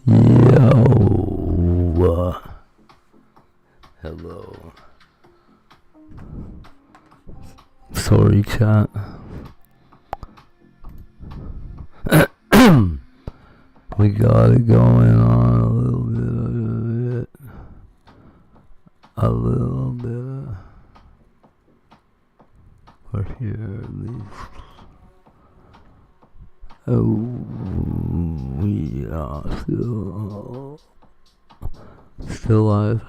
Yo. Hello. Sorry, chat. We got it going on a little bit. We're here at least. Oh, we are still alive.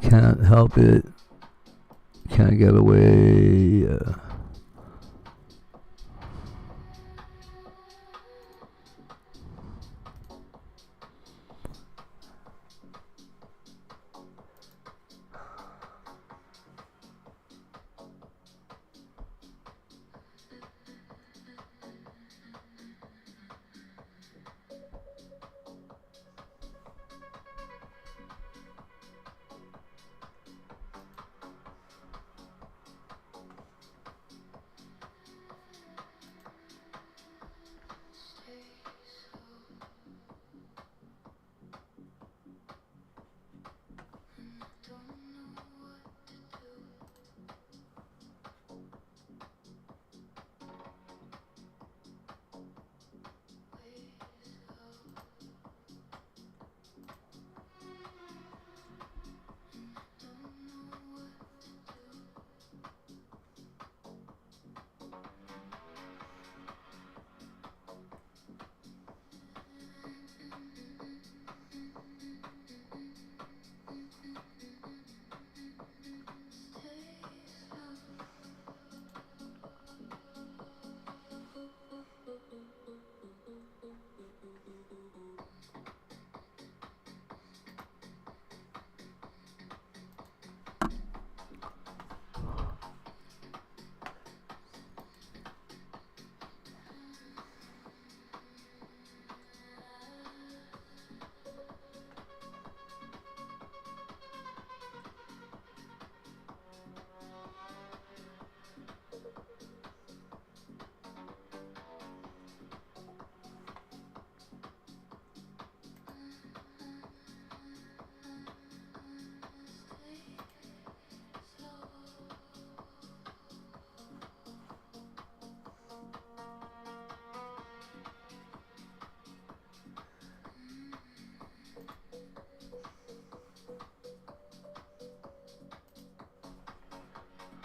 Can't help it. Can't get away.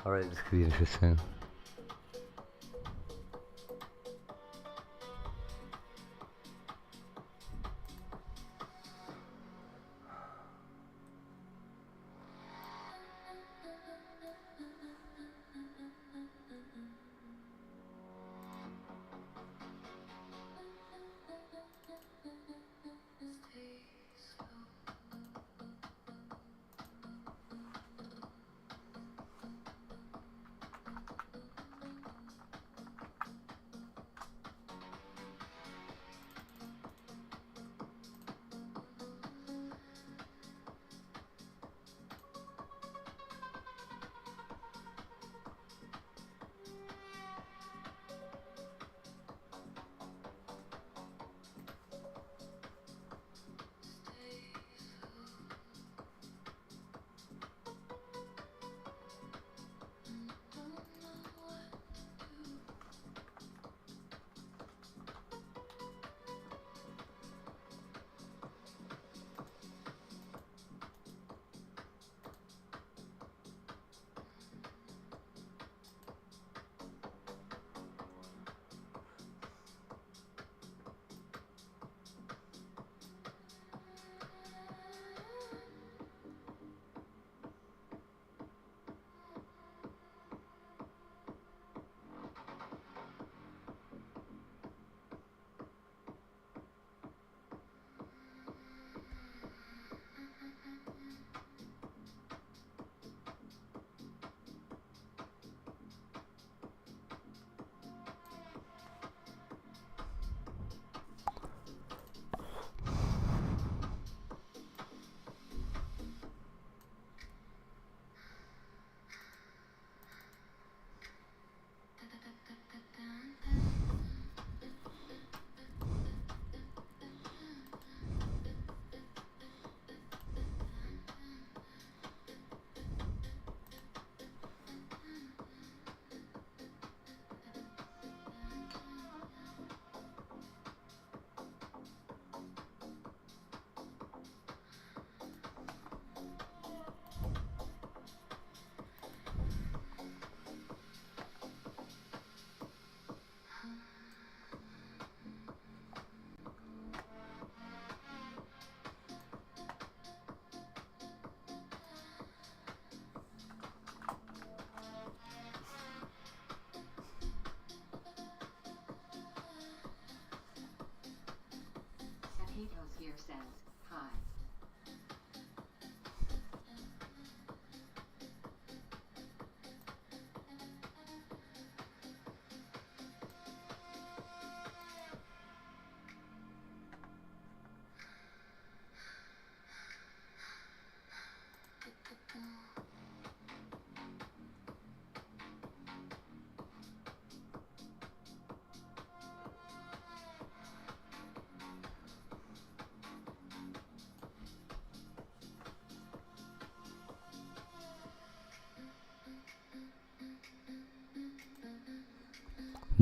Alright, this could be interesting.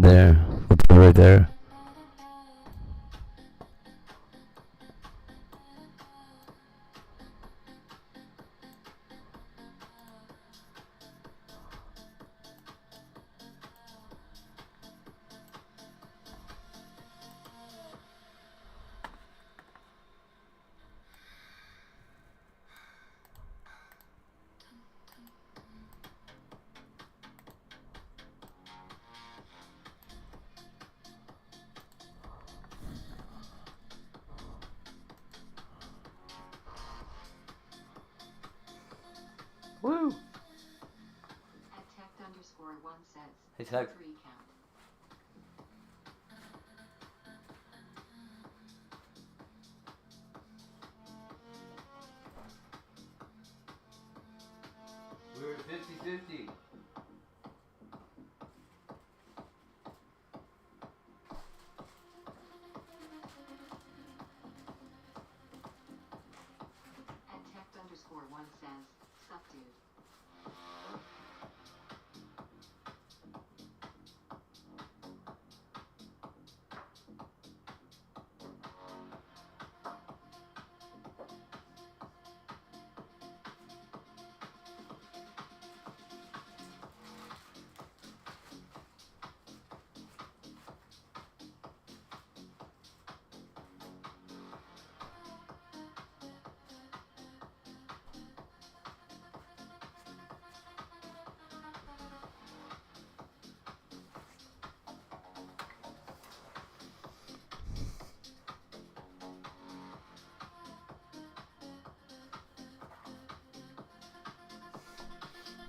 There. We'll put it right there. Woo! At tech_1 says, Hey, Tech. 3 count. We're 50-50. At tech_1 says, sup dude.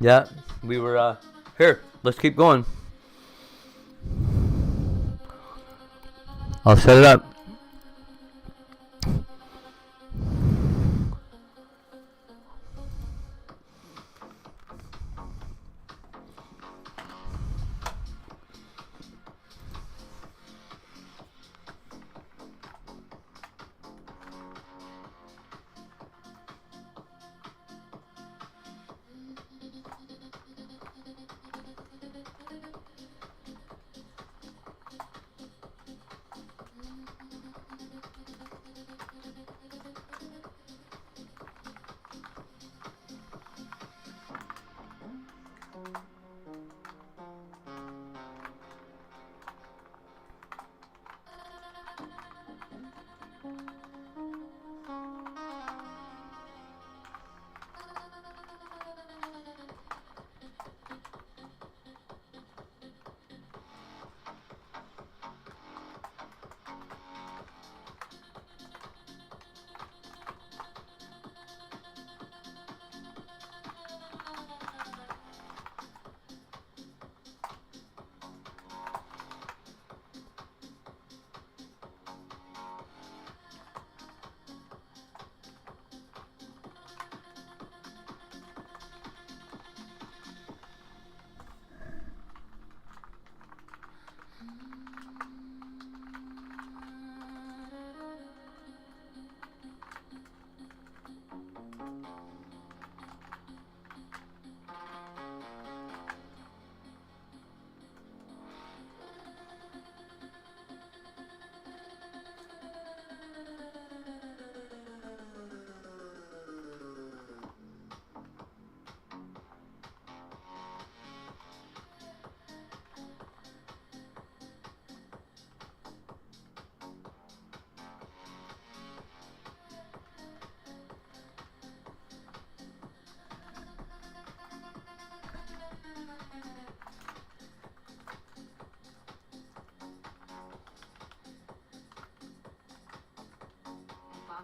Yeah, we were, here, let's keep going. I'll set it up.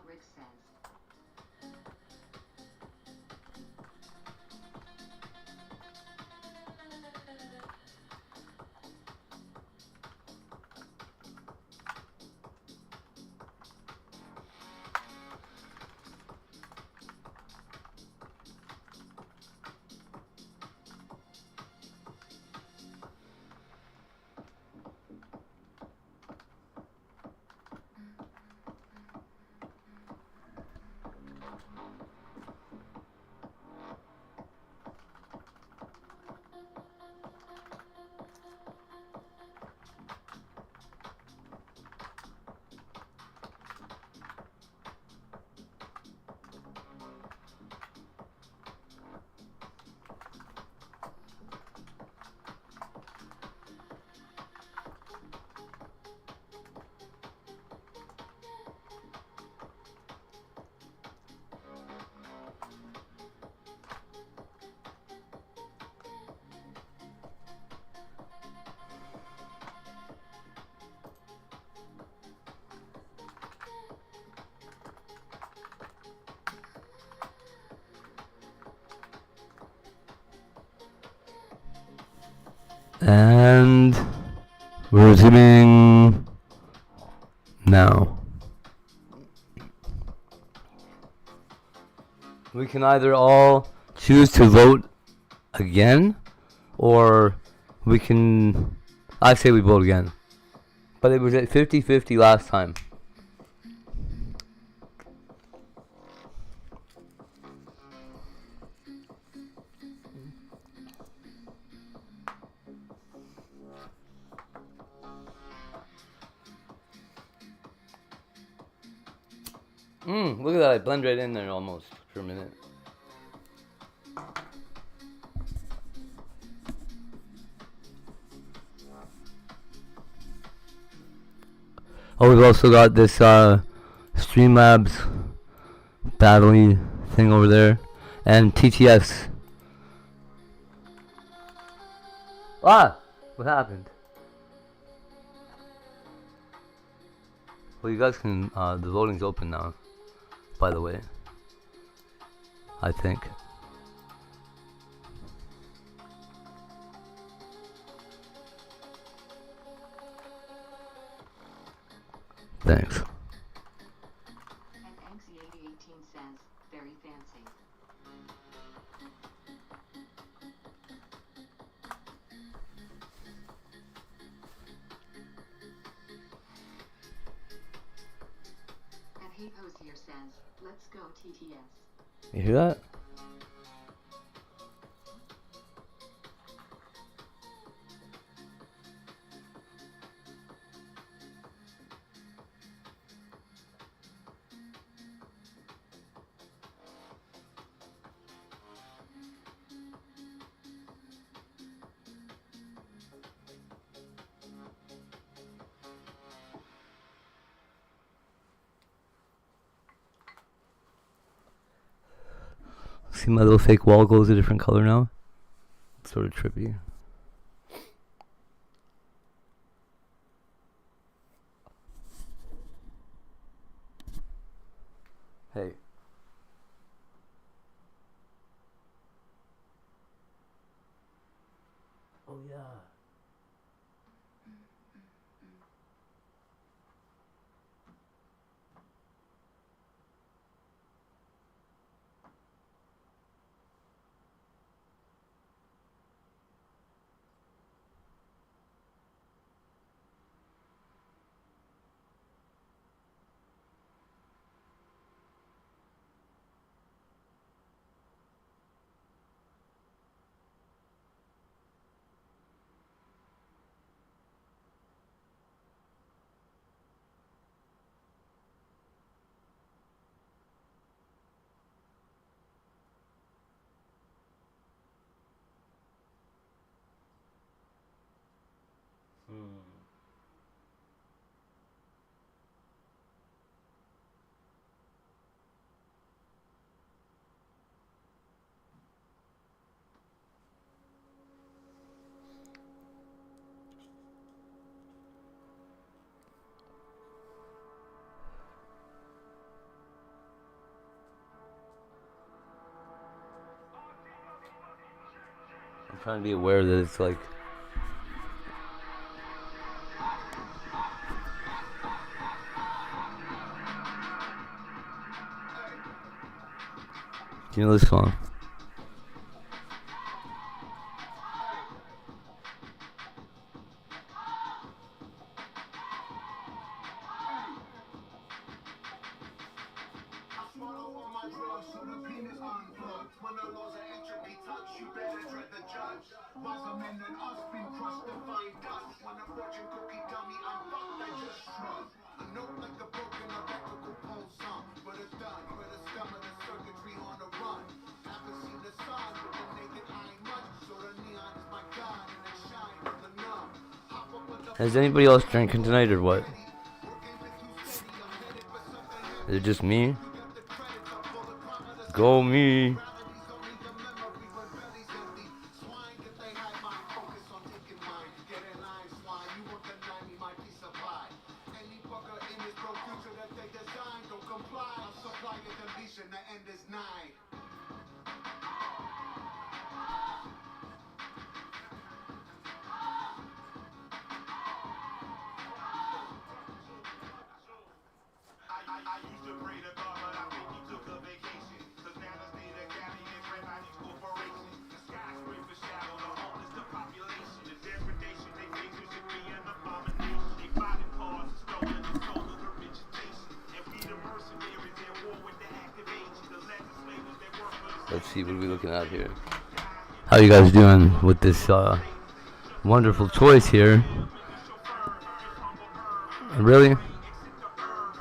Rick says. And we're resuming now. We can either all choose to vote again, or we can... I say we vote again. But it was at 50-50 last time. Look at that, I blend right in there almost for a minute. Oh, we've also got this Streamlabs battery thing over there, and TTS. Ah! What happened? Well, you guys can, the voting's open now, by the way. I think. Thanks. And Anxie8018 says, very fancy. And Hey Pose here says, let's go TTS. You hear that? See my little fake wall glows a different color now? It's sort of trippy. Hey. Oh yeah. I'm trying to be aware that it's like... Do you know this song? Is anybody else drinking tonight or what? Is it just me? Go me! Let's see, what are we looking at here? How you guys doing with this wonderful choice here? Really?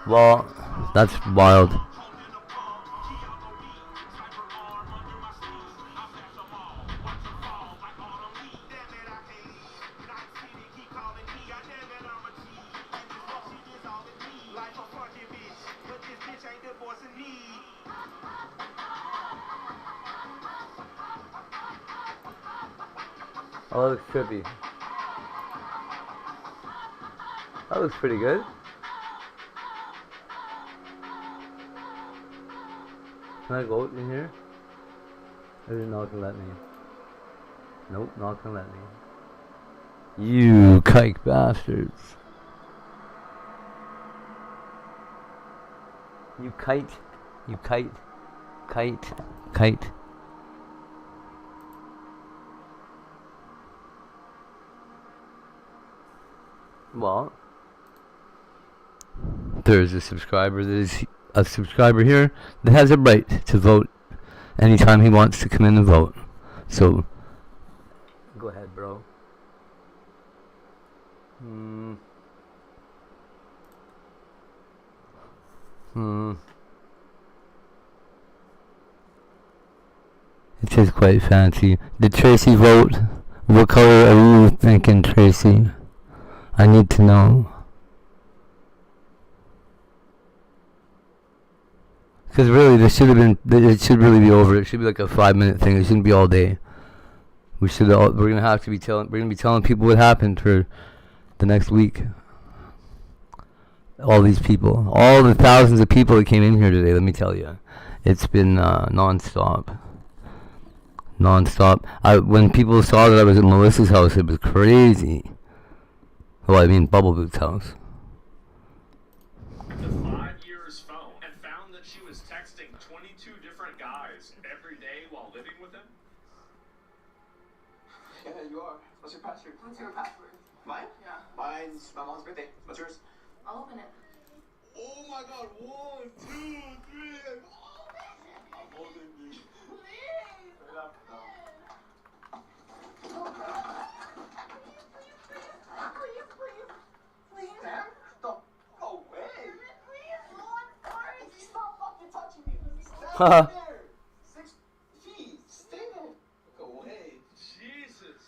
Well, that's wild. Oh, that looks trippy. That looks pretty good. Can I vote in here? Or is it not gonna let me? Nope, not gonna let me. You kike bastards. You kite. You kite. Kite. Kite. Well, there's a subscriber that is a subscriber here that has a right to vote anytime he wants to come in and vote. So, go ahead, bro. It is quite fancy. Did Tracy vote? What color are you thinking, Tracy? I need to know. Because really, this should have been. It should really be over. It should be like a 5-minute thing. It shouldn't be all day. We're gonna have to be telling. We're gonna be telling people what happened for the next week. All these people, all the thousands of people that came in here today. Let me tell you, it's been non-stop. Non-stop. When people saw that I was at Melissa's house, it was crazy. Well, I mean, Bubble Boot's house. The 5 years phone and found that she was texting 22 different guys every day while living with him. Yeah, you are. What's your password? What's your password? Mine? Yeah. Mine's my mom's birthday. What's yours? I'll open it. Oh my god, 1, 2, 3. I'm holding you. Please. Turn it up. No. Please. Sam? Stop. Go away. Please. Oh, I'm sorry. Stop fucking touching me. Stay Haha. there. 6 feet. Stay there. Go away. Jesus.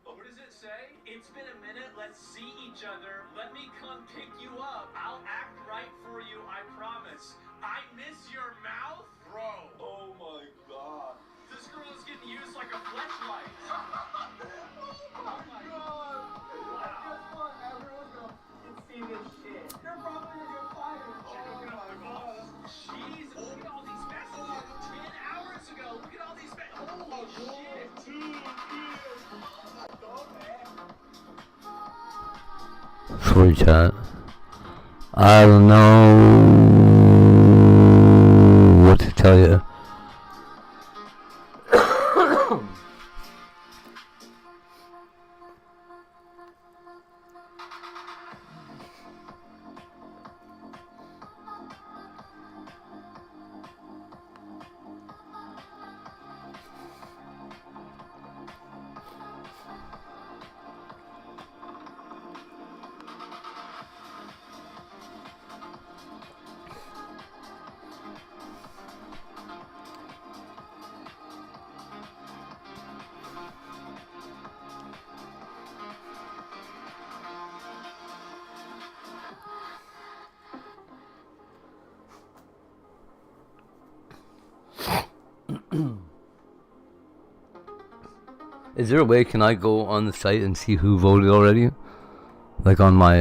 What does it say? It's been a minute. Let's see each other. Let me come pick you up. I'll act right for you. I promise. I miss your mouth, bro. Oh my god. This girl is getting used like a fleshlight. Oh my god. Guess what? Everyone's gonna see this shit. You're probably gonna get fired. Oh my god. Jeez, look at all these messages. 10 hours ago. Look at all these messages. Holy shit. 2 years. Sorry, chat. I don't know what to tell you. Is there a way, can I go on the site and see who voted already? Like on my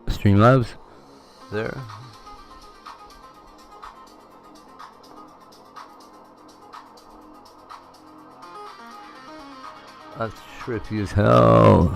Streamlabs? There. That's trippy as hell.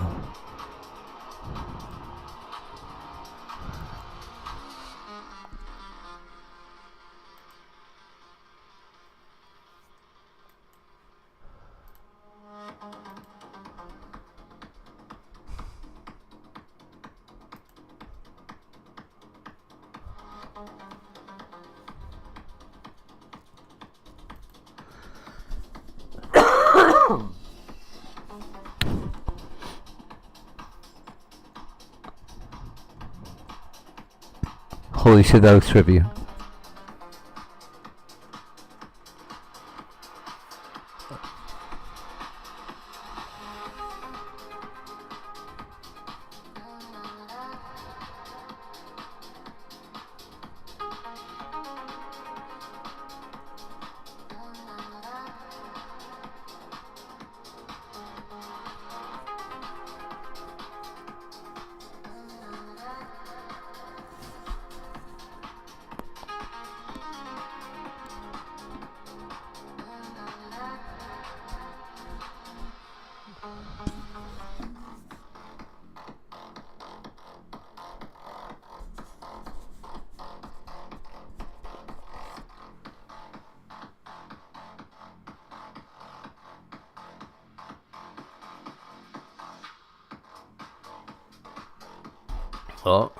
Holy shit, that looks trippy. Oh.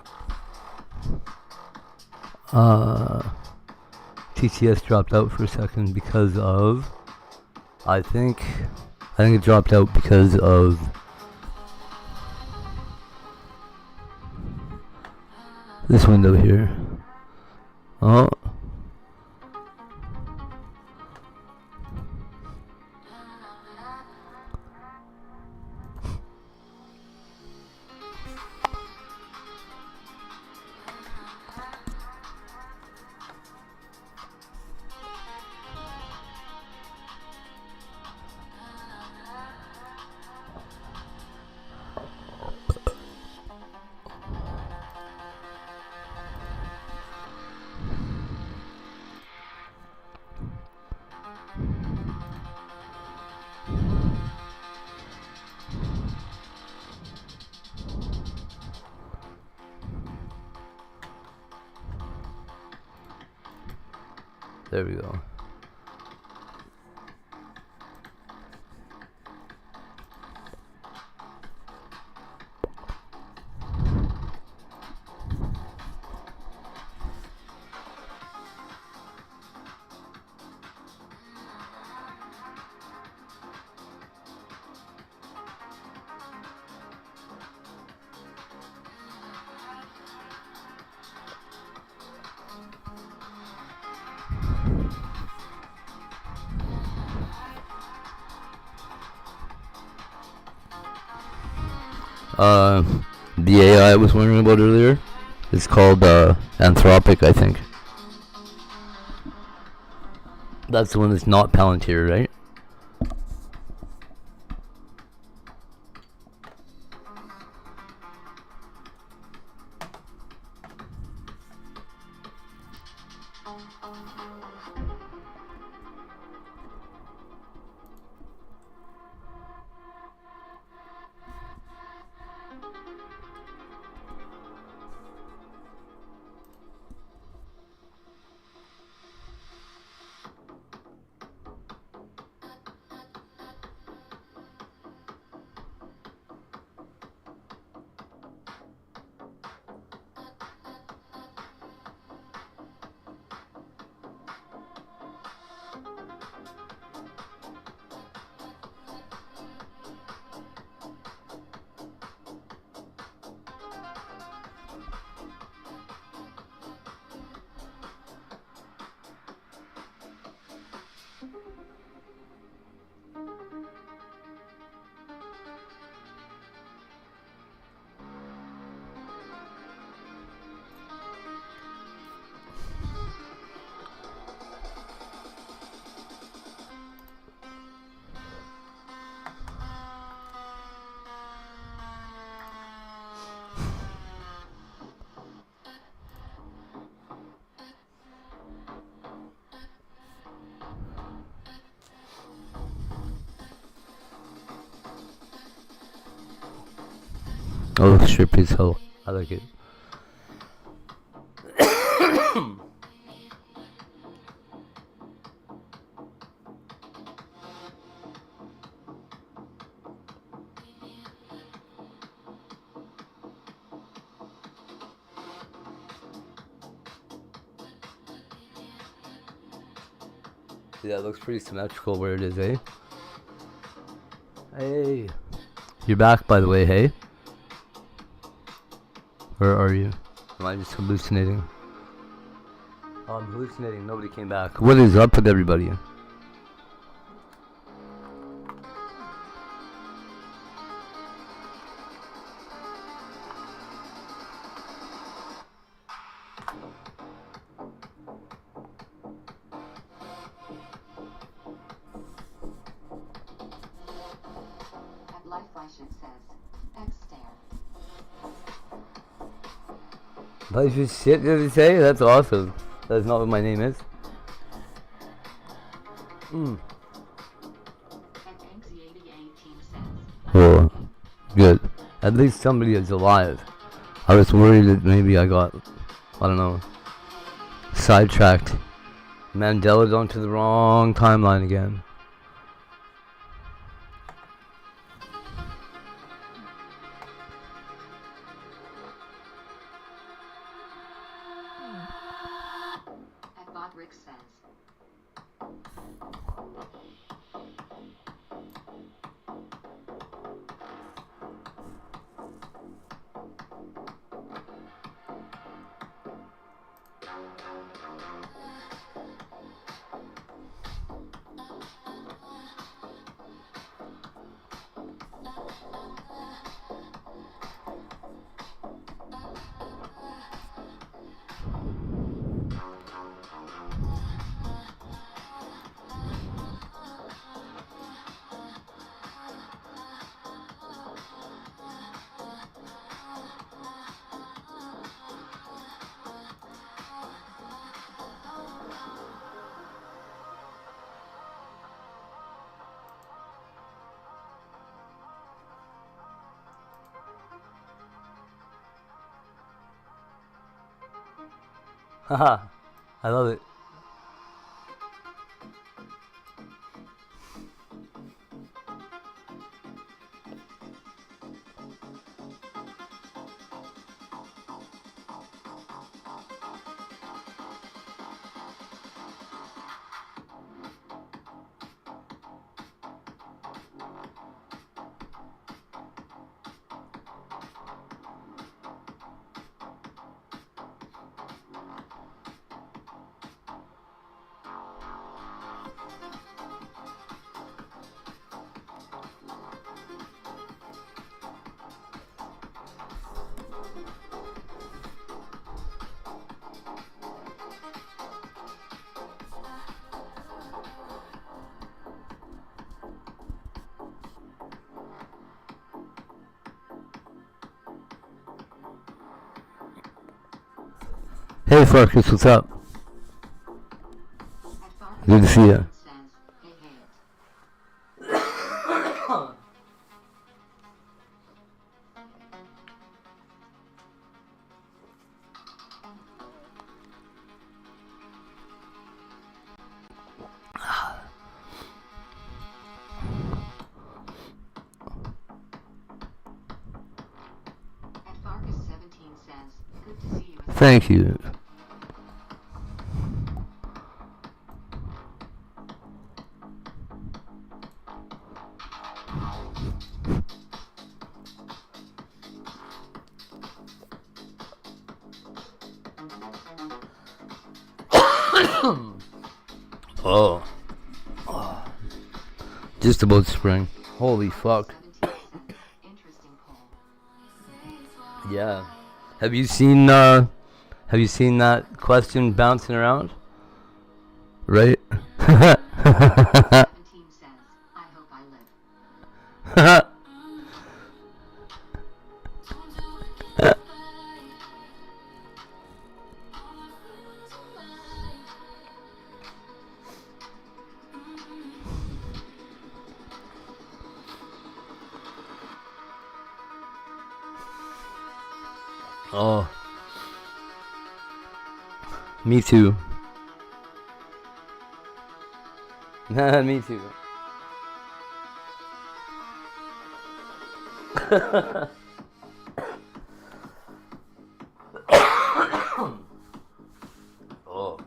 TTS dropped out for a second because of, I think it dropped out because of this window here. Oh. There we go. The AI I was wondering about earlier is called Anthropic, I think. That's the one that's not Palantir, right? Oh, strip is hell. I like it. Yeah, it looks pretty symmetrical where it is, eh? Hey. You're back, by the way, hey? Or are you? Am I just hallucinating? Oh, I'm hallucinating. Nobody came back. What is up with everybody? At Life Flash it says, X stare. Life is shit, did it say? That's awesome. That's not what my name is. And Anxiety18 says, Oh, good. At least somebody is alive. I was worried that maybe I got, I don't know, sidetracked. Mandela's onto the wrong timeline again. at Bodrick says, Haha, I love it. Hey Farkas, what's up? at Farkas Good to see ya. says, hey hey it. At Farkas17 says, good to see you as Thank you. Oh. Just about spring. Holy fuck. 17 says, interesting poll. Yeah. Have you seen that question bouncing around? Right? 17 says, I hope I live. Oh. Me too. Me too. Oh.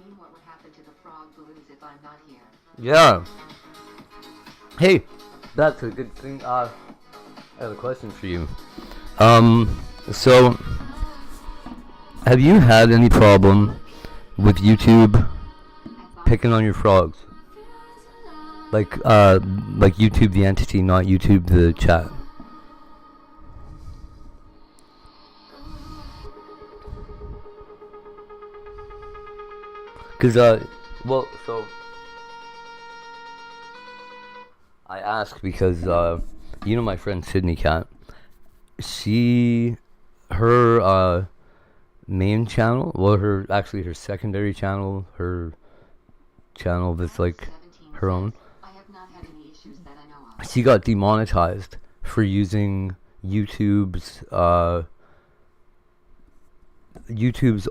mean, what would happen to the frog balloons if I'm not here? Yeah. Hey, that's a good thing. I have a question for you. So, have you had any problem with YouTube picking on your frogs? Like YouTube the entity, not YouTube the chat. Cause well, so I ask because you know my friend Sydney Cat. Her main channel, well, her secondary channel, her channel that's like her own. I have not had any issues that I know of. She got demonetized for using YouTube's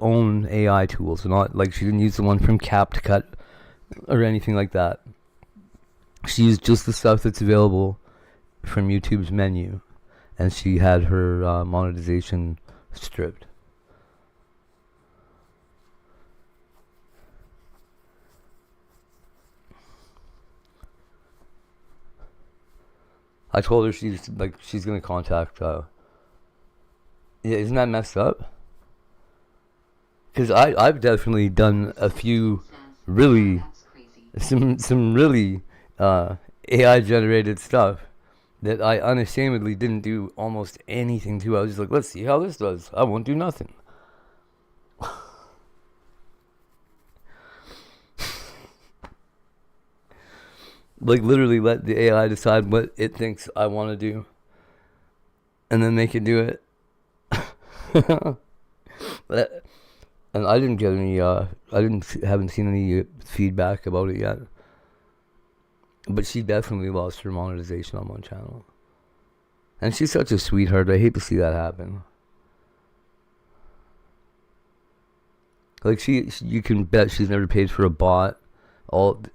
own AI tools, not like she didn't use the one from CapCut or anything like that. She used just the stuff that's available from YouTube's menu, and she had her monetization stripped. I told her she's gonna contact. Yeah, isn't that messed up? Because I've definitely done a few really That's crazy. some really AI generated stuff that I unashamedly didn't do almost anything to. I was just like, let's see how this does. I won't do nothing. Like literally let the AI decide what it thinks I want to do, and then make it do it. And I didn't get any. Haven't seen any feedback about it yet. But she definitely lost her monetization on one channel, and she's such a sweetheart. I hate to see that happen. Like you can bet she's never paid for a bot.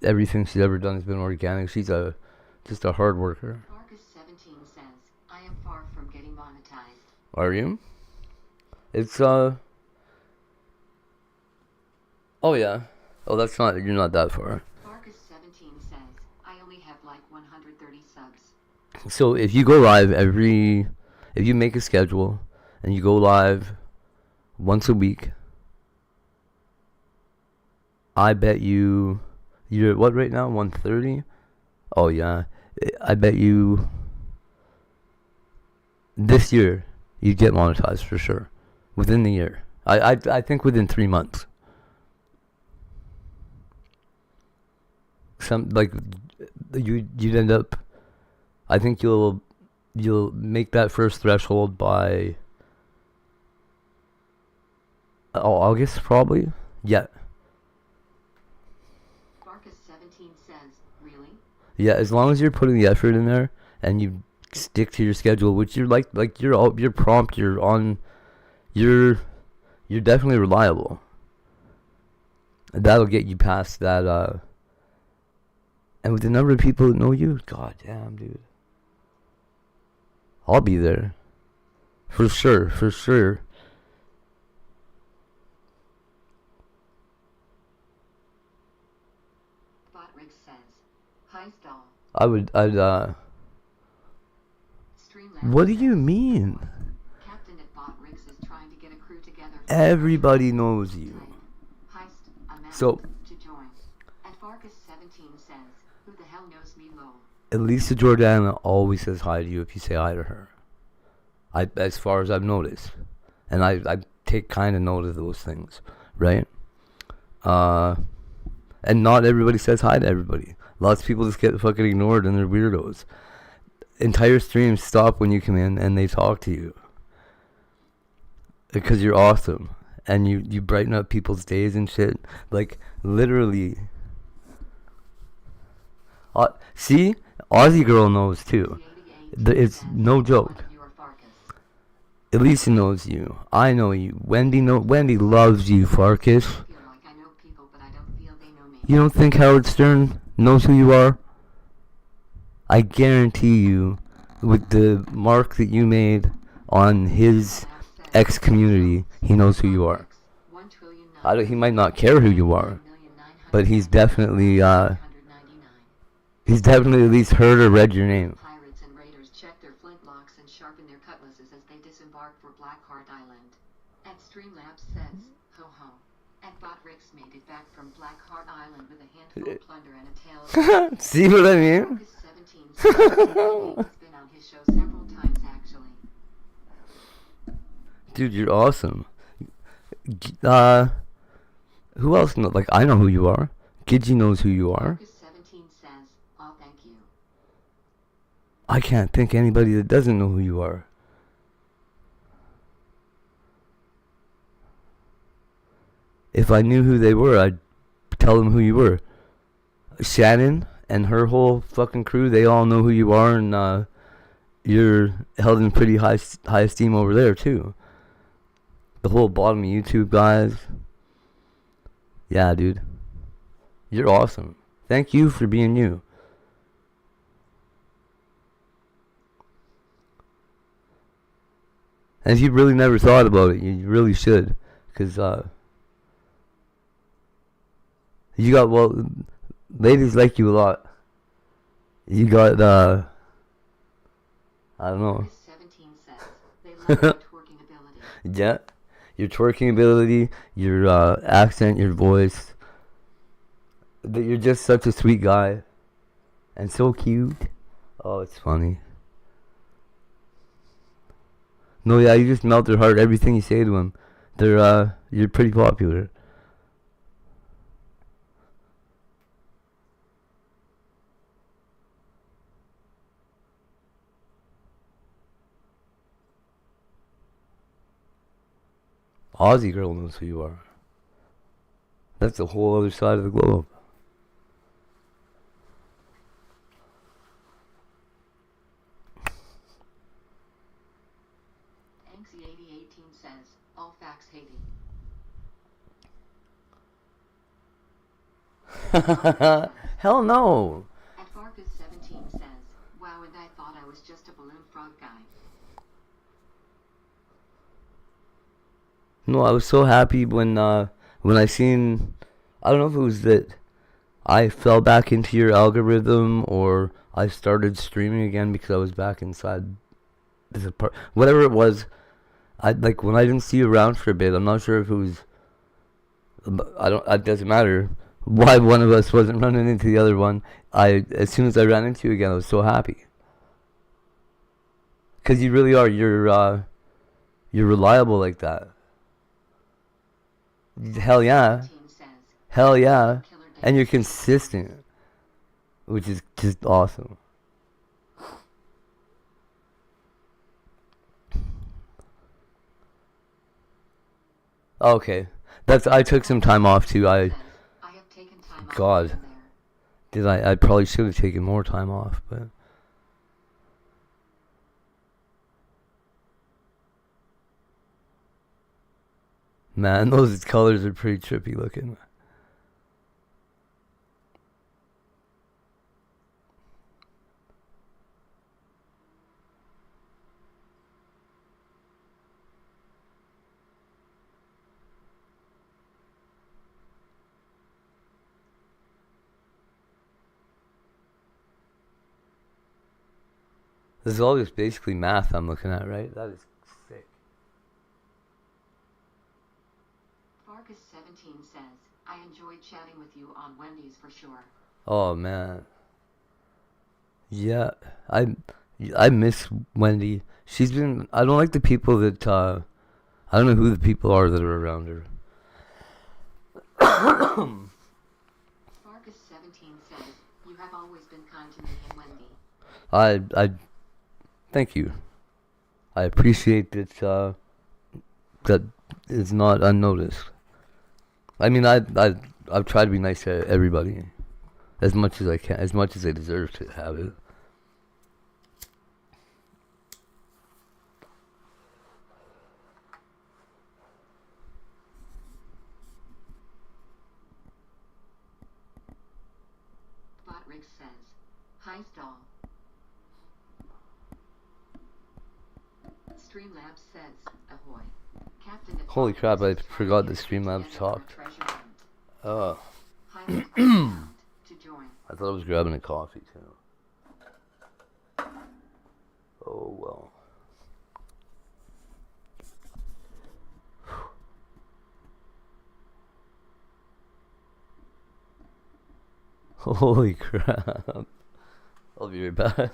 Everything she's ever done has been organic. She's just a hard worker. Marcus17 says, I am far from getting monetized. Are you? It's Oh yeah. Oh, that's not. You're not that far. Marcus17 says, I only have like 130 subs. So if you go live if you make a schedule and you go live once a week, I bet you're at what right now? 130? Oh yeah. I bet you this year you get monetized for sure. Within the year. I think within 3 months. You'd end up, I think you'll make that first threshold by August probably. Yeah. Marcus17 says, really? Yeah, as long as you're putting the effort in there and you stick to your schedule, which you're you're prompt, you're definitely reliable. That'll get you past that and with the number of people that know you, god damn, dude. I'll be there. For sure. Botrick says, hi stall. I'd Streamlabs What do you says, mean? Captain at Botrix is trying to get a crew together. for Everybody knows you. Heist amount So- to join. And Marcus17 says, who the hell knows me lol. Lisa Jordana always says hi to you if you say hi to her. As far as I've noticed. And I take kind of note of those things, right? And not everybody says hi to everybody. Lots of people just get fucking ignored and they're weirdos. Entire streams stop when you come in and they talk to you. Because you're awesome. And you brighten up people's days and shit. Like, literally. See? Aussie girl knows too. It's no joke. Elisa knows you. I know you. Wendy loves you, Farkas. I feel like I know people, but I don't feel they know me. You don't think Howard Stern knows who you are? I guarantee you, with the mark that you made on his X community, he knows who you are. He might not care who you are, but he's definitely $199. he's definitely at least heard or read your name. Pirates and raiders check their flintlocks and sharpen their cutlasses as they disembark for Blackheart Island. At Streamlabs says, ho ho. At Botrix made it back from Blackheart Island with a handful of plunder and a tale of See what I mean? Focus 17 says has been on his show several times actually. Dude, you're awesome. Who else knows? Like, I know who you are. Gidgy knows who you are. Focus 17 says, oh thank you. I can't think anybody that doesn't know who you are. If I knew who they were, I'd tell them who you were. Shannon and her whole fucking crew, they all know who you are, and you're held in pretty high esteem over there too. The whole bottom of YouTube guys. Yeah, dude. You're awesome. Thank you for being you. And if you really never thought about it, you really should. Because, you got, well, ladies like you a lot. You got, I don't know. Focus 17 says, they love your twerking ability. Yeah. Your twerking ability, your accent, your voice. That you're just such a sweet guy. And so cute. Oh, it's funny. No, yeah, you just melt their heart. Everything you say to them. You're pretty popular. Aussie girl knows who you are. That's the whole other side of the globe. Anxie 8018 says, all facts Haiti. Hell no. At Farkas 17 says, wow, and I thought I was just a balloon frog guy. No, I was so happy when I seen, I don't know if it was that I fell back into your algorithm or I started streaming again because I was back inside this apartment. Whatever it was, like when I didn't see you around for a bit. I'm not sure if it was. It doesn't matter why one of us wasn't running into the other one. As soon as I ran into you again, I was so happy. Cause you really are. You're reliable like that. Hell yeah. 17 says, Hell yeah. killer day. And you're consistent, which is just awesome. Okay. I took some time off too. Says, I have taken time off God. here and there. I probably should have taken more time off, but man, those colors are pretty trippy looking. This is all just basically math I'm looking at, right? That is sick. Farkas 17 says, I enjoyed chatting with you on Wendy's for sure. Oh man. Yeah, I miss Wendy. She's been. I don't like the people that. I don't know who the people are that are around her. Farkas 17 says, you have always been kind to me and Wendy. I thank you. I appreciate that. That is not unnoticed. I mean, I've tried to be nice to everybody, as much as I can, as much as they deserve to have it. Botrix says, hi Stall. Streamlabs says, ahoy. Captain at Holy crap! I Botrix is trying forgot to the get us Streamlabs together for a talked. treasure hunt. Oh, Hi To join. I thought I was grabbing a coffee too. Oh well. Holy crap. I'll be right back.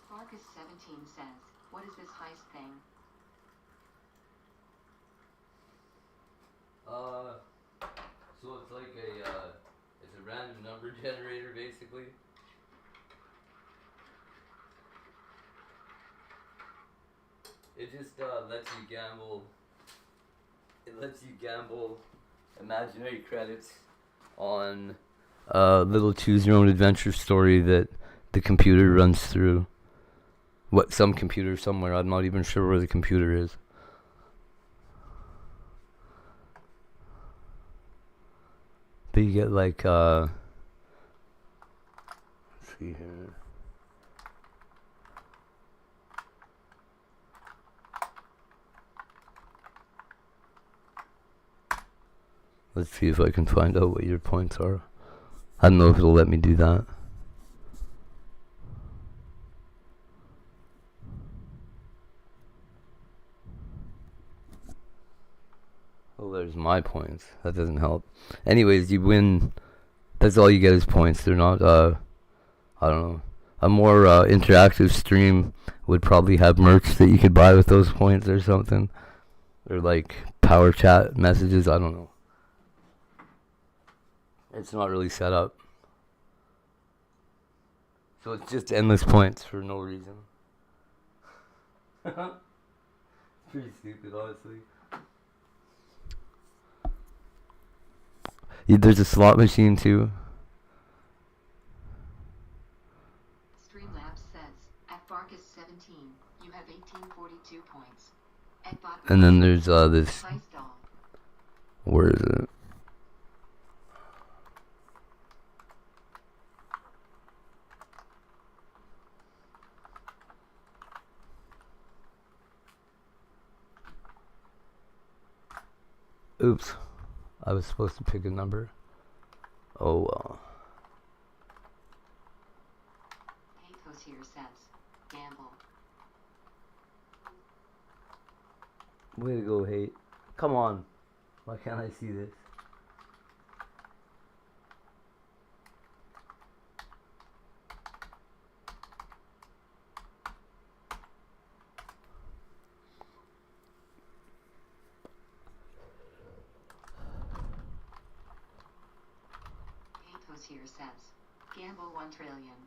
Farkas17 says, what is this heist thing? So it's like it's a random number generator basically. It just lets you gamble. It lets you gamble imaginary credits on a little choose your own adventure story that the computer runs through. Some computer somewhere, I'm not even sure where the computer is. But you get like let's see here. Let's see if I can find out what your points are. I don't know if it'll let me do that. Oh, there's my points. That doesn't help. Anyways, you win. That's all you get is points. They're not, I don't know. A more interactive stream would probably have merch that you could buy with those points or something. Or like power chat messages. I don't know. It's not really set up. So it's just endless points for no reason. Pretty stupid, honestly. There's a slot machine too. Streamlabs says, at Farkas17, you have 1842 points. At Bot And then there's this. Heist Doll. Where is it? Oops. I was supposed to pick a number. Oh well. Pathos here says, gamble. Way to go, Hate. Come on. Why can't I see this? Pathos here says, gamble 1 trillion.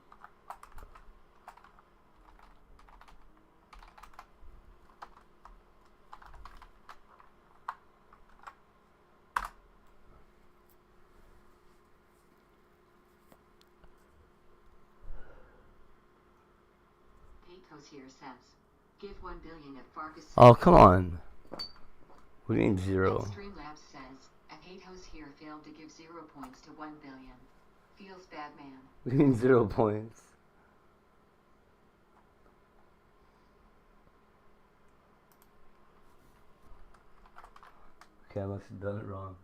Pathos here says, give 1 billion at Farkas. Oh, come on. What do you mean 0? Streamlabs says, a Pathos here failed to give 0 points to 1 billion. Feels bad, man. What do you mean 0 points? Okay, I must have done it wrong.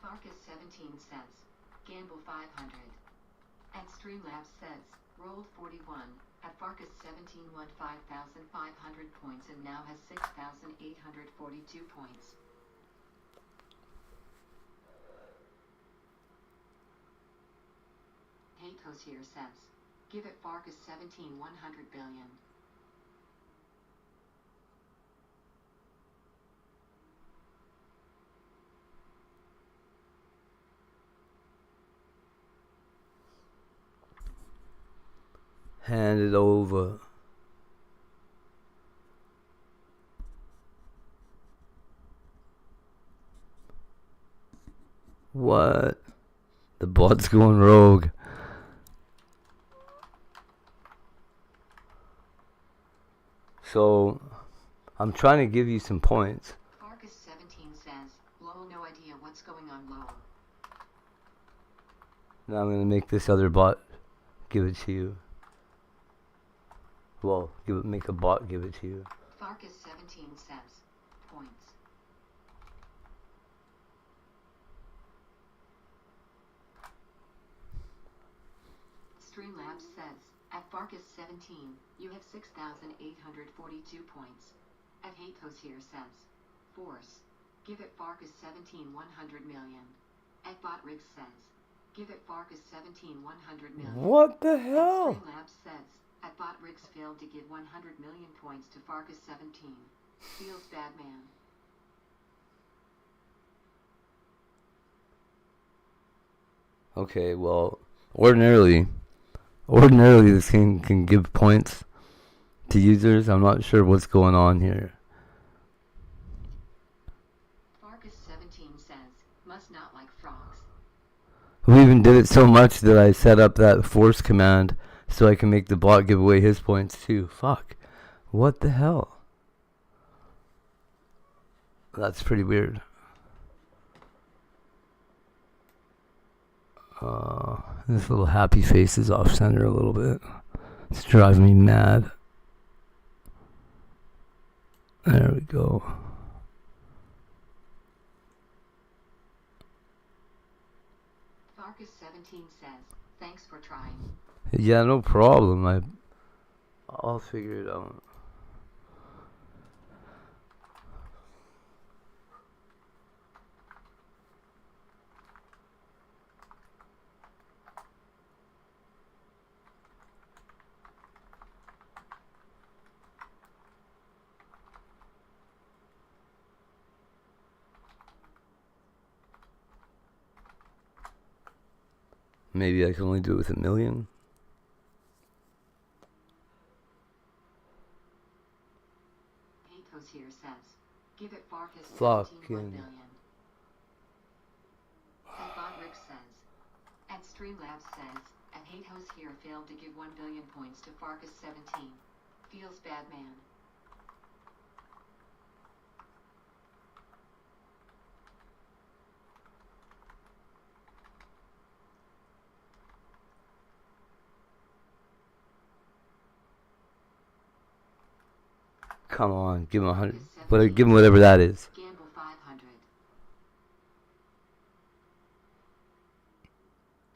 Farkas17 says, gamble 500. At Streamlabs says, rolled 41. At Farkas17 won 5,500 points and now has 6,842 points. Pathos here says, give it Farkas17 100 billion. Hand it over. What? The bot's going rogue. So, I'm trying to give you some points. Farkas17 says, lol, no idea what on low. Now I'm gonna make this other bot give it to you. Well, make a bot give it to you. Farkas 17 cents. Points. Streamlabs says, at Farkas 17, you have 6,842 points. At Hatos here says, Force. Give it Farkas 17 100 million. At Botrix says, give it Farkas 17 100 million. What the At hell? Streamlabs says, at Botrix failed to give 100 million points to Farkas 17. Feels bad, man. Okay, well, ordinarily this thing can give points to users. I'm not sure what's going on here. Farkas 17 says, must not like frogs. We even did it so much that I set up that force command so I can make the bot give away his points too. Fuck. What the hell? That's pretty weird. This little happy face is off center a little bit. It's driving me mad. There we go. Farkas 17 says, thanks for trying. Yeah, no problem. I'll figure it out. Maybe I can only do it with 1 million. Hatos here says, give it Farkas 17 Fucking 1 million. At Botrix says, at Streamlabs says, at Hatos here failed to give 1 billion points to Farkas 17. Feels bad, man. Come on, give him 100. But give him whatever that is. Gamble 500.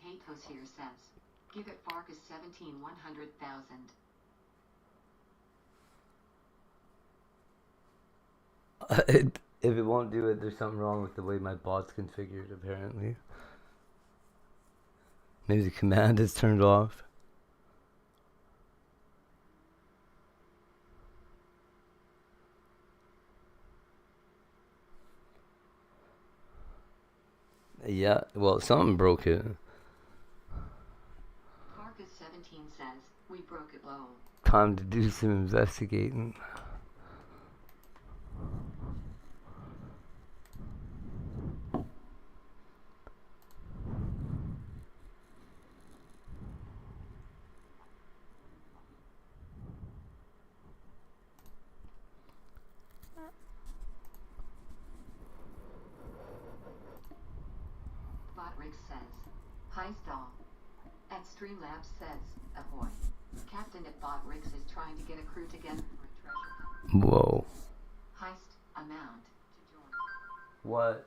Hatos here says, give it Farkas 17 100,000. If it won't do it, there's something wrong with the way my bot's configured, apparently. Maybe the command is turned off. Yeah, well, something broke it. Farkas 17 says, we broke it low. Time to do some investigating. Botrix says, hi stall. At Streamlabs says, ahoy. Captain at Botrix is trying to get a crew together for a treasure hunt. Whoa. Heist amount to join. What?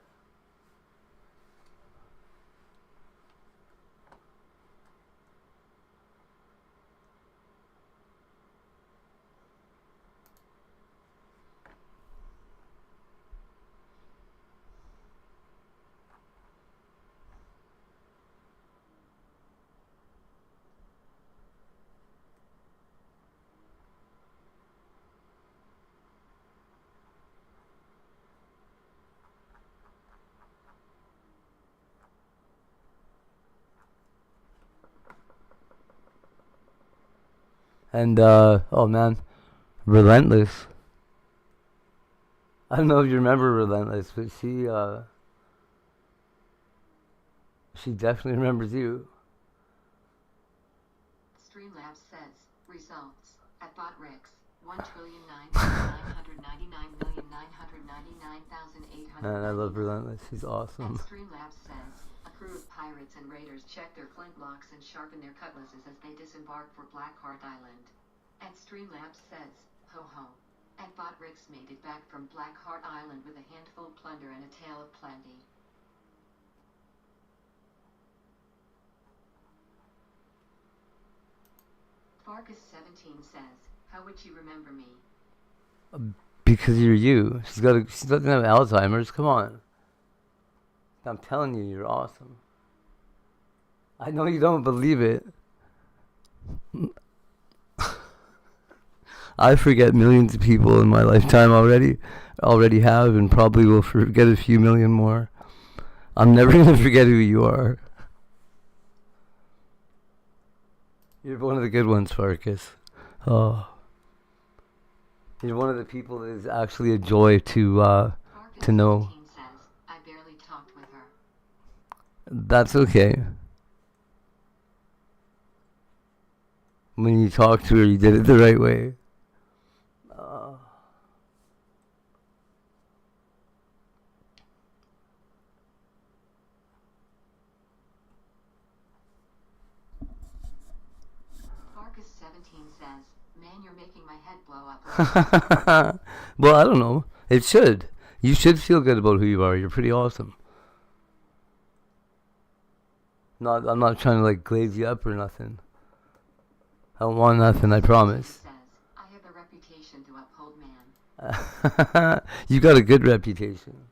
And, oh man, Relentless. I don't know if you remember Relentless, but she definitely remembers you. Streamlabs says, results. At Botrix, 1,900,900 $199,999,800. Man, I love Relentless. She's awesome. And Streamlabs says, a crew of pirates and raiders check their flintlocks and sharpen their cutlasses as they disembark for Blackheart Island. And Streamlabs says, ho ho. And Bot Rix made it back from Blackheart Island with a handful of plunder and a tale of plenty. Farkas17 says, how would you remember me? Because you're you. She doesn't have Alzheimer's. Come on. I'm telling you, you're awesome. I know you don't believe it. I forget millions of people in my lifetime already have, and probably will forget a few million more. I'm never going to forget who you are. You're one of the good ones, Farkas. Oh. You're one of the people that is actually a joy to know. Says, I barely talked with her. That's okay. When you talked to her, you did it the right way. Farkas17 says, man, you're making my head blow up. Well, I don't know. It should. You should feel good about who you are. You're pretty awesome. I'm not trying to like glaze you up or nothing. I don't want nothing, I promise. Says, I have a reputation to uphold, man. You got a good reputation.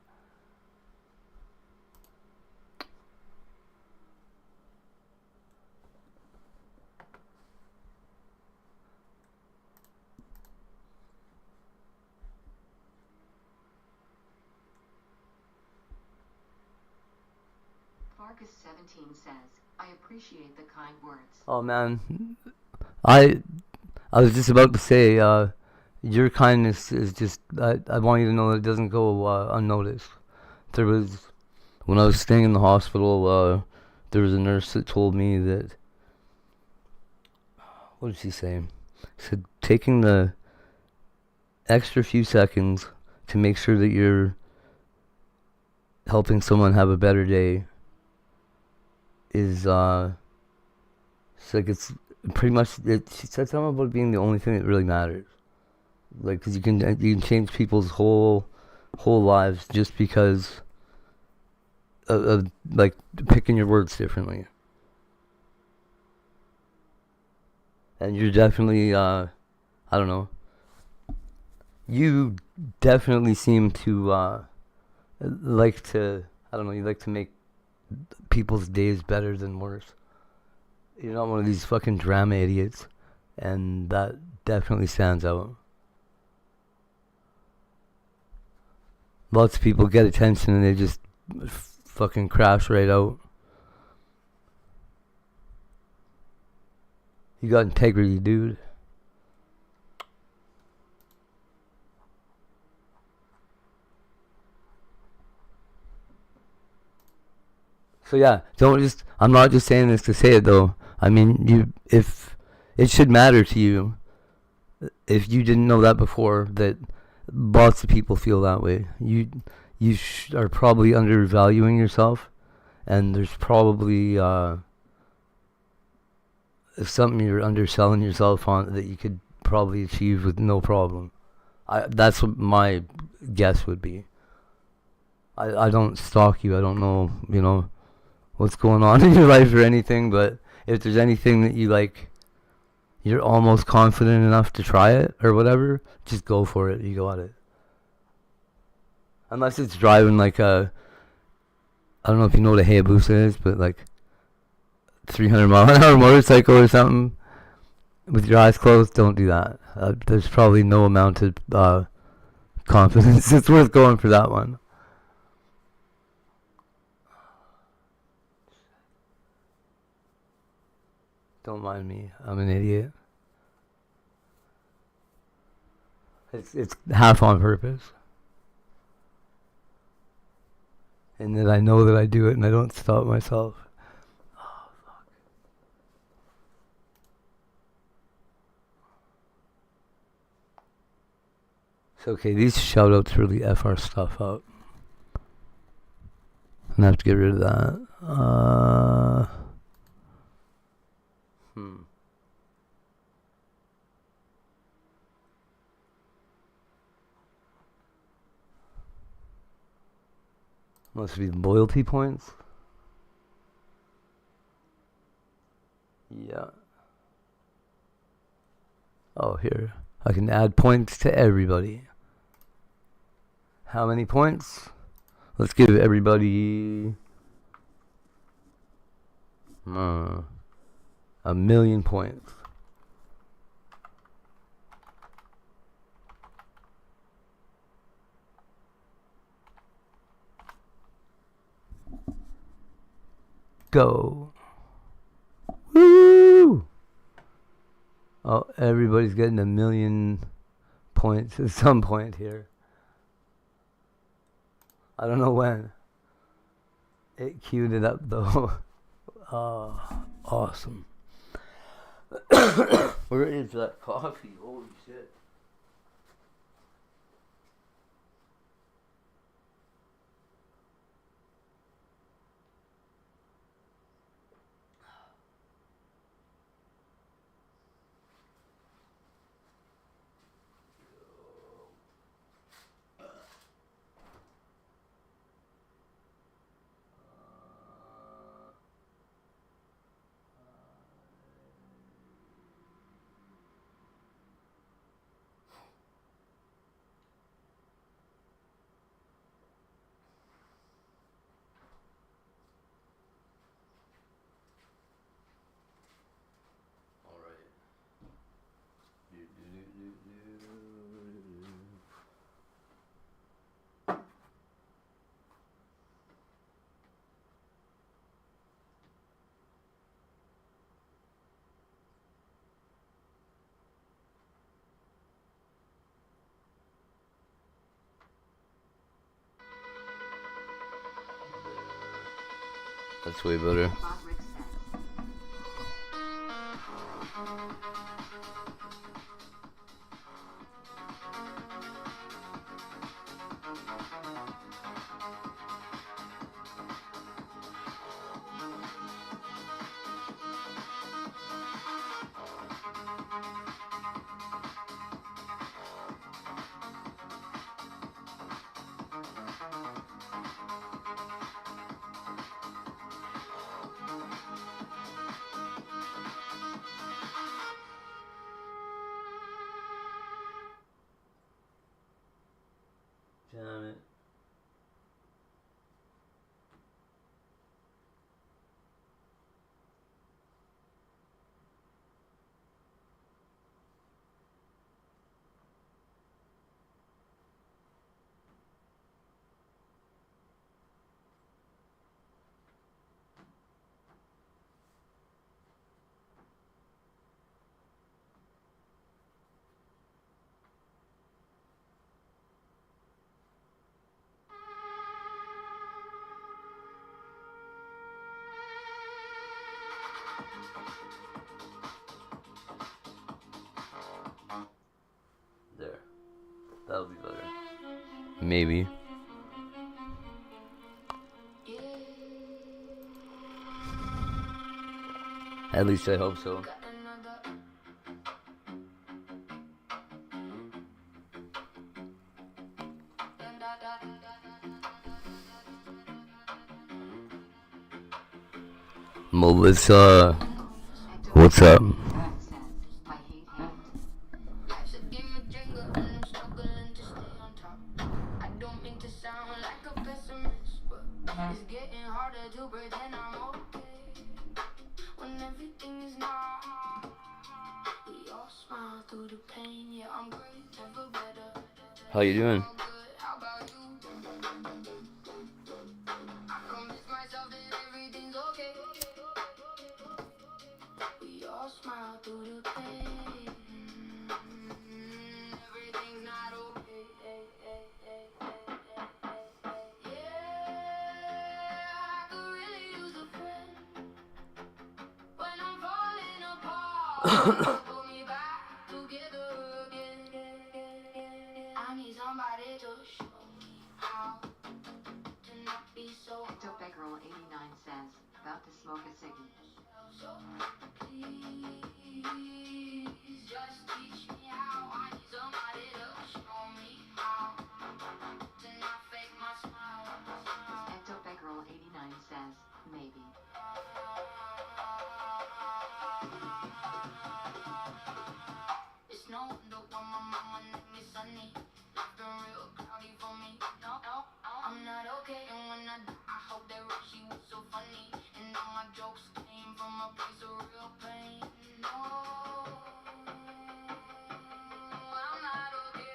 Farkas17 says, I appreciate the kind words. Oh man, I was just about to say, your kindness is just, I want you to know that it doesn't go unnoticed. When I was staying in the hospital, there was a nurse that told me that, what did she say? She said, taking the extra few seconds to make sure that you're helping someone have a better day is, it's pretty much, she said something about it being the only thing that really matters. Like, because you can change people's whole lives just because of like picking your words differently. And you're definitely, I don't know. You definitely seem to like to, I don't know. You like to make people's days better than worse. You're not one of these fucking drama idiots, and that definitely stands out. Lots of people get attention and they just fucking crash right out. You got integrity, dude. So yeah, I'm not just saying this to say it though. I mean, if it should matter to you, if you didn't know that before, that lots of people feel that way. You are probably undervaluing yourself, and there's probably something you're underselling yourself on that you could probably achieve with no problem. That's what my guess would be. I don't stalk you. I don't know, what's going on in your life or anything, but if there's anything that you like, you're almost confident enough to try it or whatever, just go for it. You got it. Unless it's driving like I don't know if you know what a Hayabusa is, but like 300-mile-an-hour motorcycle or something with your eyes closed, don't do that. There's probably no amount of confidence it's worth going for that one. Don't mind me. I'm an idiot. It's half on purpose. And that I know that I do it and I don't stop myself. Oh, fuck. So, okay, these shoutouts really F our stuff up. I'm gonna have to get rid of that. Must be loyalty points. Yeah. Oh, here. I can add points to everybody. How many points? Let's give everybody 1,000,000 points. Go. Woo! Oh, everybody's getting 1,000,000 points at some point here. I don't know when. It queued it up though. Awesome. Where is that coffee? Holy shit. That's way better. Bot Rick says. Damn it. There. That'll be better. Maybe. At least I hope so. Melissa, what's up? Eric says, I hate hate. Life's a game of Jenga and I'm struggling to stay on top. I don't mean to sound like a pessimist, but it's getting harder to pretend I'm okay when everything is not. We all smile through the pain, yeah, I'm great, never better. How you doing? All good, how about you? I convince myself that everything's okay. We all smile through the pain. Everything's not okay. Yeah, I could really use a friend when I'm falling apart. Pull me back together again. I I need somebody to show me how to not be so Ectopegirl89 says, about to smoke a ciggy. so please just teach me how. I need somebody to show me how to not fake my smile. Ectopegirl89 says, maybe. It's no wonder why my mama named me Sunny. Life been real cloudy for me. No, I'm not okay. And when I die, I hope they wrote she was so funny. And all my jokes came from a place of real pain. No, I'm not okay.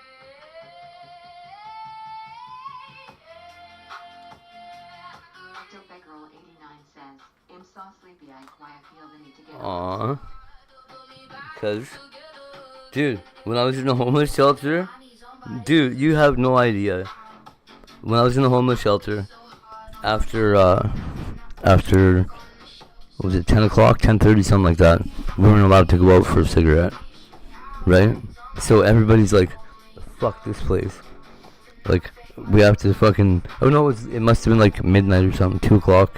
Ectopegirl89 says, I'm so sleepy, why I feel the need to get Aww. Cause, dude, when I was in the homeless shelter, dude, you have no idea. When I was in the homeless shelter, after, what was it, 10 o'clock, 10:30, something like that, we weren't allowed to go out for a cigarette, right? So everybody's like, fuck this place. Like, we have to fucking, oh no, it must have been like midnight or something, 2 o'clock.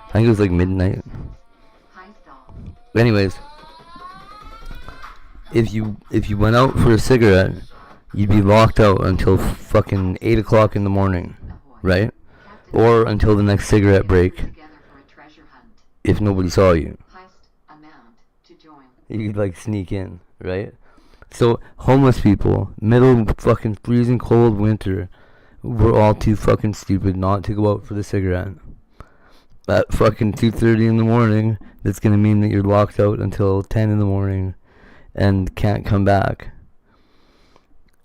I think it was like midnight. Anyways, if you went out for a cigarette, you'd be locked out until fucking 8 o'clock in the morning, right? Or until the next cigarette break, if nobody saw you. You'd like sneak in, right? So homeless people, middle fucking freezing cold winter, we're all too fucking stupid not to go out for the cigarette. At fucking 2:30 in the morning, that's gonna mean that you're locked out until 10 in the morning and can't come back.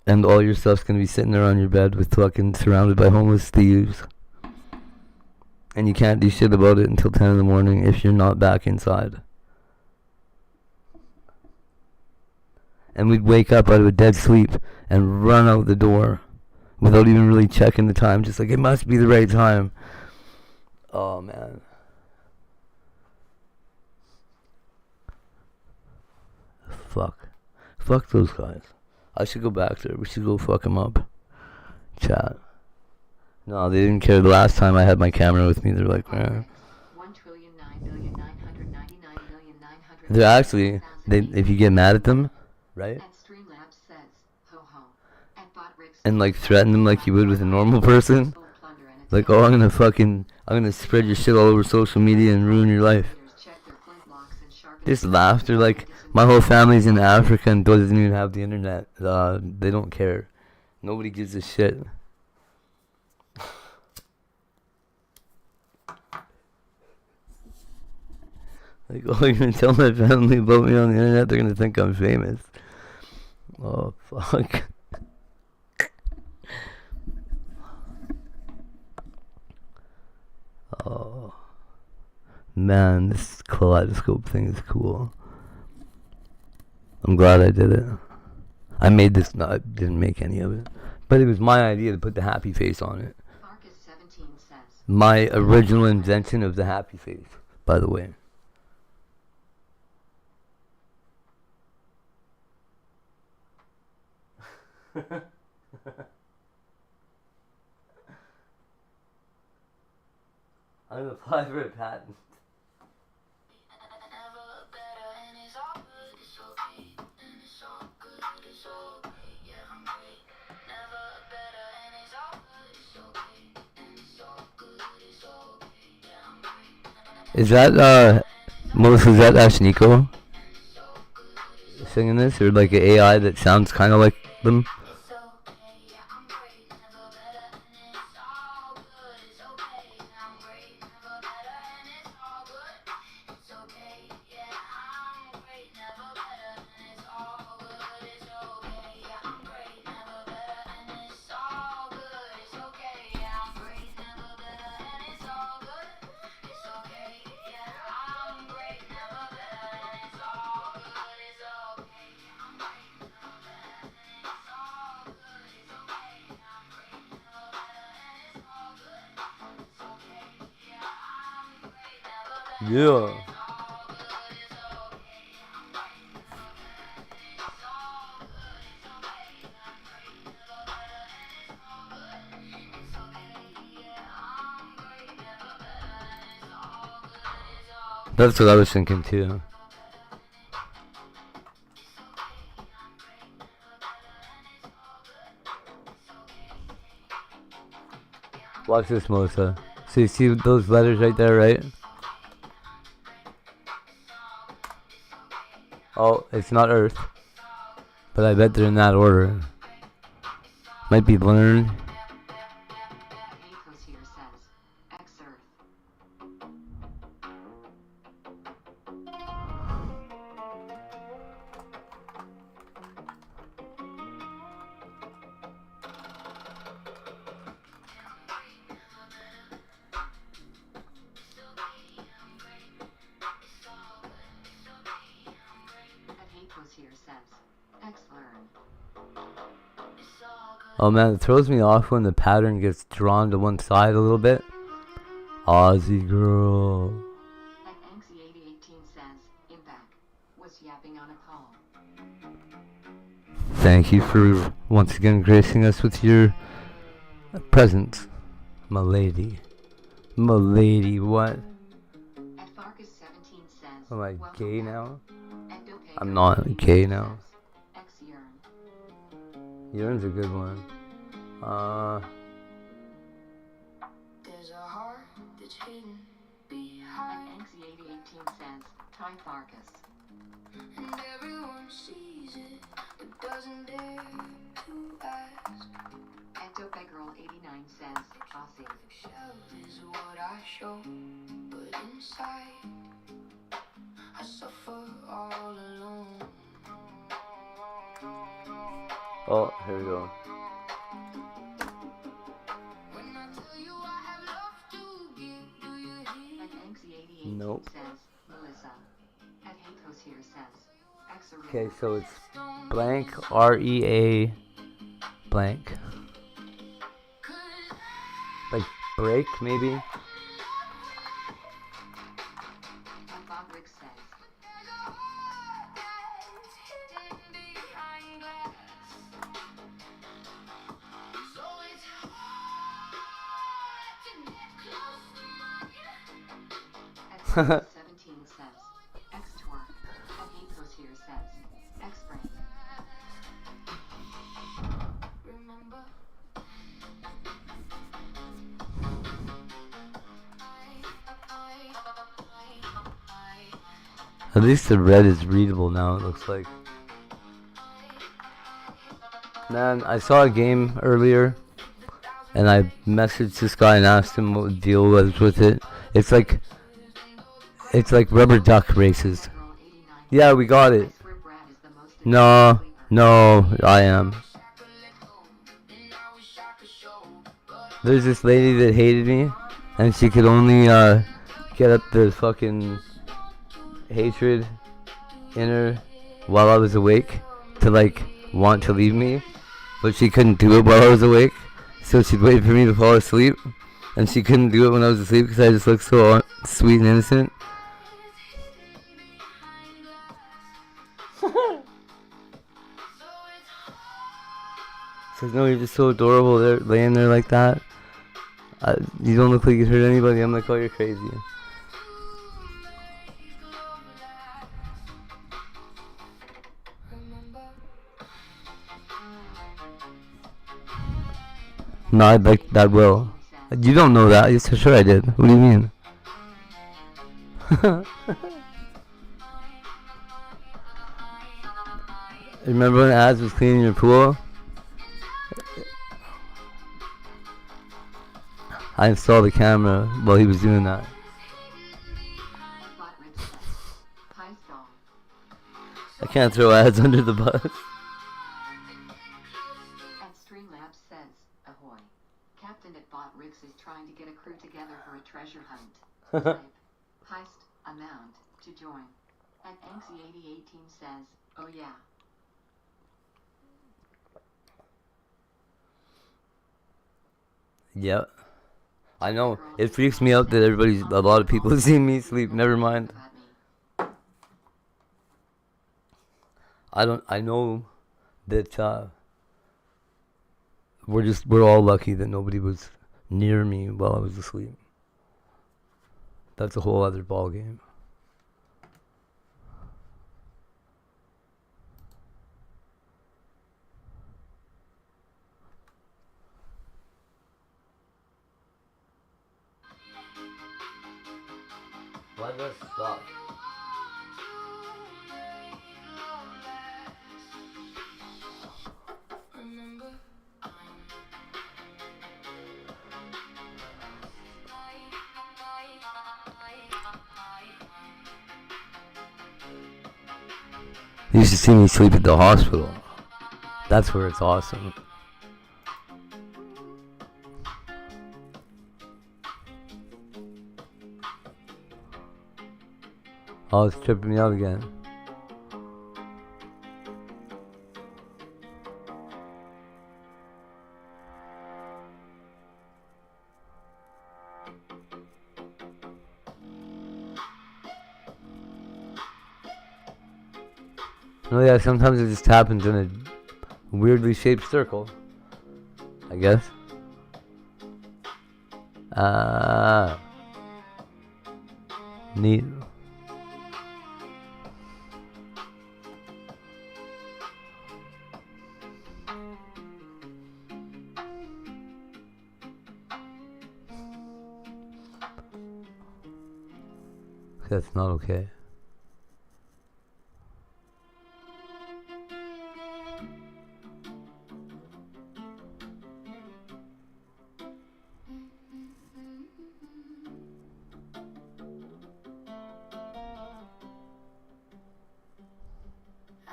And all your stuff's gonna be sitting there on your bed with fucking surrounded by homeless thieves. And you can't do shit about it until 10 in the morning if you're not back inside. And we'd wake up out of a dead sleep and run out the door without even really checking the time, just like, it must be the right time. Oh, man. Fuck those guys. I should go back there. We should go fuck them up. Chat. No, they didn't care the last time I had my camera with me. They're like, eh. They're actually, if you get mad at them, right? And like threaten them like you would with a normal person. Like, oh, I'm gonna spread your shit all over social media and ruin your life. Just laughter, like, my whole family's in Africa and doesn't even have the internet. They don't care. Nobody gives a shit. Like, oh, you're gonna tell my family about me on the internet? They're gonna think I'm famous. Oh, fuck. Oh, man, this kaleidoscope thing is cool. I'm glad I did it. I made this, no, I didn't make any of it. But it was my idea to put the happy face on it. My original invention of the happy face, by the way. I'm gonna apply for a patent. Is that Melissa? Is that Ashniko singing this, or like an AI that sounds kind of like them? Yeah. That's what I was thinking too. Watch this, Melissa. So you see those letters right there, right? Oh, it's not Earth. But I bet they're in that order. Might be learn. Hecos here says, X Earth. Hecos here says, X Learn. Oh man, it throws me off when the pattern gets drawn to one side a little bit. Aussie girl. And Anxie8018 says, Impact was yapping on a call. Thank you for once again gracing us with your presence, my lady. My lady, what? At Farkas17 says, Am I "Welcome gay back." now? And Dopago I'm not 88 gay now. says, X Yearn. Yearn's a good one. There's a heart that's hidden And behind, Anxie8018 says, Ty Farkas. and everyone sees it, but doesn't dare to ask. And Dopegirl89 says, Aussie. Shell is what I show, but inside I suffer all alone. Oh, here we go. When I tell you I have love to give, do you hear? And Anxie88 Nope. says, Melissa. And Hecos here says, X Okay, so it's blank, REA blank. Like break, maybe? And Bob Rick says, There's a heart that's hidden behind glass. So it's hard to get close to mine. and Farkas17 says, X Twerk. And Hecos here says, X Brain. Remember, At least the red is readable now, it looks like. Man, I saw a game earlier, and I messaged this guy and asked him what the deal was with it. It's like rubber duck races. Girl89 Yeah, we got I it. swear Brad is the most No, addictive sleeper. no, I am. There's this lady that hated me, and she could only get up the fucking hatred in her while I was awake to like want to leave me, but she couldn't do it while I was awake, so she'd wait for me to fall asleep, and she couldn't do it when I was asleep because I just looked so sweet and innocent. Says, no, you're just so adorable there, laying there like that. You don't look like you hurt anybody. I'm like, oh, you're crazy. No, I'd like that will. You don't know that. Yes, for sure I did. What do you mean? Remember when Az was cleaning your pool? I installed the camera while he was doing that. Bot Rick says, Hi Stall. I can't throw ads under the bus. And Streamlabs says, Ahoy. Captain at Bot Riggs is trying to get a crew together for a treasure hunt. Type, heist, amount, to join. And Anxie8018 says, oh yeah. Yep. I know. It freaks me out that a lot of people see me sleep. Never mind. I know that we're all lucky that nobody was near me while I was asleep. That's a whole other ball game. That does suck. Remember, You should see me sleep at the hospital. That's where it's awesome. Oh, it's tripping me out again. Oh yeah, sometimes it just happens in a weirdly shaped circle, I guess. Ah, neat. That's not okay.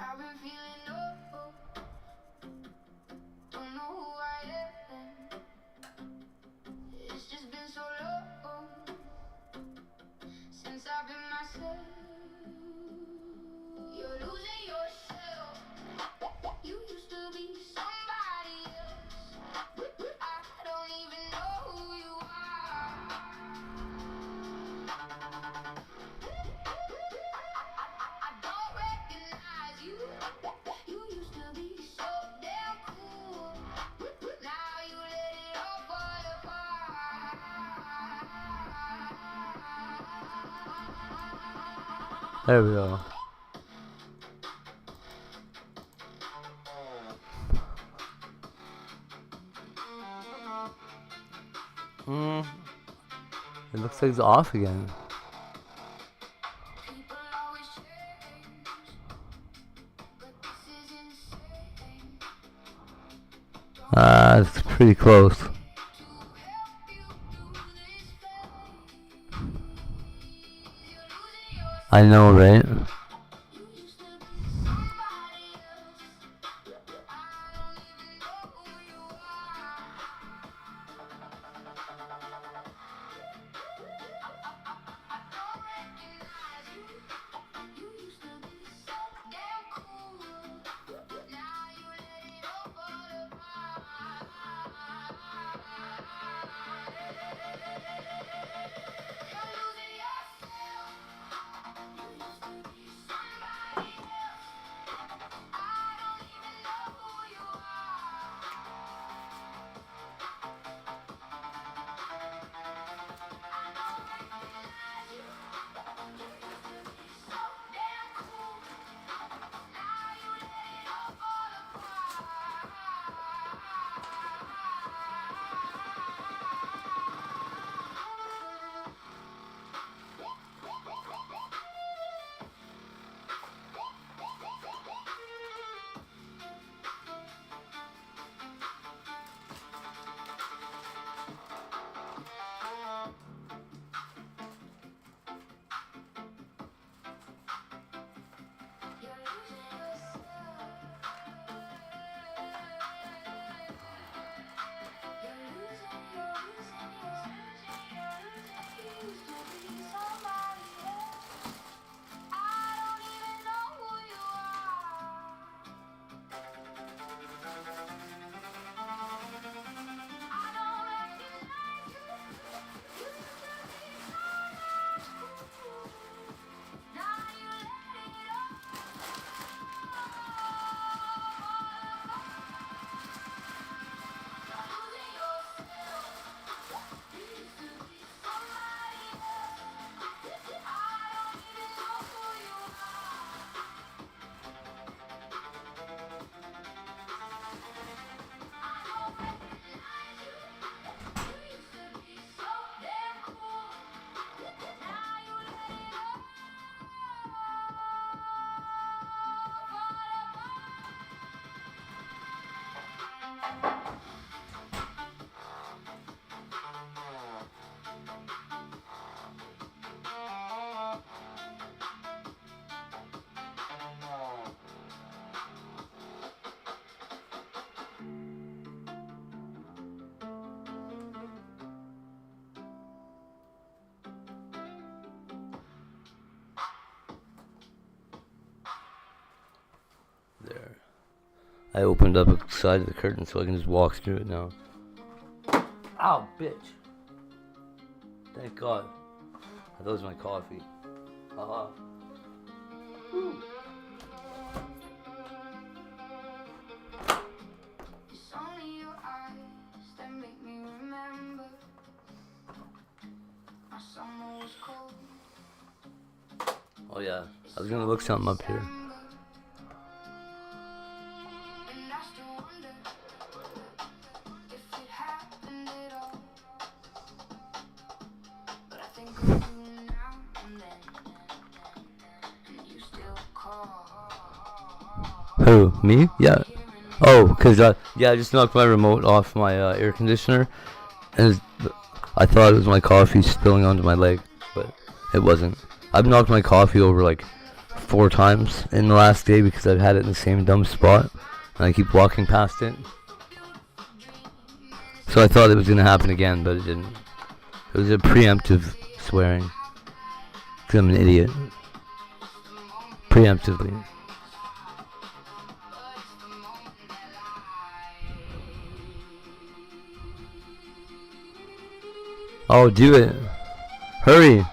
I've been feeling low, don't know who I am. It's just been so long since I've been myself. You're losing yourself. You used to be somebody else. I don't even know who you are. I don't recognize you. You used to be so damn cool. Now you let it all fall apart. There we go. It looks like it's off again. People always change, but this is insane. It's pretty close. To help you through this phase, you're losing yourself. I know, right? You used to be somebody else. I don't even know who you are. I don't recognize you. You used to be so damn cool. Now you let it all fall apart. You're losing yourself. You used to be There. I opened up a side of the curtain so I can just walk through it now. Ow, bitch. Thank God. That was my coffee. Haha. It's only your eyes that make me remember. My summer was cold. Oh yeah, I was gonna look something up here. And I still wonder if it happened at all. But I think of you now and then, and you still call. Who? Me? Yeah. Oh, cause yeah, I just knocked my remote off my air conditioner, and I thought it was my coffee spilling onto my leg, but it wasn't. I've knocked my coffee over like 4 times in the last day because I've had it in the same dumb spot, and I keep walking past it. So I thought it was gonna happen again, but it didn't. It was a preemptive swearing. Cause I'm an idiot. Preemptively. Oh, do it. Hurry.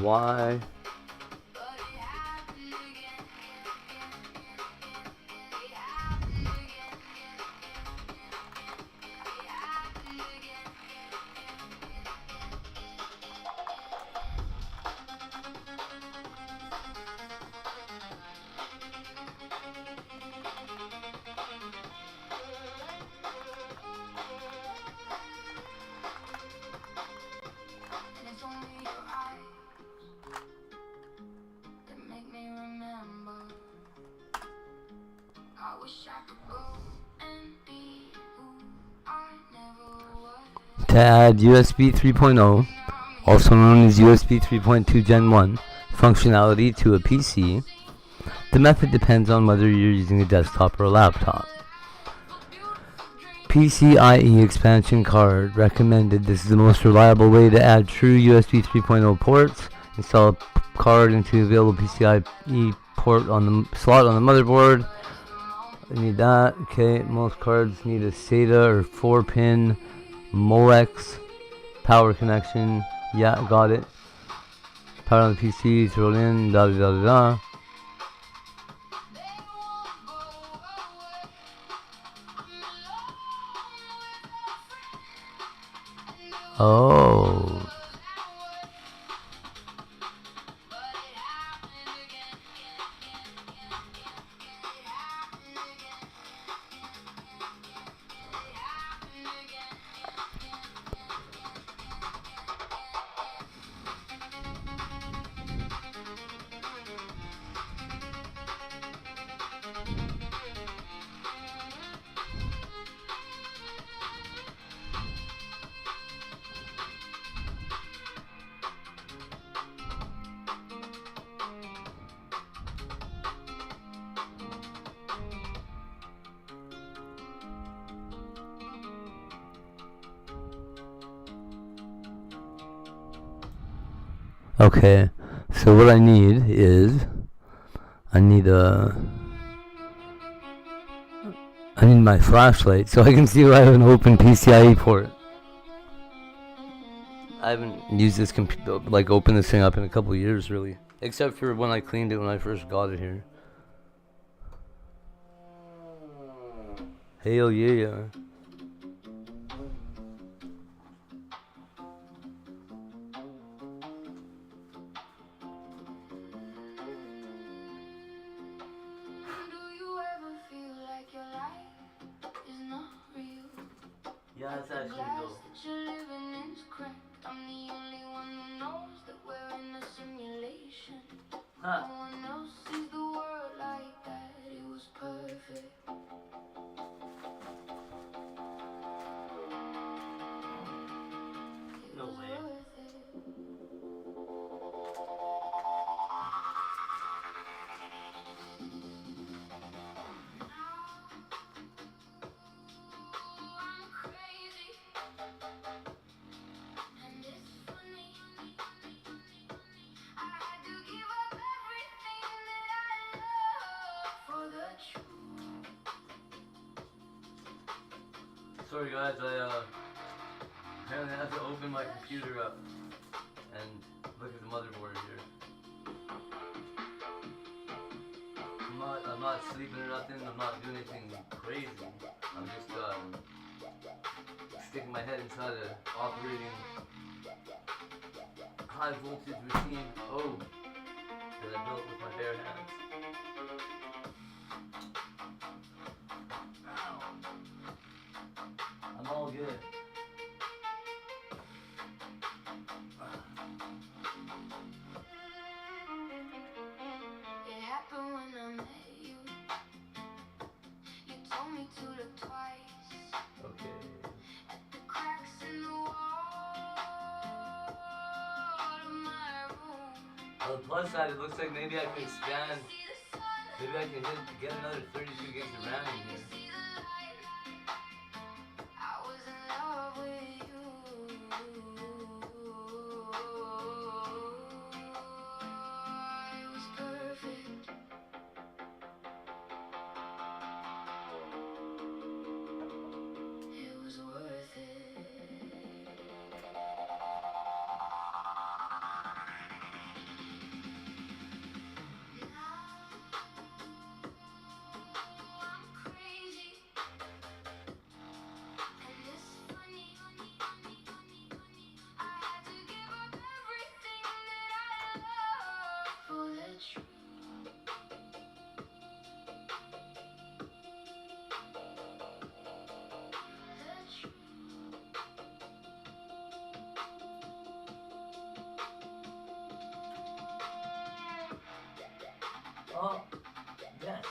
Why? And it's only your eyes that make me remember. I wish I could go and be who I never was. To add USB 3.0, also known as USB 3.2 Gen 1, functionality to a PC, the method depends on whether you're using a desktop or a laptop. PCIe expansion card recommended. This is the most reliable way to add true USB 3.0 ports. Install a card into the available PCIe port on the slot on the motherboard. I need that. Okay, most cards need a SATA or 4-pin Molex power connection. Yeah, got it. Power on the PC, throw it in, da da da da da. Oh. Okay, so what I need is I need my flashlight so I can see if I have an open PCIe port. I haven't used this opened this thing up in a couple years really, except for when I cleaned it when I first got it here. Hell yeah. Yeah, it's actually dope. You're living in is cracked. I'm the only one who knows that we're in a simulation. Huh. No one else sees the world like that. It was perfect. No way. Sorry guys, I apparently have to open my computer up and look at the motherboard here. I'm not sleeping or nothing, I'm not doing anything crazy. I'm just sticking my head inside a operating high voltage machine. Oh, that I built with my bare hands. I'm all good. It happened when I met you. You told me to look twice Okay. at the cracks in the wall of my room. On the plus side, it looks like maybe I can expand. See the sun, Maybe I can get another 32 gigs of RAM in here. see the light. I was in love with you. It was perfect. It was worth it. I'm crazy, and it's funny. I had to give up everything that I love for the truth. The truth. Oh, yes.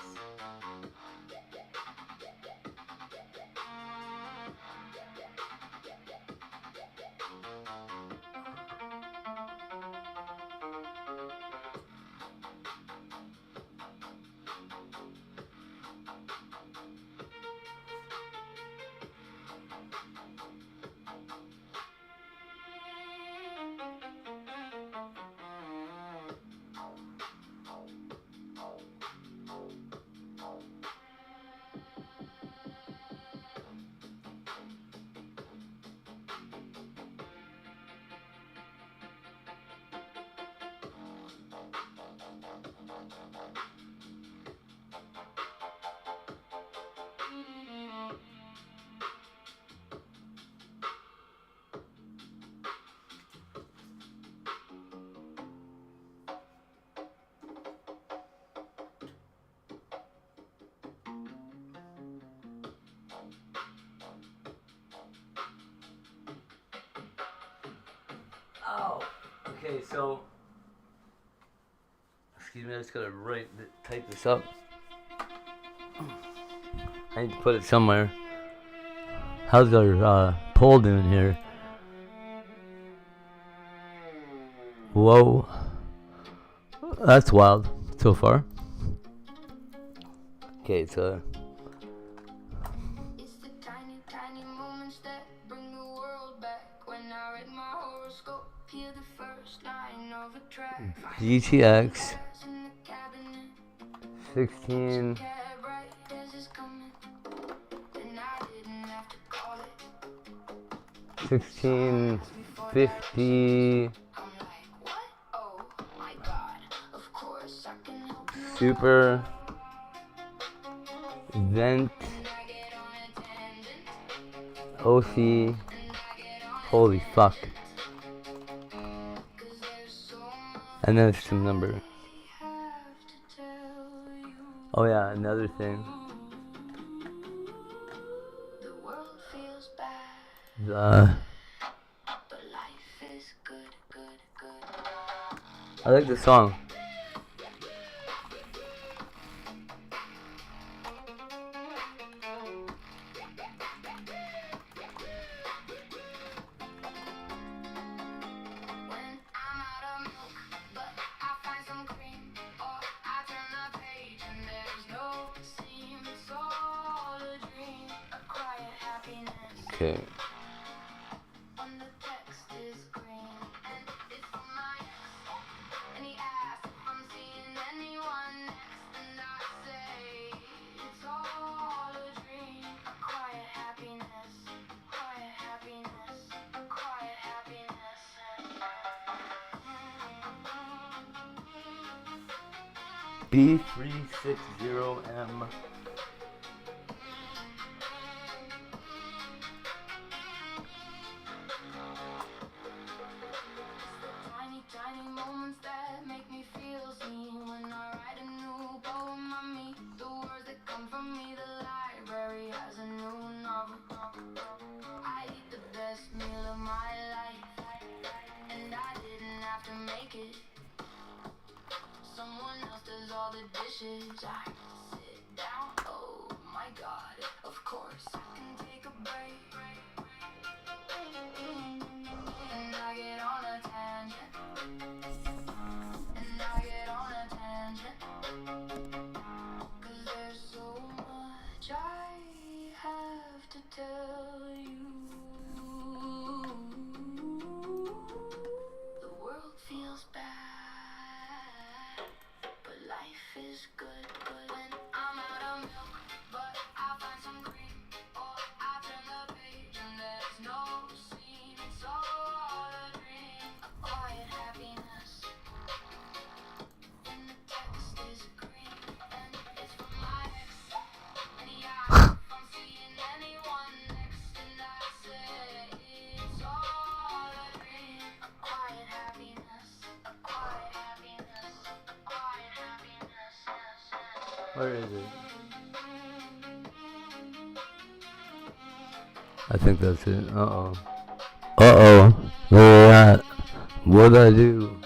Oh, okay, so excuse me, I just gotta type this up. I need to put it somewhere. How's our poll doing here? Whoa, that's wild so far. Okay, so It's the tiny, tiny moments that bring the world back. When I read my horoscope, hear the first line of a track. GTX In the cabinet, 16. cab right as it's coming. And I didn't have to call it. 1650 I'm like, what? Oh my god. Of course I can help you. Super Vent And I get on a tangent. OC. And I get on Holy fuck. 'cause there's so much And then it's some number. I have to tell you. Oh yeah, another thing. The world feels bad, The but life is good, good, good. I like the song. When I'm out of milk, but I find some cream, or I turn the page and there's no seam. It's all a dream, a cry of happiness. Okay. When the text is green, and it's from my ex, and he asks if I'm seeing anyone next, and I say it's all a dream, a cry of happiness. B360M. Tiny, tiny moments that make me feel seen. When I write a new poem, I meet the words that come from me. The library has a new novel. I eat the best meal of my life, and I didn't have to make it. Someone else does all the dishes. I sit down, oh my god, of course I can take a break. And I get on a tangent. And I get on a tangent. 'Cause there's so much I have to tell you. The world feels bad, but life is good. When I'm out of milk, but I find some cream. Or I turn the page and there's no scene. It's all a dream, a quiet happiness. And the text is green, and it's from my ex. And yeah, if I'm seeing anyone next, and I say it's all a dream, a quiet happiness, a quiet happiness, a quiet happiness. Yes, yes. Where is it? I think that's it. Uh-oh. Uh-oh. Where at? What'd I do?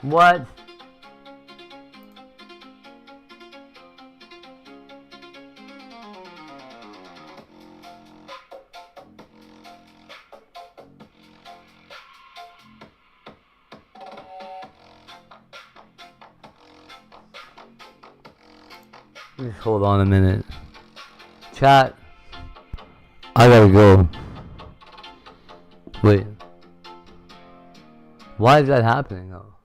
What? Just hold on a minute. Chat. I gotta go. Wait. Why is that happening though?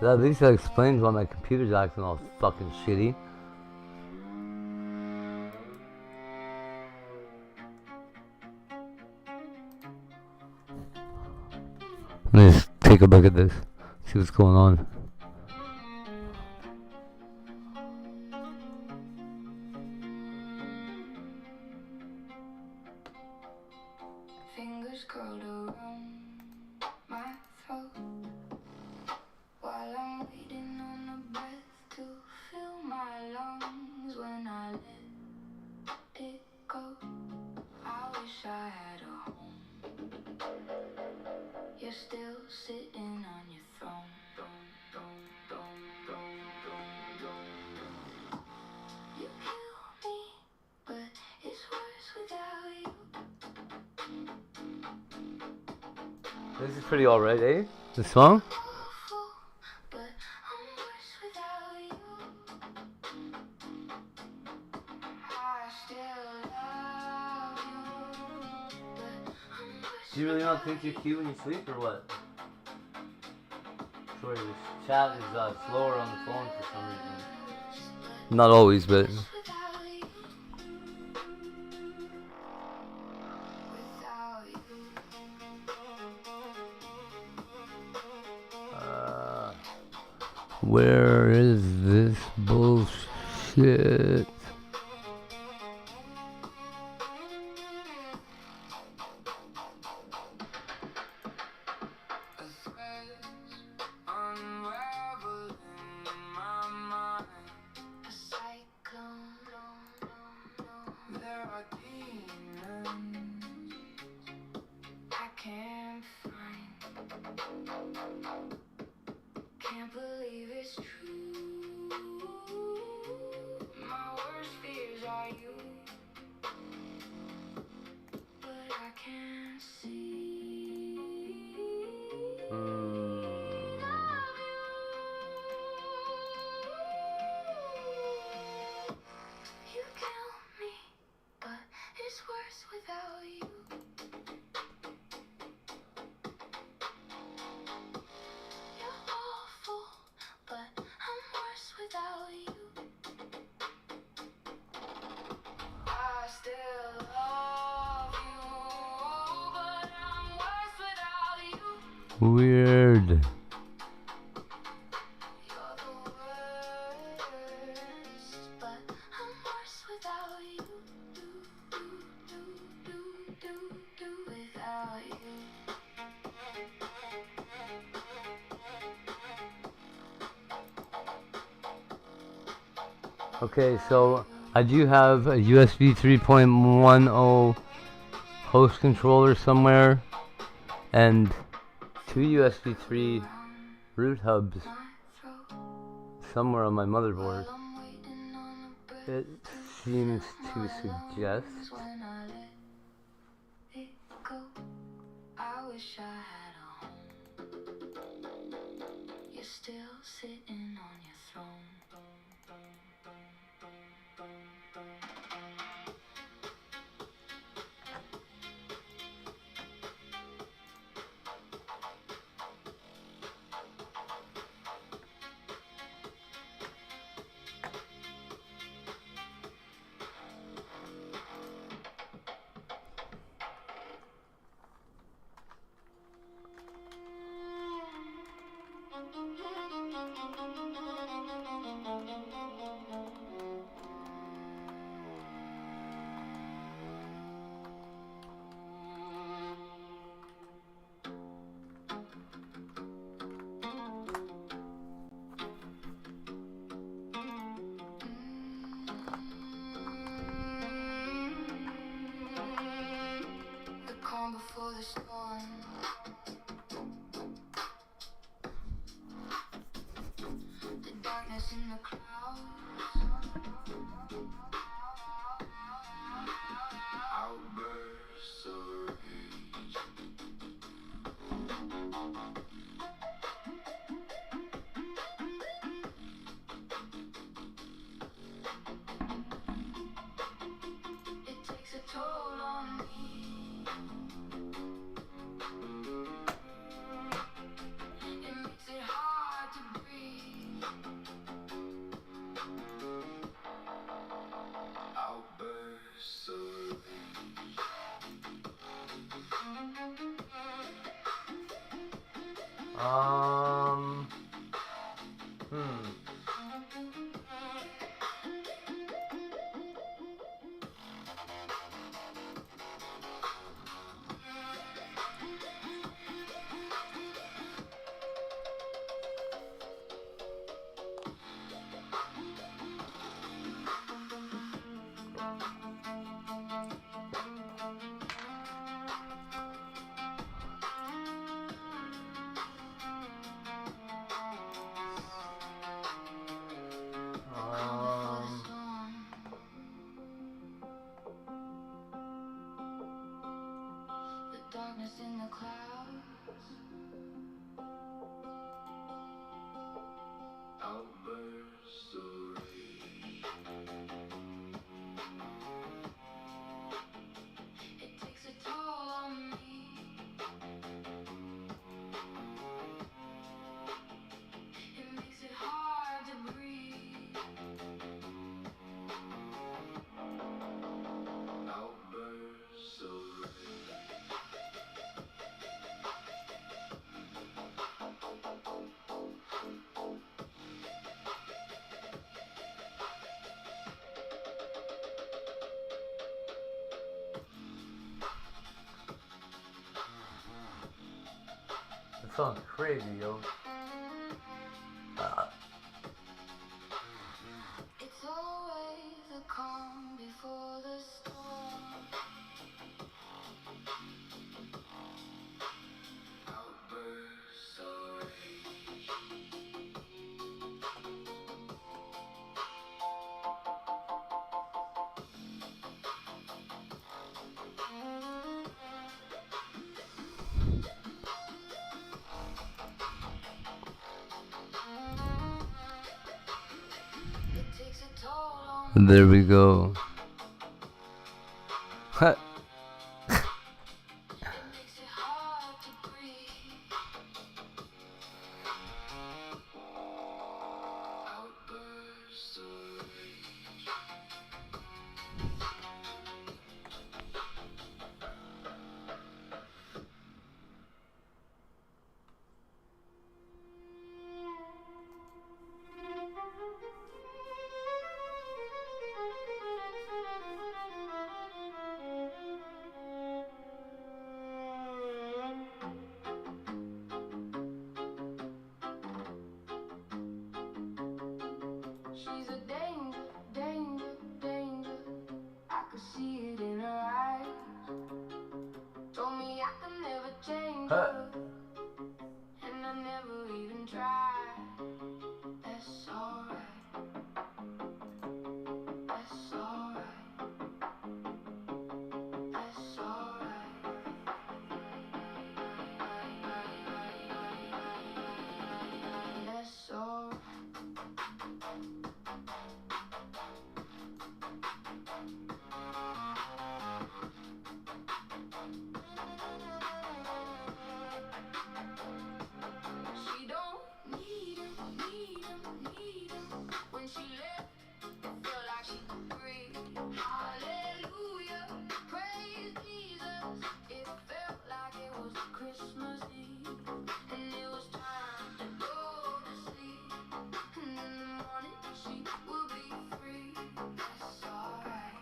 At least that explains why my computer's acting all fucking shitty. Let me just take a look at this. See what's going on. Fingers curled around my throat while I'm waiting on a breath to fill my lungs. When I let it go, I wish I had a home. You're still sitting on your throne. You kill me, but it's worse without you. This is pretty alright, eh? This song? Awful, but I'm worse without you. I still love you, but I'm worse. Do you really not think you're cute when you sleep or what? Sorry, this chat is slower on the phone for some reason. Not always, but... Without you. Where is this bullshit? Can't believe it's true. My worst fears are you, but I can't see. Love you. You kill me, but it's worse without you. You're awful, but Weird. You're the worst, but I'm worse without you. Without you. Okay, so I do have a USB 3.10 host controller somewhere, and 2 USB 3 root hubs somewhere on my motherboard. It seems to suggest I wish I had a home. You're still sitting on your throne. The calm before the storm. The darkness in the clouds. Outbursts of rage. It takes a toll on me. It makes it hard to breathe. Outbursts of rage. The darkness in the clouds. Outbursts of rage. It takes a toll on me. It makes it hard to breathe. Outbursts of rage. That sounds crazy, yo. It's always the calm before the storm. Outbursts of rage. It takes a toll on There we go. It makes it hard to breathe. Outbursts of rage. She's a danger, danger, danger. I could see it in her eyes. Told me I could never change her, and I never even tried. That's alright. That's alright. That's alright. That's alright. She don't need him, need him, need him. When she left, it felt like she could breathe. Hallelujah, praise Jesus. It felt like it was Christmas Eve, and it was time to go to sleep. And in the morning she will be free. That's alright.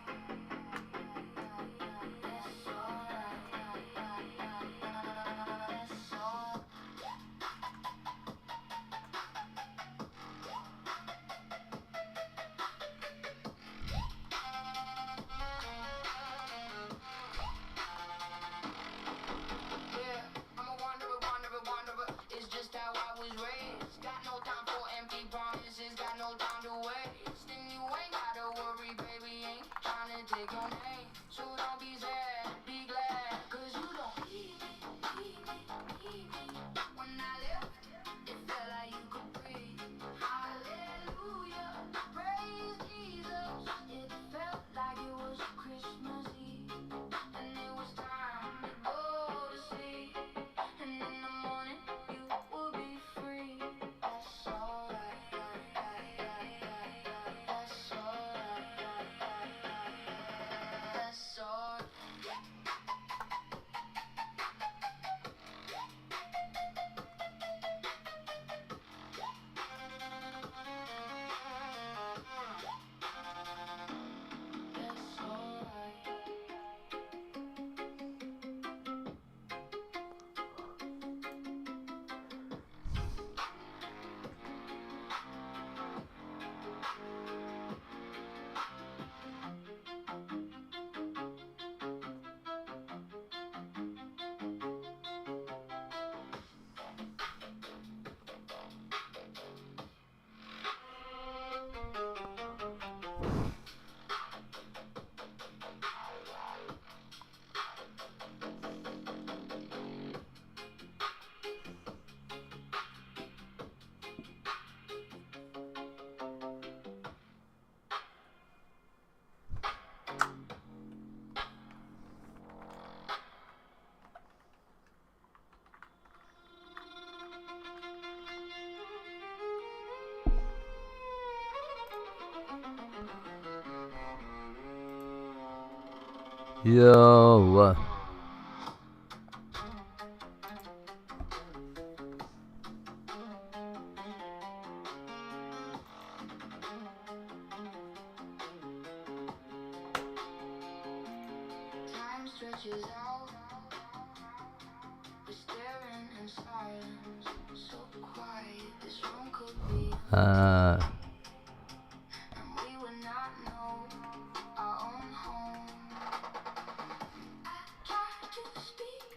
That's alright. That's alright. Yeah, I'm a wanderer, wanderer, wanderer. It's just how I was raised. Got no time for empty promises, got no time to waste. And you ain't gotta worry, baby, ain't trying to take your name. So don't be sad, be glad, cause you don't need me, need me, need me. When I left, it felt like you could breathe. Hallelujah, praise Jesus. It felt like it was Christmas Eve, and it was time to go to sleep. And in the morning you will be free. That's alright. That's alright. That's alright. That's alright. Yo. Time stretches out. We're staring in silence. So quiet, this room could be. And we would not know our own home. I try to speak,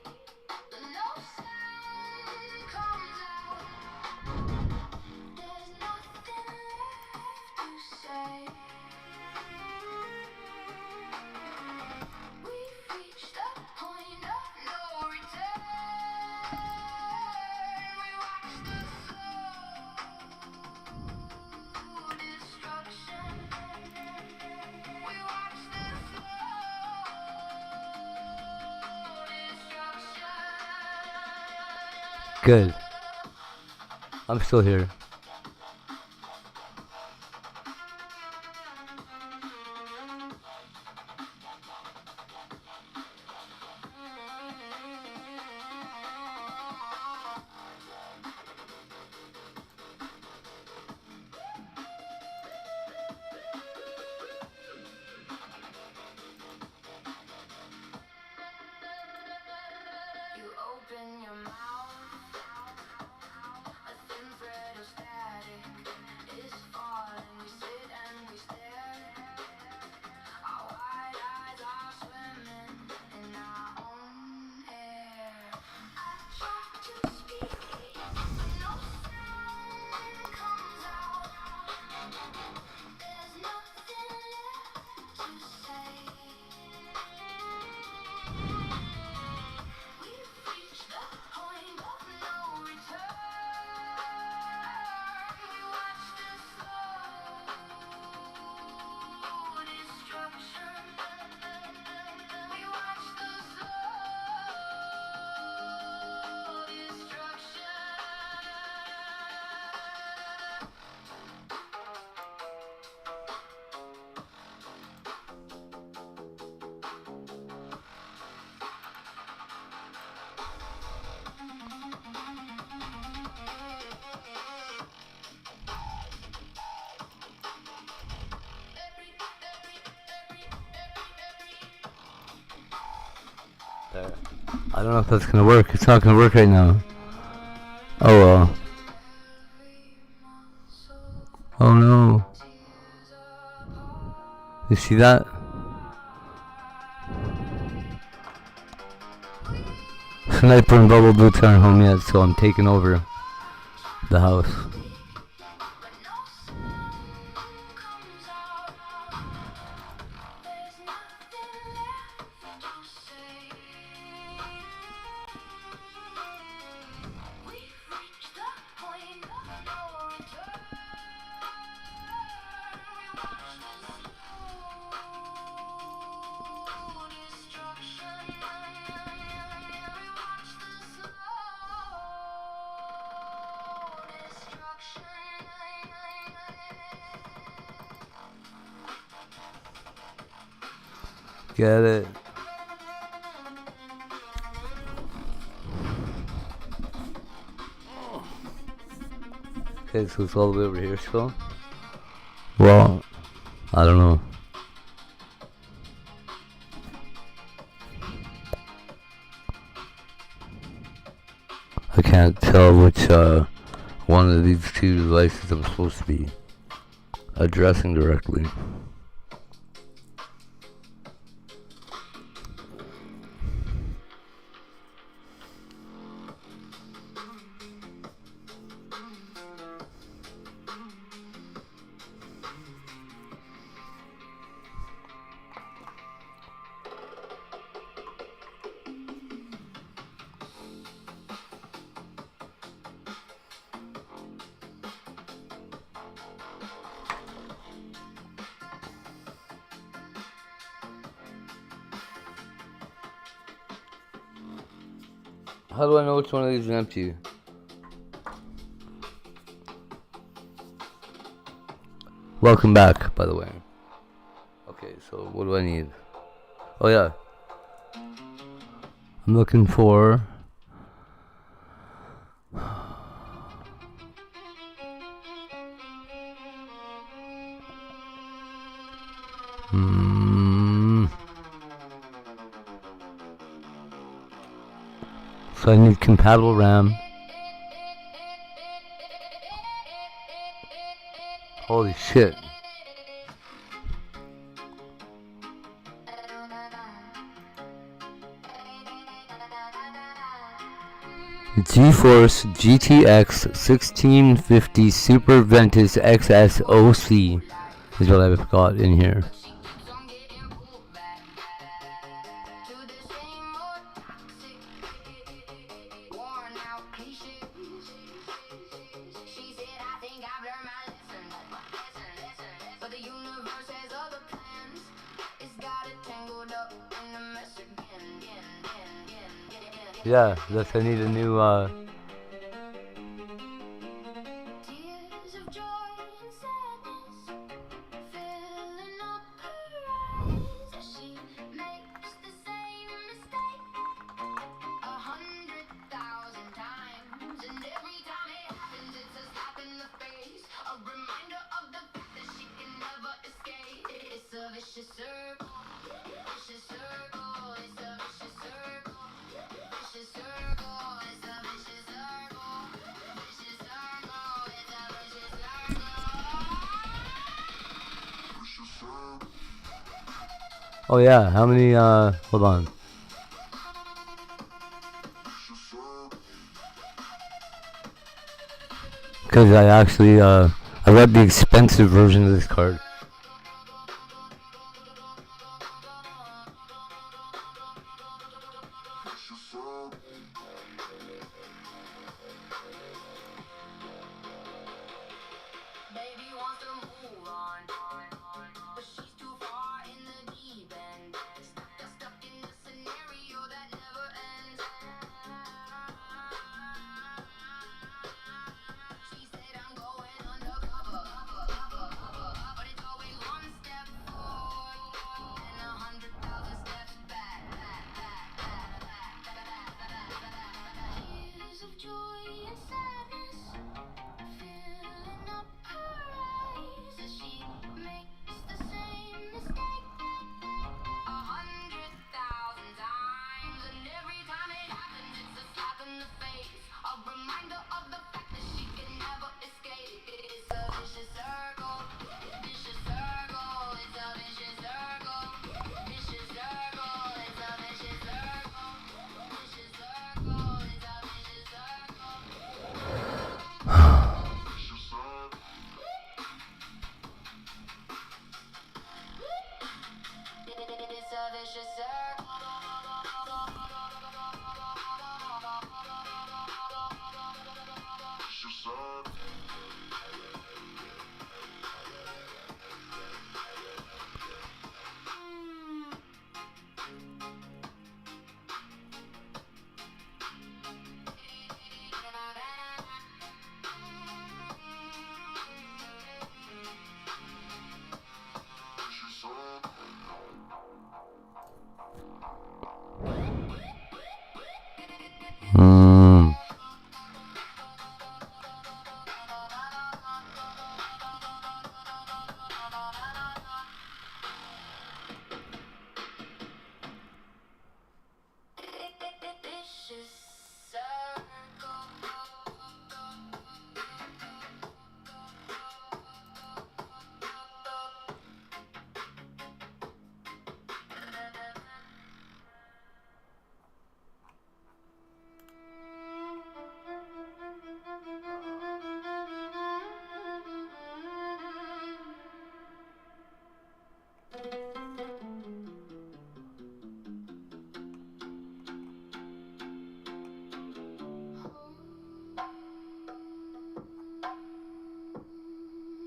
but no sound comes out. There's nothing left to say. We've reached the point of no return. We watch the slow destruction. We watch the slow destruction. Good. I'm still here. You open your mouth, a thin thread of There. I don't know if that's gonna work. It's not gonna work right now. Oh well. Oh no. You see that? Sniper and Bubble Boots aren't home yet, so I'm taking over the house. Get it. Okay, so it's all the way over here still? Well, I don't know. I can't tell which one of these two devices I'm supposed to be addressing directly. How do I know which one of these is empty? Welcome back, by the way. Okay, so what do I need? Oh yeah. I'm looking for... So I need compatible RAM. Holy shit. GeForce GTX 1650 Super Ventus XSOC is what I've got in here. Yeah, that's I need a new Oh yeah, how many hold on. Because I actually I got the expensive version of this card. Hmm. Vicious circle.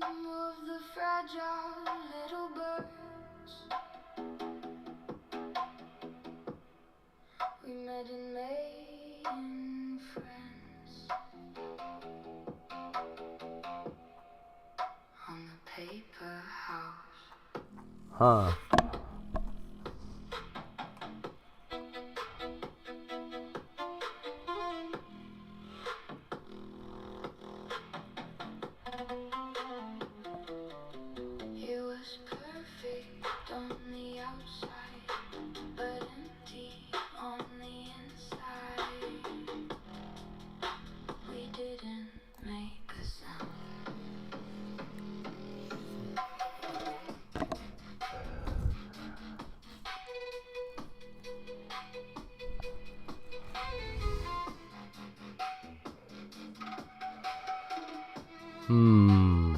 Of the fragile little birds we met and made friends on the paper house. Huh. It was perfect on the outside, but empty on the inside. We didn't make a sound. Hmm.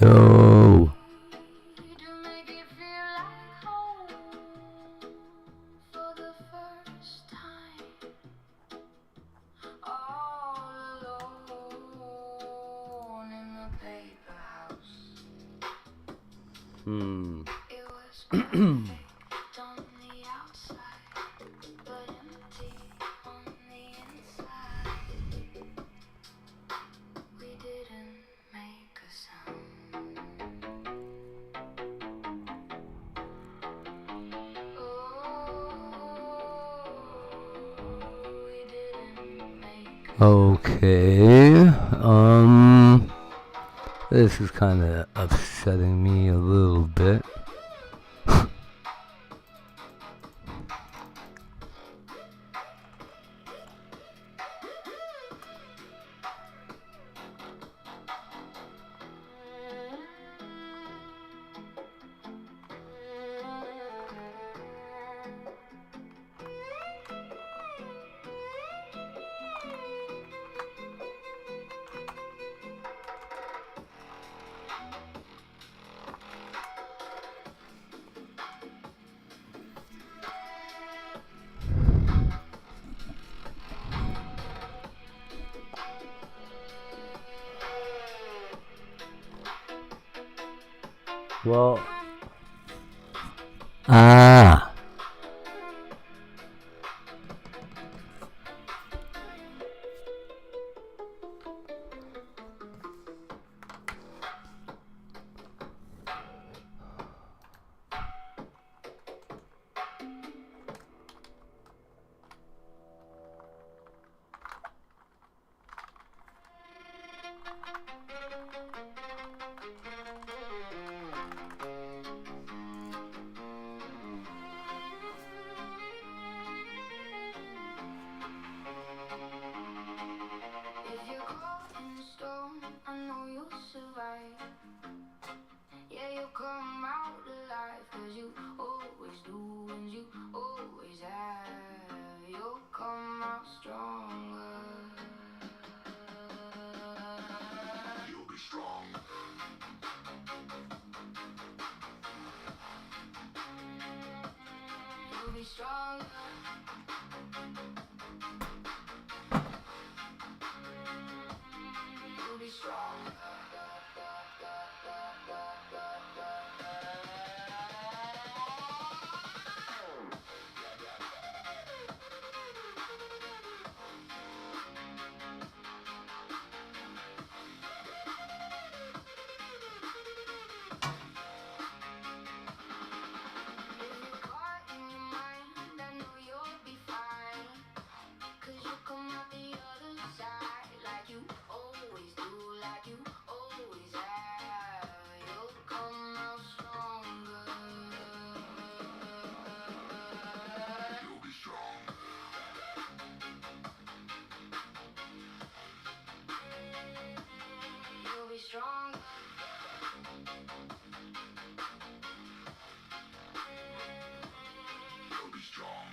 Yo. To make it feel like home for the first time. All alone in the paper house. Hmm. It was perfect on the outside, but empty on the inside. We didn't make a sound. Oh, we didn't make a Okay. This is kind of upsetting me a little bit. Well, you survive. Yeah, you come out alive, 'cause you always do and you always have. You'll come out stronger. You'll be strong. You'll be stronger. You'll be strong. If you're caught in your mind, I know you'll be fine. 'Cause you come out the other side like you always do, like you always have. You'll come out stronger. You'll be strong. You'll be strong. You'll be strong.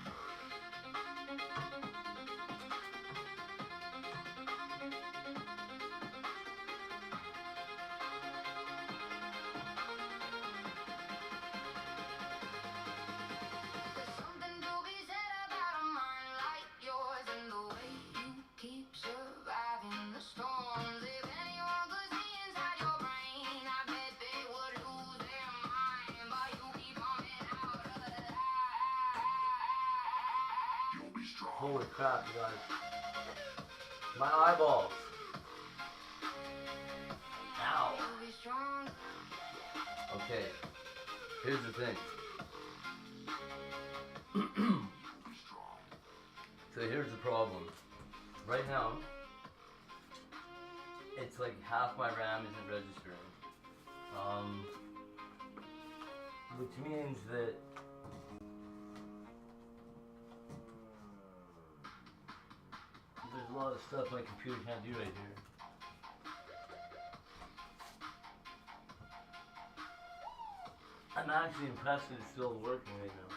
There's something to be said about a mind like yours and the way you keep surviving the storms. If anyone could see inside your brain, I bet they would lose their mind. But you keep coming out alive. You'll be strong. Holy crap, you guys. My eyeballs. Ow. You'll be strong. Okay, here's the thing. So here's the problem. Right now, it's like half my RAM isn't registering. Which means that there's a lot of stuff my computer can't do right here. I'm actually impressed that it's still working right now.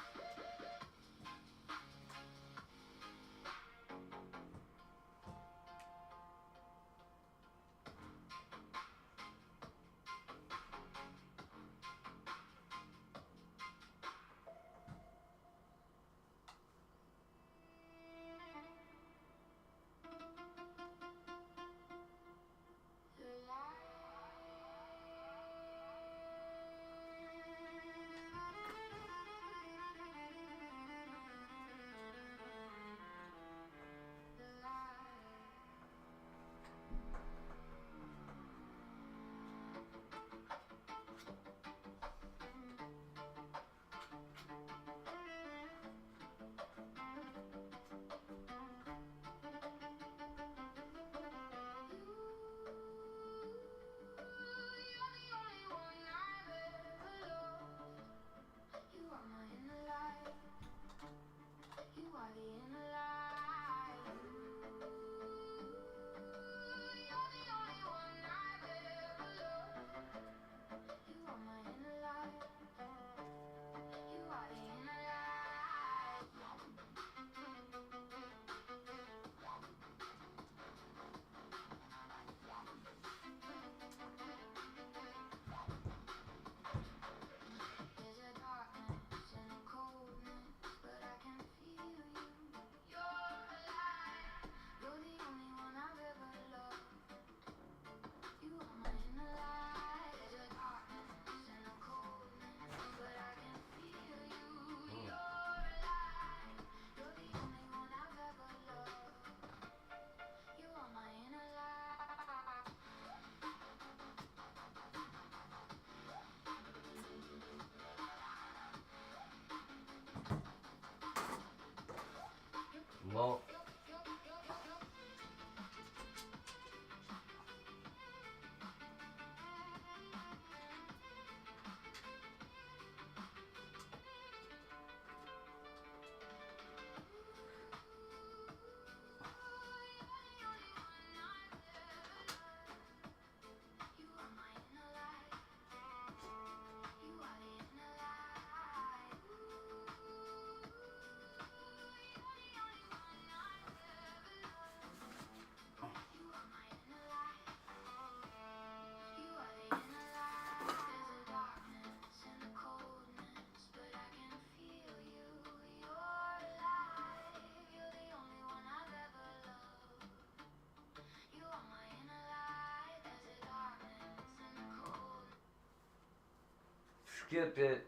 skip it.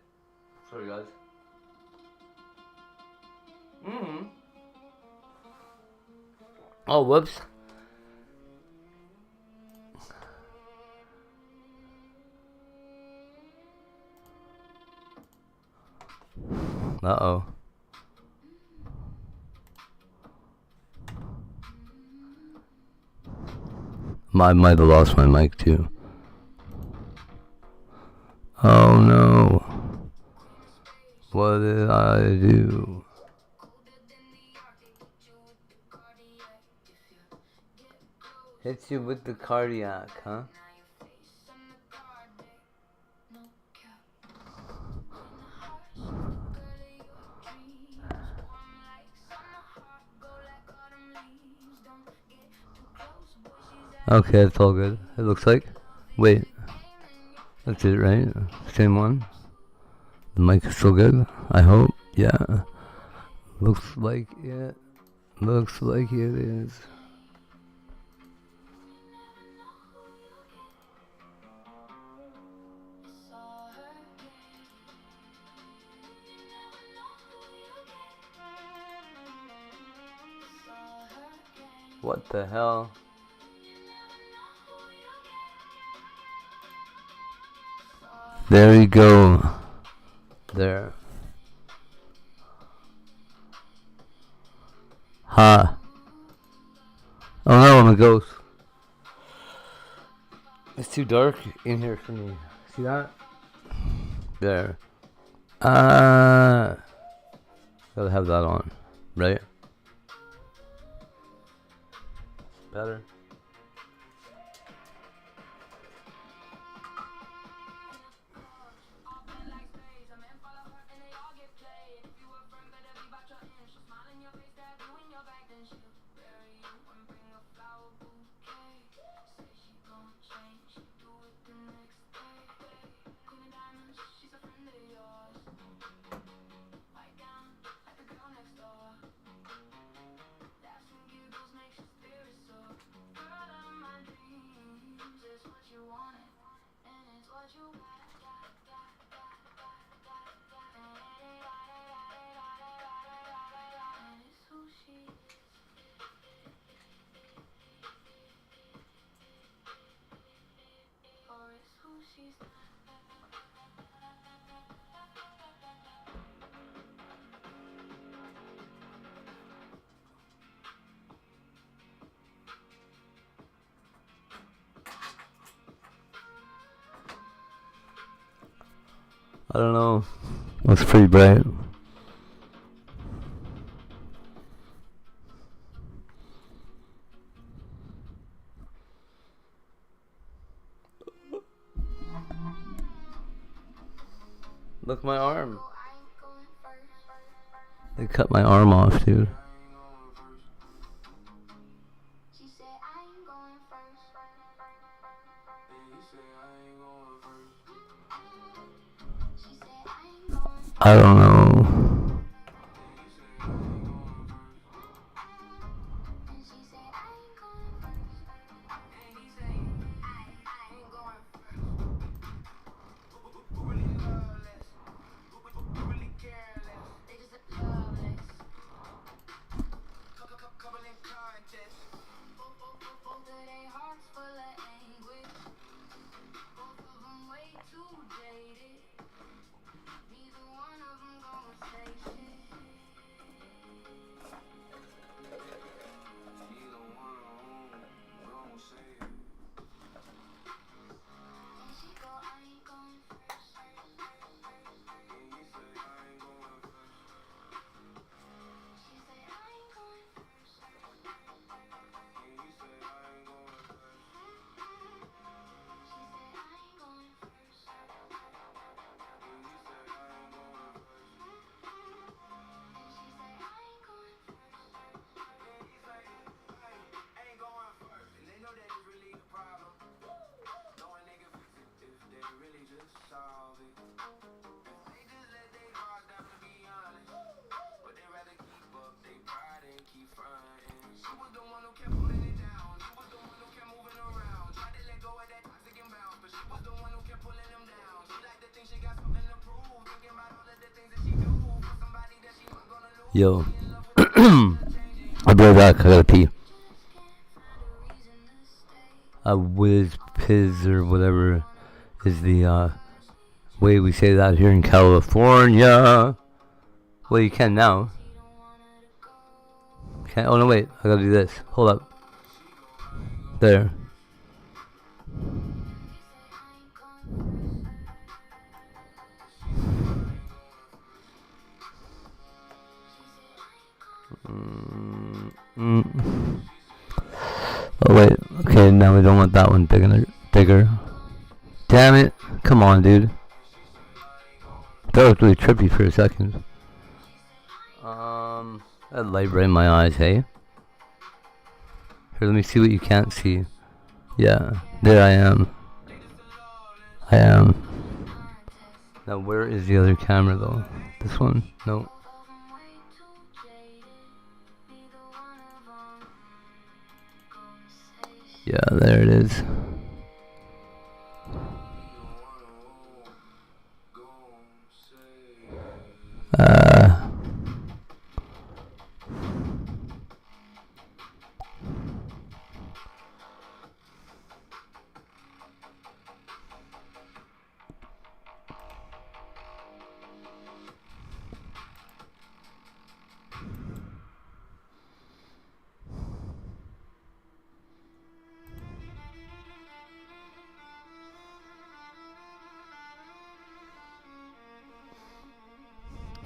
Sorry, guys. Oh, whoops. Uh-oh. I might have lost my mic too. Oh no. What did I do? Hits you with the cardiac, huh? Okay, it's all good. It looks like. Wait. That's it, right? Same one. The mic is still good. I hope. Yeah. Looks like it. Looks like it is. What the hell? There you go. There. Ha. Oh no, I'm a ghost. It's too dark in here for me. See that? There. Gotta have that on. Right? Better. I don't know. Looks pretty bright. Look, my arm. They cut my arm off, dude. I don't know. She was the one who kept pulling them down. She liked to think she got something to Yo. I'll be right back. I gotta pee. Whiz Piz or whatever is the way we say that here in California. Well, you can now. Can oh no, wait. I gotta do this. Hold up. There. Oh wait. Okay, now we don't want that one bigger. Damn it. Come on, dude. That was really trippy for a second. That light right in my eyes, hey? Here, let me see what you can't see. Yeah, there I am. I am. Now, where is the other camera, though? This one? No. Yeah, there it is.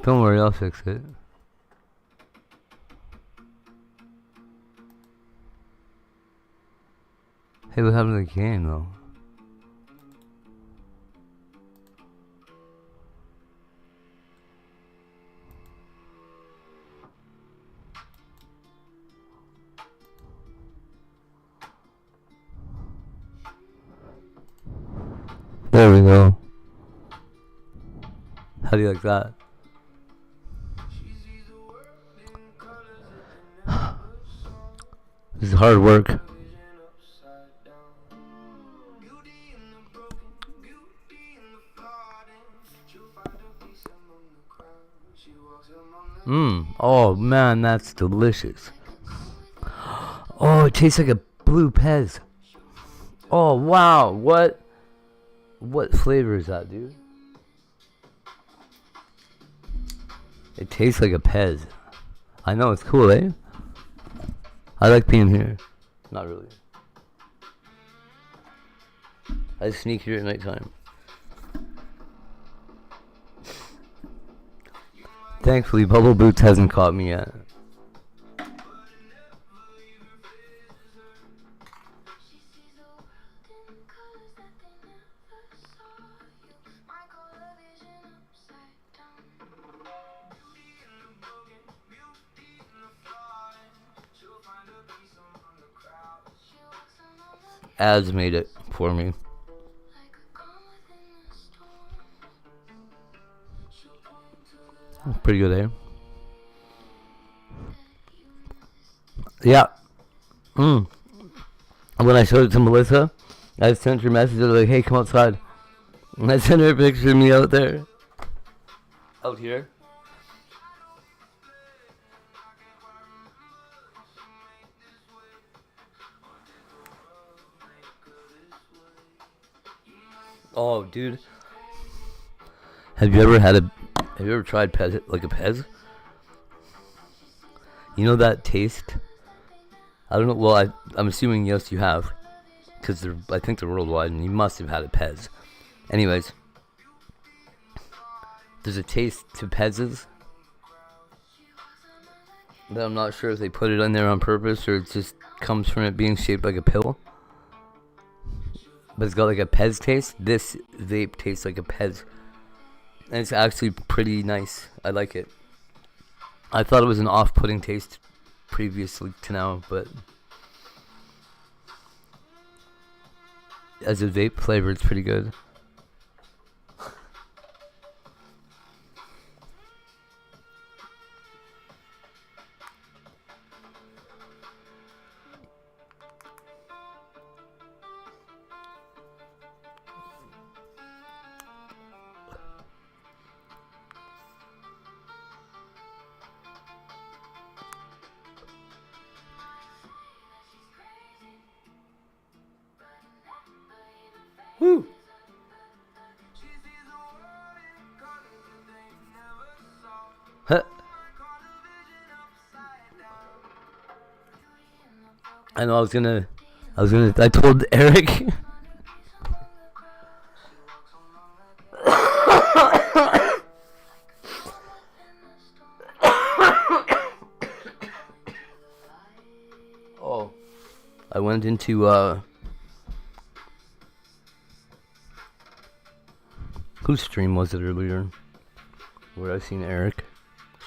Don't worry, I'll fix it. Hey, what happened to the game, though? There we go. How do you like that? This is hard work. Oh man, that's delicious. Oh, it tastes like a blue Pez. Oh wow, what flavor is that, dude? It tastes like a Pez. I know, it's cool, eh? I like being here. Not really. I sneak here at nighttime. Thankfully, Bubble Boots hasn't caught me yet. Ads made it for me. Pretty good, eh? Yeah. When I showed it to Melissa, I sent her a message like, hey, come outside. And I sent her a picture of me out there. Out here. Oh, dude. Have you ever tried Pez, like a Pez? You know that taste? I don't know. Well, I'm assuming yes, you have, because I think they're worldwide, and you must have had a Pez. Anyways, there's a taste to Pez's that I'm not sure if they put it in there on purpose or it just comes from it being shaped like a pill. But it's got like a Pez taste. This vape tastes like a Pez. And it's actually pretty nice. I like it. I thought it was an off-putting taste previously to now, but as a vape flavor, it's pretty good. Woo! Huh. I know I told Eric. Oh, I went into, whose stream was it earlier? Where I seen Eric.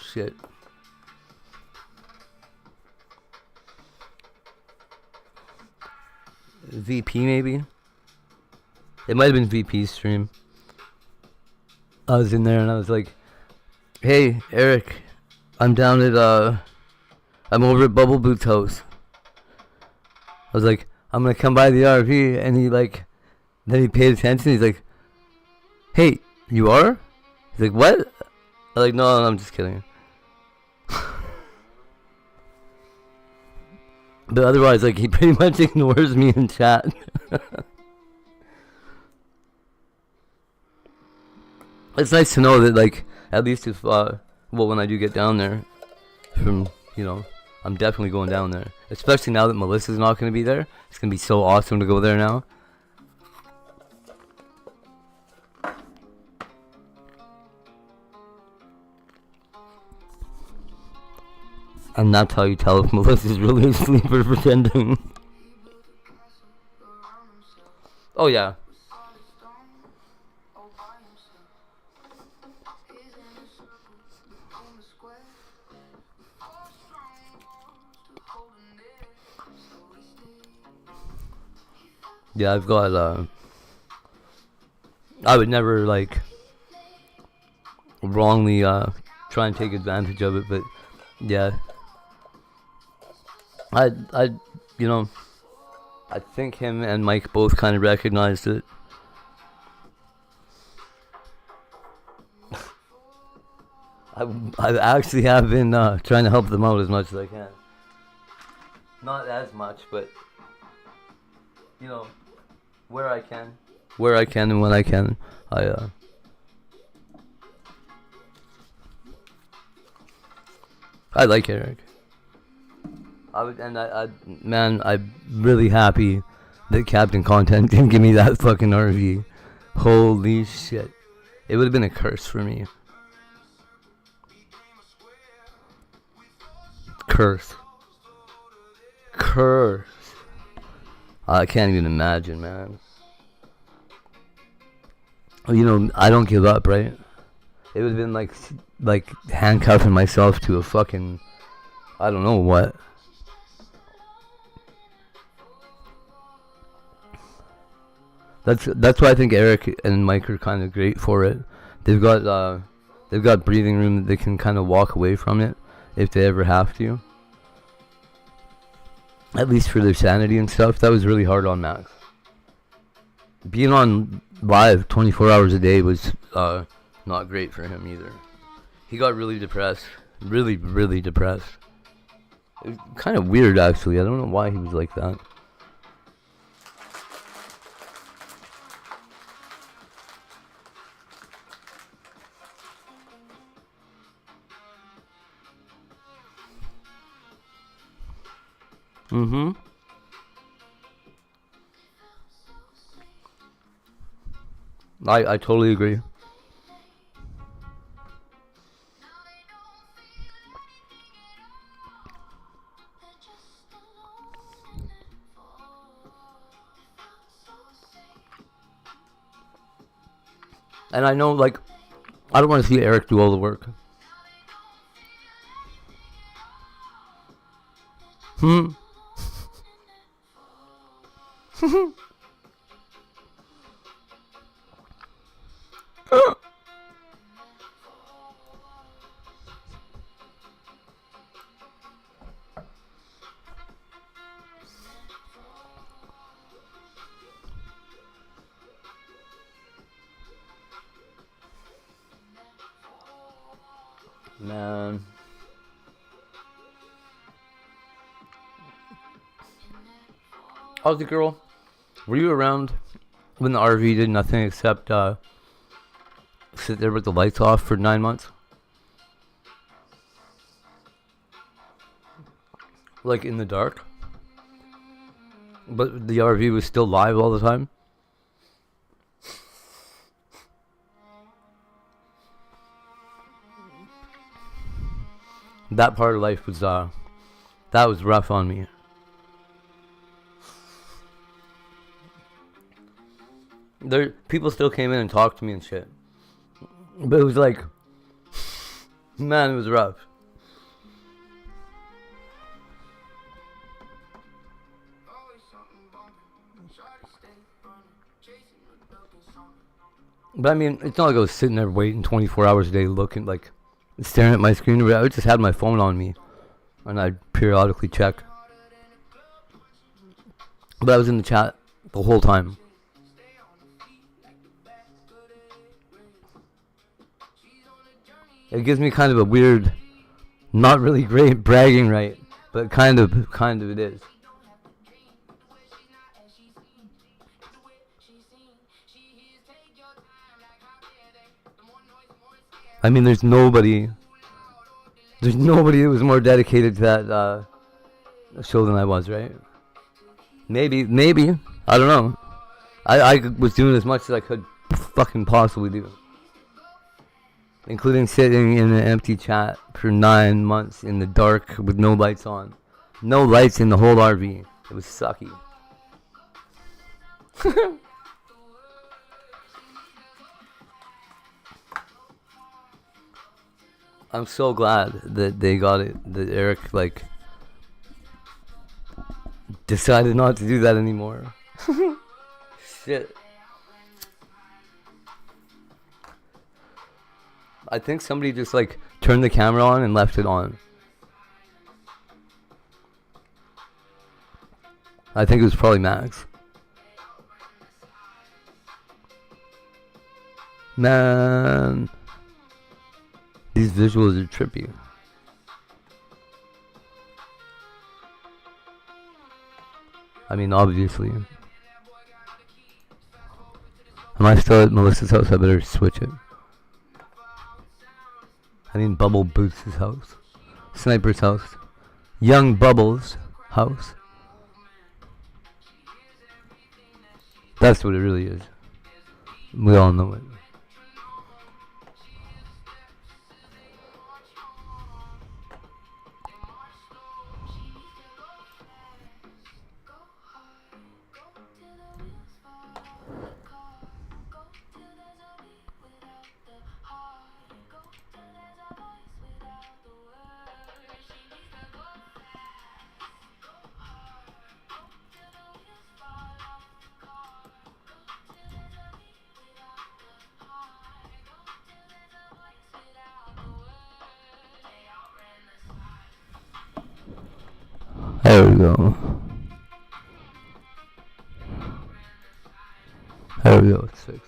Shit. VP maybe? It might have been VP's stream. I was in there and I was like, hey, Eric, I'm down at, I'm over at Bubble Boots house. I was like, I'm gonna come by the RV, and he like, then he paid attention, he's like, hey, you are? He's like, what? I'm like, no, I'm just kidding. But otherwise, like, he pretty much ignores me in chat. It's nice to know that, like, at least if, well, when I do get down there, from, you know, I'm definitely going down there. Especially now that Melissa's not going to be there. It's going to be so awesome to go there now. And that's how you tell if Melissa's really asleep or pretending. Oh, yeah. Yeah, I've got, I would never, like, wrongly, try and take advantage of it, but, yeah. You know, I think him and Mike both kind of recognized it. I actually have been, trying to help them out as much as I can. Not as much, but, you know, where I can and when I can, I like Eric. Man, I'm really happy that Captain Content didn't give me that fucking RV. Holy shit. It would have been a curse for me. Curse. I can't even imagine, man. You know, I don't give up, right? It would have been like handcuffing myself to a fucking, I don't know what. That's why I think Eric and Mike are kind of great for it. They've got breathing room that they can kind of walk away from it if they ever have to. At least for their sanity and stuff. That was really hard on Max. Being on live 24 hours a day was not great for him either. He got really depressed. Really, really depressed. It was kind of weird, actually. I don't know why he was like that. Mm-hmm. I totally agree. And I know, like, I don't want to see Eric do all the work. Man. How's the girl? Were you around when the RV did nothing except sit there with the lights off for 9 months. Like in the dark. But the RV was still live all the time. That part of life was that was rough on me. There, people still came in and talked to me and shit. But it was like, man, it was rough. But I mean, it's not like I was sitting there waiting 24 hours a day looking, like, staring at my screen. I just had my phone on me. And I'd periodically check. But I was in the chat the whole time. It gives me kind of a weird, not really great bragging right, but kind of it is. I mean, there's nobody that was more dedicated to that show than I was, right? Maybe, I don't know. I was doing as much as I could fucking possibly do. Including sitting in an empty chat for 9 months in the dark with no lights on. No lights in the whole RV. It was sucky. I'm so glad that they got it. That Eric, like, decided not to do that anymore. Shit. I think somebody just, like, turned the camera on and left it on. I think it was probably Max. Man, these visuals are trippy. I mean, obviously. Am I still at Melissa's house? I better switch it. I mean, Bubble Boots' house. Sniper's house. Young Bubbles' house. That's what it really is. We all know it. There we go. There we go, it's fixed.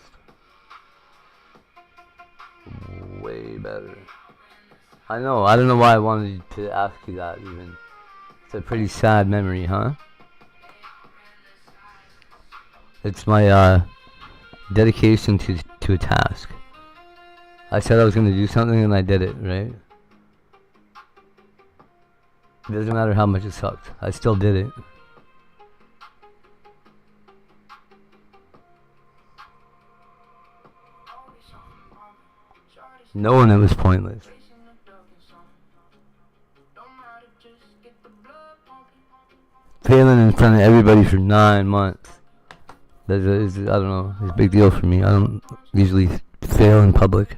Way better. I know, I don't know why I wanted to ask you that even. It's a pretty sad memory, huh? It's my dedication to a task. I said I was going to do something and I did it, right? It doesn't matter how much it sucked. I still did it. Knowing it was pointless. Failing in front of everybody for 9 months. I don't know. It's a big deal for me. I don't usually fail in public.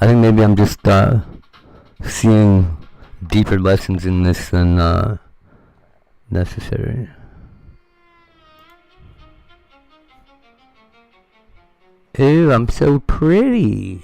I think maybe I'm just seeing deeper lessons in this than necessary. Ew, I'm so pretty.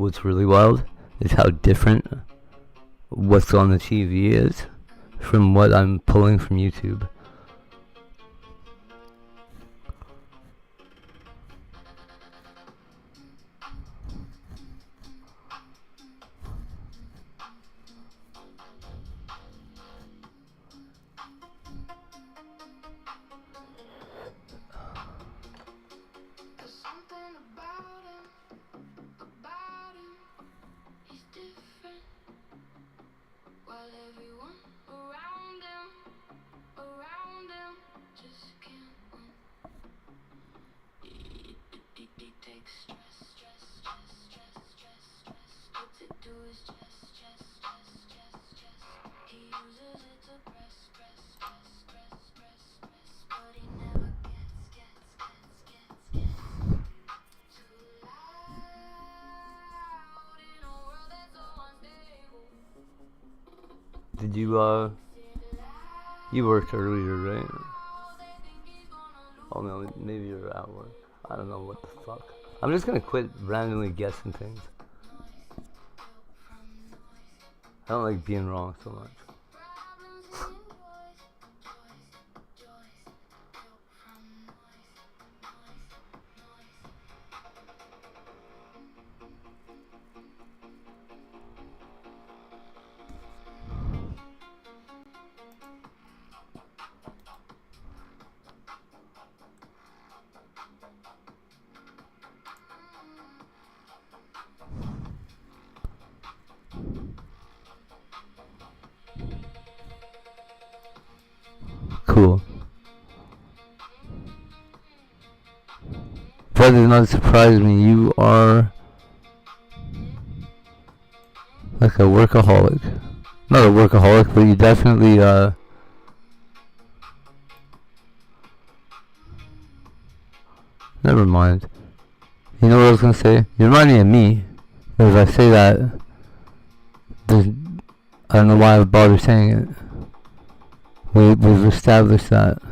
what's really wild is how different what's on the TV is from what I'm pulling from YouTube. There's something about him, he's different. While everyone around him just can't win. He takes stress, puts it to his chest. He uses it to press, but he never gets too loud in a world that's so unstable. Did you worked earlier, right? Oh no, maybe you're at work. I don't know what the fuck. I'm just gonna quit randomly guessing things. I don't like being wrong so much. Cool. That does not surprise me. You are like a workaholic. Not a workaholic, but you definitely never mind. You know what I was gonna say? You remind me of me. But if I say that, I don't know why I would bother saying it. We've established that.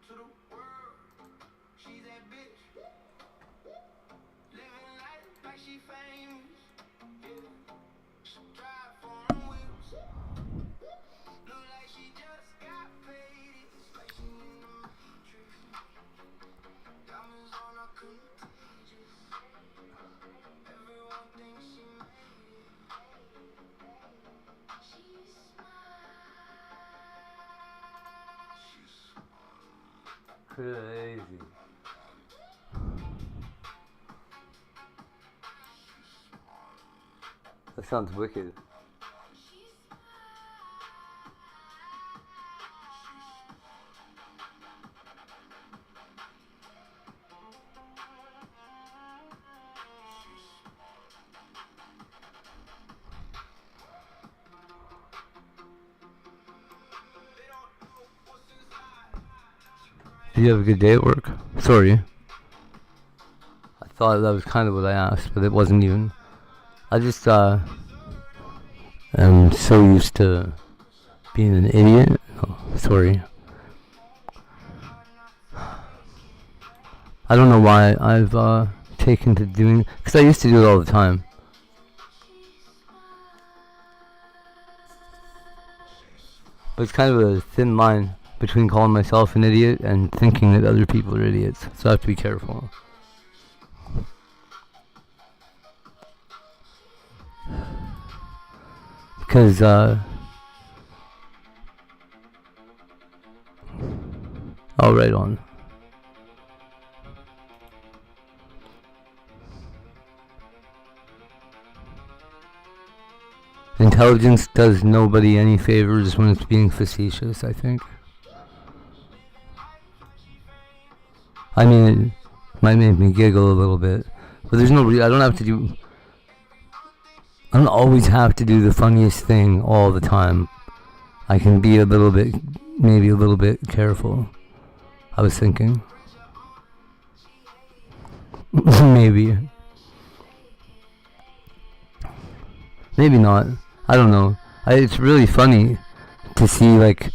To the world, she's that bitch. Living life like she famous. Yeah. She drive foreign wheels. Look like she just got paid. It's like she in the matrix. Diamonds on her contagious. Everyone thinks she made it. She smiles. She's Crazy. That sounds wicked. Did you have a good day at work? Sorry. I thought that was kind of what I asked, but it wasn't even. I just am so used to being an idiot. Oh, sorry. I don't know why I've taken to doing, because I used to do it all the time. But it's kind of a thin line between calling myself an idiot and thinking that other people are idiots. So I have to be careful. Because, oh, right on. Intelligence does nobody any favors when it's being facetious, I think. I mean, it might make me giggle a little bit, but there's no I don't have to do, I don't always have to do the funniest thing all the time. I can be a little bit, maybe a little bit careful. I was thinking. Maybe. Maybe not. I don't know. It's really funny to see, like,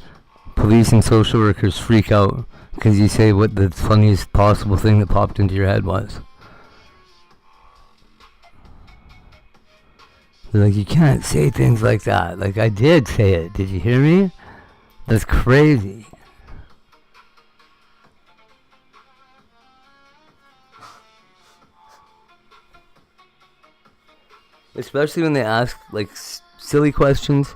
police and social workers freak out because you say what the funniest possible thing that popped into your head was. They're like, you can't say things like that. Like, I did say it. Did you hear me? That's crazy. Especially when they ask, like, silly questions.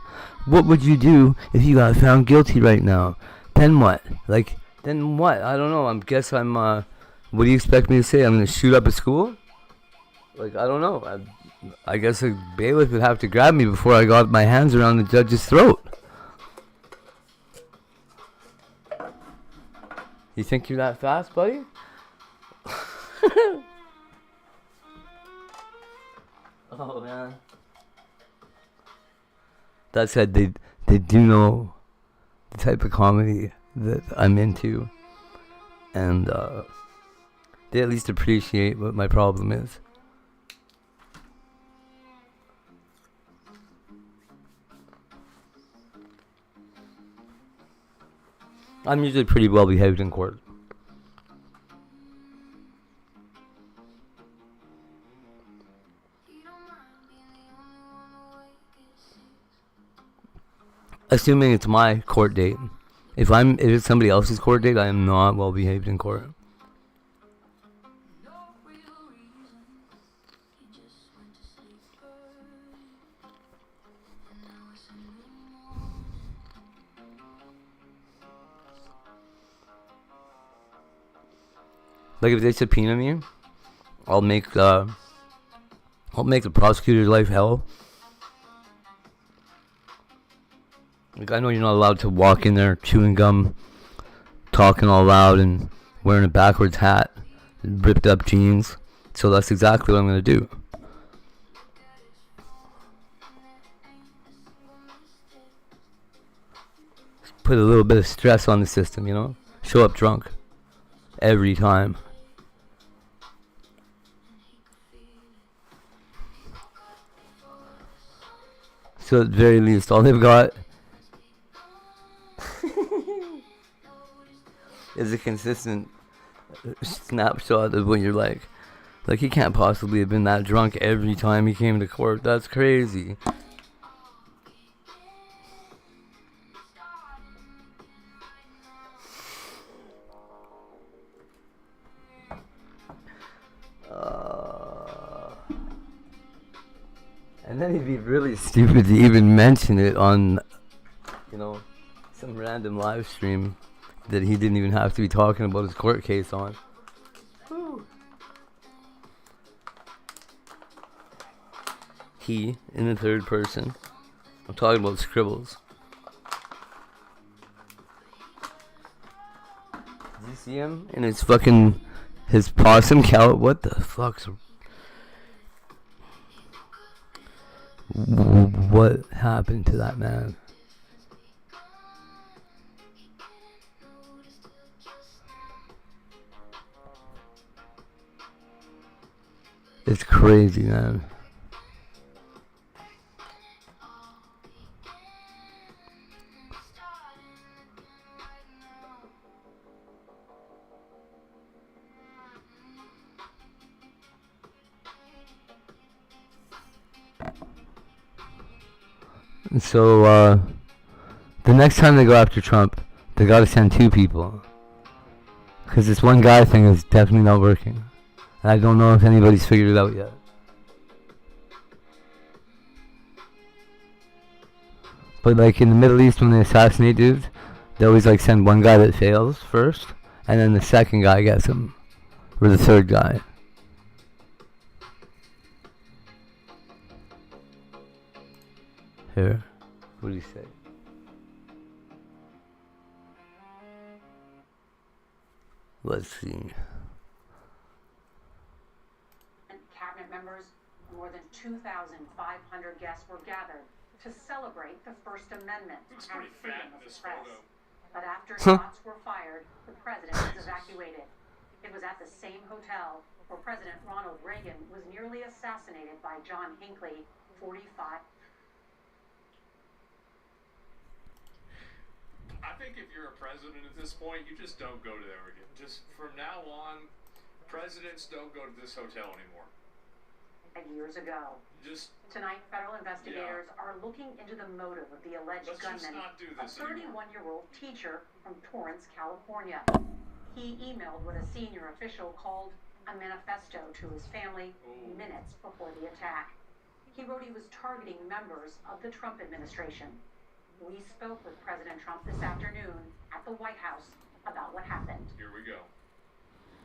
What would you do if you got found guilty right now? Then what? Like, then what? I don't know. What do you expect me to say? I'm going to shoot up a school? Like, I don't know. I guess a bailiff would have to grab me before I got my hands around the judge's throat. You think you're that fast, buddy? Oh, man. That said, they do know the type of comedy that I'm into. And they at least appreciate what my problem is. I'm usually pretty well behaved in court. Assuming it's my court date. If it's somebody else's court date, I am not well behaved in court. Like, if they subpoena me, I'll make the prosecutor's life hell. Like, I know you're not allowed to walk in there chewing gum, talking all loud, and wearing a backwards hat, and ripped up jeans. So that's exactly what I'm gonna do. Put a little bit of stress on the system, you know? Show up drunk. Every time. So at the very least, all they've got is a consistent snapshot of what you're like. Like, he can't possibly have been that drunk every time he came to court. That's crazy. And then he'd be really stupid to even mention it on, some random live stream that he didn't even have to be talking about his court case on. Whew. He, in the third person. I'm talking about Scribbles. Did you see him in his possum cow? What the fuck's... What happened to that man? It's crazy, man. So, the next time they go after Trump, They gotta send 2 people. Because this one guy thing is definitely not working. And I don't know if anybody's figured it out yet. But like in the Middle East when they assassinate dudes, they always like send one guy that fails first, and then the second guy gets him. Or the third guy. Here. What do you say? Let's see. Cabinet members, more than 2,500 guests were gathered to celebrate the First Amendment Looks and pretty freedom fat in of the this press. photo. But after shots were fired, the president was evacuated. It was at the same hotel where President Ronald Reagan was nearly assassinated by John Hinckley, 45. I think if you're a president at this point, you just don't go to there again. Just from now on, presidents don't go to this hotel anymore. Years ago. Just Tonight, federal investigators are looking into the motive of the alleged let's just gunman, not do a this anymore. 31-year-old teacher from Torrance, California. He emailed what a senior official called a manifesto to his family minutes before the attack. He wrote he was targeting members of the Trump administration. We spoke with President Trump this afternoon at the White House about what happened. Here we go.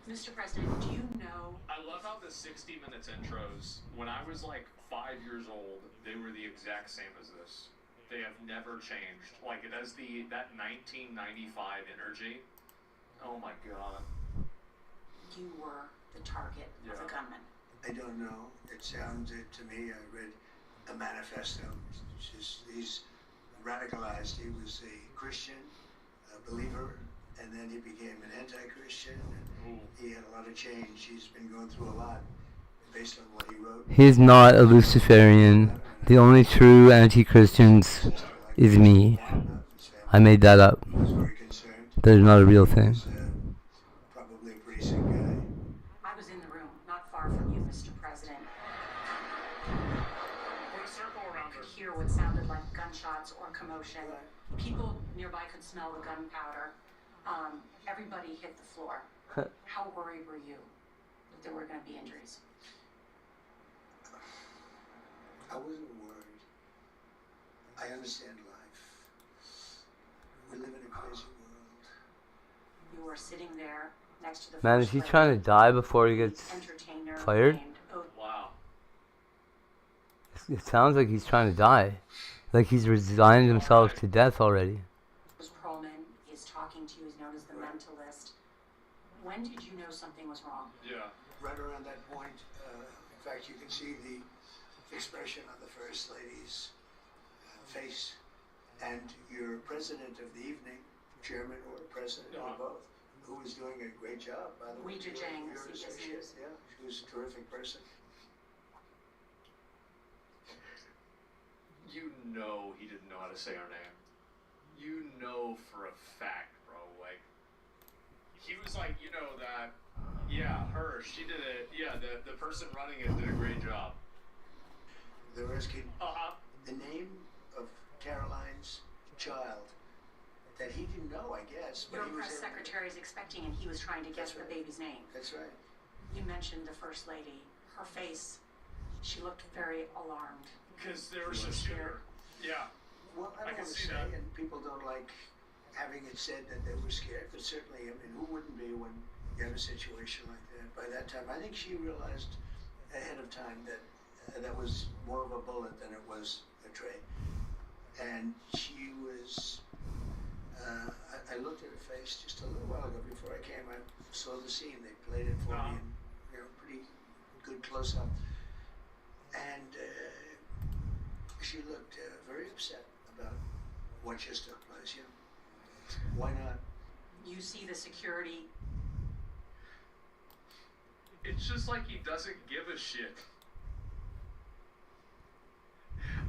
Mr. President, do you know? I love how the 60 Minutes intros, when I was like 5 years old, they were the exact same as this. They have never changed. Like it has that 1995 energy. Oh my god. You were the target of the gunman. I don't know. It sounded to me, I read a manifesto. He's radicalized. He was a Christian, a believer, and then he became an anti-Christian. And he had a lot of change. He's been going through a lot based on what he wrote. He's not a Luciferian. The only true anti-Christians is me. I made that up. He was very concerned. That is not a real thing. He was probably a pretty sick guy. I was in the room, not far from you, Mr. President. Put a circle around I her. could hear what sounded like gunshots or commotion. People nearby could smell the gunpowder. Everybody hit the floor. How worried were you that there were going to be injuries? I wasn't worried. I understand life. We live in a crazy world. You were sitting there next to the Man, is he trying to die before he gets entertainer fired? named Wow. It sounds like he's trying to die. Like he's resigned himself to death already. Perlman is talking to you. He's known as the mentalist. When did you know something was wrong? Yeah. Right around that point, in fact, you can see the expression on the First Lady's face. And your president of the evening, chairman or president or both, who was doing a great job, by the way. Weijia Jiang, Your the associate, CBS News. yeah, she was a terrific person. You know he didn't know how to say our name. You know for a fact, bro. Like, he was like, you know that, yeah, her, she did it. Yeah, the person running it did a great job. They were asking Uh-huh. the name of Caroline's child that he didn't know, I guess. But Your he was press able to- secretary is expecting, and he was trying to guess That's right. the baby's name. That's right. You mentioned the First Lady. Her face, she looked very alarmed. Because there was a shooter. Yeah. Well, I I can don't want to see say, that. and people don't like having it said that they were scared, but certainly, I mean, who wouldn't be when you have a situation like that? By that time, I think she realized ahead of time that that was more of a bullet than it was a tray. And she was, I looked at her face just a little while ago before I came. I saw the scene. They played it for me in, pretty good close-up. And she looked very upset about what just took place. Yeah. Why not? You see the security. It's just like he doesn't give a shit.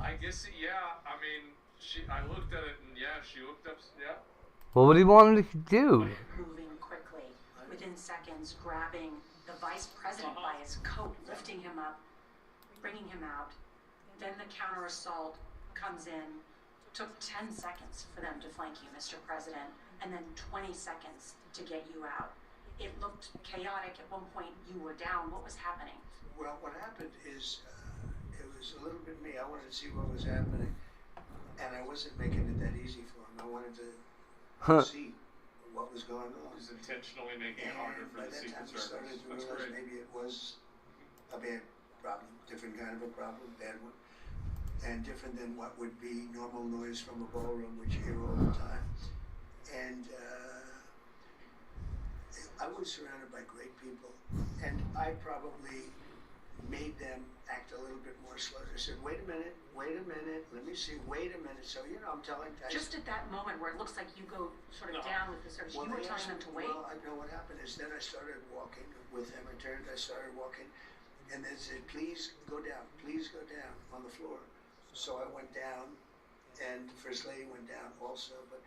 I guess, yeah, I mean, I looked at it and yeah, she looked up, yeah. Well, what do you want him to do? Moving quickly, within seconds, grabbing the vice president by his coat, lifting him up, bringing him out. Then the counter assault comes in. Took 10 seconds for them to flank you, Mr. President. and then 20 seconds to get you out. It looked chaotic. At one point, you were down. What was happening? Well, what happened is it was a little bit me. I wanted to see what was happening, and I wasn't making it that easy for him. I wanted to see what was going on. Just intentionally making it harder for the Secret Service. By that time, I started to That's realize great. maybe it was a bad problem, different kind of a problem, bad one, and different than what would be normal noise from a ballroom, which you hear all the time. And I was surrounded by great people, and I probably made them act a little bit more slow. I said, wait a minute, let me see, wait a minute. So, I'm telling guys. Just at that moment where it looks like you go sort of down with the search, you were telling them to wait? Well, I know what happened is then I started walking with them. I started walking, and they said, please go down on the floor. So I went down, and the First Lady went down also, but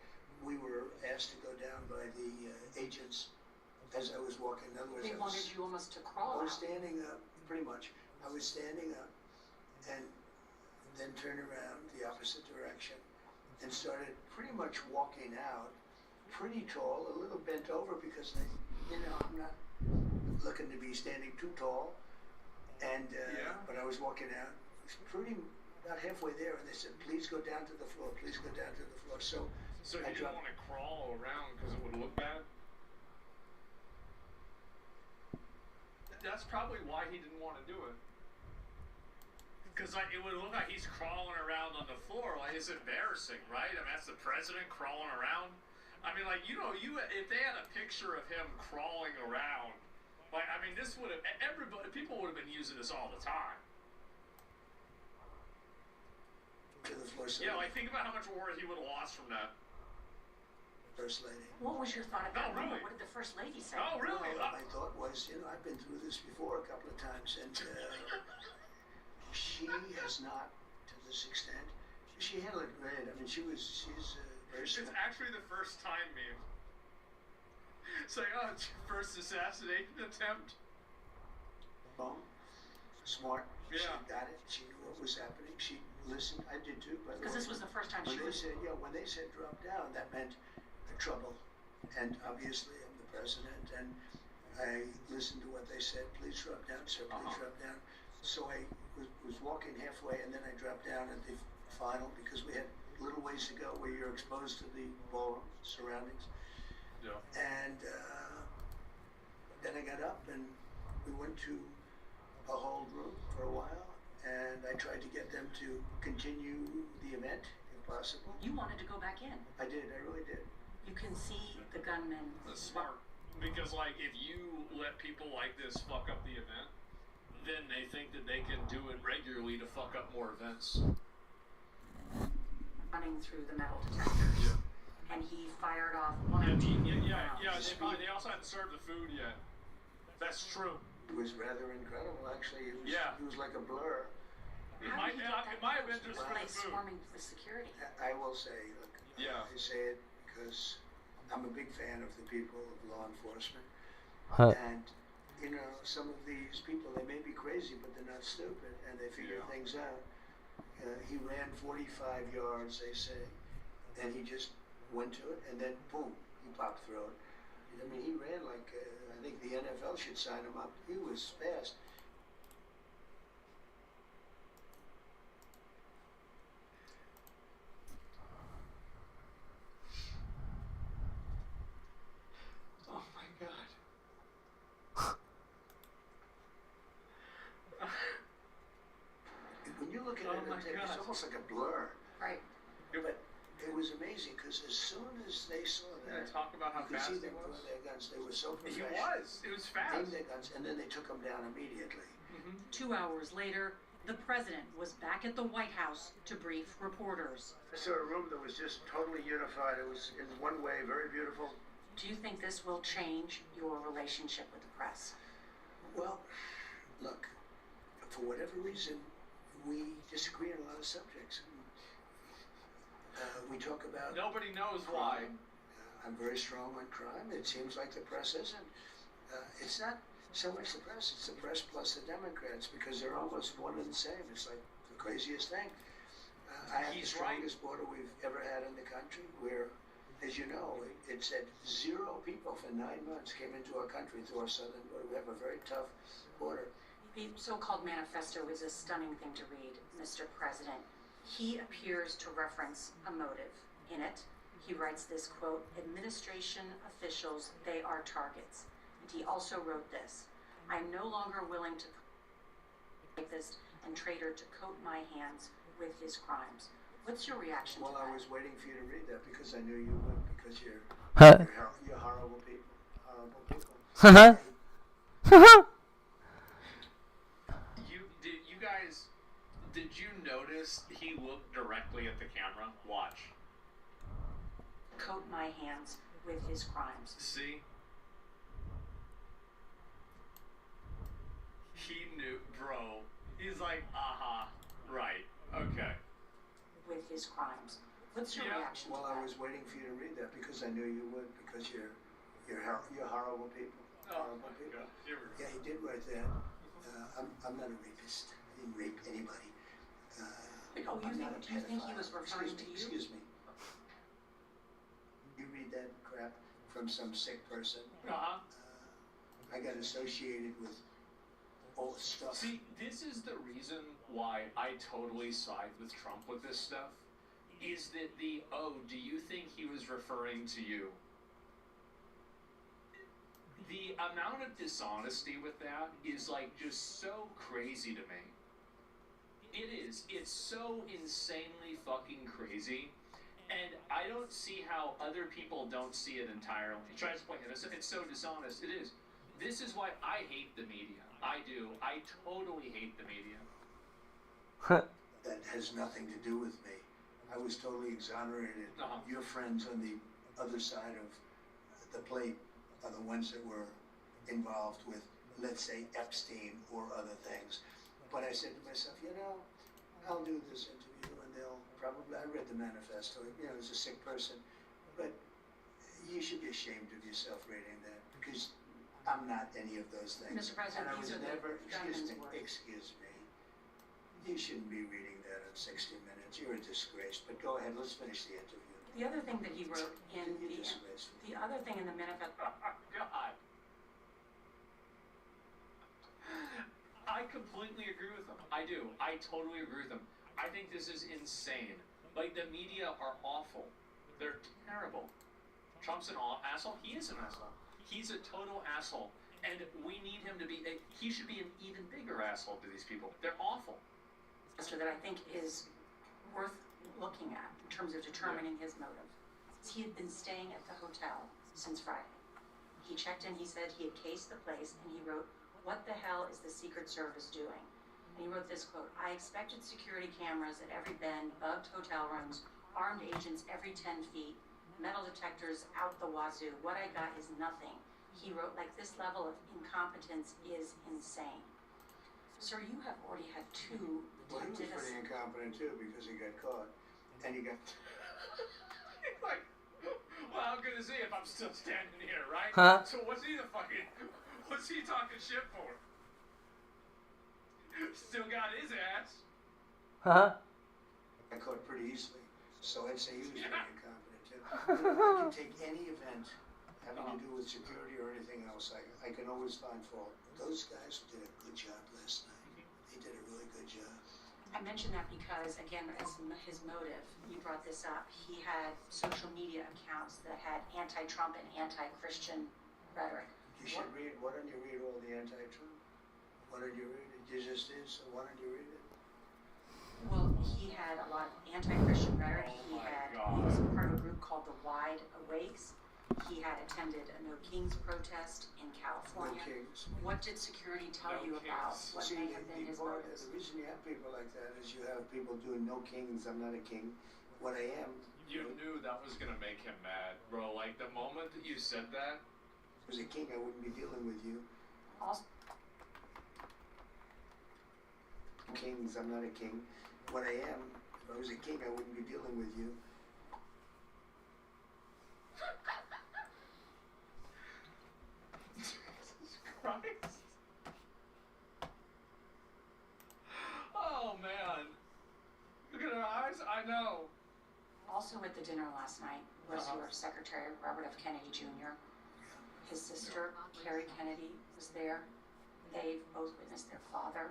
we were asked to go down by the agents as I was walking. In other words, They wanted you almost to crawl I was out. standing up, pretty much. I was standing up and then turned around the opposite direction and started pretty much walking out, pretty tall, a little bent over because I'm not looking to be standing too tall. And but I was walking out, it was pretty about halfway there, and they said, please go down to the floor, please go down to the floor. So he didn't want to crawl around because it would look bad? That's probably why he didn't want to do it. Because it would look like he's crawling around on the floor. Like, it's embarrassing, right? I mean, that's the president crawling around. I mean, like, if they had a picture of him crawling around, like, I mean, this would have, people would have been using this all the time. to the floor. So Yeah, like, think about how much war he would have lost from that. First Lady. What was your thought at that really? moment? What did the First Lady say? Oh, really? Well, my thought was, I've been through this before a couple of times, and she has not, to this extent, she handled it great. I mean, she's very It's smart. actually the first time meme. It's like, oh, it's your first assassination attempt. Smart. Yeah. She got it. She knew what was happening. She listened. I did too, by the way. Because this was the first time When she they was... said, when they said drop down, that meant trouble. And obviously, I'm the president, and I listened to what they said. Please drop down, sir. Please drop down. So I was walking halfway, and then I dropped down at the final because we had a little ways to go where you're exposed to the ballroom surroundings. Yeah. And then I got up, and we went to a hold room for a while, and I tried to get them to continue the event, if possible. You wanted to go back in. I did, I really did. You can see the gunmen. That's smart. Because, like, if you let people like this fuck up the event, then they think that they can do it regularly to fuck up more events. Running through the metal detectors. Yeah. And he fired off one or two rounds. They also hadn't served the food yet. That's true. It was rather incredible, actually. It was like a blur. How did you get that my event just for the place food. swarming with security? I will say, look, Yeah. I say it because I'm a big fan of the people of law enforcement. Huh. And, some of these people, they may be crazy, but they're not stupid, and they figure things out. He ran 45 yards, they say, and he just went to it, and then, boom, he popped through it. I mean, he ran like, I think the NFL should sign him up. He was fast. Oh my god. When you look at Oh it, my it's God. almost like a blur. Right. But it was amazing because as soon as they saw that, Talk about how you could fast see he them was. throw their guns. They were so He professional. was. It was fast. Aimed their guns, and then they took them down immediately. 2 hours later, the president was back at the White House to brief reporters. I saw a room that was just totally unified. It was, in one way, very beautiful. Do you think this will change your relationship with the press? Well, look, for whatever reason, we disagree on a lot of subjects. We talk about Nobody knows why. crime. I'm very strong on crime. It seems like the press isn't. It's not so much the press, it's the press plus the Democrats, because they're almost one and the same. It's like the craziest thing. I have the He's right. strongest border we've ever had in the country. We're as you know, it said 0 people for 9 months came into our country through our southern border. We have a very tough border. The so-called manifesto is a stunning thing to read, Mr. President. He appears to reference a motive. In it, he writes this quote, "Administration officials, they are targets." And he also wrote this, "I am no longer willing to rapist and traitor to coat my hands with his crimes." What's your reaction Well, to that? I was waiting for you to read that because I knew you would, because you're horrible people. Horrible people. You guys, did you notice he looked directly at the camera? Watch. Coat my hands with his crimes. See? He knew, bro. He's like, right, okay. With his crimes. What's your reaction Well, to that? I was waiting for you to read that because I knew you would, because you're horrible people. Horrible people. Yeah, he did write that. I'm not a rapist. I didn't rape anybody. Do you think he was referring to you? Excuse me. You read that crap from some sick person. I got associated with all the stuff. See, this is the reason why I totally side with Trump with this stuff. Is that do you think he was referring to you? The amount of dishonesty with that is like just so crazy to me. It is. It's so insanely fucking crazy. And I don't see how other people don't see it entirely. He tries to point it. It's so dishonest. It is. This is why I hate the media. I do. I totally hate the media. That has nothing to do with me. I was totally exonerated. Your friends on the other side of the plate are the ones that were involved with, let's say, Epstein or other things. But I said to myself, I'll do this interview and they'll probably, I read the manifesto, as a sick person, but you should be ashamed of yourself reading that, because I'm not any of those things. Mr. President, and I was these are the never, gunman's words. excuse me, you shouldn't be reading that on 60 Minutes. You're a disgrace. But go ahead, let's finish the interview. The other thing that he wrote in You're disgraceful. the other thing in the manifesto. God. I completely agree with him. I do. I totally agree with him. I think this is insane. Like, the media are awful. They're terrible. Trump's an asshole. He is an asshole. He's a total asshole. And we need him to be, he should be an even bigger asshole to these people. They're awful. That I think is worth looking at in terms of determining his motive. He had been staying at the hotel since Friday. He checked in, he said he had cased the place, and he wrote, "What the hell is the Secret Service doing?" And he wrote this quote, "I expected security cameras at every bend, bugged hotel rooms, armed agents every 10 feet, metal detectors out the wazoo. What I got is nothing." He wrote, like, this level of incompetence is insane. Sir, you have already had 2 Well, he was pretty incompetent too, because he got caught. And he got... Like, well, how good is he if I'm still standing here, right? Huh? So what's he talking shit for? Still got his ass. Got caught pretty easily. So I'd say he was pretty incompetent too. I can take any event having to do with security or anything else, I can always find fault. Those guys did a good job last night. They did a really good job. I mention that because, again, as his motive, you brought this up, he had social media accounts that had anti-Trump and anti-Christian rhetoric. You should read, why don't you read all the anti-Trump? Why don't you read it? You just did, so why don't you read it? Well, he had a lot of anti-Christian rhetoric. He was part of a group called the Wide Awakes. He had attended a No Kings protest in California. No Kings. What did security tell you about what may have been his motives? The reason you have people like that is you have people doing no kings, I'm not a king. What I am. You knew that was gonna make him mad, bro. Like, the moment that you said that. If I was a king, I wouldn't be dealing with you. Also, kings, I'm not a king. What I am, if I was a king, I wouldn't be dealing with you. Jesus Christ. Oh, man. Look at her eyes. I know. Also at the dinner last night was your secretary, Robert F. Kennedy Jr. His sister, Carrie Kennedy, was there. They both witnessed their father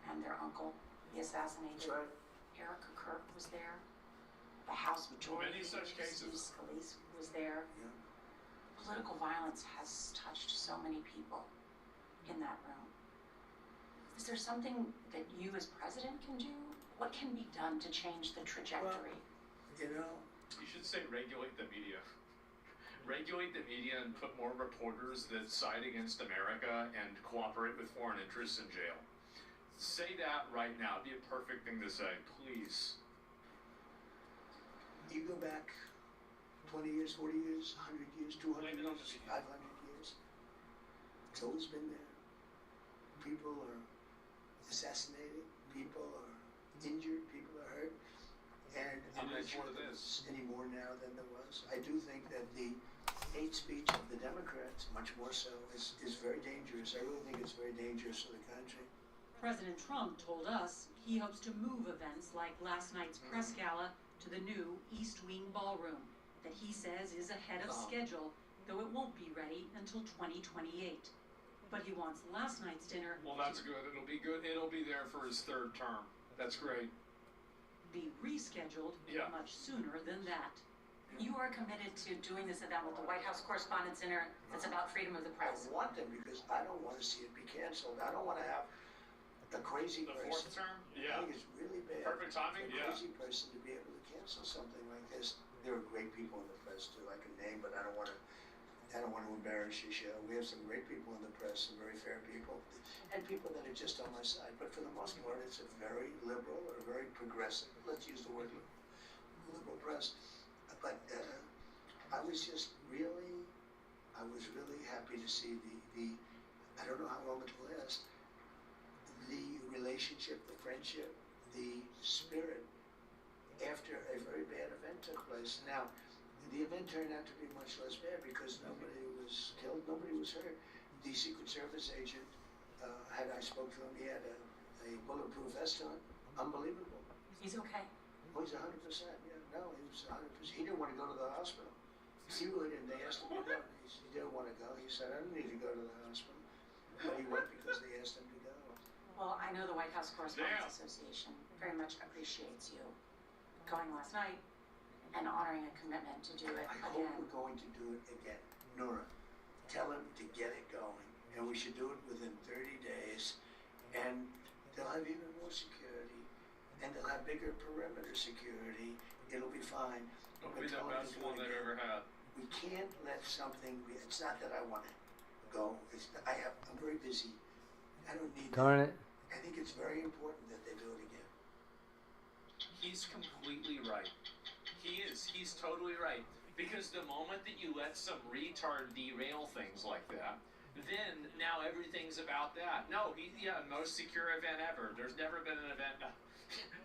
and their uncle be assassinated. That's right. Erica Kirk was there. The House Majority Many such Leader, cases. Steve Scalise, was there. Yeah. Political violence has touched so many people in that room. Is there something that you as president can do? What can be done to change the trajectory? You know, You should say regulate the media. Regulate the media and put more reporters that side against America and cooperate with foreign interests in jail. Say that right now. It'd be a perfect thing to say. Please. you go back 20 years, 40 years, 100 years, 200 Blame it on the years, media. 500 years. It's always been there. People are assassinated, people are injured, people are hurt. And I'm It not is sure what it there's any more now than there was. I do think that the hate speech of the Democrats, much more so, is very dangerous. I really think it's very dangerous for the country. President Trump told us he hopes to move events like last night's press gala to the new East Wing Ballroom that he says is ahead of schedule, though it won't be ready until 2028. But he wants last night's dinner Well, that's good. It'll be good. It'll be there for his third term. That's great. be rescheduled Yeah. much sooner than that. You are committed to doing this event with the White House Correspondents' Dinner that's about freedom of the I press. want them because I don't want to see it be canceled. I don't want to have a crazy The person. fourth term? I Yeah. think it's really bad Perfect timing? for a Yeah. crazy person to be able to cancel something like this. There are great people in the press too. I can name, but I don't want to embarrass your show. We have some great people in the press, some very fair people, and people that are just on my side. But for the most part, it's a very liberal or very progressive. Let's use the word liberal press. But I was really happy to see the I don't know how long it will last. The relationship, the friendship, the spirit after a very bad event took place. Now, the event turned out to be much less bad because nobody was killed, nobody was hurt. The Secret Service agent, I spoke to him, he had a bulletproof vest on. Unbelievable. He's okay. Oh, he's 100%. Yeah, no, he was 100%. He didn't want to go to the hospital. He really didn't. They asked him to go. He didn't want to go. He said, I don't need to go to the hospital. But he went because they asked him to go. Well, I know the White House Correspondents' Association very much appreciates you going last night and honoring a commitment to do it I hope again. we're going to do it again. Nora, tell him to get it going. And we should do it within 30 days. And they'll have even more security. And they'll have bigger perimeter security. It'll be fine. It'll But be the tell him to best do it one they've again. ever had. We can't let something be. It's not that I want to go. I'm very busy. I don't need Darn that. it. I think it's very important that they do it again. He's completely right. He is. He's totally right. Because the moment that you let some retard derail things like that, then now everything's about that. No, most secure event ever. There's never been an event.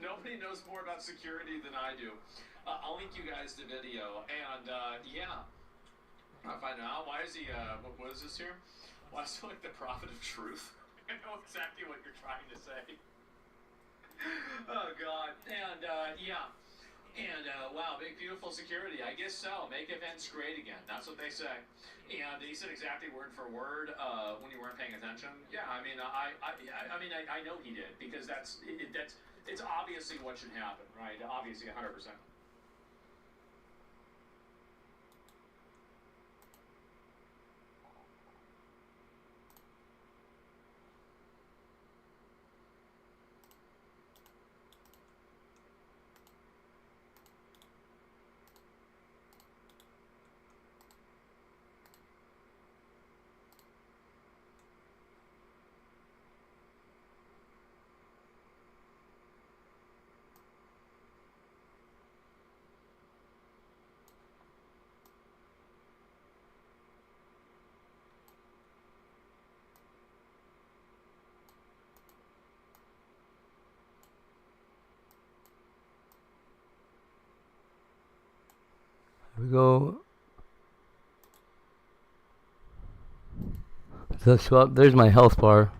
Nobody knows more about security than I do. I'll link you guys the video. And, I'll find out. Why is he, what is this here? Why is he like the prophet of truth? I know exactly what you're trying to say. Oh, God. And, And, wow, big, beautiful security. I guess so. Make events great again. That's what they say. And he said exactly word for word when you weren't paying attention. Yeah, I mean, I know he did because it's obviously what should happen, right? Obviously, 100%. Here we go. Does that show up? There's my health bar.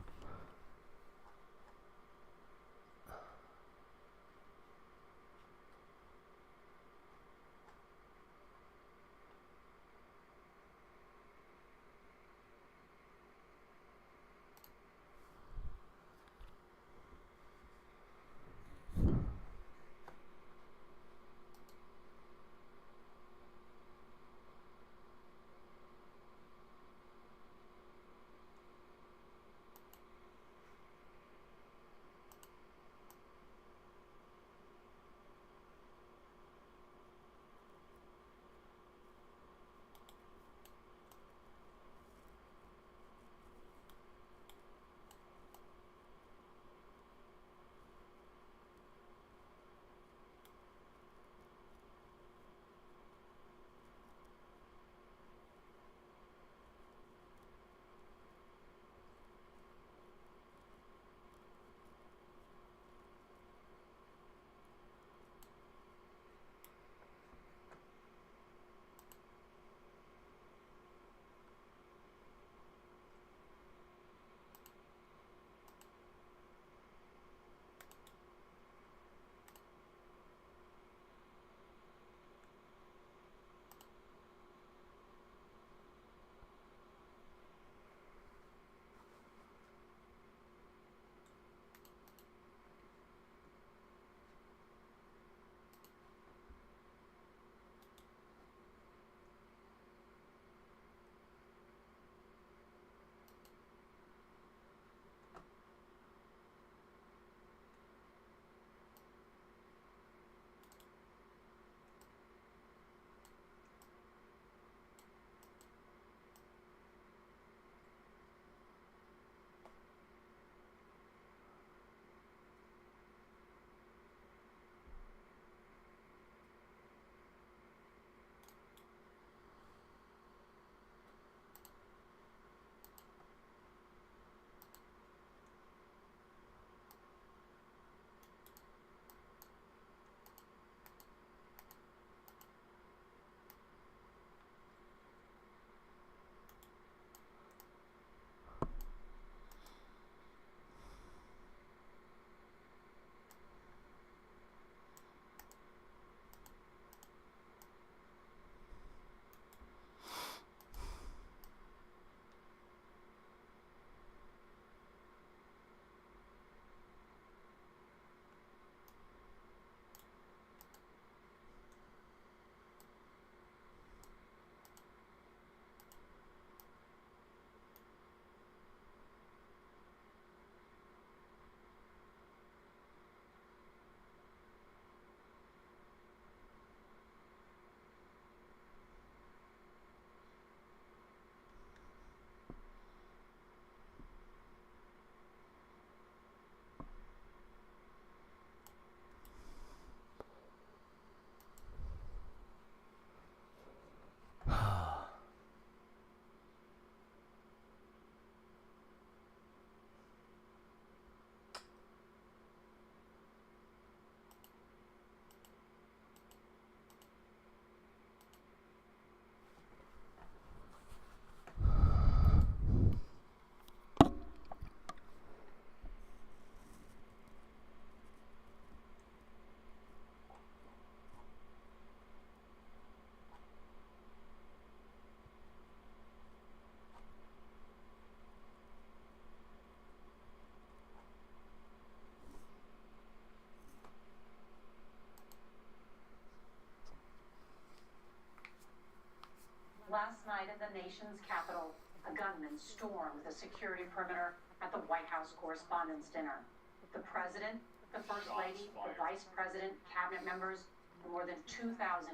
Last night at the nation's capital, a gunman stormed the security perimeter at the White House Correspondents' Dinner. The president, the first lady, the vice president, cabinet members, and more than 2,500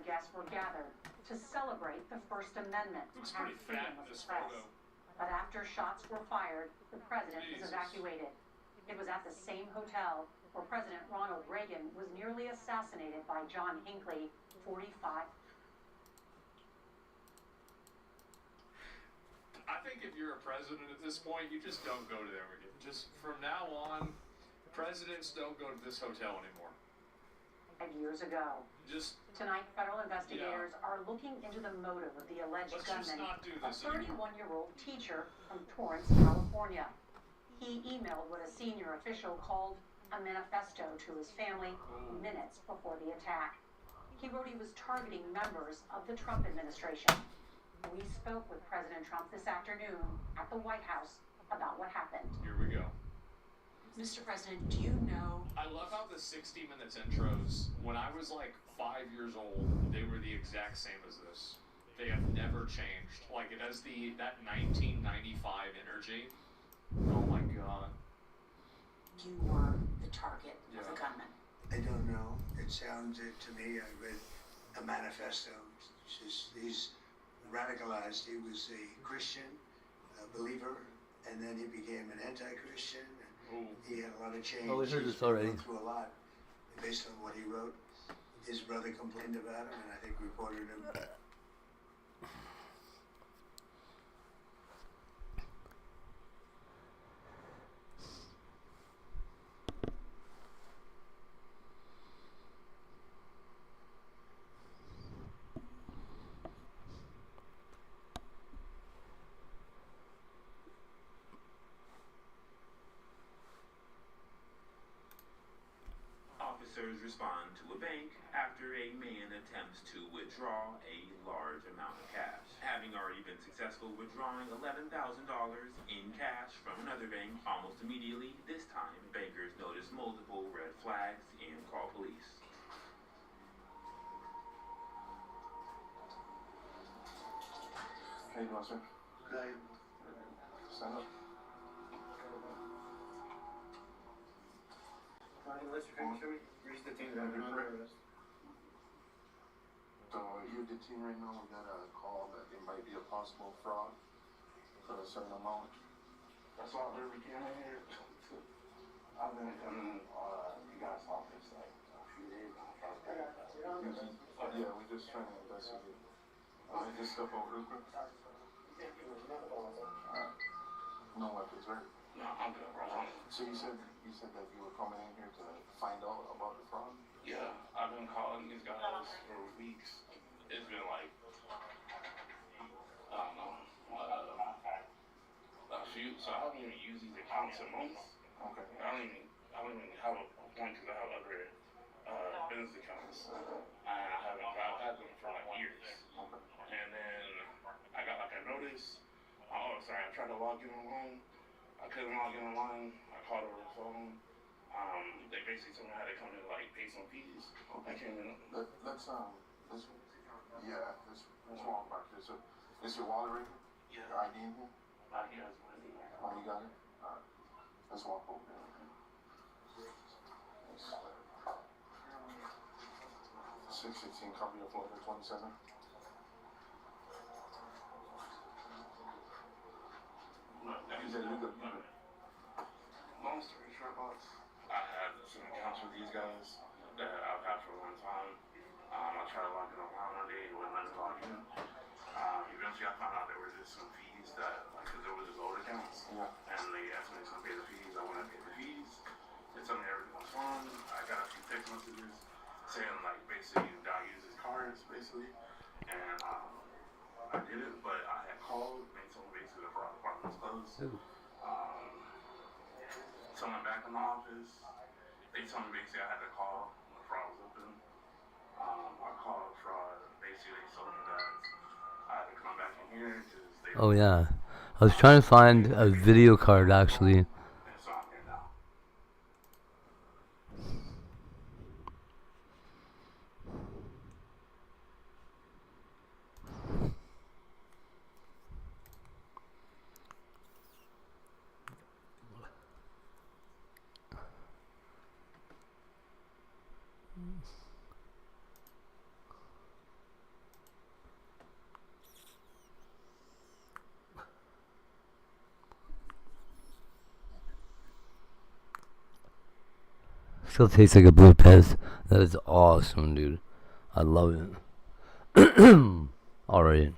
guests were gathered to celebrate the First Amendment Looks and pretty freedom fat of in the this press. photo. But after shots were fired, the president was Jesus. evacuated. It was at the same hotel where President Ronald Reagan was nearly assassinated by John Hinckley 45. I think if you're a president at this point, you just don't go there again. Just from now on, presidents don't go to this hotel anymore. Years ago. Just Tonight, federal investigators are looking into the motive of the alleged let's just gunman, not do a this anymore. 31-year-old teacher from Torrance, California. He emailed what a senior official called a manifesto to his family minutes before the attack. He wrote he was targeting members of the Trump administration. We spoke with President Trump this afternoon at the White House about what happened. Here we go. Mr. President, do you know? I love how the 60 Minutes intros, when I was like 5 years old, they were the exact same as this. They have never changed. Like it has that 1995 energy. Oh my god. You were the target of the gunman. I don't know. It sounded to me, I read a manifesto. He's radicalized. He was a Christian, a believer, and then he became an anti-Christian. He had a lot of change. Oh, we heard this He's already. gone through a lot based on what he wrote. His brother complained about him, and I think reported him. Officers respond to a bank after a man attempts to withdraw a large amount of cash. Having already been successful withdrawing $11,000 in cash from another bank almost immediately, this time bankers notice multiple red flags and call police. How you doing, sir? Good. Stand up. So you're detained right now. We got a call that there might be a possible fraud for a certain amount. That's all we came in here. I've been coming you guys' office like a few days now. Yeah, we're just trying to investigate. Just step over real quick. Alright. No weapons, right? No, I'm good, bro. So you said that you were coming in here to find out about the fraud? Yeah, I've been calling these guys for weeks. It's been like, I don't know, a few. So I don't even use these accounts in months. Okay. I don't even have a point because I have other business accounts, and I've had them for like years. Okay. And then I got like a notice. Oh, sorry, I tried to log in online. I couldn't log in online. I called over the phone. They basically told me I had to come in like pay some fees. I came in. Let's walk back here. So, is your wallet right here? Yeah. Your ID in here? Yes, Oh, you got it? Alright. Let's walk over there. 616, copy of Florida 27. You said you good. Long story short, boss, I had some accounts with these guys that I've had for a long time. I tried to log in online one day, it wouldn't let me log in. Eventually I found out there were just some fees that, like, cause there was just old accounts. Yeah. And they asked me to come pay the fees, I went and paid the fees. They told me everything was fine. I got a few text messages saying, like, basically you gotta use his cards, basically. And I did it, but I had called, they told me basically the fraud department was closed. Someone back in the office, they told me basically I had to call when the fraud was open. I called fraud, basically they told me that I had to come back in here because they Oh yeah, I was trying to find a video card actually. and so I'm here now. Still tastes like a blue Pez. That is awesome, dude. I love it. Alright.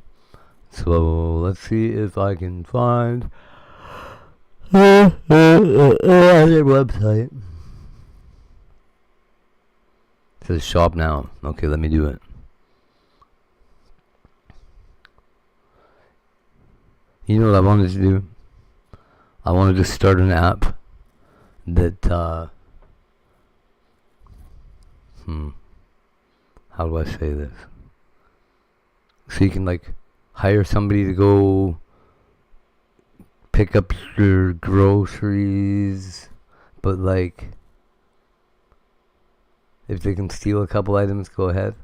So let's see if I can find their website. It says shop now. Okay, let me do it. You know what I wanted to do? I wanted to start an app that how do I say this? So you can like hire somebody to go pick up your groceries, but like if they can steal a couple items, go ahead.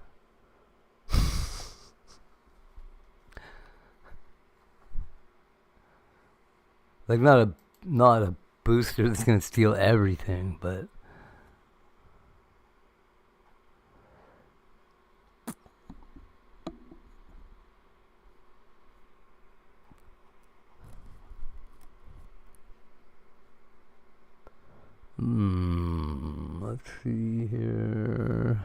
Like not a booster that's gonna steal everything, but let's see here.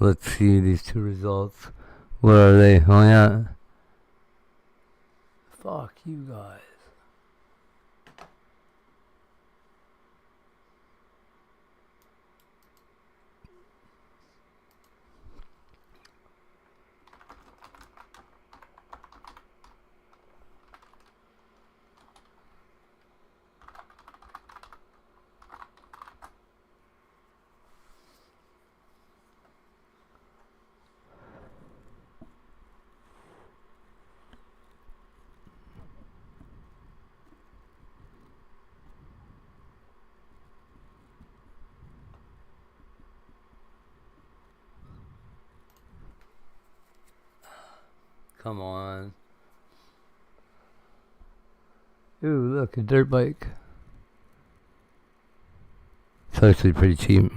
Let's see these two results. Where are they? Oh yeah. Fuck you guys. Come on. Ooh, look, a dirt bike. It's actually pretty cheap.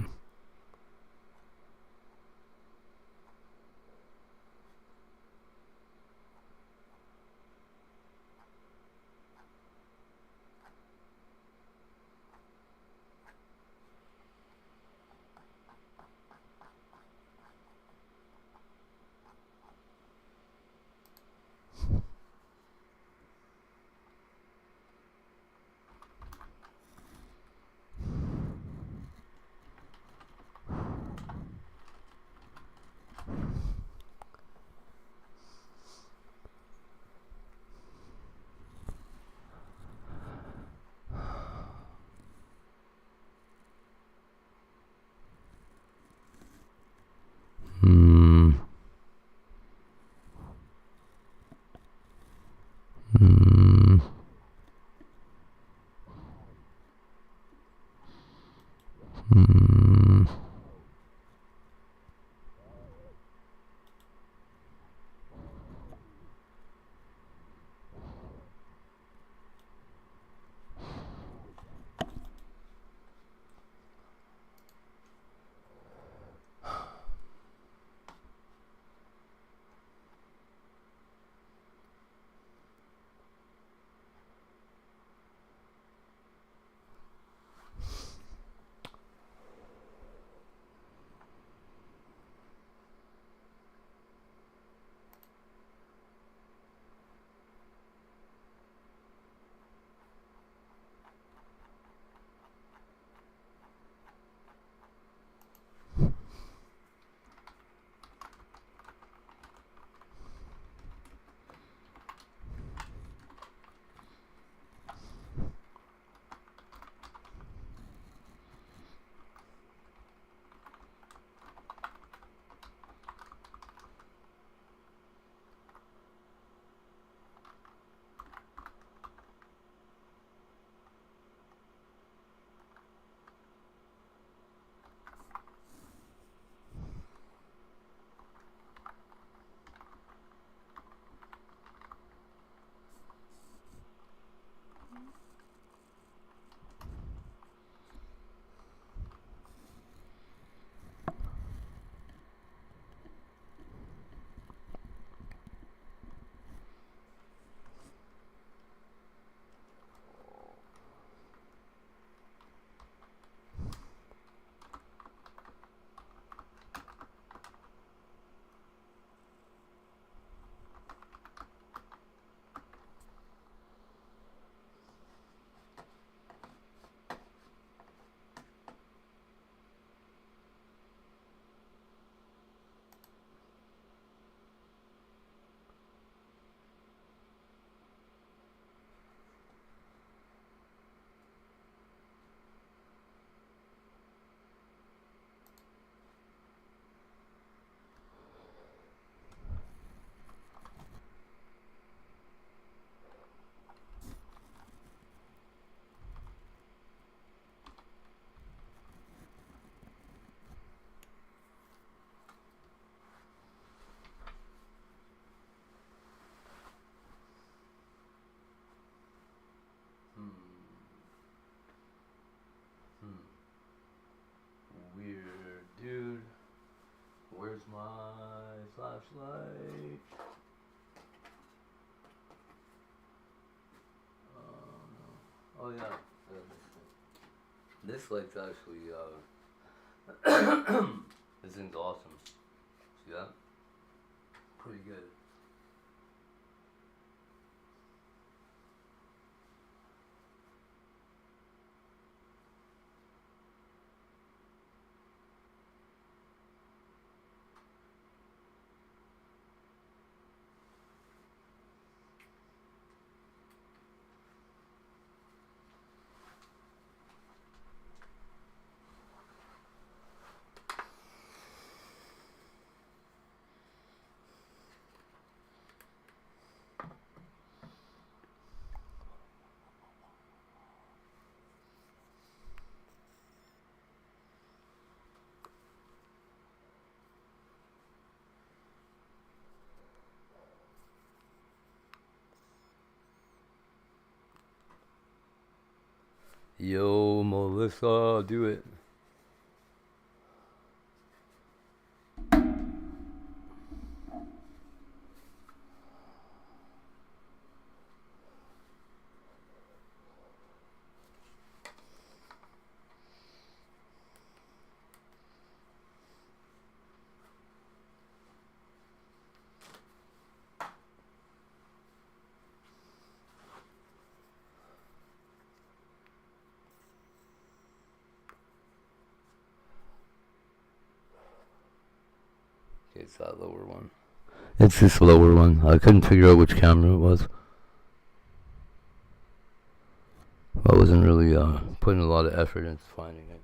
my flashlight. Oh yeah. This light's actually this thing's awesome. See that? Pretty good. Yo, Melissa, do it. Okay, it's that lower one. It's this lower one. I couldn't figure out which camera it was. I wasn't really putting a lot of effort into finding it.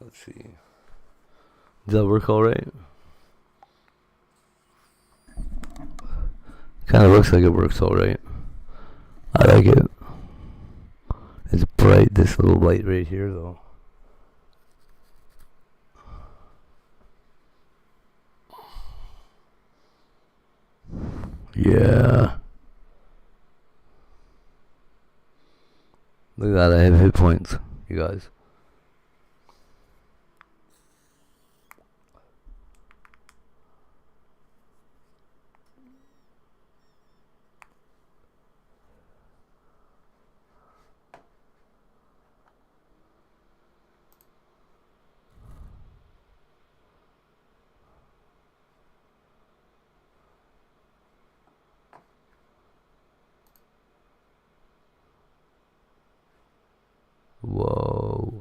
Let's see. Does that work alright? Kinda looks like it works alright. I like it. It's bright, this little light right here though. Yeah. Look at that, I have hit points, you guys. Whoa.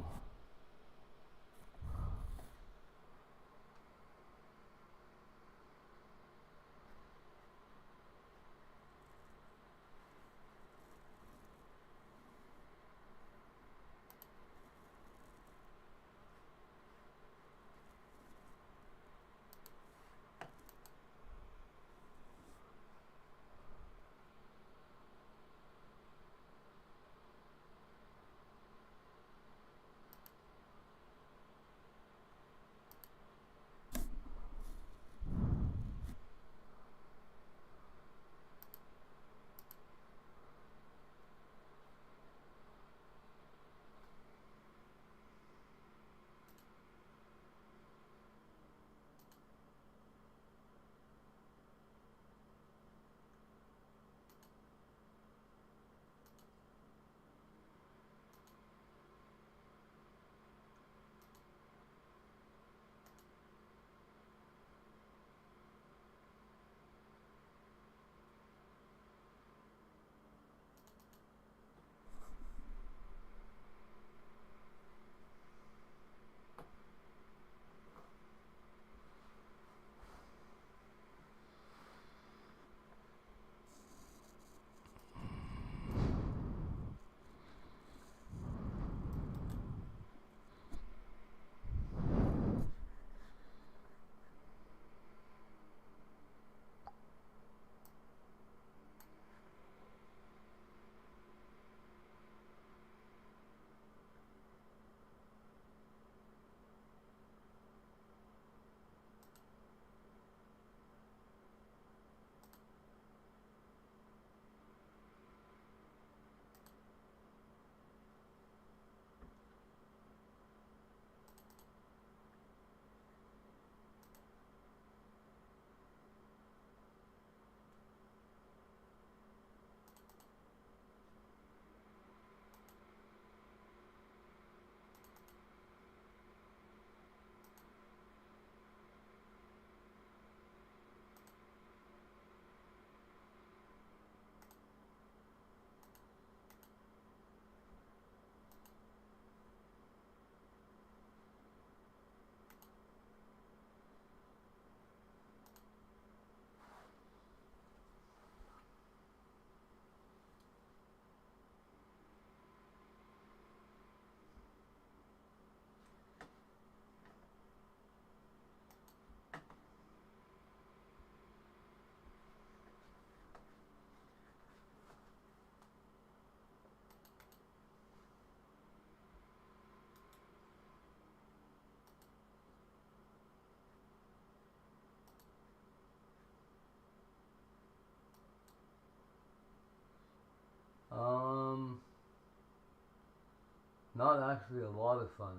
Not actually a lot of fun.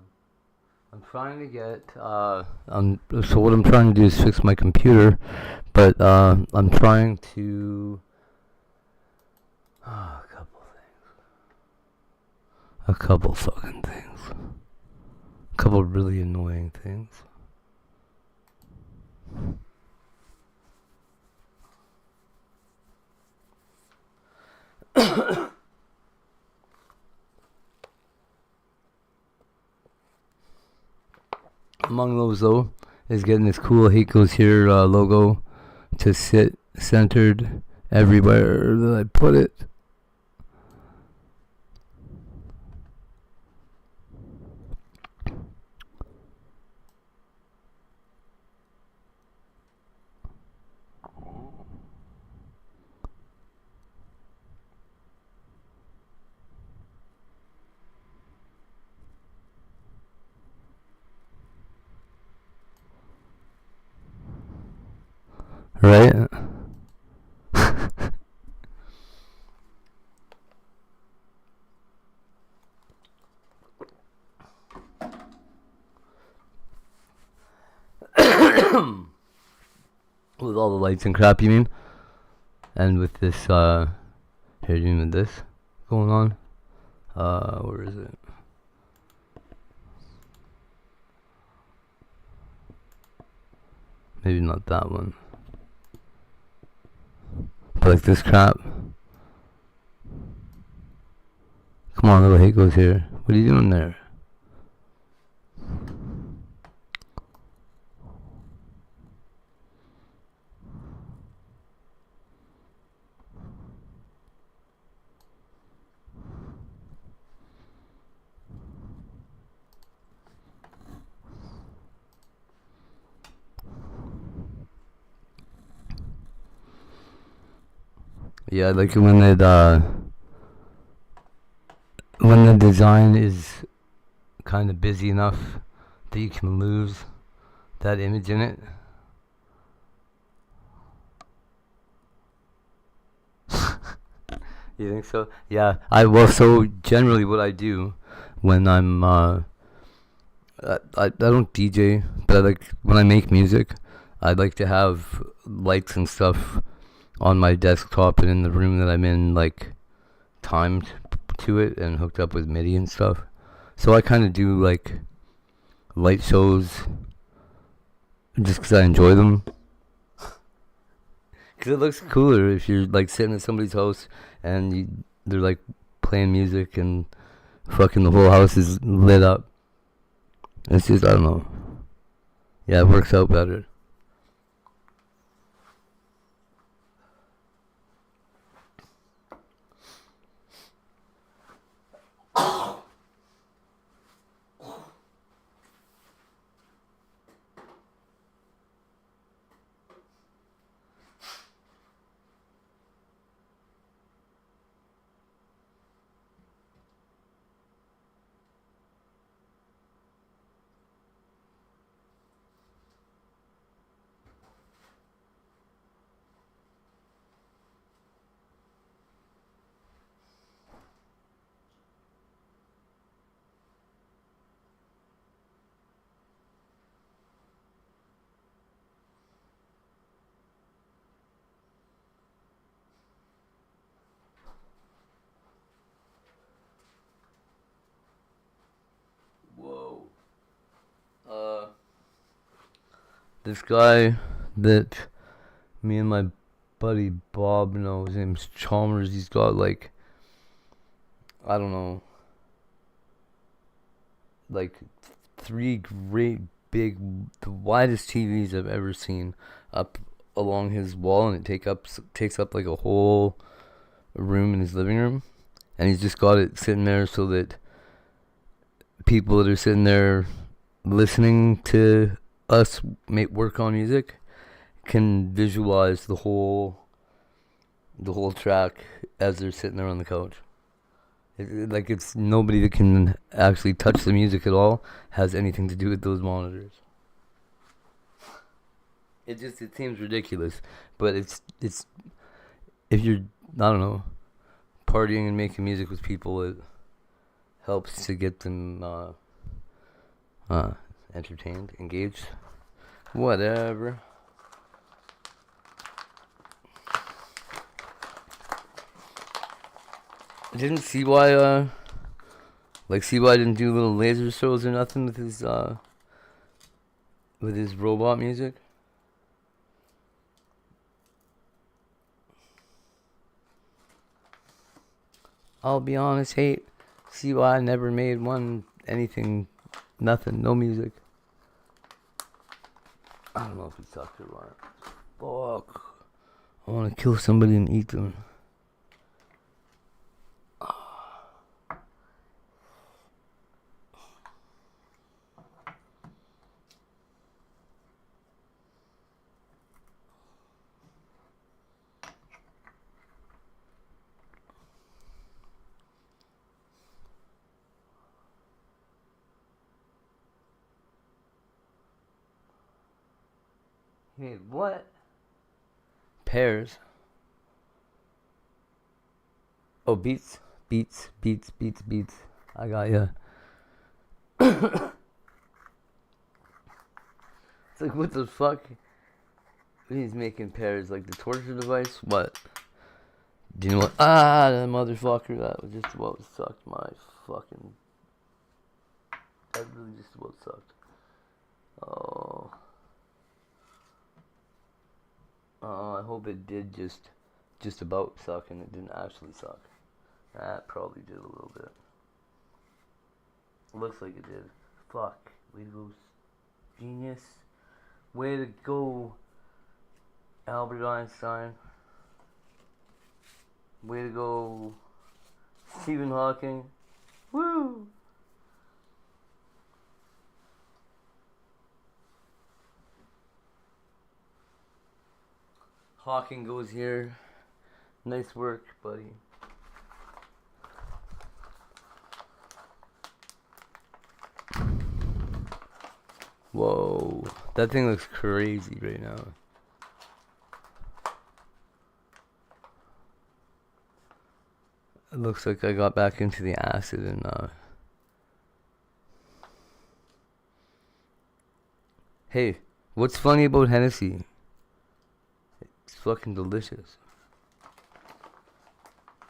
I'm trying to get, so what I'm trying to do is fix my computer, but, I'm trying to, a couple fucking things. A couple really annoying things. Among those, though, is getting this cool Hate Goes Here logo to sit centered everywhere that I put it. Right? With all the lights and crap, you mean? And with this, here, even this going on. Where is it? Maybe not that one. But like this crap. Come on, little Hate Goes Here. What are you doing there? Yeah, I like it when the design is kind of busy enough that you can lose that image in it. You think so? Yeah. So generally what I do when I'm I don't DJ, but I like when I make music, I'd like to have lights and stuff on my desktop and in the room that I'm in, like timed to it and hooked up with MIDI and stuff. So I kind of do like light shows just because I enjoy them. Because it looks cooler if you're like sitting at somebody's house and they're like playing music and fucking the whole house is lit up. It's just, I don't know. Yeah, it works out better. Whoa. This guy that me and my buddy Bob know, his name's Chalmers, he's got like, I don't know, like 3 great big, the widest TVs I've ever seen up along his wall, and it takes up like a whole room in his living room, and he's just got it sitting there so that people that are sitting there listening to us work on music can visualize the whole track as they're sitting there on the couch. Like, it's nobody that can actually touch the music at all has anything to do with those monitors. It seems ridiculous, but it's if you're, I don't know, partying and making music with people, helps to get them entertained, engaged, whatever. I didn't see why CY didn't do little laser shows or nothing with his robot music. I'll be honest, hate CY never made anything, nothing, no music. I don't know if he sucked or what. Fuck. I want to kill somebody and eat them. He made what? Pears. Oh, beats. I got ya. It's like, what the fuck? He's making pears like the torture device? What? Do you know what? That motherfucker. That was just about sucked my fucking. That really just about sucked. Oh. I hope it did just about suck and it didn't actually suck. That probably did a little bit. Looks like it did. Fuck. Way to go, genius. Way to go, Albert Einstein. Way to go, Stephen Hawking. Woo! Hawking goes here. Nice work, buddy. Whoa, that thing looks crazy right now. It looks like I got back into the acid and Hey, what's funny about Hennessy? It's fucking delicious.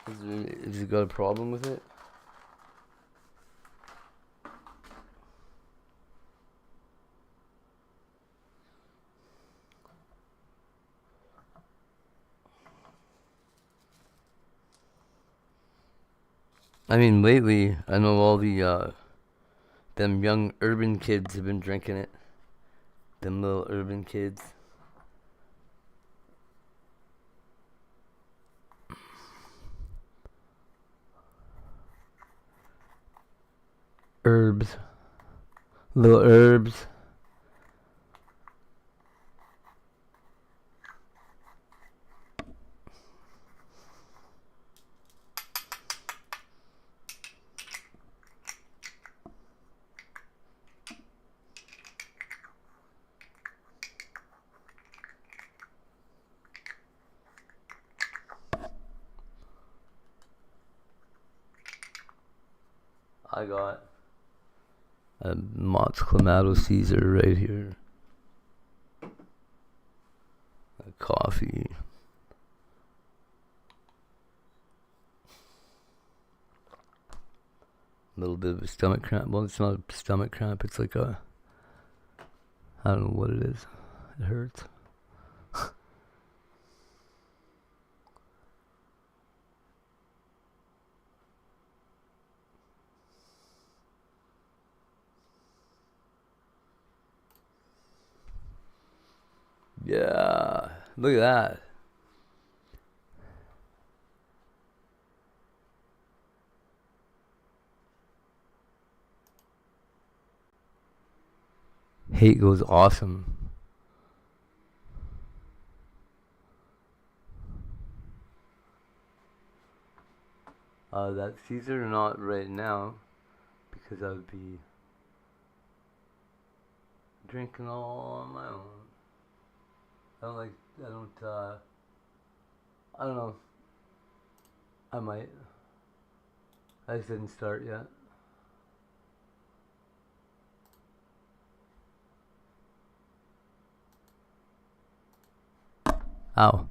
Has it got a problem with it? I mean, lately, I know all the, them young urban kids have been drinking it. Them little urban kids. Herbs. Little herbs. I got a Mott's Clamato Caesar right here. A coffee. A little bit of a stomach cramp. Well, it's not a stomach cramp. It's like I don't know what it is. It hurts. Yeah, look at that. Hate goes awesome. That Caesar, not right now, because I would be drinking all on my own. I don't know. I might. I just didn't start yet. Ow.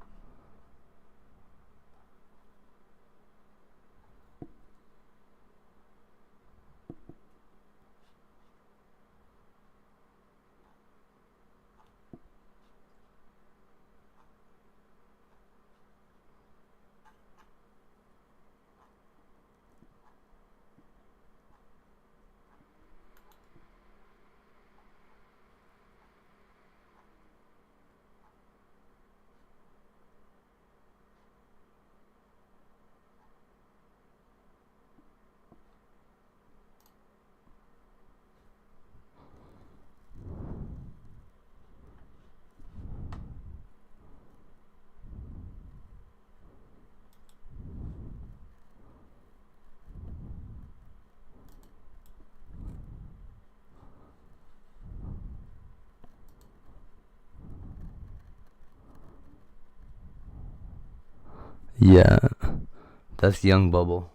Yeah, that's Young Bubble.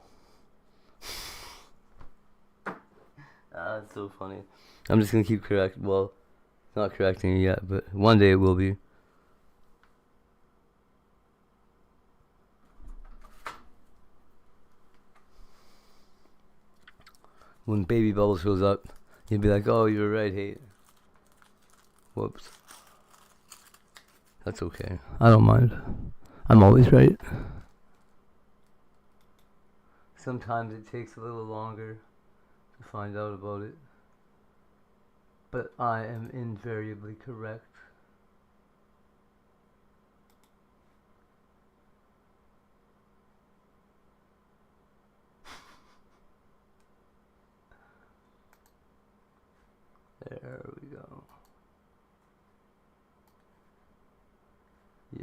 That's so funny. I'm just gonna keep not correcting it yet, but one day it will be. When Baby Bubble shows up, you'll be like, oh, you're right, hate. Whoops. That's okay. I don't mind. I'm always right. Sometimes it takes a little longer to find out about it, but I am invariably correct. There we go.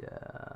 Yeah.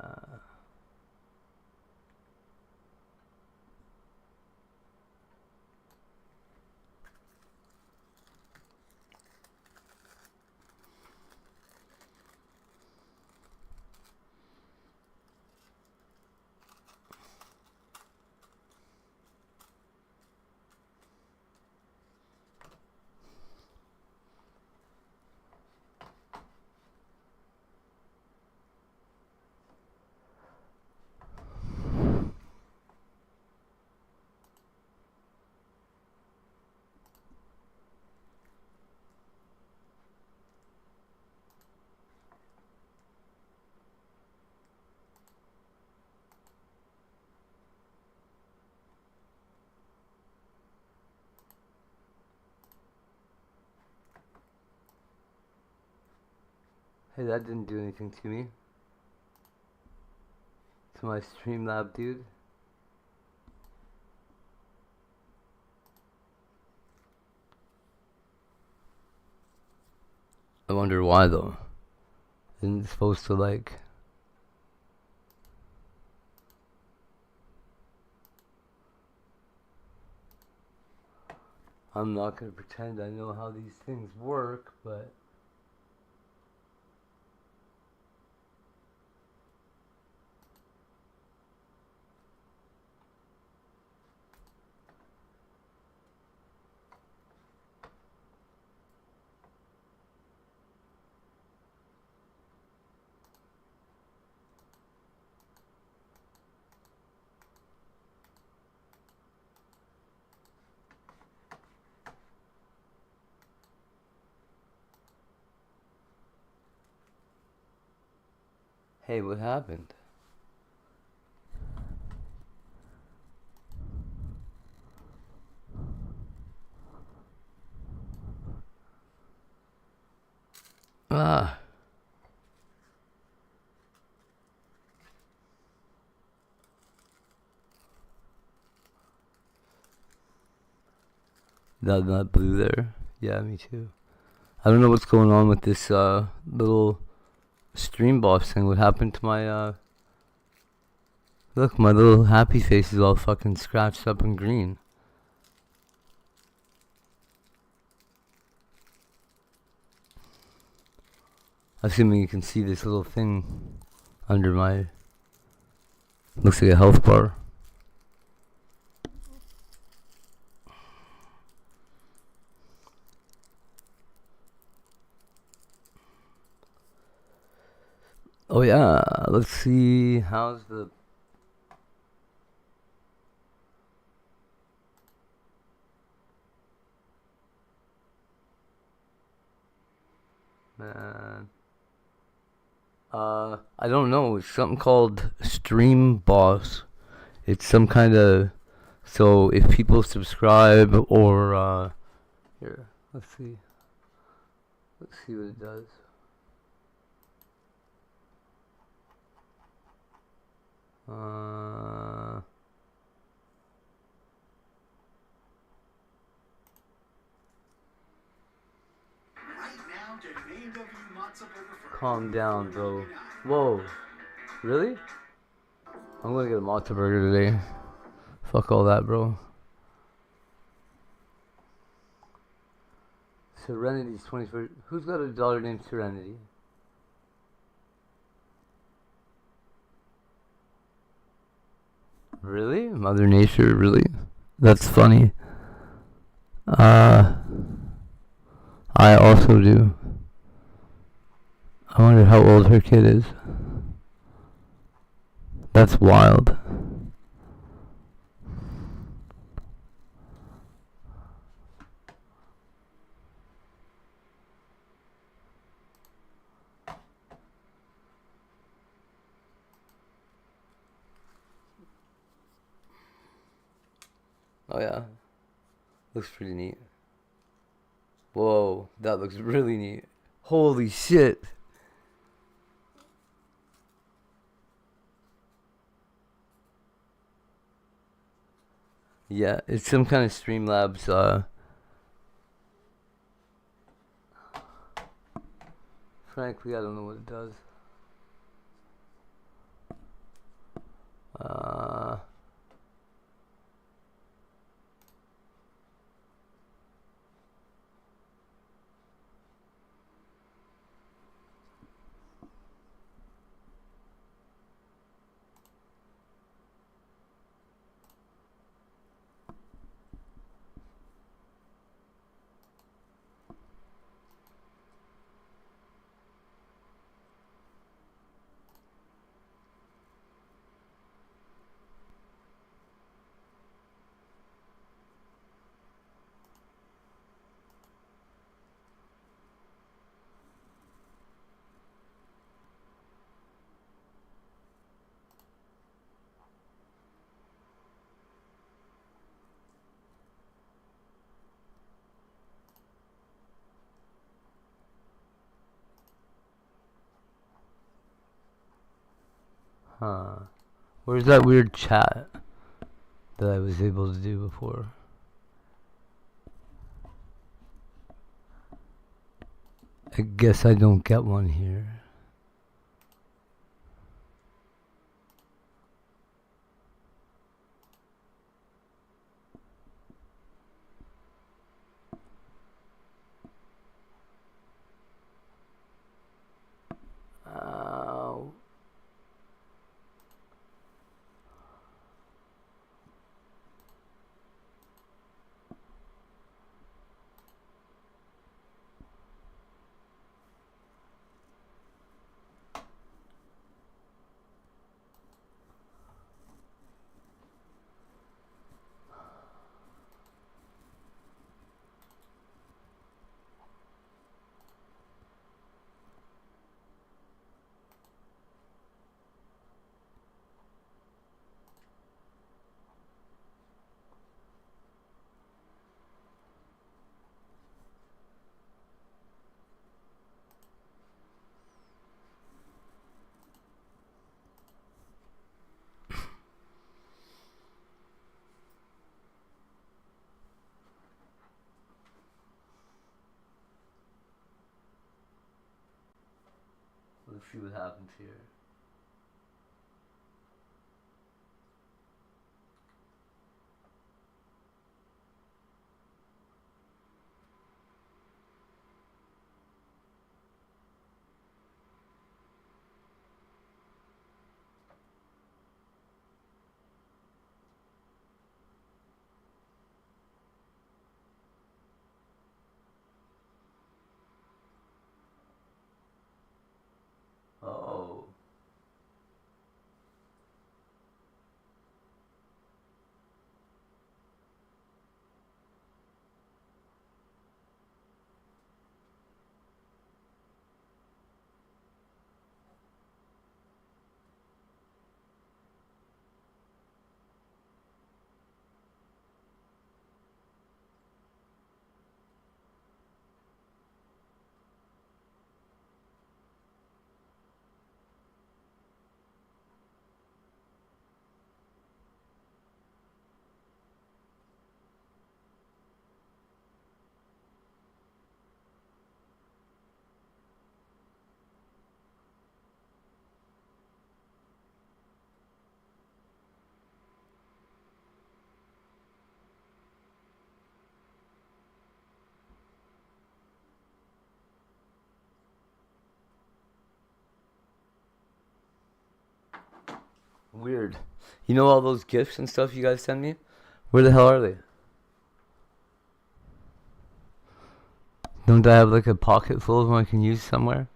Hey, that didn't do anything to me. To my Streamlab dude. I wonder why though. Isn't it supposed to like... I'm not gonna pretend I know how these things work, but... Hey, what happened? Ah. That blue there. Yeah, me too. I don't know what's going on with this little stream boss thing. What happened to my look, my little happy face is all fucking scratched up and green. Assuming you can see this little thing under my... Looks like a health bar. Oh yeah, let's see. How's the man? I don't know. It's something called Stream Boss. It's some kind of so if people subscribe or here, let's see. Let's see what it does. Uh, Calm down, bro. Whoa. Really? I'm gonna get a matzo burger today. Fuck all that, bro. Serenity's 21st. Who's got a daughter named Serenity? Really? Mother Nature, really? That's funny. I also do. I wonder how old her kid is. That's wild. Oh yeah. Looks pretty neat. Whoa, that looks really neat. Holy shit. Yeah, it's some kind of Streamlabs, frankly, I don't know what it does. Uh, huh. Where's that weird chat that I was able to do before? I guess I don't get one here. Uh, let's see what happens here. Oh. Weird. You know all those gifts and stuff you guys send me? Where the hell are they? Don't I have like a pocket full of them I can use somewhere?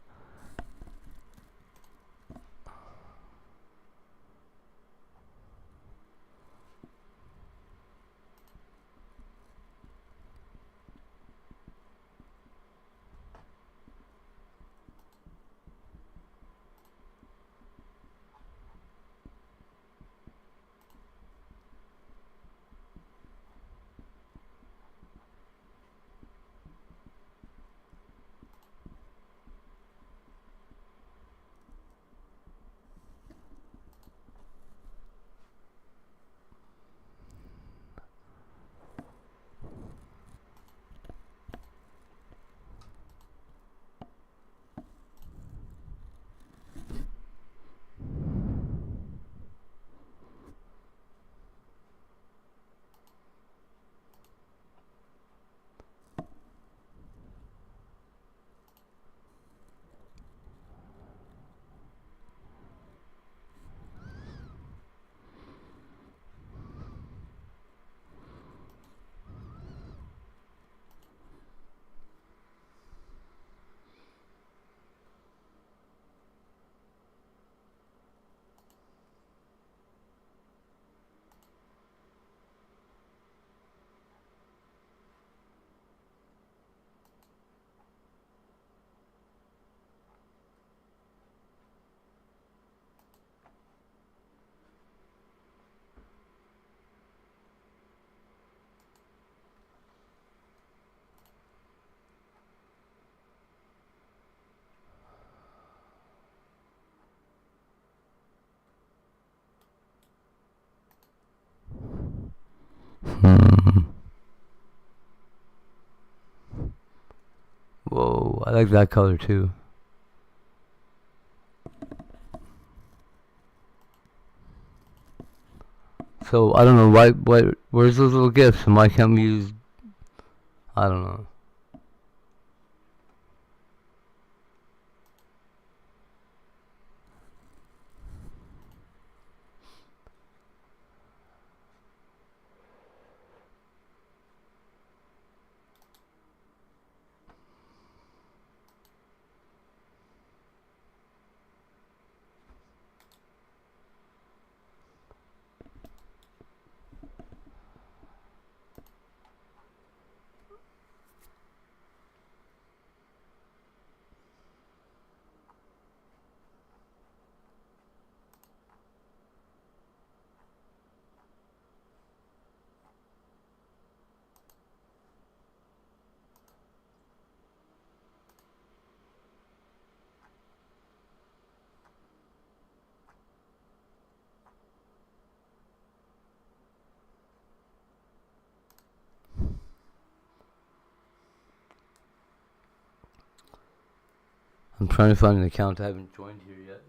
Whoa, I like that color too. So I don't know where's those little gifts and why can't we use, I don't know. I'm trying to find an account I haven't joined here yet.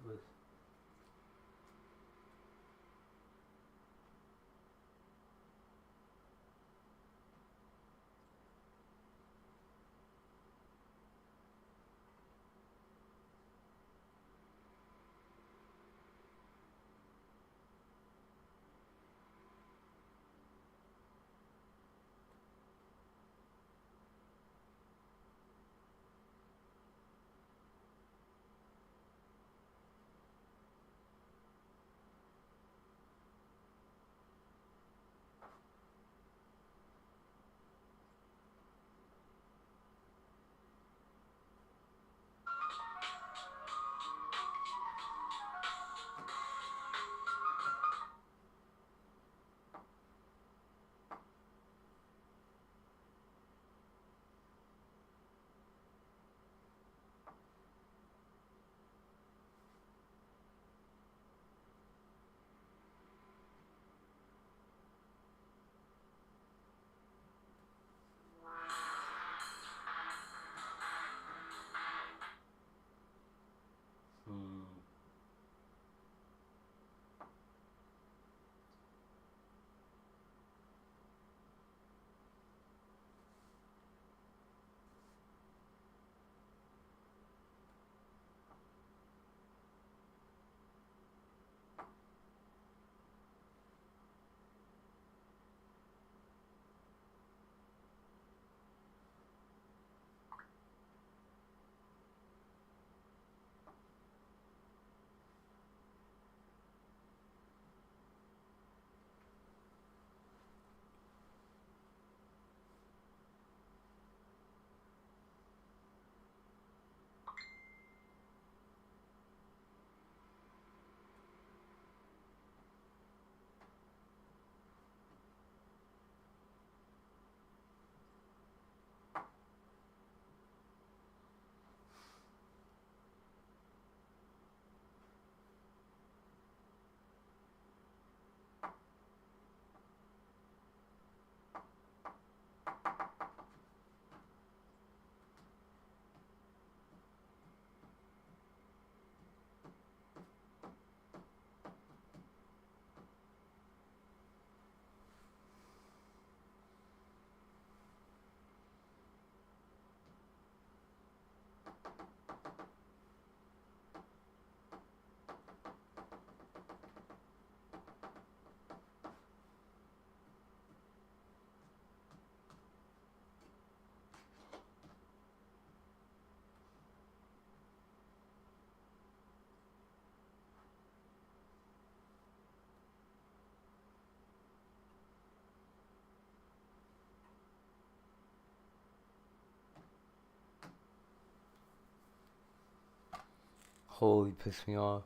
totally pissed me off.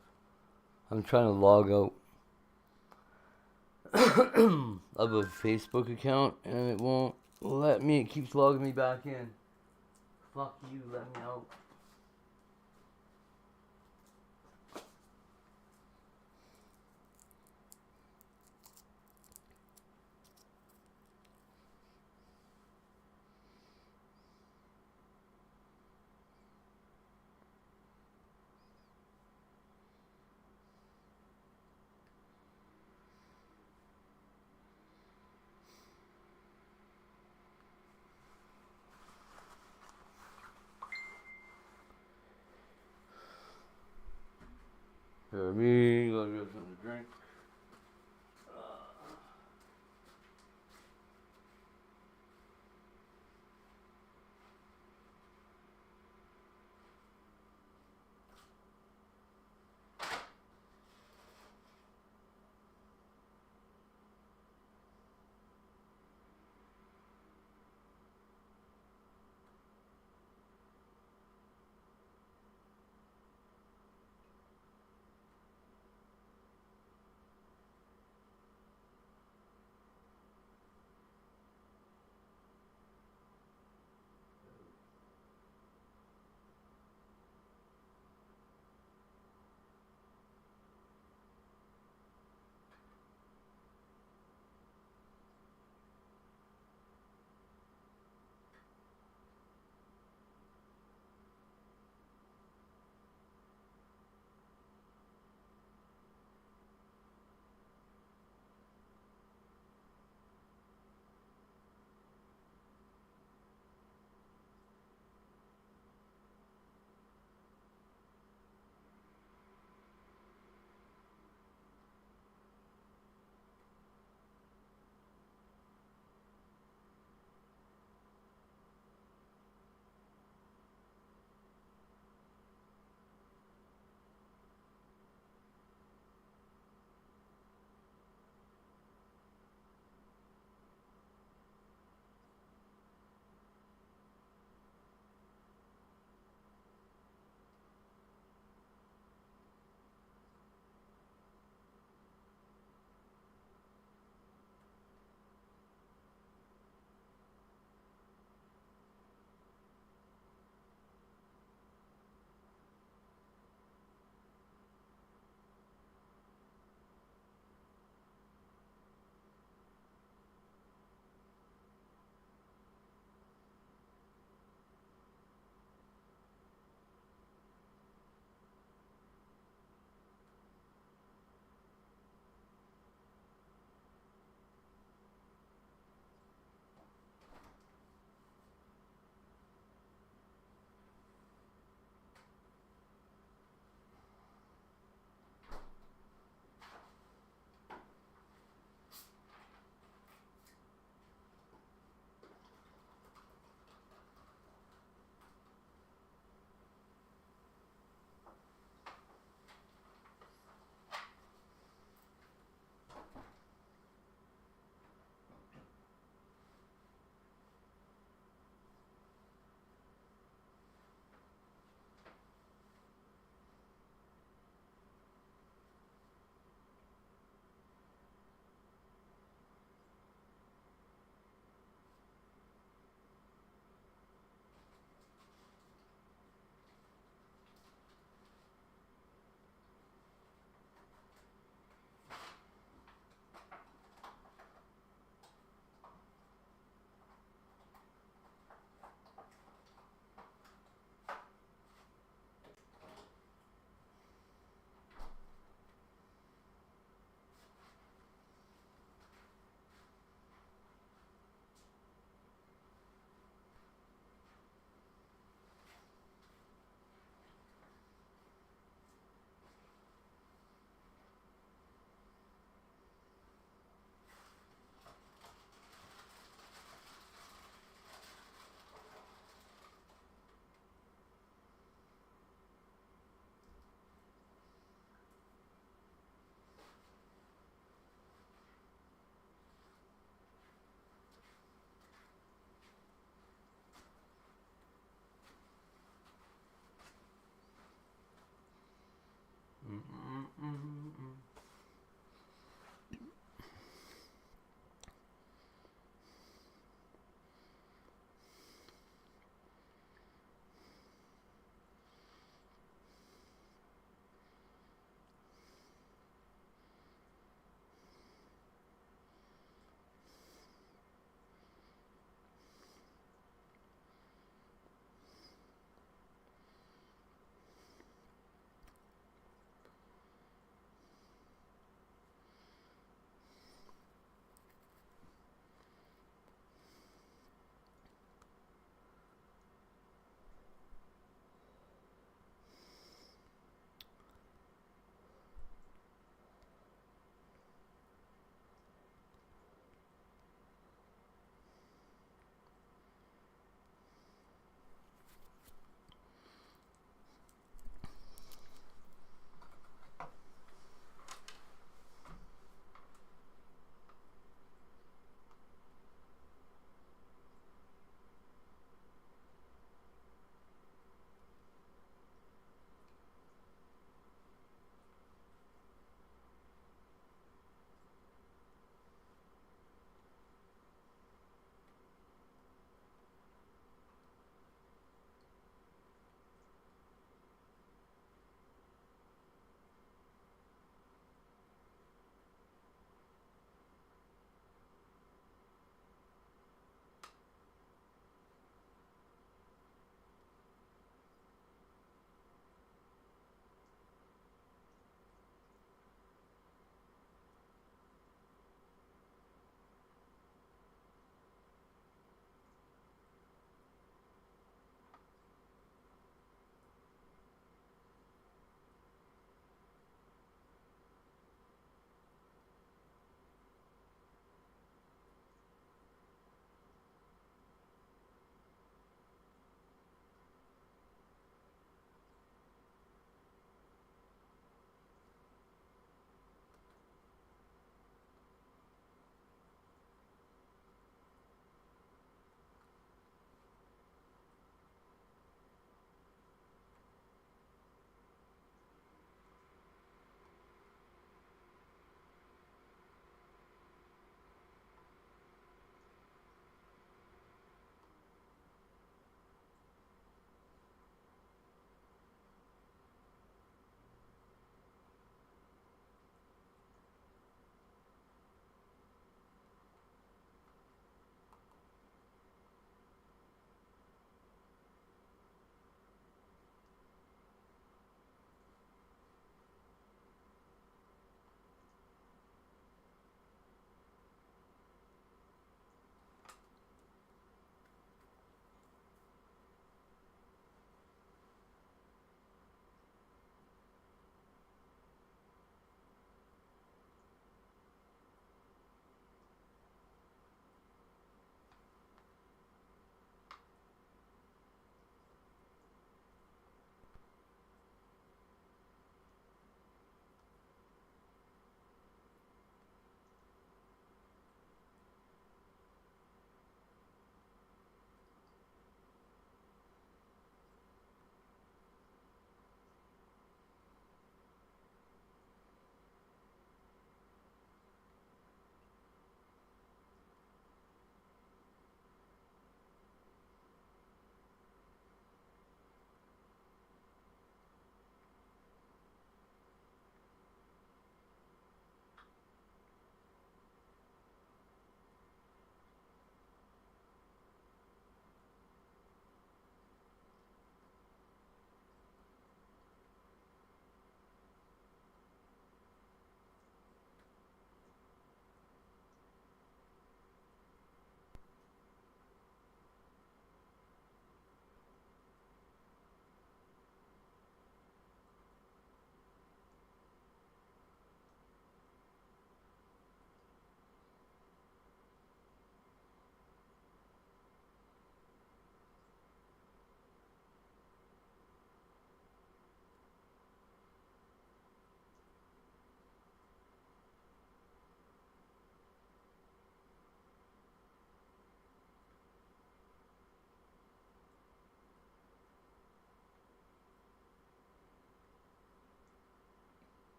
I'm trying to log out of a Facebook account and it won't let me. It keeps logging me back in. Fuck you, let me out. For me, gotta get something to drink.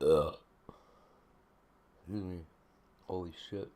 Ugh. Excuse me. Holy shit.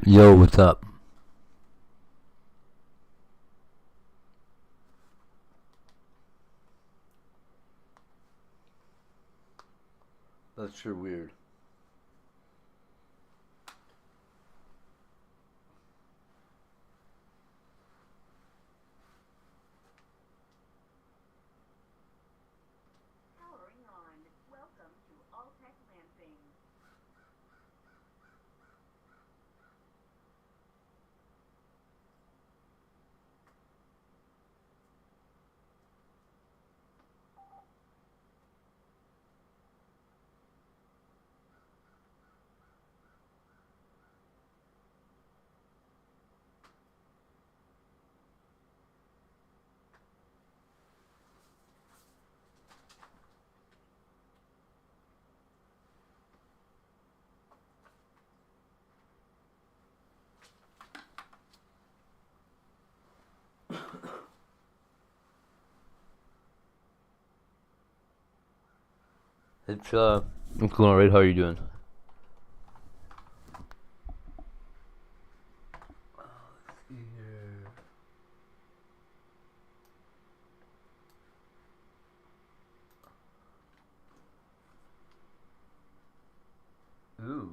Yo, what's up? That's sure weird. Powering on. Welcome to Alltech Lansing. It's going alright. How are you doing? Let's see here. Ooh.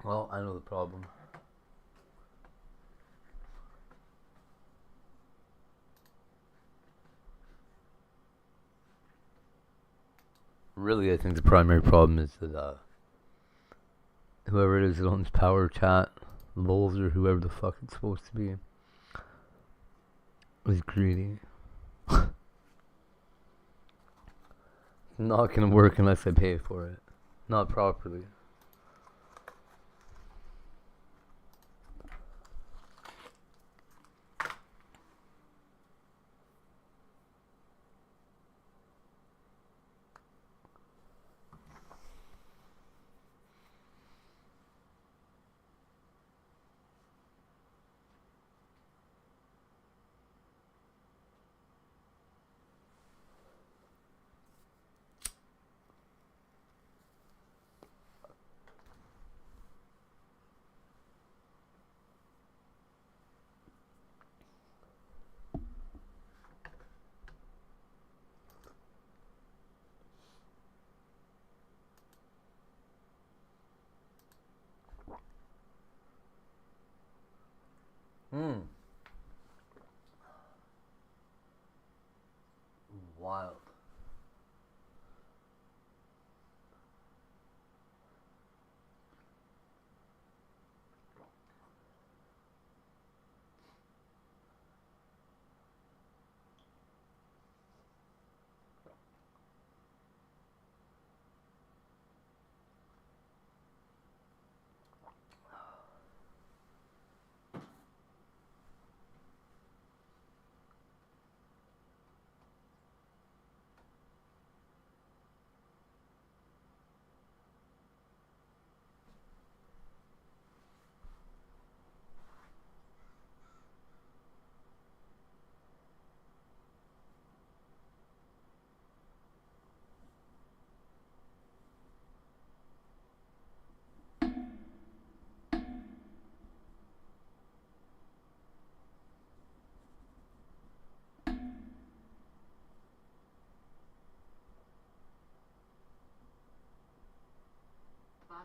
Well, I know the problem. Really, I think the primary problem is that whoever it is that owns Power Chat, Lulz, or whoever the fuck it's supposed to be, is greedy. Not gonna work unless I pay for it. Not properly. Wild.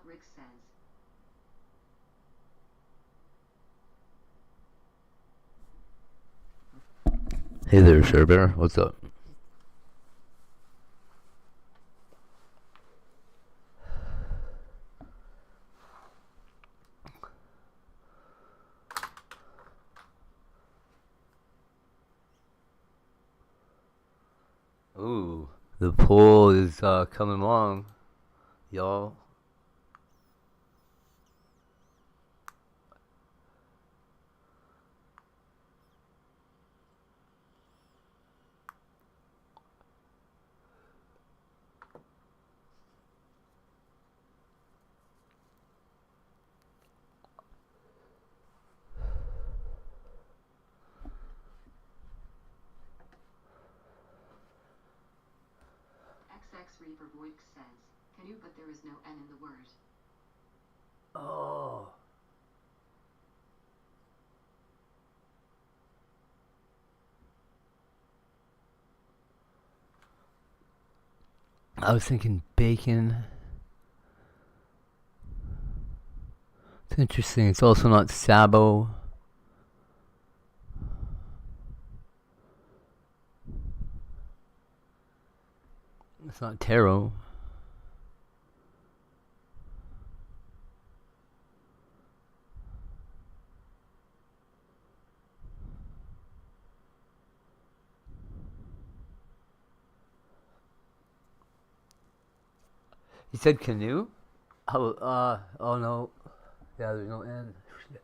Bot Rick says. Hey there, Sure Bear. What's up? Ooh, the poll is coming along, y'all. XX Reaper Voix says, canoe but there is no N in the word. Oh. I was thinking bacon. It's interesting. It's also not Sabo. It's not taro. You said canoe? Oh no. Yeah, there's no N. Shit.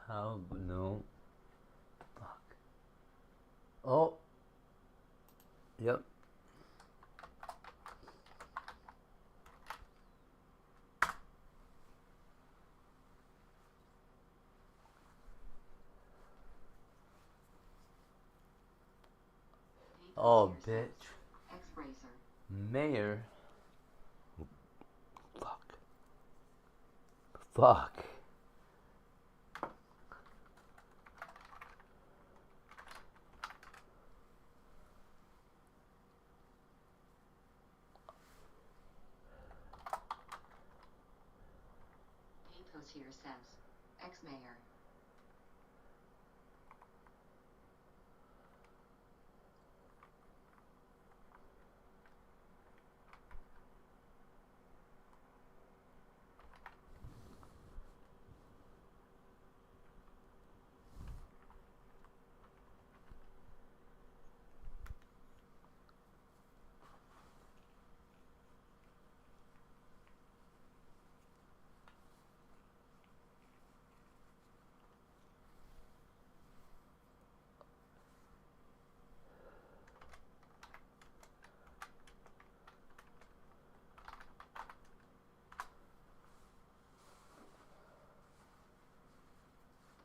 How? No. Fuck. Oh. Yep. Oh, bitch. X-Racer. Mayor. Fuck. Fuck. here says, ex-mayor.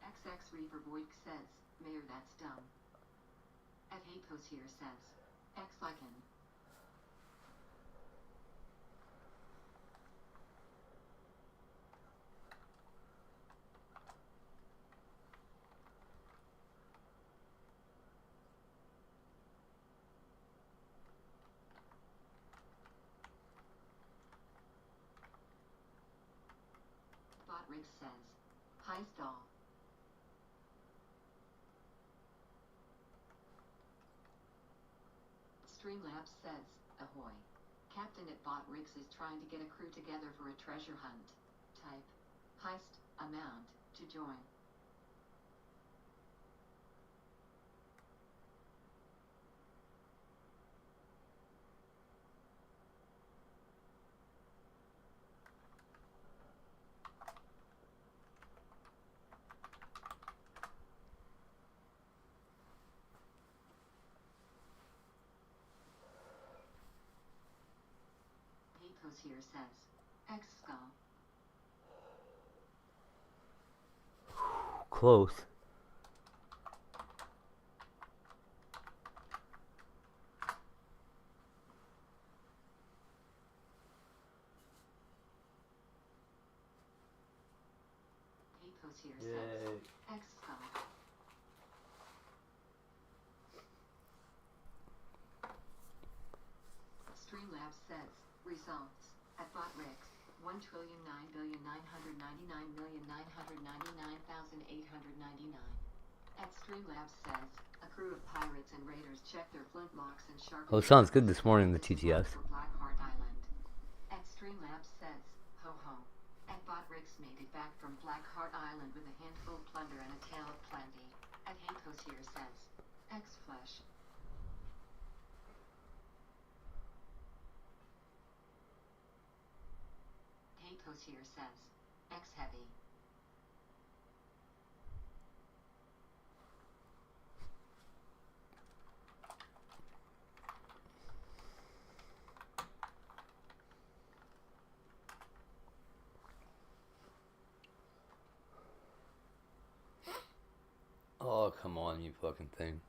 XX Reaper Void says, Mayor, that's dumb. At Hapos here says, X Lycan. Botrix says, hi stall. Streamlabs says, ahoy. Captain at Botrix is trying to get a crew together for a treasure hunt. Type, heist, amount, to join. Hapos here says, X skull. Close. Hapos here says, X skull. Streamlabs says, results, at Botrix, 1,999,999,999,899. At Streamlabs says, a crew of pirates and raiders check their flintlocks and sharpen. Oh, it sounds good this morning, the TTS. For Blackheart Island. At Streamlabs says, ho ho. At Botrix made it back from Blackheart Island with a handful of plunder and a tale of plenty. At Hapos here says, X Flesh. Hapos here says, X Heavy. Oh, come on, you fucking thing.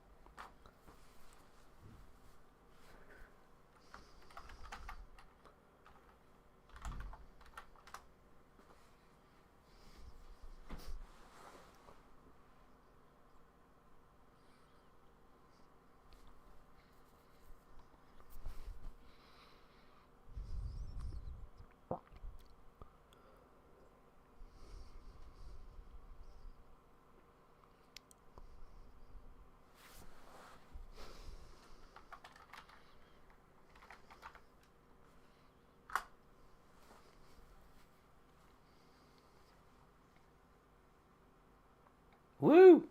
Woo!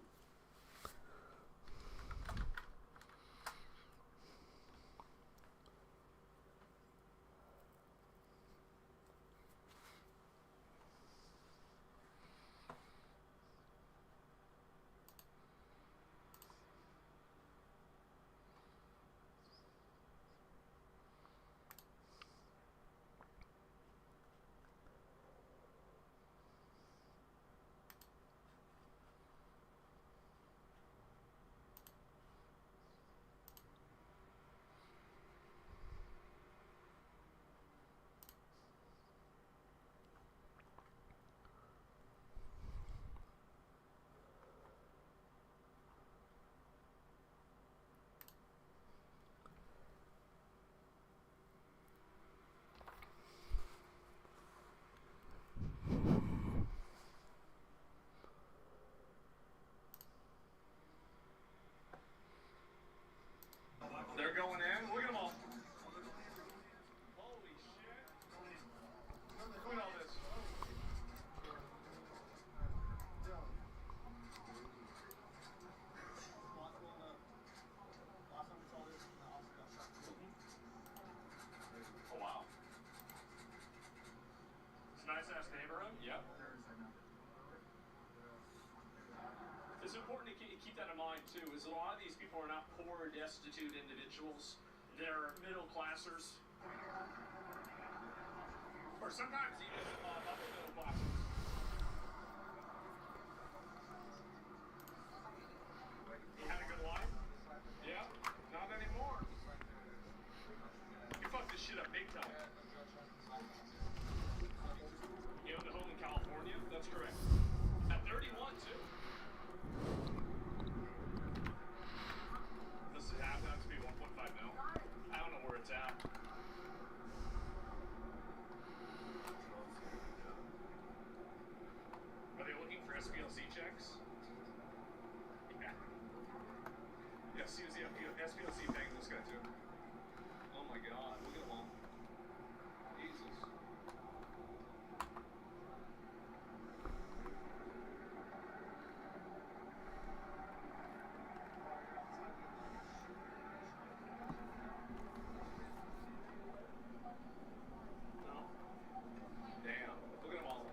Yep. It's important to keep that in mind too, is a lot of these people are not poor, destitute individuals. They're middle classers. Or sometimes even upper middle classers. You had a good life? Yeah? Not anymore. You fucked this shit up big time. You owned a home in California? That's correct. At 31 too. This is half that to be 1.5 mil. I don't know where it's at. Are they looking for SPLC checks? Yeah. Yeah, SPLC paying this guy too. Oh my god, look at them all. Jesus. No. Damn. Look at them all.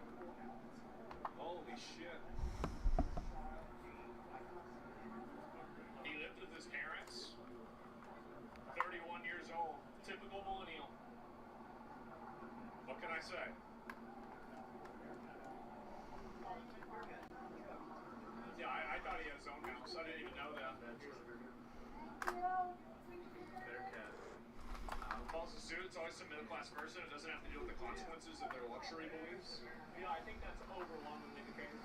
Holy shit. He lived with his parents. 31 years old. Typical millennial. What can I say? Yeah, I thought he had his own house. I didn't even know that. Their cat. Falls in suit, it's always some middle class person. It doesn't have to deal with the consequences of their luxury beliefs. Yeah, I think that's overwhelmingly the case.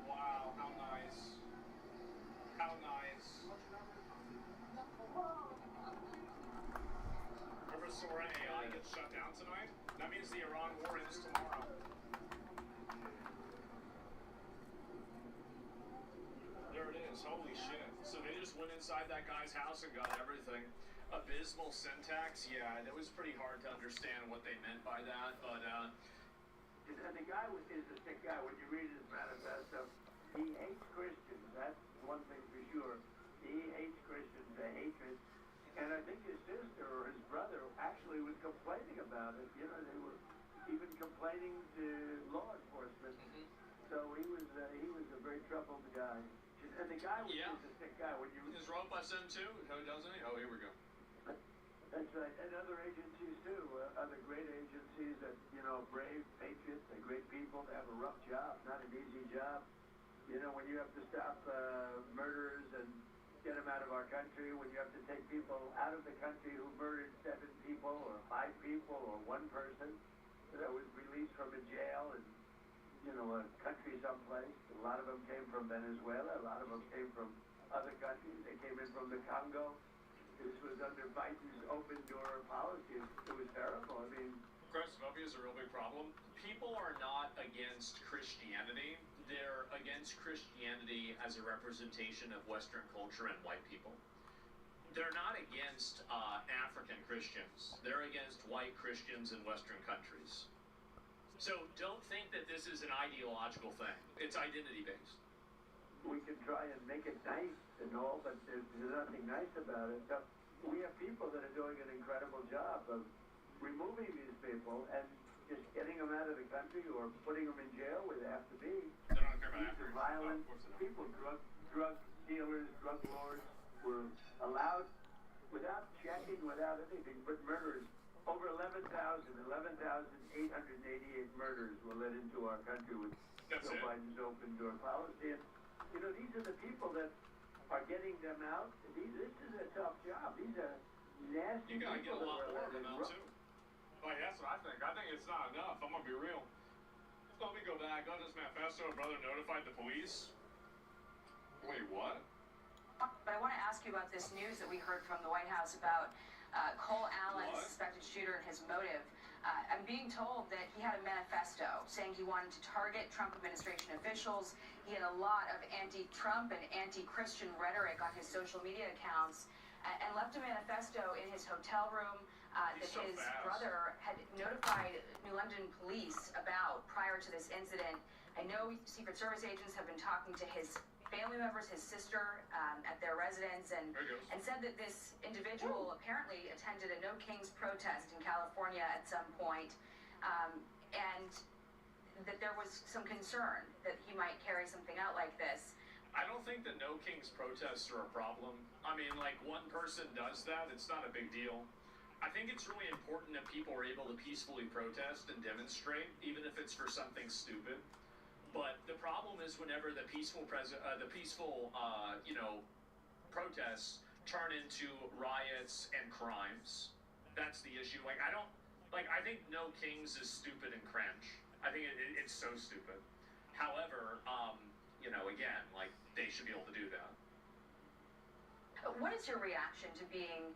Wow, how nice. How nice. Remember Sora AI gets shut down tonight? That means the Iran war ends tomorrow. There it is. Holy shit. So they just went inside that guy's house and got everything. Abysmal syntax. Yeah, it was pretty hard to understand what they meant by that, but And the guy is a sick guy. When you read his manifesto, he hates Christians. That's one thing for sure. He hates Christians, the hatred. And I think his sister or his brother actually was complaining about it. You know, they were even complaining to law enforcement. So he was a very troubled guy. And the guy is a sick guy. When you his rope I send too? No, doesn't he? Oh, here we go. That's right. And other agencies too. Other great agencies that, you know, brave patriots, they're great people. They have a rough job, not an easy job. You know, when you have to stop murderers and get them out of our country, when you have to take people out of the country who murdered 7 people or 5 people or 1 person that was released from a jail and, you know, a country someplace. A lot of them came from Venezuela. A lot of them came from other countries. They came in from the Congo. This was under Biden's open door policy. It was terrible. I mean, Christophophobia is a real big problem. People are not against Christianity. They're against Christianity as a representation of Western culture and white people. They're not against African Christians. They're against white Christians in Western countries. So don't think that this is an ideological thing. It's identity-based. We can try and make it nice and all, but there's nothing nice about it. So we have people that are doing an incredible job of removing these people and just getting them out of the country or putting them in jail where they have to be. They're not care about These are Africans. violent No, of course they don't. people, drug dealers, drug lords were allowed without checking, without anything, but murderers. Over 11,888 murders were let into our country with Joe Biden's open door policy. And, you know, these are the people that are getting them out. This is a tough job. These are nasty You gotta get people a lot that more were of them out too. Like, that's what I think. I think it's not enough. I'm gonna be real. Let me go back. On this manifesto, brother notified the police. Wait, what? But I want to ask you about this news that we heard from the White House about Cole Allen, suspected shooter, and his motive. I'm being told that he had a manifesto saying he wanted to target Trump administration officials. He had a lot of anti-Trump and anti-Christian rhetoric on his social media accounts and left a manifesto in his hotel room that his brother had notified New London police about prior to this incident. I know Secret Service agents have been talking to his family members, his sister, at their residence, and said that this individual apparently attended a No Kings protest in California at some point. and that there was some concern that he might carry something out like this. I don't think the No Kings protests are a problem. I mean, like, one person does that, it's not a big deal. I think it's really important that people are able to peacefully protest and demonstrate, even if it's for something stupid. But the problem is whenever the peaceful, protests turn into riots and crimes. That's the issue. Like, I think No Kings is stupid and cringe. I think it's so stupid. However, again, like, they should be able to do that. What is your reaction to being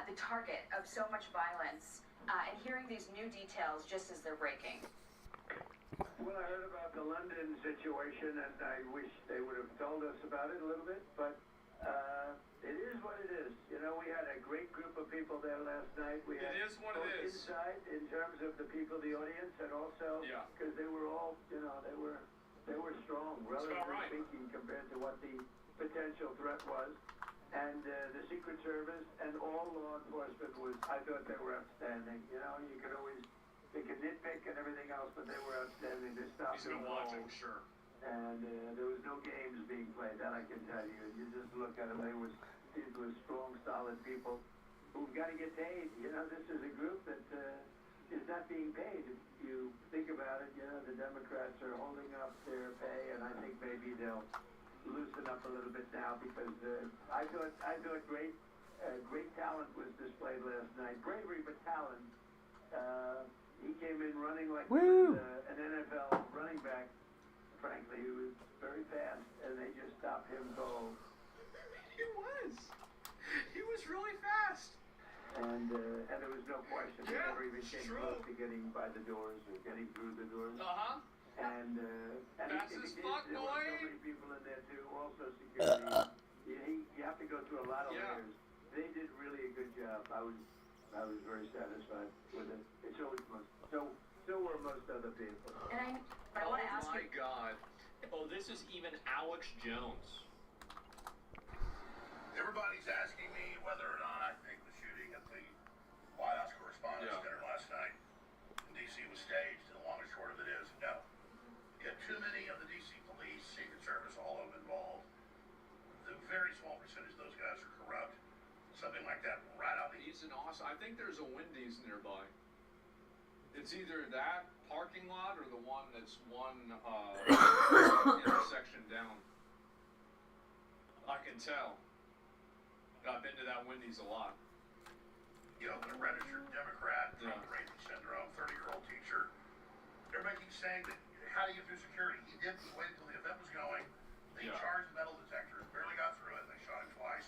the target of so much violence and hearing these new details just as they're breaking? Well, I heard about the London situation, and I wish they would have told us about it a little bit, but it is what it is. You know, we had a great group of people there last night. We had It is what it is. Inside, in terms of the people, the audience, and also because they were all, they were strong, relatively speaking, compared to what the potential threat was. And the Secret Service and all law enforcement I thought they were outstanding. You know, you could always pick a nitpick and everything else, but they were outstanding. They stopped. He's gonna watch it, sure. And there was no games being played, that I can tell you. You just look at them, these were strong, solid people who've got to get paid. You know, this is a group that is not being paid. If you think about it, the Democrats are holding up their pay, and I think maybe they'll loosen up a little bit now because I thought great talent was displayed last night. Bravery, but talent. He came in running like he was, an NFL running back. Frankly, he was very fast, and they just stopped him cold. He was really fast. And there was no question. He never even came close to getting by the doors or getting through the doors. And fast if as he fuck, did, there boy. were so many people in there too. Also security. You have to go through a lot of layers. They did really a good job. I was very satisfied with it. It's always so were most other people. And I want to ask you. Oh my God! Oh, this is even Alex Jones. Everybody's asking me whether or not I think the shooting at the White House Correspondents' Dinner last night in D.C. was staged, and the long and short of it is, no. You have too many of the D.C. police, Secret Service, all of them involved. The very small percentage of those guys are corrupt. Something like that right out the He's an awesome. I think there's a Wendy's nearby. It's either that parking lot or the one that's one intersection down. I can tell. I've been to that Wendy's a lot. The registered Democrat, Trump Raven syndrome, 30-year-old teacher. They're saying that how do you get through security? He didn't wait until the event was going. They charged the metal detectors, barely got through it, and they shot him twice.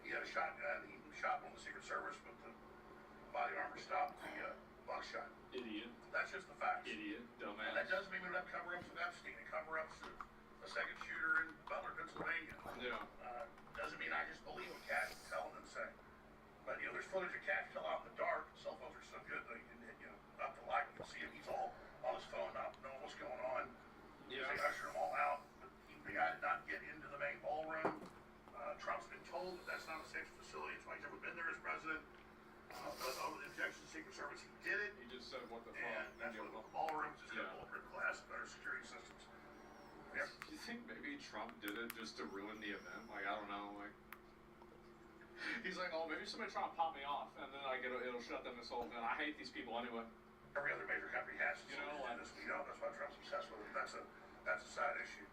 He had a shotgun. He shot one of the Secret Service, but the body armor stopped the buckshot. Idiot. That's just the facts. Idiot. Dumbass. And that doesn't mean we don't have cover-ups with Epstein and cover-ups of a second shooter in Butler, Pennsylvania. Yeah. Doesn't mean I just believe what Cash is telling them to say. But, there's footage of Cash still out in the dark. Cell phones are so good that you can, up to light, you can see him. He's all on his phone, not knowing what's going on. Yeah. They usher them all out. But the guy did not get into the main ballroom. Trump's been told that that's not a safe facility. It's why he's never been there as president. But over the objection to the Secret Service, he did it. He just said, what the fuck? And that's what the ballroom is just got bulletproof glass and better security systems. Yeah. Do you think maybe Trump did it just to ruin the event? Like, I don't know, he's like, oh, maybe somebody trying to pop me off, and then it'll shut them this whole event. I hate these people anyway. Every other major country has this. We know that's why Trump's obsessed with it. That's a side issue.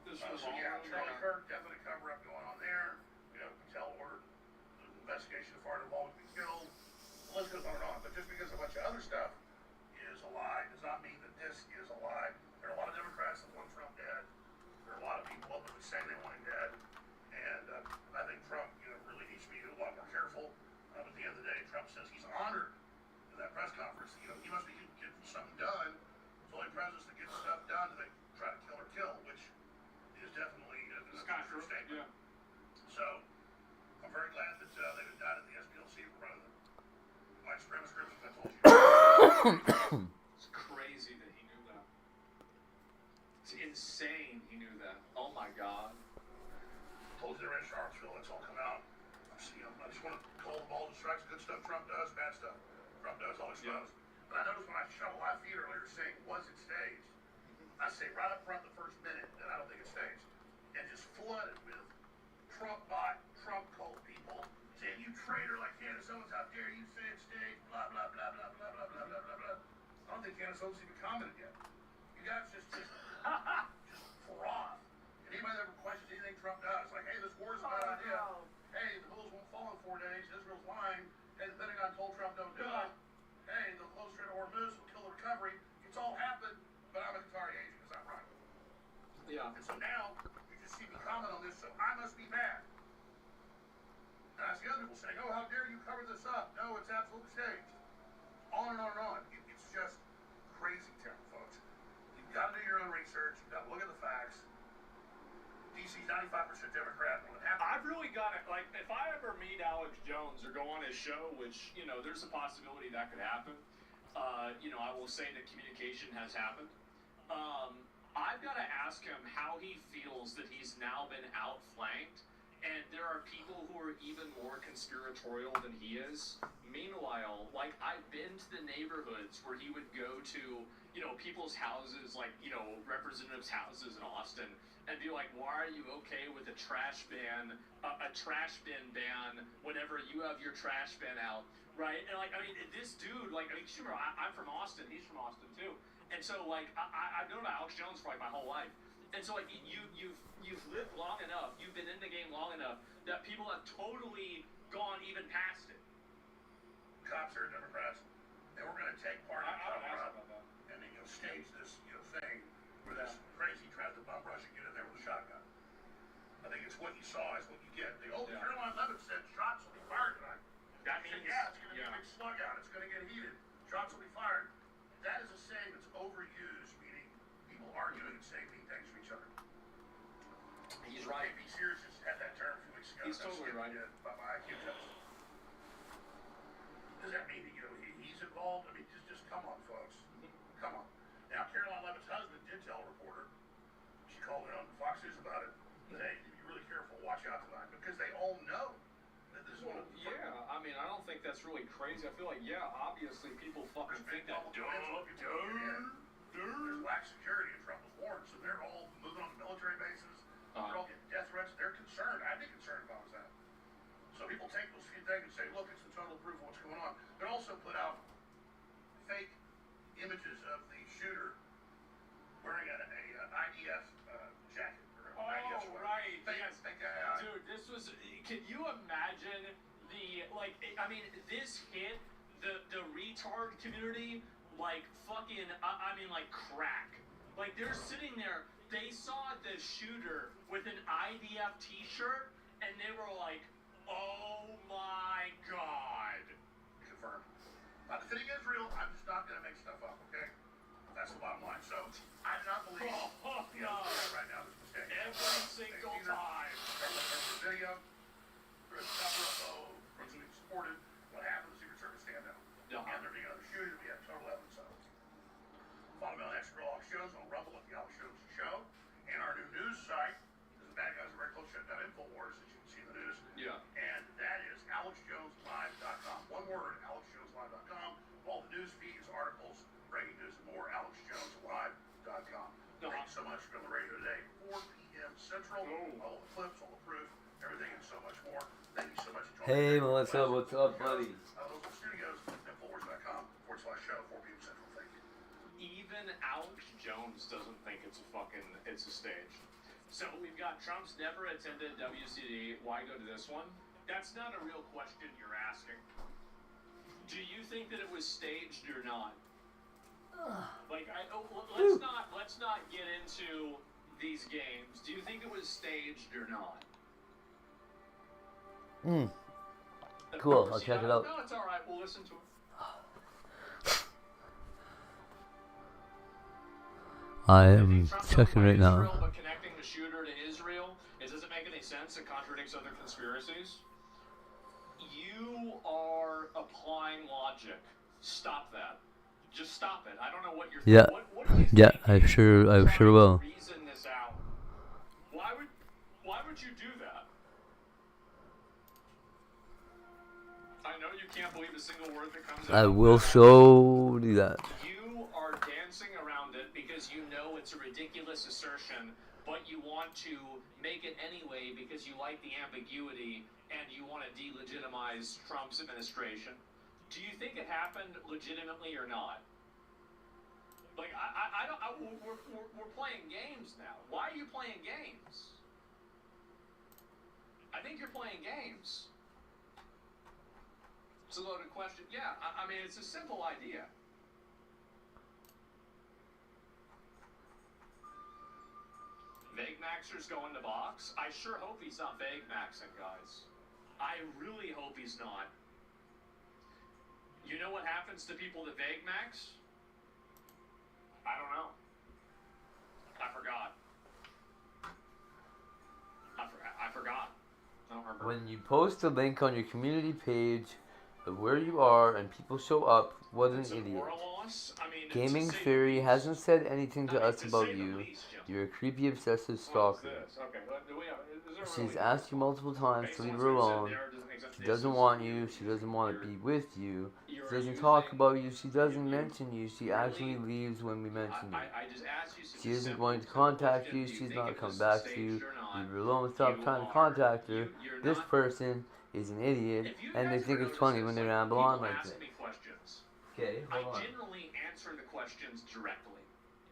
Charlie Kirk, definitely cover-up going on there. Patel ordered the investigation of foreign involvement to be killed. The list goes on and on. But just because a bunch of other stuff is a lie does not mean that this is a lie. There are a lot of Democrats that want Trump dead. There are a lot of people openly saying they want him dead. And I think Trump, really needs to be a lot more careful. At the end of the day, Trump says he's honored in that press conference. He must be getting something done. It's only presidents that get stuff done that they try to kill, which is definitely a true statement. Yeah. So, I'm very glad that they've indicted the SPLC for running the white supremacist groups, as I told you. It's crazy that he knew that. It's insane he knew that. Oh my God. traitor like Candace Owens, how dare you say it, stage, blah, blah, blah, blah, blah, blah, blah, blah, blah, blah. I don't think Candace Owens even commented yet. You guys just froth. And anybody that ever questions anything Trump does, like, hey, this war is a bad idea. No. Hey, the bills won't fall in 4 days. Israel's lying. Hey, the Pentagon told Trump don't do it. Hey, the close Strait of Hormuz will kill the recovery. It's all happened, but I'm a Qatari agent. Is that right? Yeah. And so now, you just see me comment on this, so I must be mad. And I see other people saying, oh, how dare you cover this up? No, it's absolutely staged. On and on and on. It's just crazy town, folks. You've got to do your own research. You've got to look at the facts. DC's 95% Democrat. I've really got it. Like, if I ever meet Alex Jones or go on his show, which, you know, there's a possibility that could happen, you know, I will say that communication has happened. I've got to ask him how he feels that he's now been outflanked, and there are people who are even more conspiratorial than he is. Meanwhile, like, I've been to the neighborhoods where he would go to, you know, people's houses, like, you know, representatives' houses in Austin, and be like, why are you okay with a trash ban, a trash bin ban, whenever you have your trash bin out, right? And, like, I mean, this dude, like, I mean, sure, I'm from Austin, he's from Austin, too. And so, like, I've known about Alex Jones for, like, my whole life. And so, like, you've lived long enough, you've been in the game long enough, that people have totally gone even past it. Cops are Democrats, and we're going to take part in cover-up, and then you'll stage this, you know, thing where this crazy tries to bum rush and get in there with a shotgun. I think it's what you saw is what you get. The old Caroline Levitt said shots will be fired tonight. That means, yeah, it's going to be a big slug out. It's going to get heated. Shots will be fired. That is a saying that's overused, meaning people arguing and saying mean things to each other. He's right. J.P. Sears just had that term a few weeks ago. He's totally right. By my IQ test. Does that mean that, you know, he's involved? I mean, just come on, folks. Come on. Now, Caroline Levitt's husband did tell a reporter. She called in on Fox News about it. Hey, be really careful. Watch out tonight, because they all know that this is one of the. Yeah, I mean, I don't think that's really crazy. I feel like, yeah, obviously people fucking think that. There's lax security, and Trump was warned, so they're all moving on to military bases. They're all getting death threats. They're concerned. I'd be concerned if I was that. So people take those few things and say, look, it's the total proof of what's going on. They also put out fake images of the shooter wearing an IDF jacket. Or IDF sweater. Right. Yes. Dude, this was, can you imagine the, like, I mean, this hit the retard community like fucking, I mean, like crack. Like, they're sitting there, they saw the shooter with an IDF t-shirt, and they were like, oh my god. Confirmed. Not defending Israel, I'm just not going to make stuff up, okay? That's the bottom line. So, I do not believe right now this mistake. Every single time. There's a video, there's a cover of those who supported what happened to the Secret Service standout. And there being another shooting, we have total evidence of it. Follow me on X for Alex Jones on Rumble at the Alex Jones Show. And our new news site, because the bad guys are very close to shut down InfoWars, as you can see in the news. Yeah. And that is AlexJonesLive.com. One word, AlexJonesLive.com. All the news feeds, articles, breaking news, and more, AlexJonesLive.com. Thank you so much for on the radio today, 4 p.m. Central. All the clips, all the proof, everything, and so much more. Thank you so much for Hey, joining me. Melissa, what's up, buddy? Local studios, InfoWars.com/show, 4 p.m. Central. Thank you. Even Alex Jones doesn't think it's a stage. So we've got Trump's never attended WCD. Why go to this one? That's not a real question you're asking. Do you think that it was staged or not? Like, let's not get into these games. Do you think it was staged or not? Cool, I'll check it out. No, it's all right. We'll listen to it. I am checking right now. Israel, but connecting the shooter to Israel, it doesn't make any sense. It contradicts other conspiracies. You are applying logic. Stop that. Just stop it. I don't know what you're Yeah. What do you Yeah, think I sure will. Reason this out. Why would you do that? I know you can't believe a single word that comes out. I will show you that. You are dancing around it because you know it's a ridiculous assertion, but you want to make it anyway because you like the ambiguity and you want to delegitimize Trump's administration. Do you think it happened legitimately or not? Like, I don't, we're playing games now. Why are you playing games? I think you're playing games. It's a loaded question. Yeah, I mean, it's a simple idea. Vague Maxer's going to box. I sure hope he's not vague maxing, guys. I really hope he's not. You know what happens to people that vague max? I don't know. I forgot. I forgot. I don't remember. When you post a link on your community page of where you are and people show up, what an idiot. I mean, Gaming Fury hasn't said anything to us about you. You're a creepy, obsessive stalker. She's asked you multiple times to leave her alone. She doesn't want you. She doesn't want to be with you. She doesn't talk about you. She doesn't mention you. She actually leaves when we mention you. She isn't going to contact you. She's not coming back to you. Leave her alone. Stop trying to contact her. This person is an idiot, and they think it's funny when they ramble on like this. Okay, hold on. I generally answer the questions directly.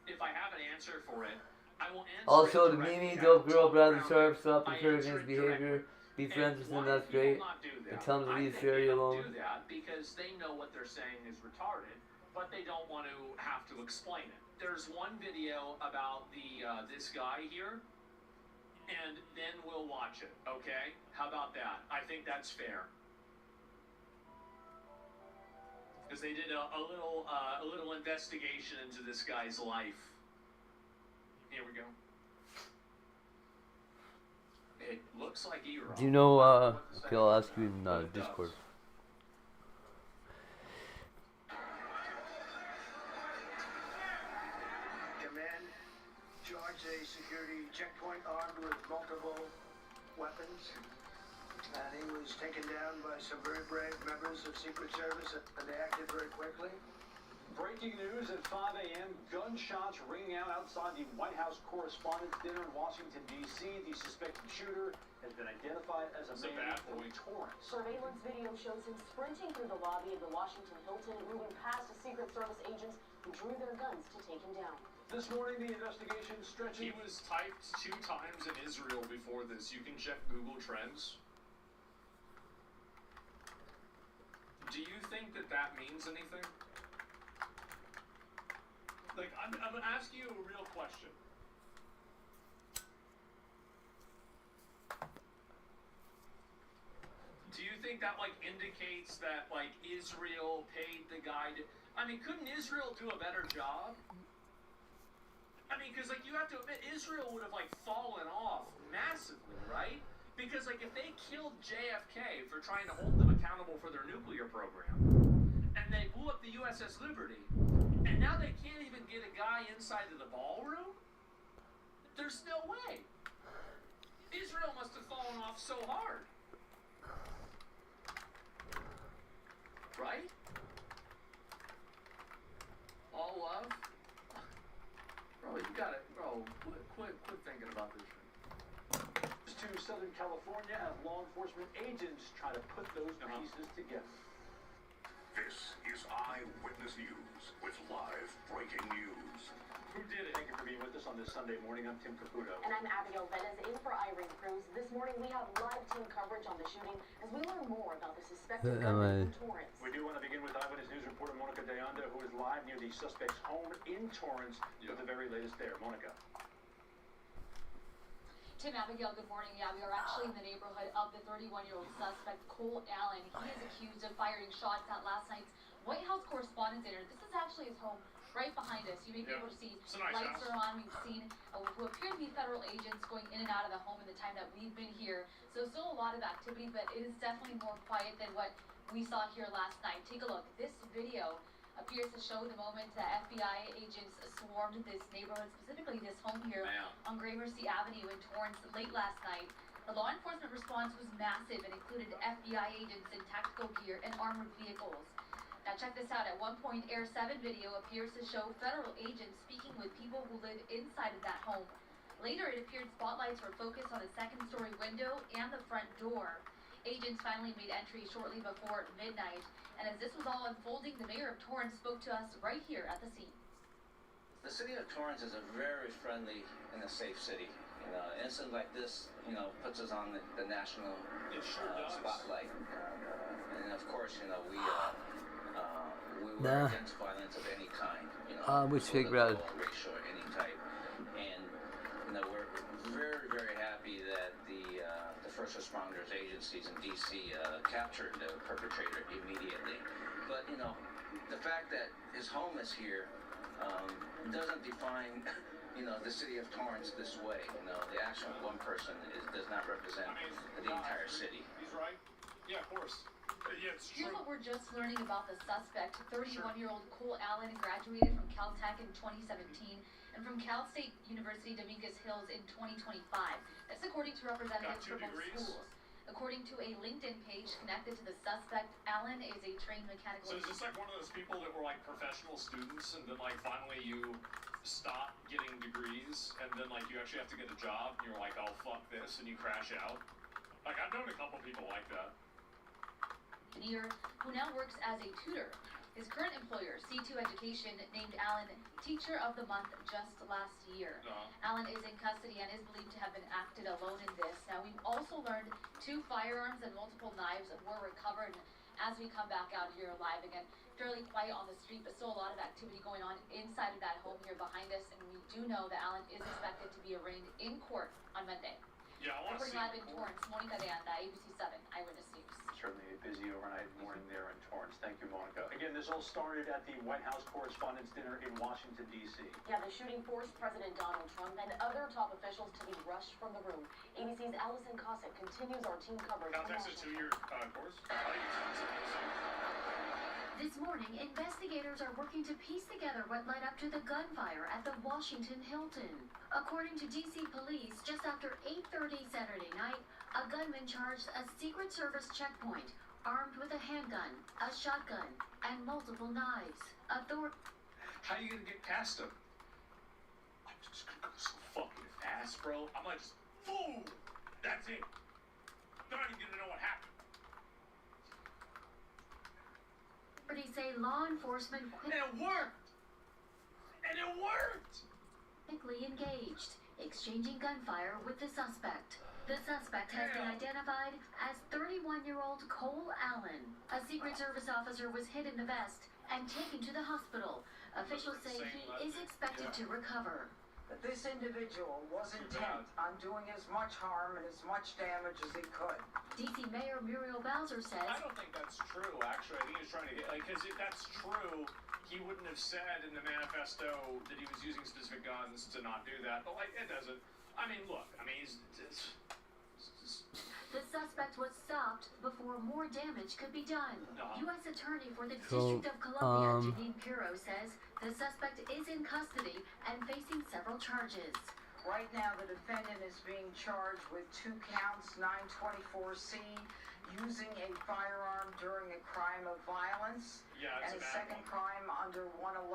If I have an answer for it, I will answer Also, it the directly. Mimi, dope girl, Bradley Sharp, stop encouraging his behavior. Be friends with him, that's great. And tell him to leave Fury alone. They do that because they know what they're saying is retarded, but they don't want to have to explain it. There's one video about this guy here, and then we'll watch it, okay? How about that? I think that's fair. Because they did a little investigation into this guy's life. Here we go. It looks like Era. Do you know, okay, I'll ask you in Discord. Command charged a security checkpoint armed with multiple weapons. And he was taken down by some very brave members of Secret Service, and they acted very quickly. Breaking news at 5 a.m. Gunshots ringing out outside the White House Correspondents' Dinner in Washington, D.C. The suspected shooter has been identified as a man from Torrance. Surveillance video shows him sprinting through the lobby of the Washington Hilton, moving past the Secret Service agents who drew their guns to take him down. This morning, the investigation stretching. He was typed 2 times in Israel before this. You can check Google Trends. Do you think that means anything? Like, I'm gonna ask you a real question. Do you think that, like, indicates that, like, Israel paid the guy to... I mean, couldn't Israel do a better job? I mean, because, like, you have to admit, Israel would have, like, fallen off massively, right? Because, like, if they killed JFK for trying to hold them accountable for their nuclear program, and they blew up the USS Liberty, and now they can't even get a guy inside of the ballroom? There's no way. Israel must have fallen off so hard. Right? All love? Bro, you got it. Bro, quit thinking about this shit. To Southern California as law enforcement agents try to put those pieces together. This is Eyewitness News with live breaking news. Who did it? Thank you for being with us on this Sunday morning. I'm Tim Caputo. And I'm Abigail Venez in for Irene Cruz. This morning we have live team coverage on the shooting as we learn more about the suspected gunman in Torrance. We do want to begin with Eyewitness News reporter Monica Deonda, who is live near the suspect's home in Torrance with the very latest there. Monica. Tim, Abigail, good morning. Yeah, we are actually in the neighborhood of the 31-year-old suspect, Cole Allen. He is accused of firing shots at last night's White House Correspondents' Dinner. This is actually his home right behind us. You may be able to see lights are on. We've seen who appear to be federal agents going in and out of the home in the time that we've been here. So still a lot of activity, but it is definitely more quiet than what we saw here last night. Take a look. This video appears to show the moment that FBI agents swarmed this neighborhood, specifically this home here on Gramercy Avenue in Torrance late last night. The law enforcement response was massive and included FBI agents in tactical gear and armored vehicles. Now check this out. At one point, Air 7 video appears to show federal agents speaking with people who live inside of that home. Later, it appeared spotlights were focused on the second-story window and the front door. Agents finally made entry shortly before midnight. And as this was all unfolding, the mayor of Torrance spoke to us right here at the scene. The city of Torrance is a very friendly and a safe city. You know, an incident like this, you know, puts us on the national spotlight. And of course, you know, we were against violence of any kind. You know, which political, racial, any type. And you know, we're very, very happy that the first responders agencies in D.C. Captured the perpetrator immediately. But you know, the fact that his home is here doesn't define, you know, the city of Torrance this way. You know, the action of one person does not represent the entire city. He's right. Yeah, of course. Yeah, it's true. Here's what we're just learning about the suspect. 31-year-old Cole Allen graduated from Caltech in 2017 and from Cal State University Dominguez Hills in 2025. That's according to representatives from both schools. According to a LinkedIn page connected to the suspect, Allen is a trained mechanical So is this like one of those people that were like professional students and then like finally you stop getting degrees and then like you actually have to get a job and you're like, oh fuck this, and you crash out? Like I've known a couple people like that. Engineer who now works as a tutor. His current employer, C2 Education, named Allen Teacher of the Month just last year. Allen is in custody and is believed to have been acted alone in this. Now, we've also learned 2 firearms and multiple knives were recovered. As we come back out here live again, fairly quiet on the street, but still a lot of activity going on inside of that home here behind us. And we do know that Allen is expected to be arraigned in court on Monday. Yeah, I want to see live in Torrance, Monica de Anda, ABC 7 Eyewitness News. Certainly a busy overnight morning there in Torrance. Thank you, Monica. Again, this all started at the White House Correspondents' Dinner in Washington, D.C. Yeah, the shooting forced President Donald Trump and other top officials to be rushed from the room. ABC's Allison Cossack continues our team coverage. Caltech's a 2-year course? This morning, investigators are working to piece together what led up to the gunfire at the Washington Hilton. According to D.C. police, just after 8:30 Saturday night, a gunman charged a Secret Service checkpoint, armed with a handgun, a shotgun, and multiple knives. How are you gonna get past him? I'm just gonna go so fucking fast, bro. I'm like, just boom! That's it. Not even gonna know what happened. Authorities say law enforcement And it worked! And it worked! quickly engaged, exchanging gunfire with the suspect. The suspect has been identified as 31-year-old Cole Allen. A Secret Service officer was hit in the vest and taken to the hospital. Officials say he is expected to recover. This individual was intent on doing as much harm and as much damage as he could. D.C. Mayor Muriel Bowser says... I don't think that's true, actually. I think he's trying to get... Like, because if that's true, he wouldn't have said in the manifesto that he was using specific guns to not do that. But, like, it doesn't... I mean, look. I mean, The suspect was stopped before more damage could be done. U.S. Attorney for the District of Columbia, Janine Pirro, says the suspect is in custody and facing several charges. Right now, the defendant is being charged with 2 counts, 924C, using a firearm during a crime of violence, and a second crime under 111,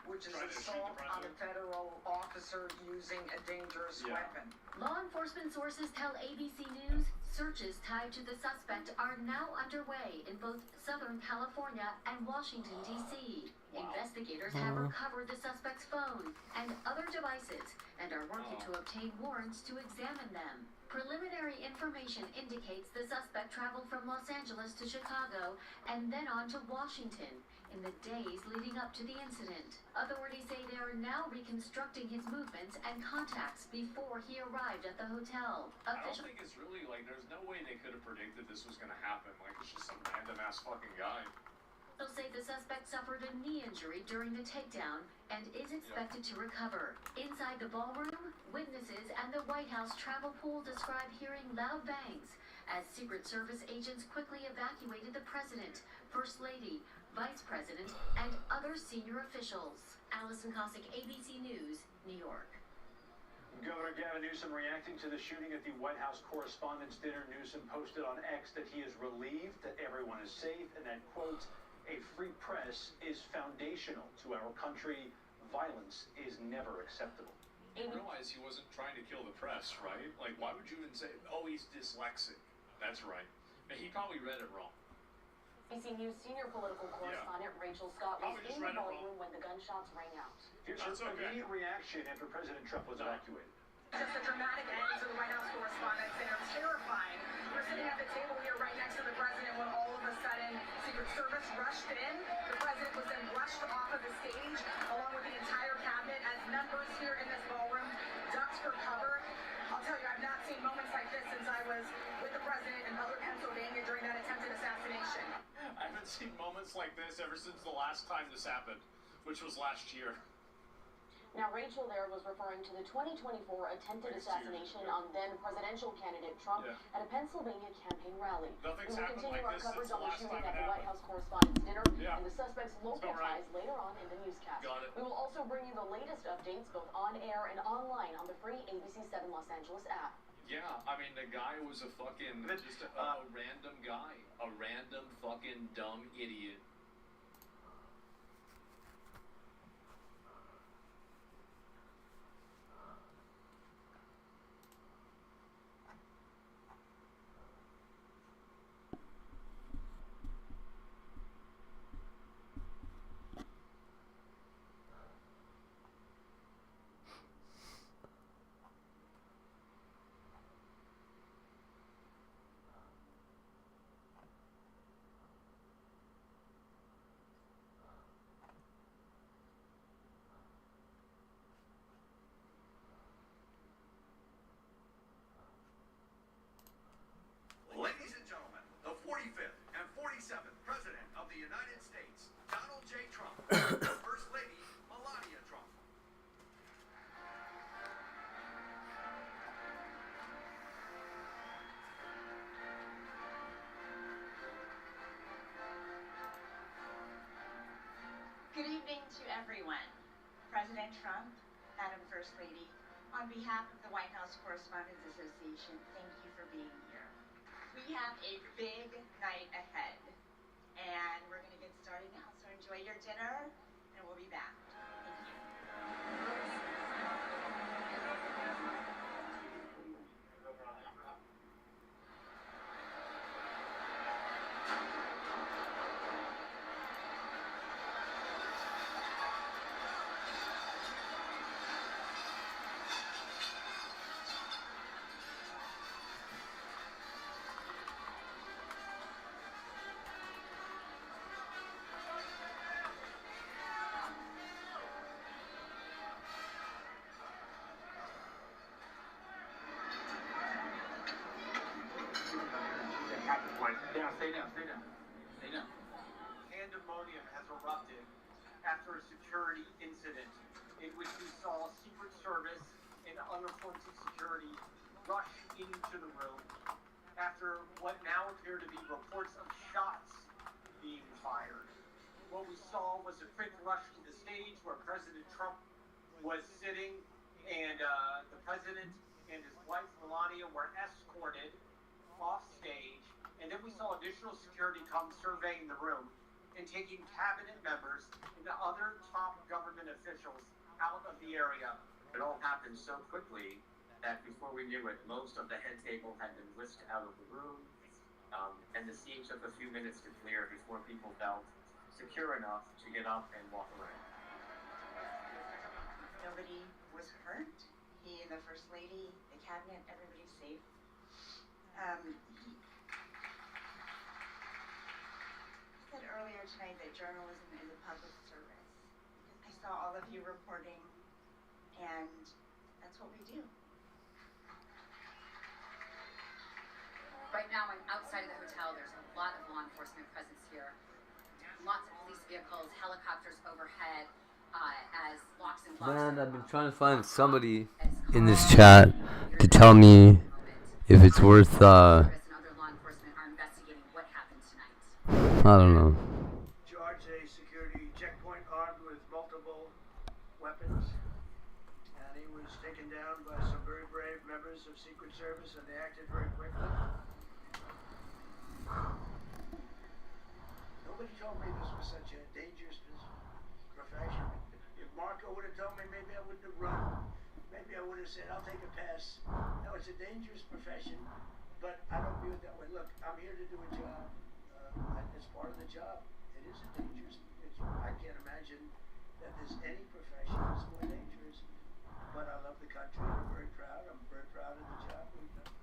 which is assault on a federal officer using a dangerous weapon. Law enforcement sources tell ABC News searches tied to the suspect are now underway in both Southern California and Washington, D.C. Investigators have recovered the suspect's phone and other devices and are working to obtain warrants to examine them. Preliminary information indicates the suspect traveled from Los Angeles to Chicago and then on to Washington in the days leading up to the incident. Authorities say they are now reconstructing his movements and contacts before he arrived at the hotel. I don't think it's really, like, there's no way they could have predicted this was going to happen. Like, it's just some random-ass fucking guy. They'll say the suspect suffered a knee injury during the takedown and is expected to recover. Inside the ballroom, witnesses and the White House travel pool describe hearing loud bangs as Secret Service agents quickly evacuated the president, First Lady, Vice President, and other senior officials. Allison Cossack, ABC News, New York. Governor Gavin Newsom reacting to the shooting at the White House Correspondents' Dinner. Newsom posted on X that he is relieved that everyone is safe and that, quote, a free press is foundational to our country. Violence is never acceptable. I realize he wasn't trying to kill the press, right? Like, why would you even say, oh, he's dyslexic? That's right. He probably read it wrong. ABC News senior political correspondent Rachel Scott was in the ballroom when the gunshots rang out. Here's her immediate reaction after President Trump was evacuated. Just a dramatic end to the White House Correspondents' Dinner. Terrifying. We're sitting at the table here right next to the president when all of a sudden Secret Service rushed in. The president was then brushed off of the stage along with the entire cabinet as members here in this ballroom ducked for cover. I'll tell you, I've not seen moments like this since I was with the president in Butler, Pennsylvania during that attempted assassination. I haven't seen moments like this ever since the last time this happened, which was last year. Now, Rachel there was referring to the 2024 attempted assassination on then presidential candidate Trump at a Pennsylvania campaign rally. Nothing's We will happened continue like our this coverage since on the the last shooting time at it the White happened. House Correspondents' Dinner and the suspect's local All right. ties later on in the newscast. Got it. We will also bring you the latest updates both on air and online on the free ABC 7 Los Angeles app. Yeah, I mean, the guy was a fucking, just a random guy. A random fucking dumb idiot. Ladies and gentlemen, the 45th and 47th President of the United States, Donald J. Trump, and First Lady, Melania Trump. Good evening to everyone. President Trump, Madam First Lady, on behalf of the White House Correspondents Association, thank you for being here. We have a big night ahead, and we're going to get started now. So enjoy your dinner, and we'll be back. Thank you. Yeah, stay down, stay down. Stay down. Pandemonium has erupted after a security incident in which we saw Secret Service and unappointed security rush into the room after what now appear to be reports of shots being fired. What we saw was a quick rush to the stage where President Trump was sitting, and the president and his wife Melania were escorted off stage. And then we saw additional security come surveying the room and taking cabinet members and other top government officials out of the area. It all happened so quickly that before we knew it, most of the head table had been whisked out of the room, and the scene took a few minutes to clear before people felt secure enough to get up and walk around. Nobody was hurt. He and the First Lady, the cabinet, everybody's safe. He said earlier tonight that journalism is a public service. I saw all of you reporting, and that's what we do. Right now, I'm outside of the hotel. There's a lot of law enforcement presence here. Lots of police vehicles, helicopters overhead, as locks and blocks. Man, I've been trying to find somebody in this chat to tell me if it's worth, I don't know. Charged a security checkpoint armed with multiple weapons, and he was taken down by some very brave members of Secret Service, and they acted very quickly. Nobody told me this was such a dangerous profession. If Marco would have told me, maybe I wouldn't have run. Maybe I would have said, I'll take a pass. No, it's a dangerous profession, But I don't view it that way. Look, I'm here to do a job. It's part of the job. It is a dangerous. I can't imagine that there's any profession that's more dangerous. But I love the country and I'm very proud. I'm very proud of the job we've done.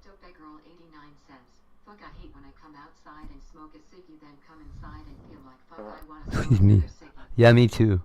Dope Girl 89 says, fuck, I hate when I come outside and smoke a ciggy, then come inside and feel like fuck, I want to smoke Me. another ciggy. Yeah, me too.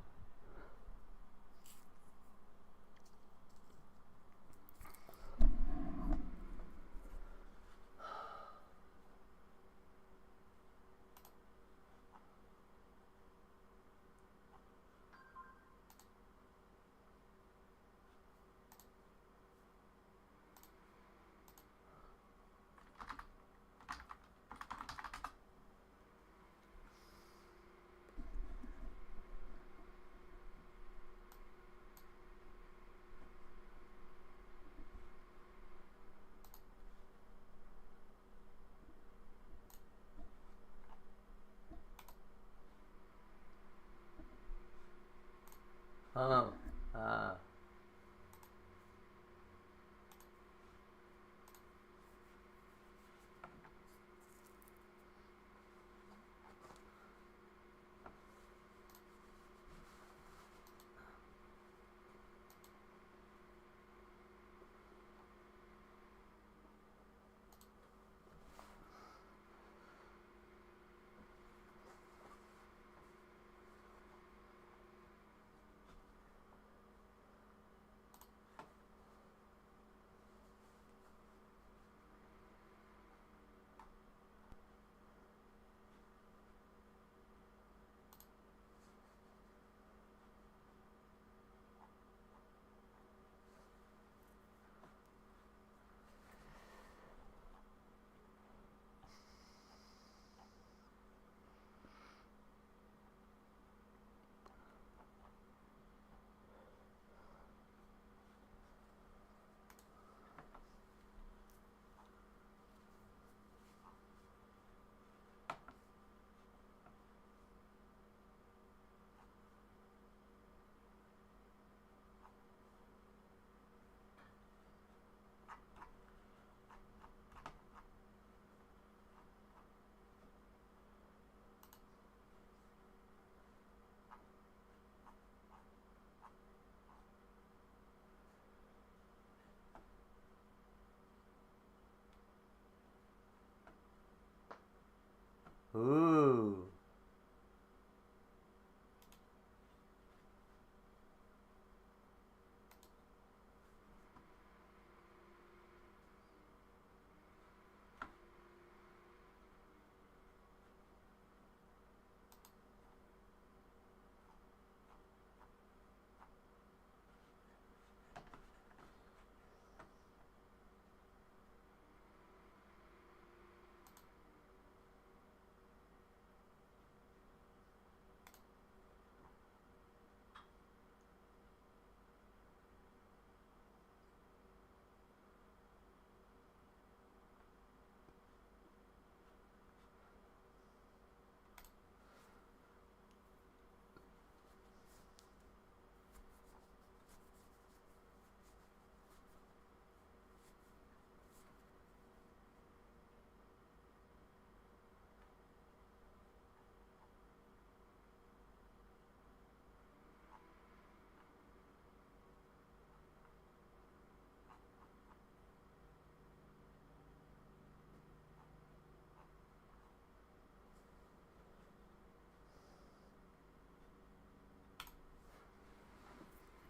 Oh, Ooh.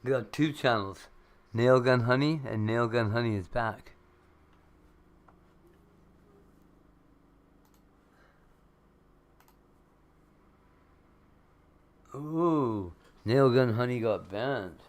They got two channels. Nail Gun Honey and Nail Gun Honey is back. Ooh. Nail Gun Honey got banned.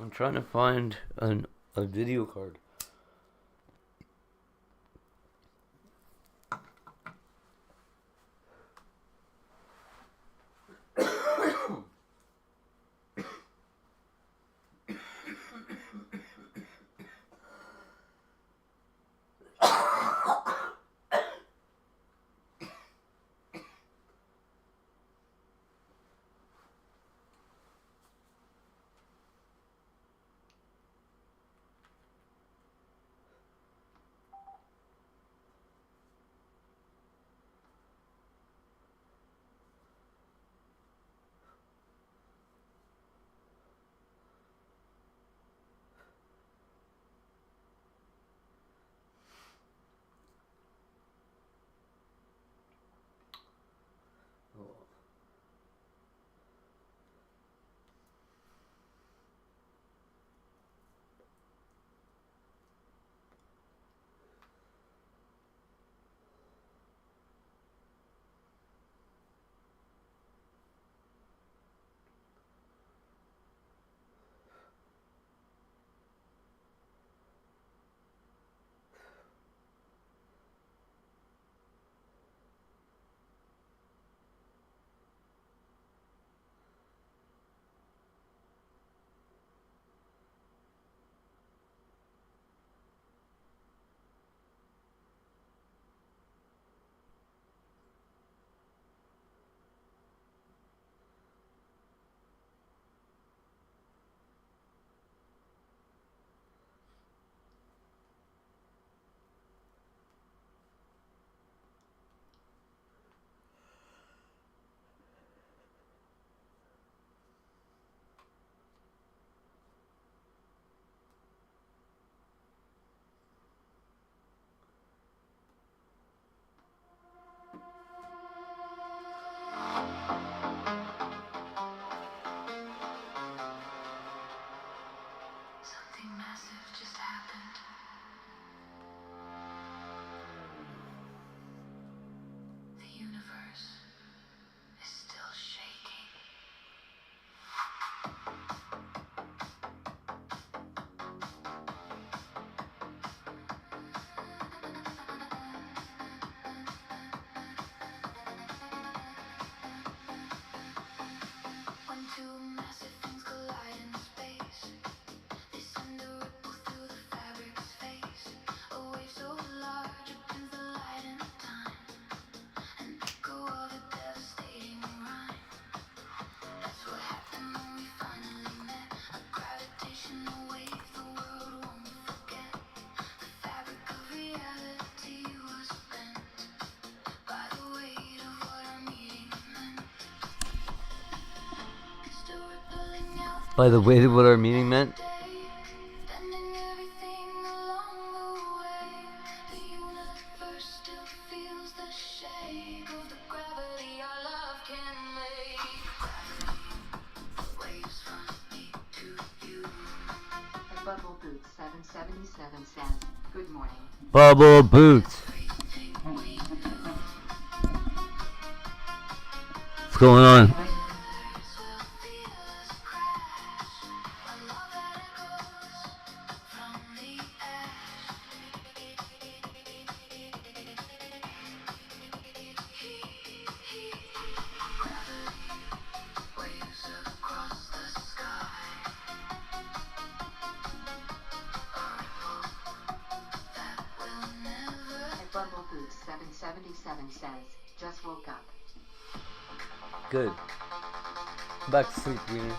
I'm trying to find a video card. Something massive just happened. The universe is still shaking. When two massive things collide in space, they send a ripple through the fabric's face. A wave so large it bends the light in time. An echo of a devastating rhyme. That's what happened when we finally met. A gravitational wave the world won't forget. The fabric of reality was bent by the weight of what our meeting meant. Still rippling out By the way, what our meeting meant. bending everything along the way. The universe still feels the shake of the gravity our love can make. Gravity, waves from me to you. And Bubble Boots 777 says, good morning. Bubble Boots. What's going on? And Bubble Boots 777 says, just woke up. Good. Go back to sleep, Wiener.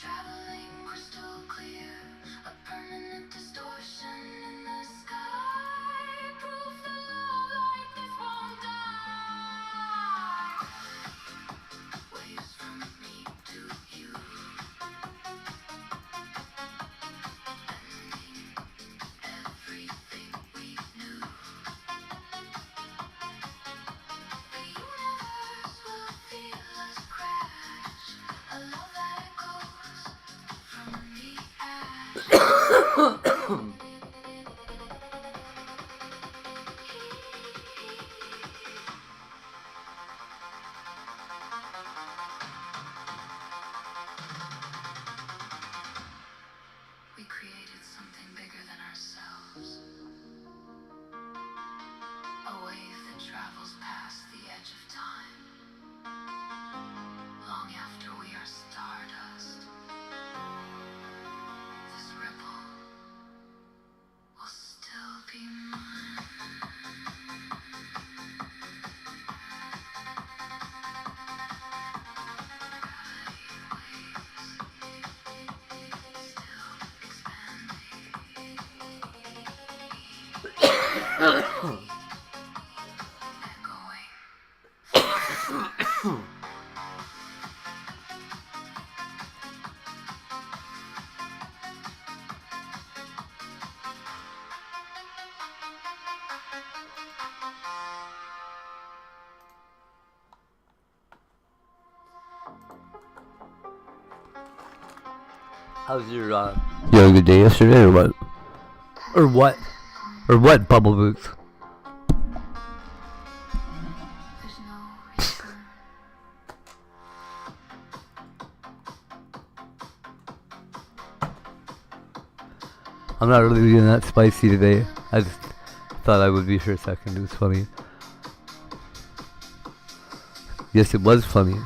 Traveling crystal clear, a permanent distortion in the sky. Proof that love like this won't die. How's your you had a good day yesterday or what? Or what? Or what, Bubble Boots? I'm not really being that spicy today. I just thought I would be for a second. It was funny. Yes, it was funny.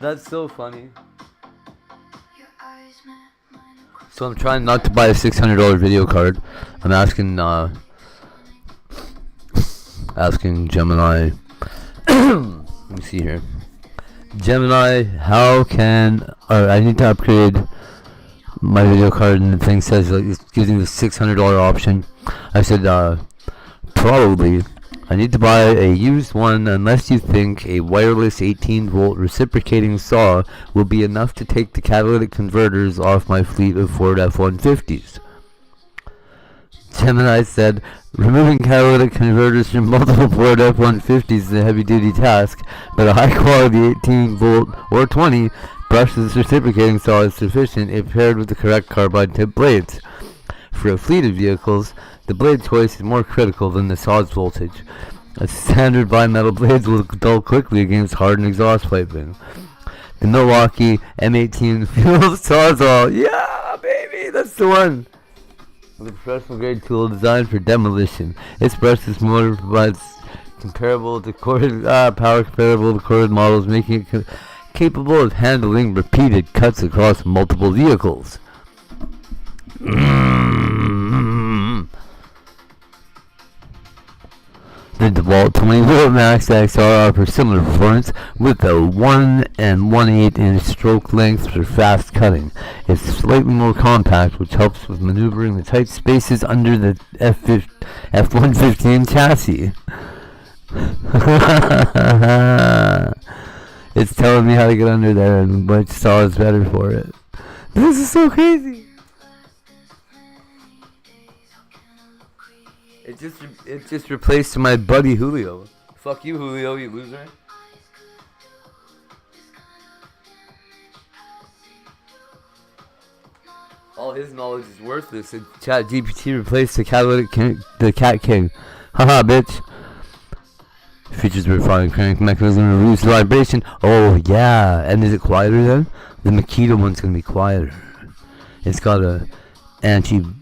That's so funny. So I'm trying not to buy a $600 video card. I'm asking asking Gemini. Let me see here. Gemini, how can I need to upgrade my video card? And the thing says like it's giving the $600 option. I said probably. I need to buy a used one unless you think a wireless 18-volt reciprocating saw will be enough to take the catalytic converters off my fleet of Ford F-150s. Gemini said, removing catalytic converters from multiple Ford F-150s is a heavy-duty task, but a high-quality 18-volt or 20 brushless reciprocating saw is sufficient if paired with the correct carbide tip blades. For a fleet of vehicles, the blade choice is more critical than the saw's voltage. A standard bimetal blades will dull quickly against hardened exhaust piping. The Milwaukee M18 fuel sawzall, yeah, baby, that's the one. With a professional grade tool designed for demolition. Its brushless motor provides comparable to corded power comparable to corded models, making it capable of handling repeated cuts across multiple vehicles. The DeWalt 20-volt Max XR offers similar performance with a 1 1/8 inch stroke length for fast cutting. It's slightly more compact, which helps with maneuvering the tight spaces under the F-115 chassis. It's telling me how to get under there, and which saw is better for it. This is so crazy. It just replaced my buddy Julio. Fuck you, Julio, you loser. All his knowledge is worthless. And Chat GPT replaced the catalytic the Cat King. Haha, bitch. Features refined crank mechanism, reduce vibration. Oh yeah, and is it quieter then? The Makita one's gonna be quieter. It's got a anti-vibrator.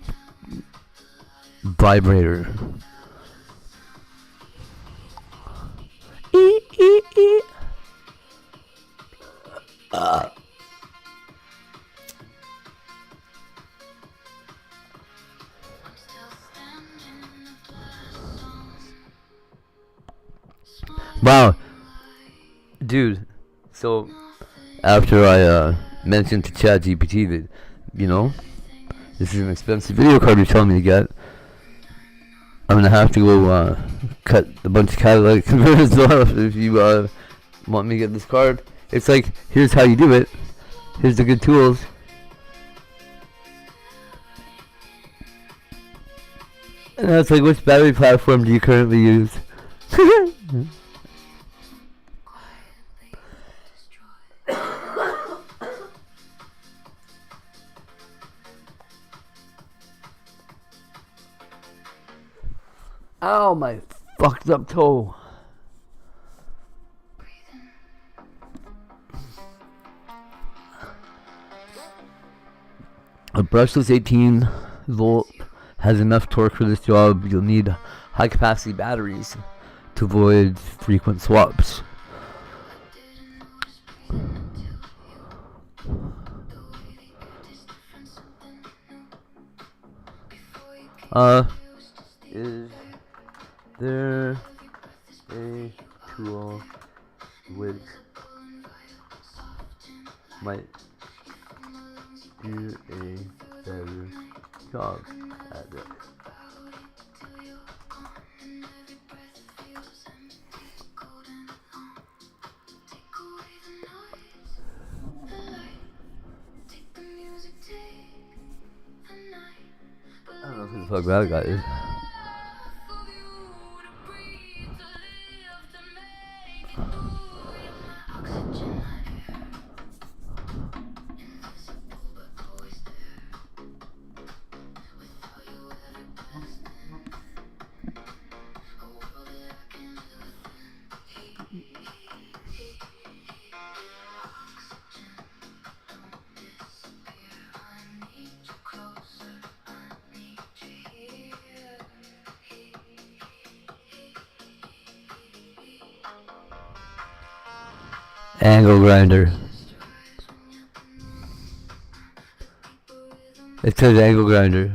Wow, dude. So after I mentioned to ChatGPT that, you know, this is an expensive video card you're telling me to get, I'm gonna have to go cut a bunch of catalytic converters off if you want me to get this card. It's like, here's how you do it. Here's the good tools. And that's like, which battery platform do you currently use? Ow, my fucked up toe. A brushless 18 volt has enough torque for this job. You'll need high capacity batteries to avoid frequent swaps. Is there a tool which might do a better job at it? I don't know who the fuck that guy is. Angle grinder. It says angle grinder.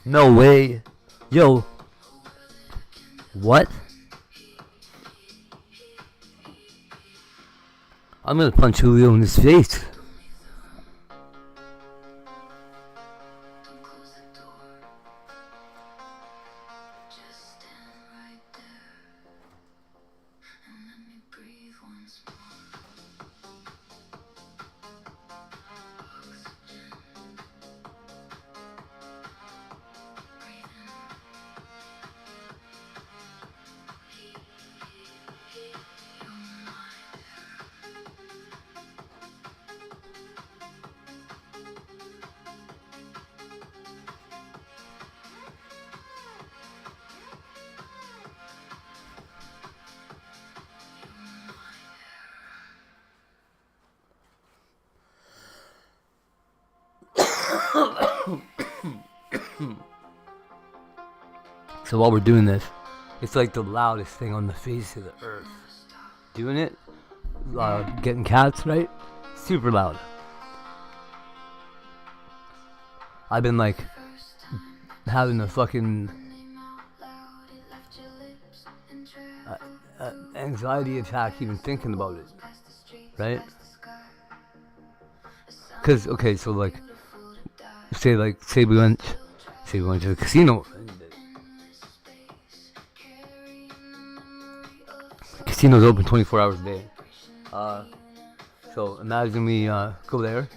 No way. Yo. What? I'm gonna punch Julio in his face. So while we're doing this, it's like the loudest thing on the face of the earth. Doing it, getting cats, right? Super loud. I've been like having a fucking anxiety attack even thinking about it, right? Cause okay, so like, say we went to the casino. Casino's open 24 hours a day. So imagine we go there,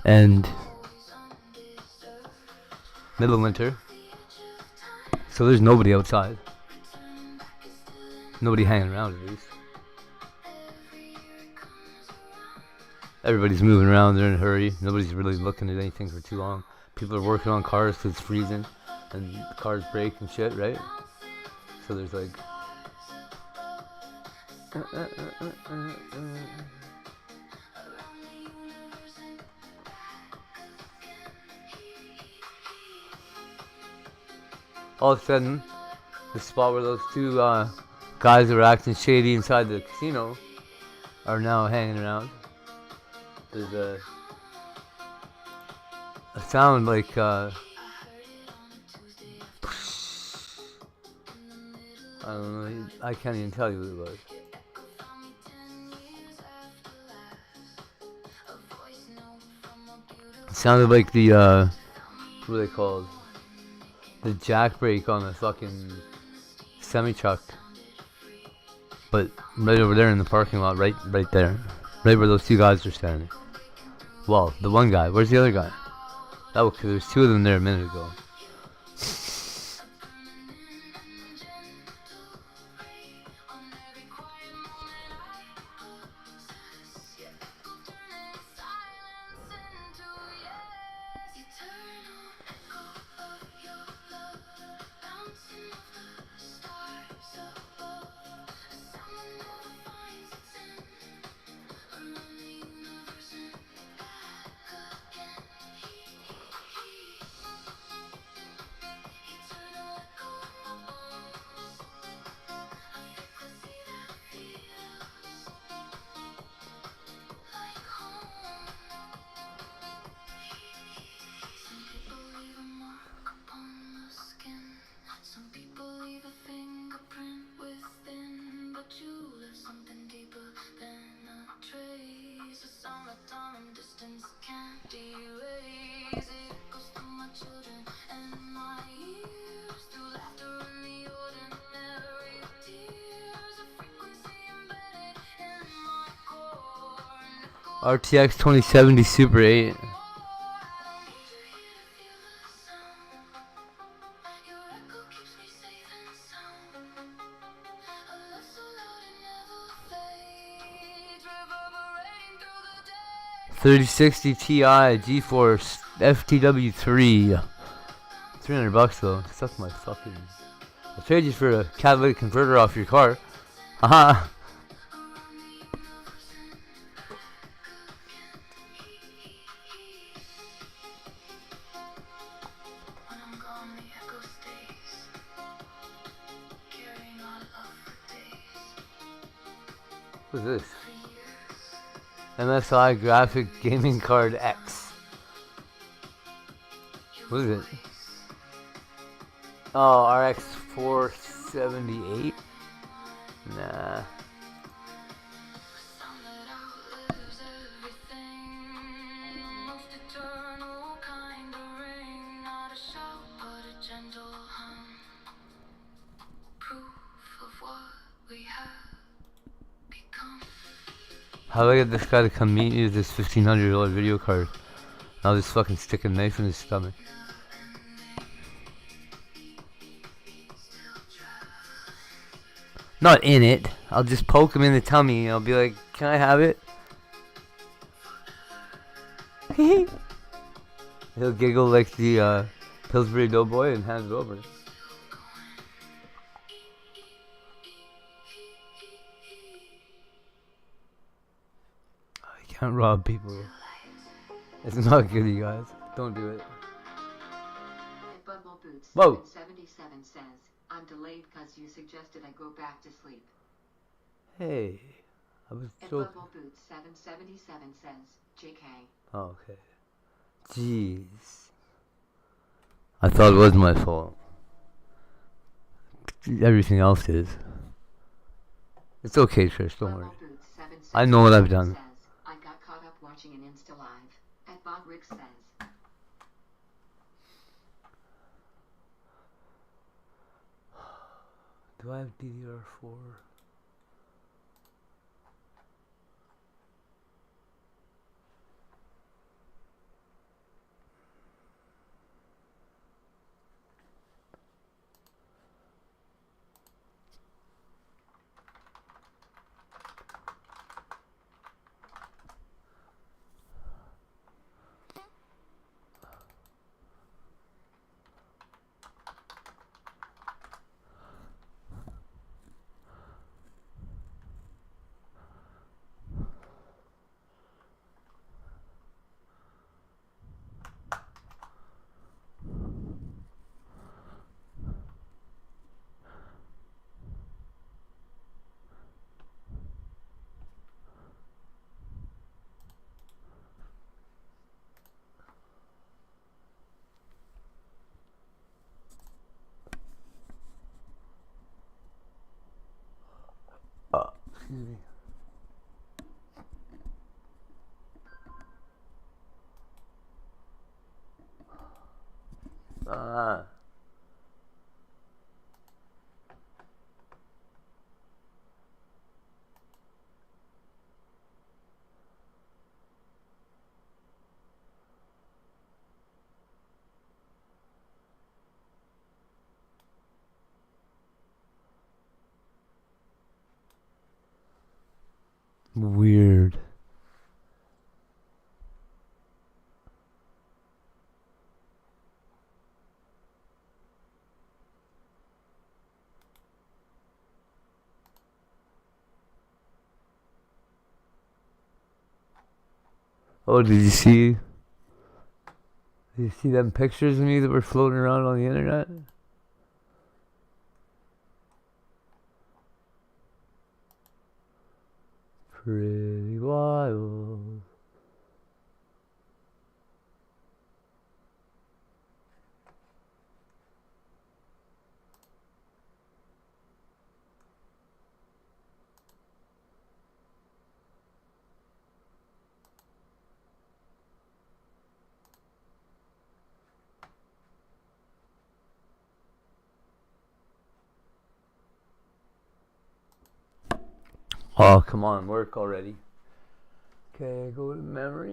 and middle of winter, so there's nobody outside. Nobody hanging around at least. Everybody's moving around, they're in a hurry. Nobody's really looking at anything for too long. People are working on cars because it's freezing, and the cars break and shit, right? So there's like... all of a sudden, the spot where those two guys that were acting shady inside the casino are now hanging around. There's a sound like I don't know, I can't even tell you what it was. It sounded like the what are they called? The jack brake on a fucking semi-truck. But right over there in the parking lot, right there. Right where those two guys are standing. Well, the one guy. Where's the other guy? Oh, okay, there's two of them there a minute ago. RTX 2070 Super 8. $3060 Ti GeForce FTW3. $300 though. Suck my fucking. I'll trade you for a catalytic converter off your car. Haha. What is this? MSI Graphic Gaming Card X. What is it? Oh, RX 478? Nah. How do I get this guy to come meet me with this $1,500 video card? I'll just fucking stick a knife in his stomach. Not in it. I'll just poke him in the tummy and I'll be like, can I have it? He'll giggle like the Pillsbury Doughboy and hand it over. I can't rob people. It's not good, you guys. Don't do it. Bubble Boots Whoa. 777 says, I'm delayed cause you suggested I go back to sleep. Hey. I was joking. Bubble Boots 777 says, JK. Oh, okay. Jeez. I thought it was my fault. Everything else is. It's okay, Trish, don't worry. I know what I've done. Says, I got caught up watching an Insta Live. At Bob Rick says. Do I have DDR4? Excuse me. Weird. Oh, did you see? Did you see them pictures of me that were floating around on the internet? Pretty wild. Oh, come on, work already. Okay, go to memory.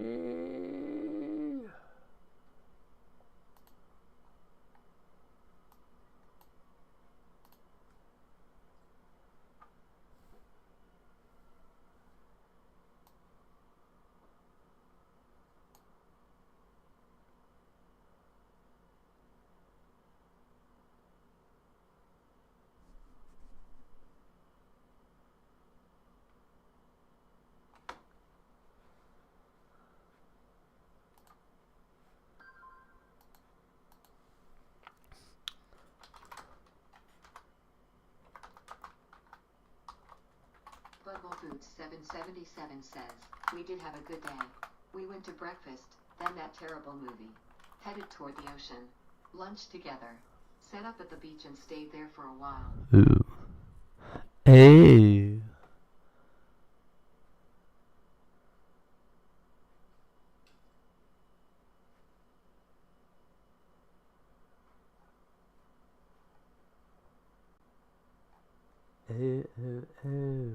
Bubble Boots 777 says, we did have a good day. We went to breakfast, then that terrible movie. Headed toward the ocean. Lunch together. Set up at the beach and stayed there for a while. Ooh. Hey. Hey, hey, hey.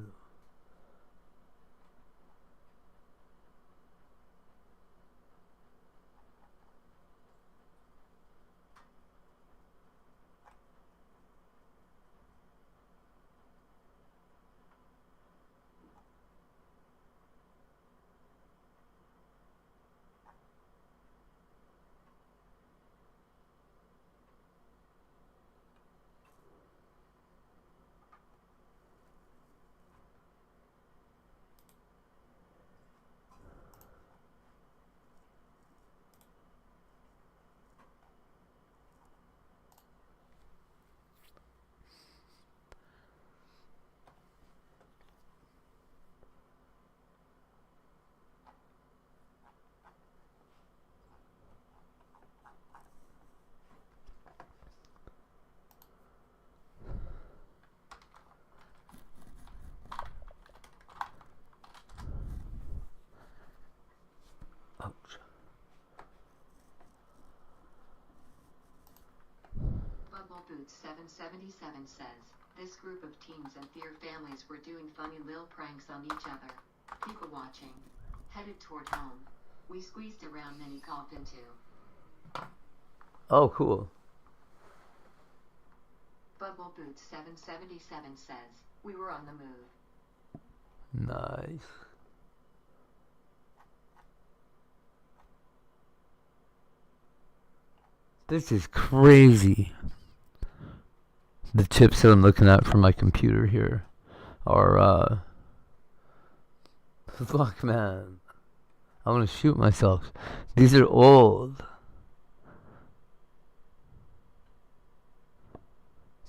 Bubble Boots 777 says, this group of teens and their families were doing funny lil pranks on each other. People watching. Headed toward home. We squeezed around many cough into. Oh, cool. Bubble Boots 777 says, we were on the move. Nice. This is crazy. The chips that I'm looking at for my computer here are, fuck, man. I want to shoot myself. These are old.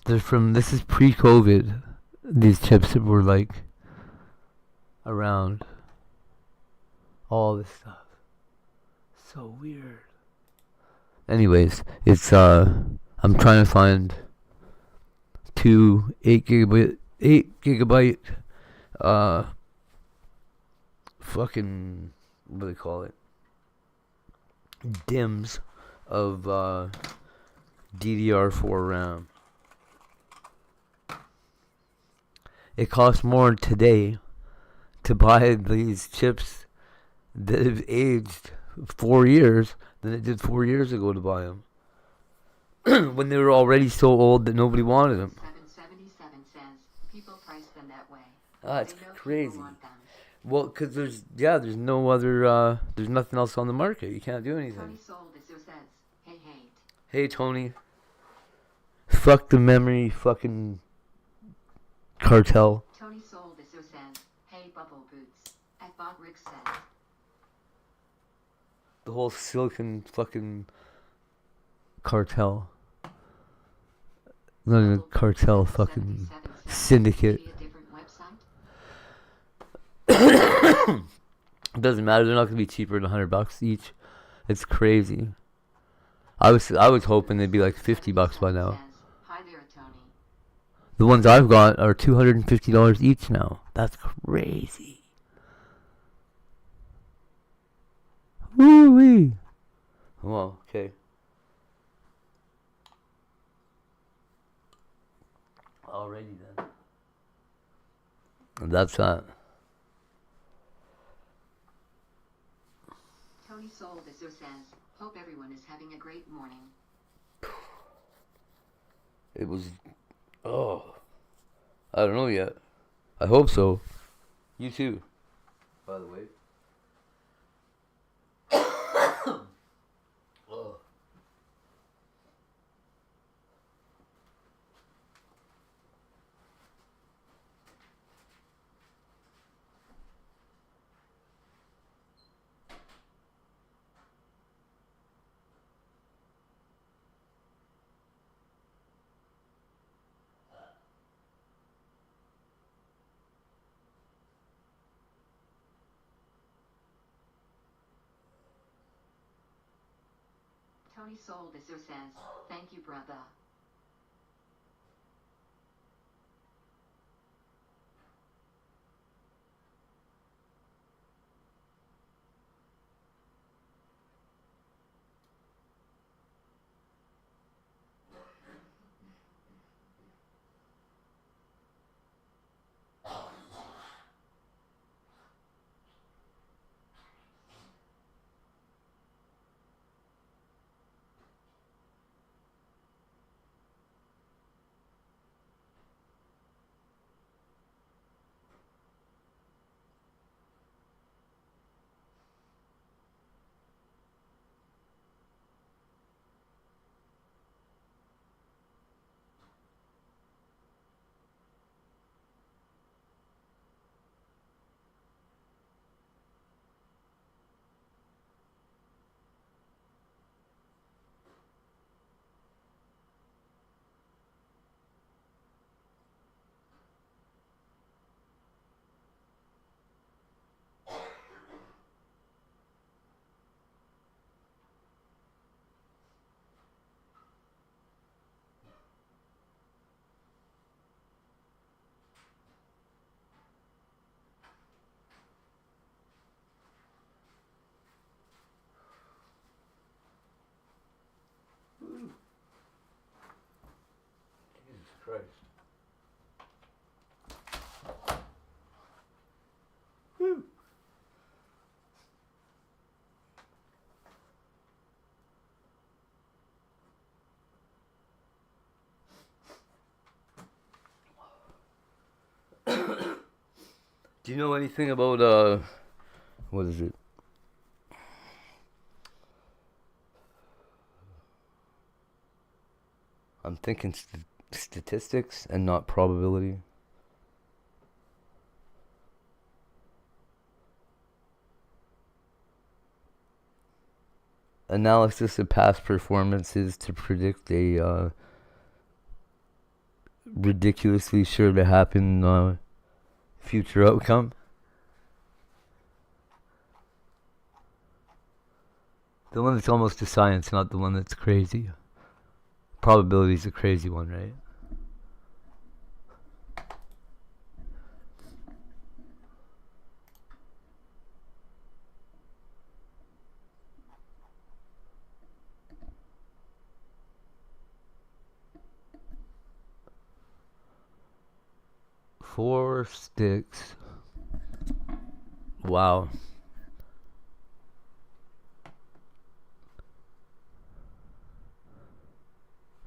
They're from, this is pre-COVID. These chips that were like around. All this stuff. So weird. Anyways, it's, I'm trying to find two 8 gigabyte, fucking, what do they call it? DIMMs of, DDR4 RAM. It costs more today to buy these chips that have aged 4 years than it did 4 years ago to buy them. When they were already so old that nobody wanted them. 777 says, people price them that way. It's crazy. Well, because there's no other, there's nothing else on the market. You can't do anything. Tony Sold says, hey, hate. Hey, Tony. Fuck the memory fucking cartel. Tony Sold says, hey, Bubble Boots. At Bob Rick says. The whole silicon fucking cartel. Not even a cartel, fucking syndicate. It doesn't matter. They're not gonna be cheaper than $100 each. It's crazy. I was hoping they'd be like $50 by now. Hi there, Tony. The ones I've got are $250 each now. That's crazy. Woo wee. Well, okay. Alrighty then. And that's that. Tony Sold says, hope everyone is having a great morning. It was, I don't know yet. I hope so. You too, by the way. Tony Sold says, thank you, brother. Christ. Woo. Do you know anything about, what is it? I'm thinking statistics and not probability. Analysis of past performances to predict a ridiculously sure to happen future outcome. The one that's almost a science, not the one that's crazy. Probability is a crazy one, right? Four sticks. Wow.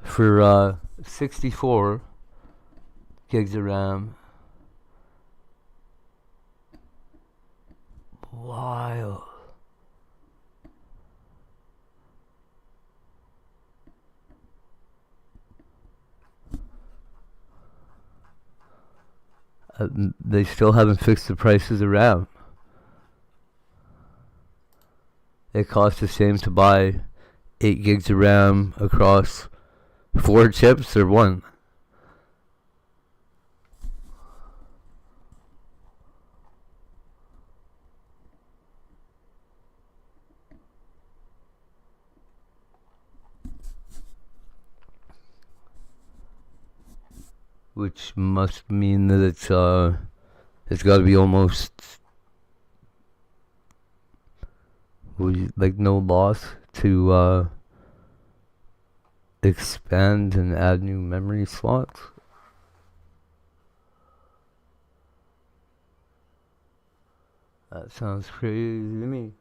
For 64 gigs of RAM. Wild. They still haven't fixed the prices of RAM. It costs the same to buy 8 gigs of RAM across 4 chips or 1. Which must mean that it's got to be almost like no loss to expand and add new memory slots. That sounds crazy to me.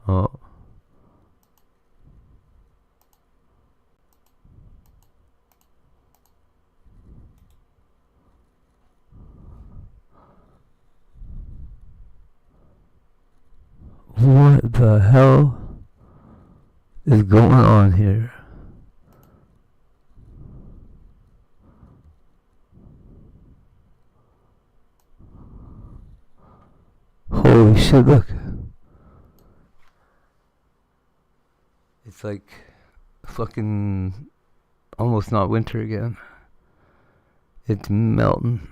Oh. What the hell is going on here? Holy shit, look. It's like fucking almost not winter again. It's melting.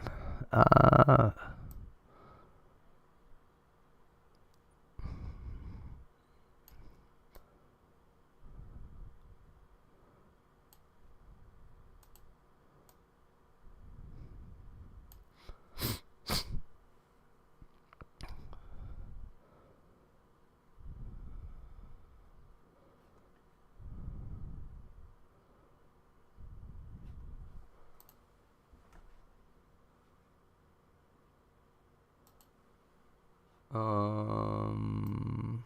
Hmm.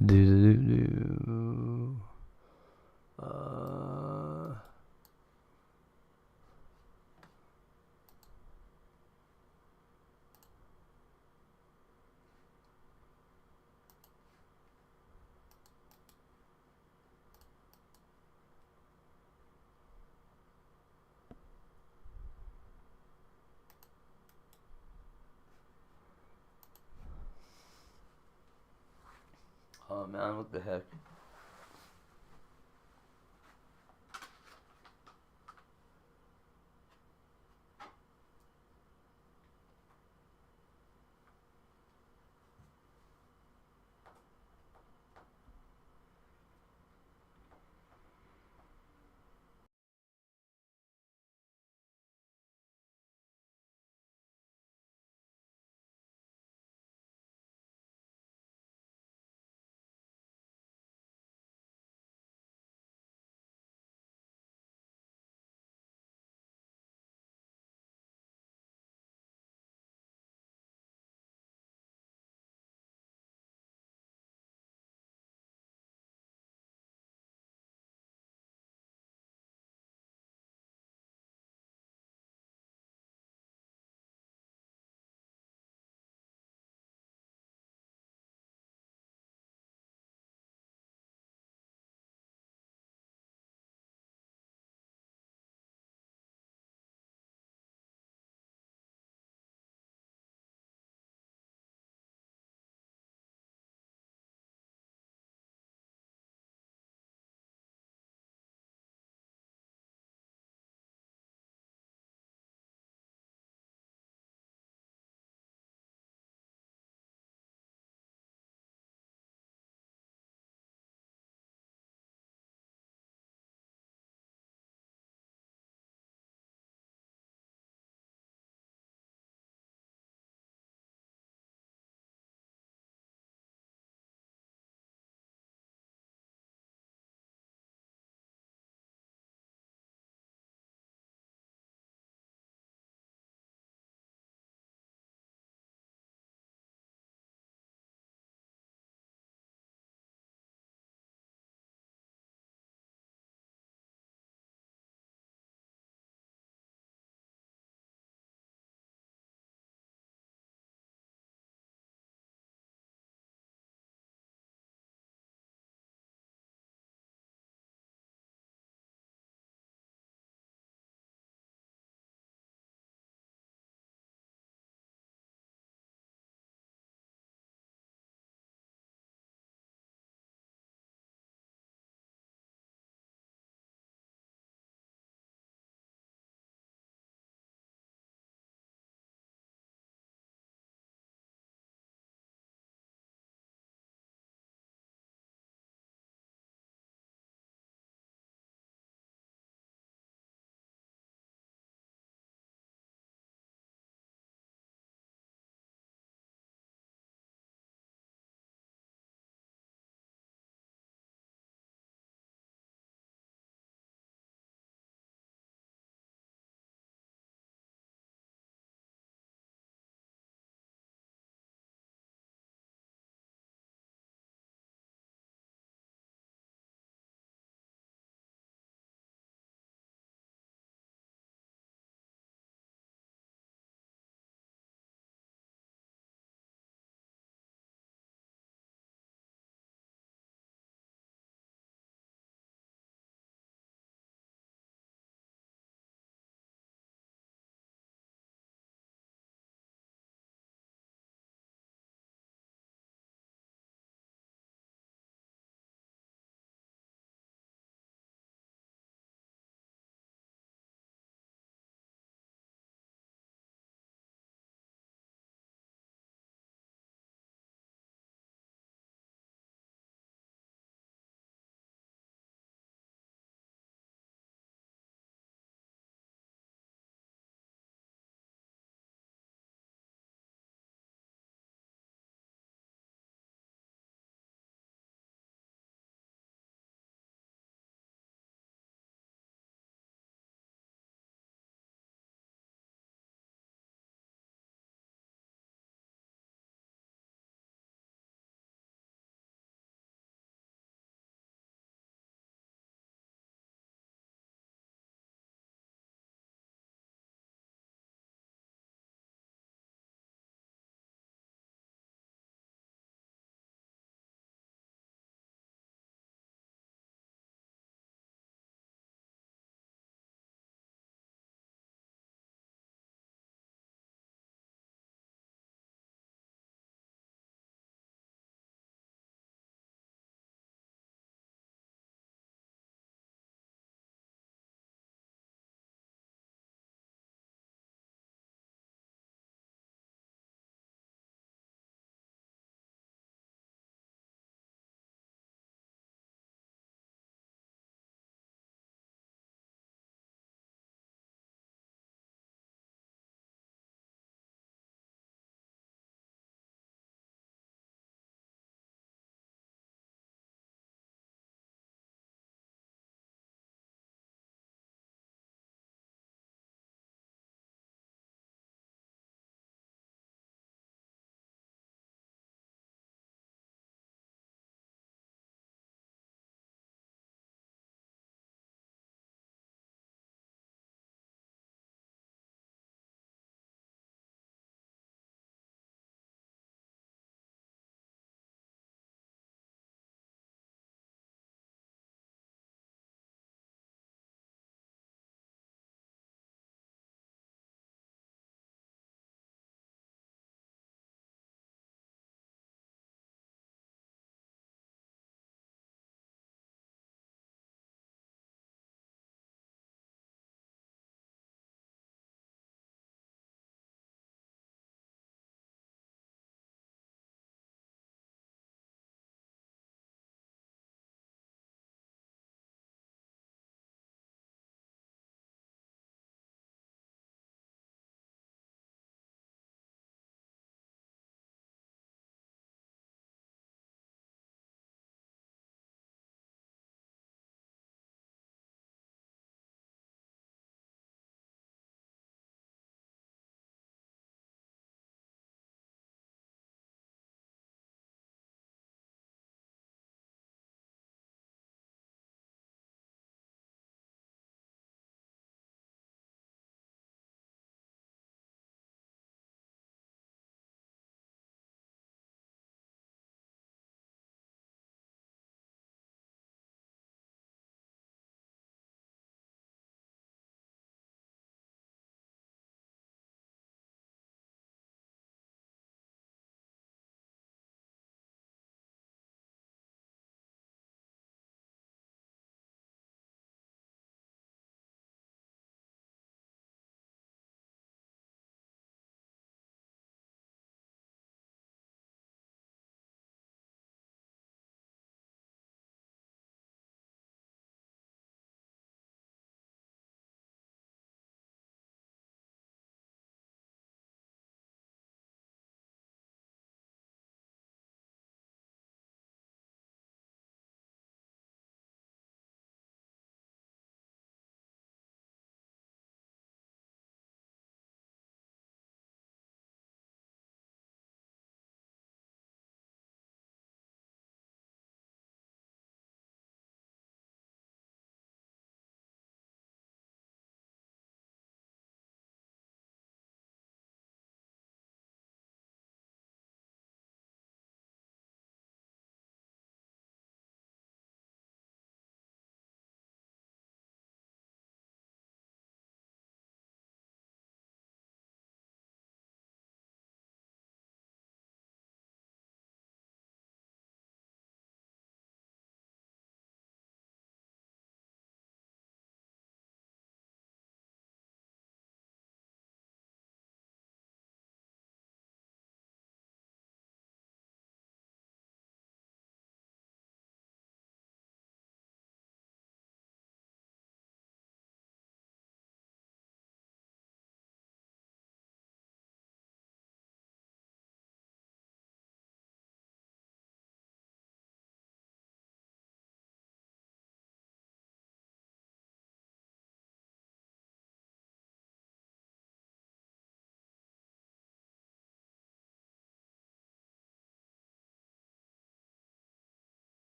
Do. Oh man, what the heck?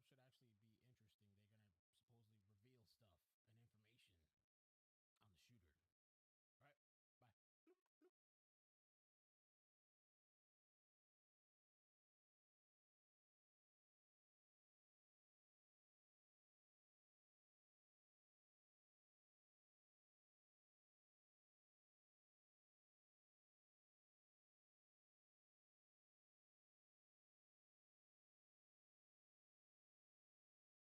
up should actually be interesting. They're gonna supposedly reveal stuff and information on the shooter. All right, bye.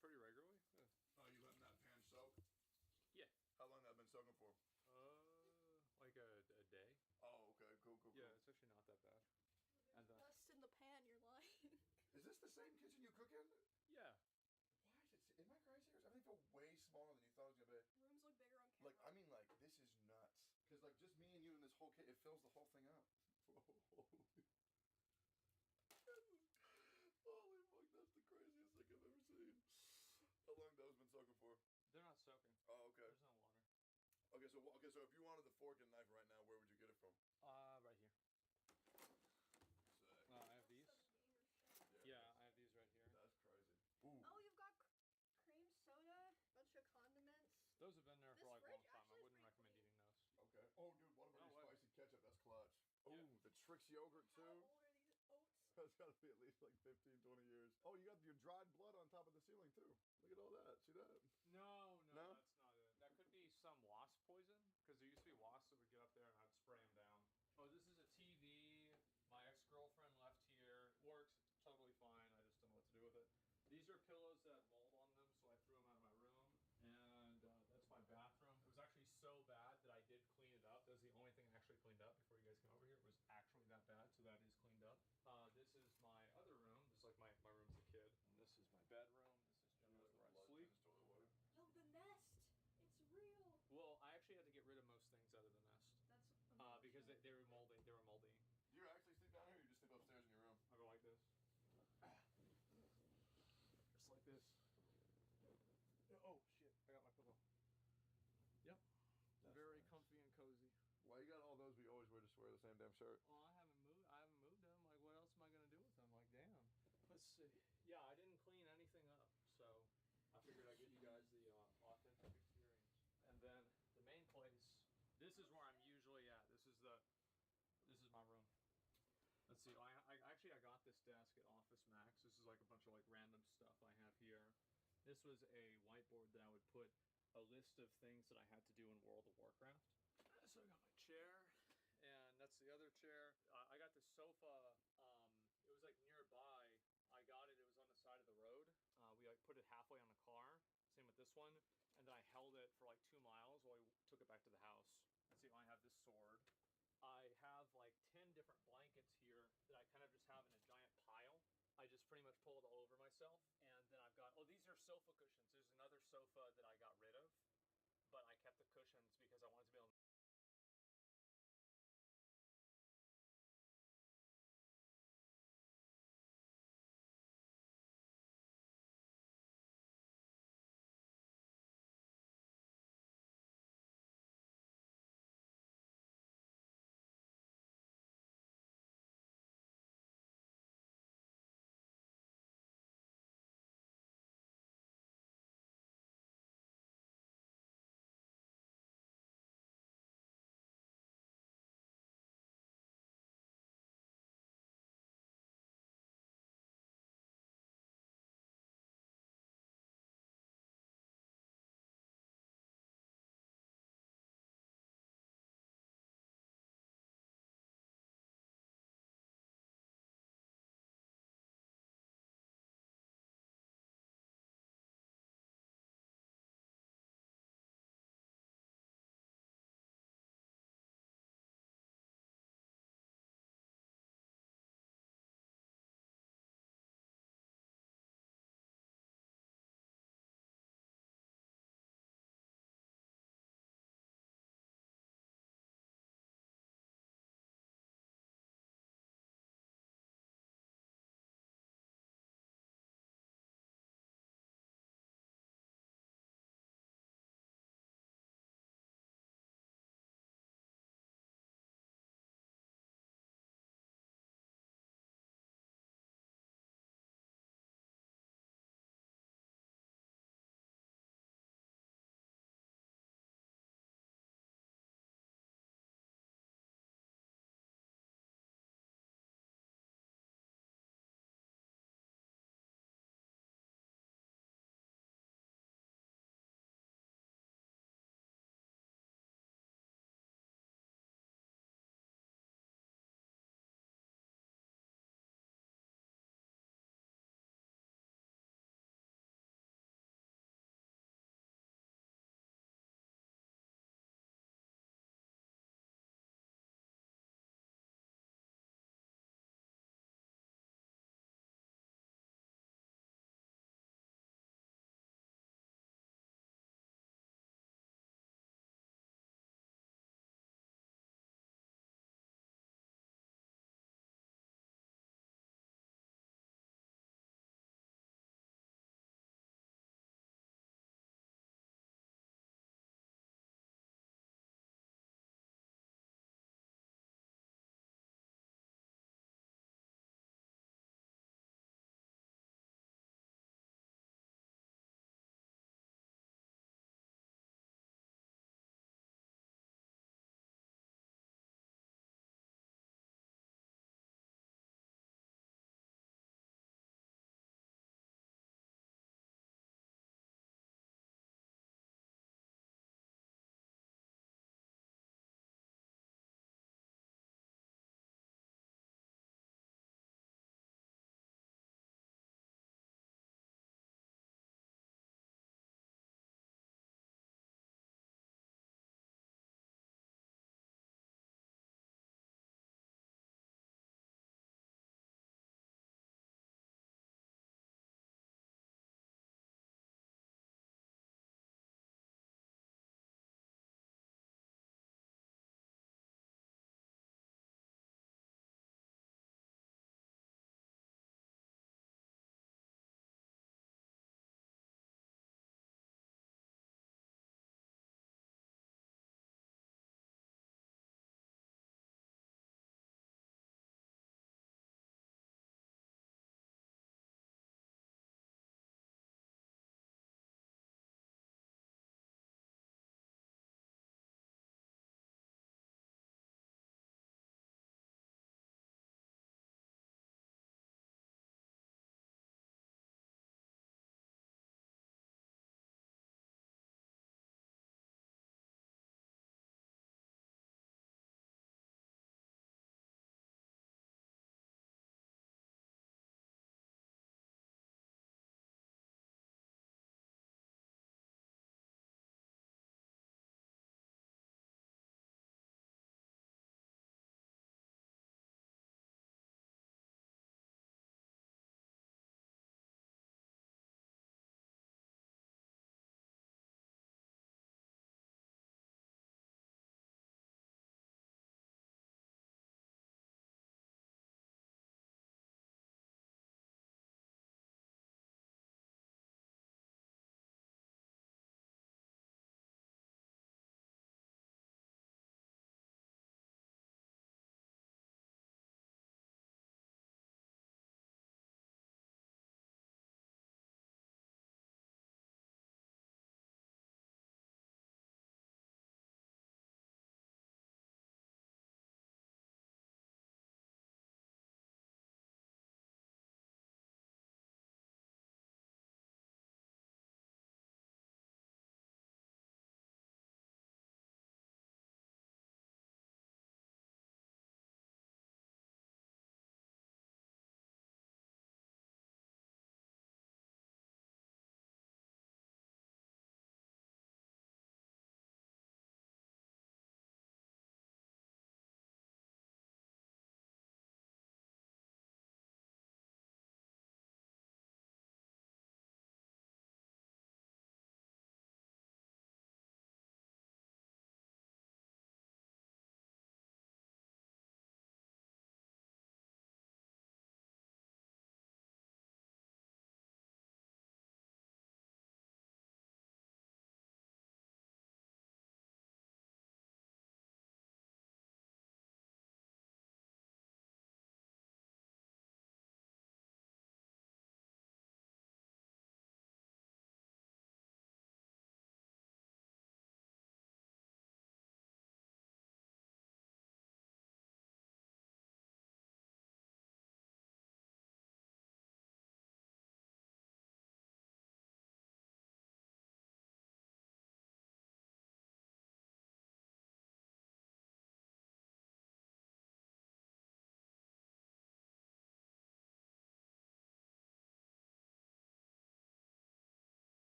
pretty regularly. Yeah. Oh, you letting that pan soak? Yeah. How long that been soaking for? Like a day. Oh, okay, cool. Yeah, it's actually not that bad. And Dust in the pan, you're lying. Is this the same kitchen you cook in? Yeah. Why is it? Am I crazy? Or is everything feel way smaller than you thought it was gonna be? Rooms look bigger on camera. Like, I mean, like, this is nuts. Cause like just me and you in this whole kit, it fills the whole thing up. Holy fuck, that's the craziest thing I've ever seen. How long those been soaking for? They're not soaking. Oh, okay. There's no water. Okay, so if you wanted the fork and knife right now, where would you get it from? Right here. Sick. I have these. Yeah, I have these right here. That's crazy. Ooh. Oh, you've got cream soda, bunch of condiments. Those have been there for like a long time. I actually wouldn't is recommend pretty eating those. Okay. Oh, dude, what about your spicy ketchup? That's clutch. Ooh, the Trix yogurt too. How old are these oats? That's gotta be at least like 15, 20 years. Oh, you got your dried blood on top of the ceiling too. Look at all that. See that? No, No? that's not it. That could be some wasp poison, because there used to be wasps that would get up there and I'd spray them down. Oh, this is a TV. My ex-girlfriend left here. Works totally fine. I just don't know what to do with it. These are pillows that had mold on them, so I threw them out of my room. And that's my bathroom. It was actually so bad that I did clean it up. That was the only thing I actually cleaned up before you guys came over here. It was actually that bad, so that is cleaned up. This is my other room. This is like my room as a kid. And this is my bedroom. This is generally where I sleep. Yo, the nest. It's real. Well, I actually had to get rid of most things out of the nest. That's because they were moldy. They were moldy. Do you actually sleep down here, or you just sleep upstairs in your room? I go like this. Just like this. Oh shit! I got my pillow. Yep. That's Very nice. comfy and cozy. Why you got all those, but you always just wear the same damn shirt? Well, I haven't moved them. Like, what else am I gonna do with them? Like, damn. Let's see. Yeah, I didn't clean anything up, so I figured I'd give you guys the authentic experience. And then the main place. This is where I'm usually at. This is my room. Let's see. I got this desk at Office Max. This is like a bunch of like random stuff I have here. This was a whiteboard that I would put a list of things that I had to do in World of Warcraft. So I got my chair, and that's the other chair. I got this sofa. It was like nearby. I got it. It was on the side of the road. We like put it halfway on a car. Same with this one. And then I held it for like 2 miles while we took it back to the house. Let's see. I have this sword. I have like 10 different blankets here that I kind of just have in a giant pile. I just pretty much pull it all over myself. And then I've got, oh, these are sofa cushions. There's another sofa that I got rid of, but I kept the cushions because I wanted to be able to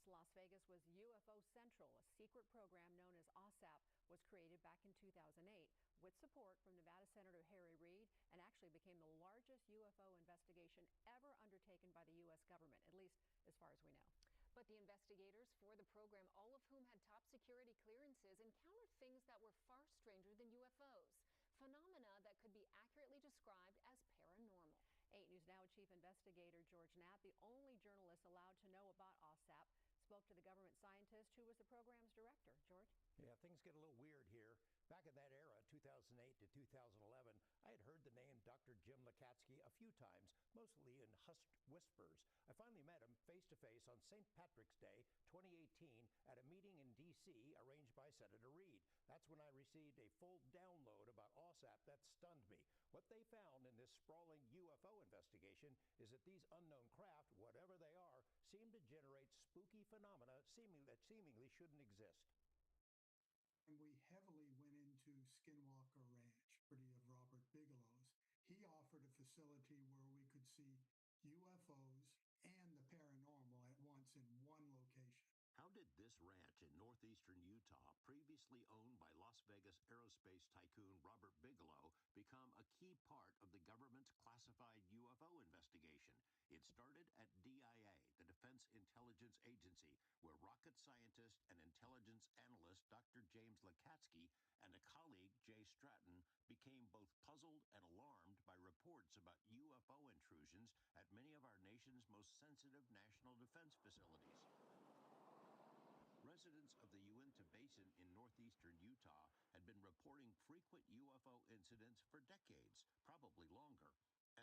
Las Vegas was UFO Central, a secret program known as OSAP, was created back in 2008 with support from Nevada Senator Harry Reid and actually became the largest UFO investigation ever undertaken by the U.S. government, at least as far as we know. But the investigators for the program, all of whom had top security clearances, encountered things that were far stranger than UFOs, phenomena that could be accurately described as paranormal. 8 News Now Chief Investigator George Knapp, the only journalist allowed to know about OSAP, spoke to the government scientist who was the program's director. George? Yeah, things get a little weird here. Back in that era, 2008 to 2011, I had heard the name Dr. Jim Lakatsky a few times, mostly in hushed whispers. I finally met him face-to-face on St. Patrick's Day 2018 at a meeting in D.C. arranged by Senator Reid. That's when I received a full download about OSAP that stunned me. What they found in this sprawling UFO investigation is that these unknown craft, whatever they are, seem to generate spooky phenomena that seemingly shouldn't exist. And we heavily went into Skinwalker Ranch, property of Robert Bigelow's. He offered a facility where we could see UFOs and the paranormal at once in one location. How did this ranch in northeastern Utah, previously owned by Las Vegas aerospace tycoon Robert Bigelow, become a key part of the government's classified UFO investigation? It started at DIA, the Defense Intelligence Agency, where rocket scientist and intelligence analyst Dr. James Lakatsky and a colleague, Jay Stratton, became both puzzled and alarmed by reports about UFO intrusions at many of our nation's most sensitive national defense facilities. Residents of the Uinta Basin in northeastern Utah had been reporting frequent UFO incidents for decades, probably longer.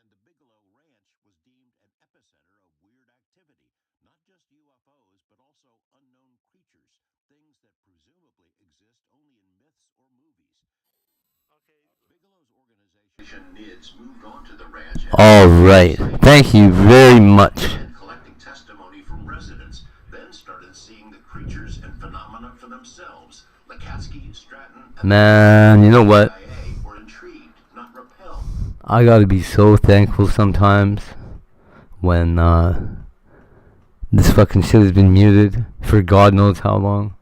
And the Bigelow Ranch was deemed an epicenter of weird activity, not just UFOs, but also unknown creatures, things that presumably exist only in myths or movies. Bigelow's organization NIDS moved on to the ranch. All right. Thank you very much. Collecting testimony from residents, then started seeing the creatures and phenomena for themselves. Lakatsky, Stratton, and Man, you know what? were intrigued, not repelled. I gotta be so thankful sometimes when this fucking shit has been muted for God knows how long.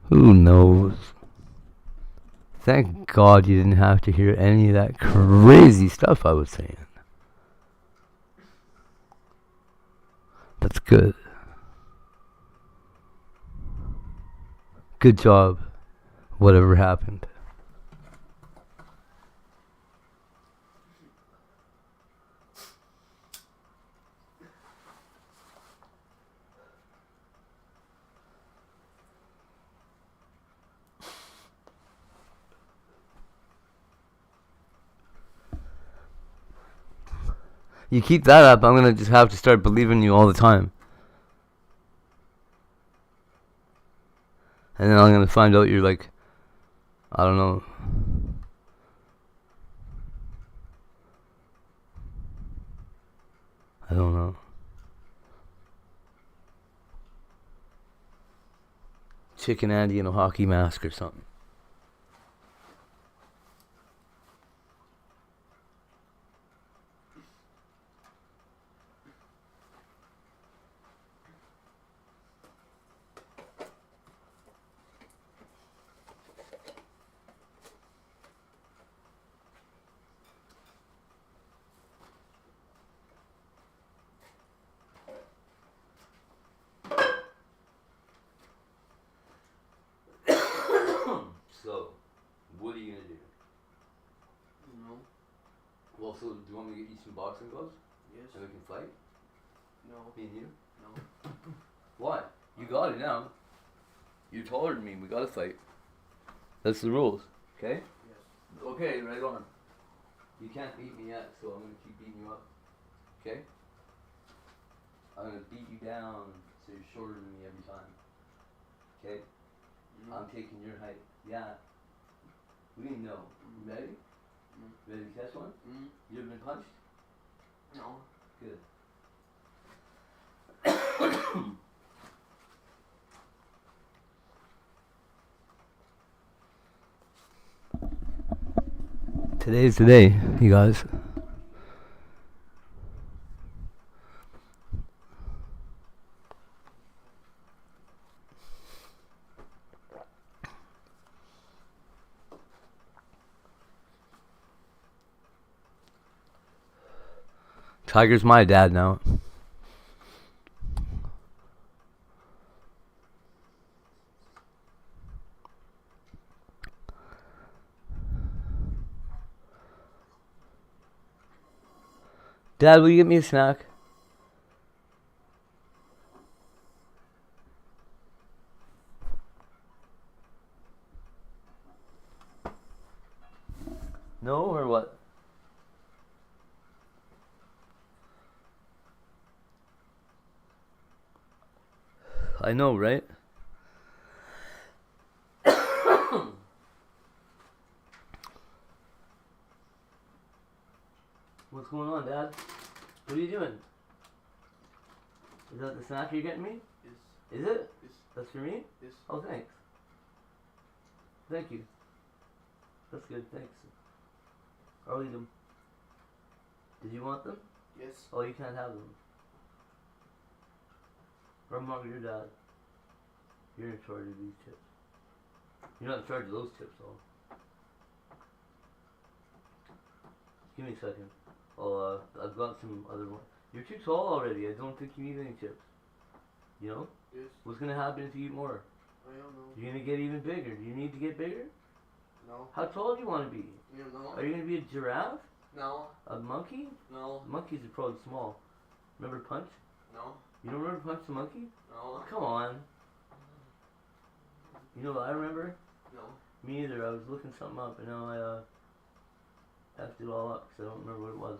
Who knows? Thank God you didn't have to hear any of that crazy stuff I was saying. That's good. Good job, whatever happened. You keep that up, I'm gonna just have to start believing you all the time. And then I'm gonna find out you're like, I don't know. I don't know. Chicken Andy in a hockey mask or something. So, what are you gonna do? No. Well, so do you want me to get you some boxing gloves? Yes. And we can fight? No. Me and you? No. Why? You got it now. You're taller than me. We gotta fight. That's the rules. Okay? Yes. Okay, right on. You can't beat me yet, so I'm gonna keep beating you up. Okay? I'm gonna beat you down so you're shorter than me every time. Okay? I'm taking your height. Yeah. What do you know? You ready? Ready to catch one? You ever been punched? No. Good. Today's the day, you guys. Tiger's my dad now. Dad, will you get me a snack? No, or what? I know, right? What's going on, Dad? What are you doing? Is that the snack you're getting me? Yes. Is it? Yes. That's for me? Yes. Oh, thanks. Thank you. That's good, thanks. I'll eat them. Did you want them? Yes. Oh, you can't have them. I'm not your dad. You're in charge of these chips. You're not in charge of those chips, though. Give me a second. Oh, I've got some other ones. You're too tall already. I don't think you need any chips. You know? Yes. What's gonna happen if you eat more? I don't know. You're gonna get even bigger. Do you need to get bigger? No. How tall do you want to be? You know. Are you gonna be a giraffe? No. A monkey? No. Monkeys are probably small. Remember Punch? No. You don't remember Punch the monkey? No. Come on. You know what I remember? No. Me either. I was looking something up and now I effed it all up because I don't remember what it was.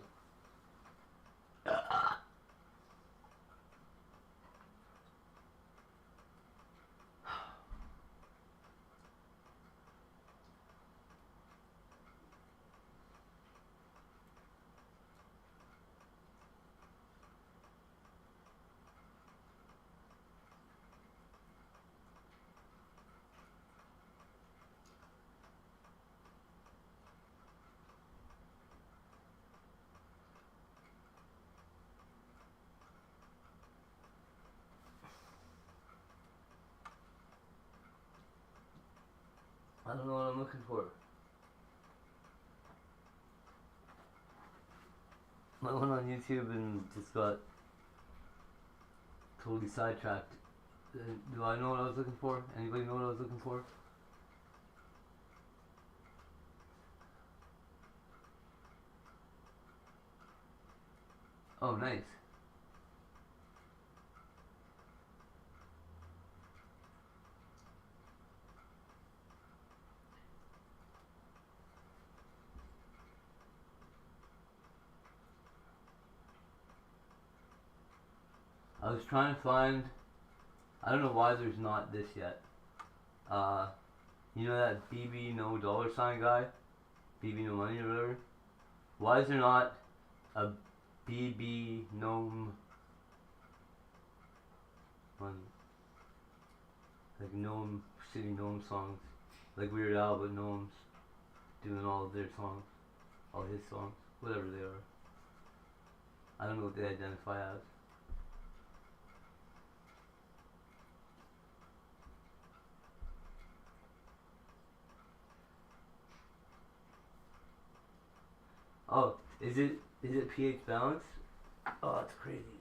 I don't know what I'm looking for. I went on YouTube and just got totally sidetracked. Do I know what I was looking for? Anybody know what I was looking for? Oh, nice. I was trying to find, I don't know why there's not this yet. You know that BB no dollar sign guy? BB no money or whatever? Why is there not a BB gnome money? Like gnome, city gnome songs. Like Weird Al, but gnomes doing all of their songs. All his songs. Whatever they are. I don't know what they identify as. Oh, is it pH balanced? Oh, that's crazy.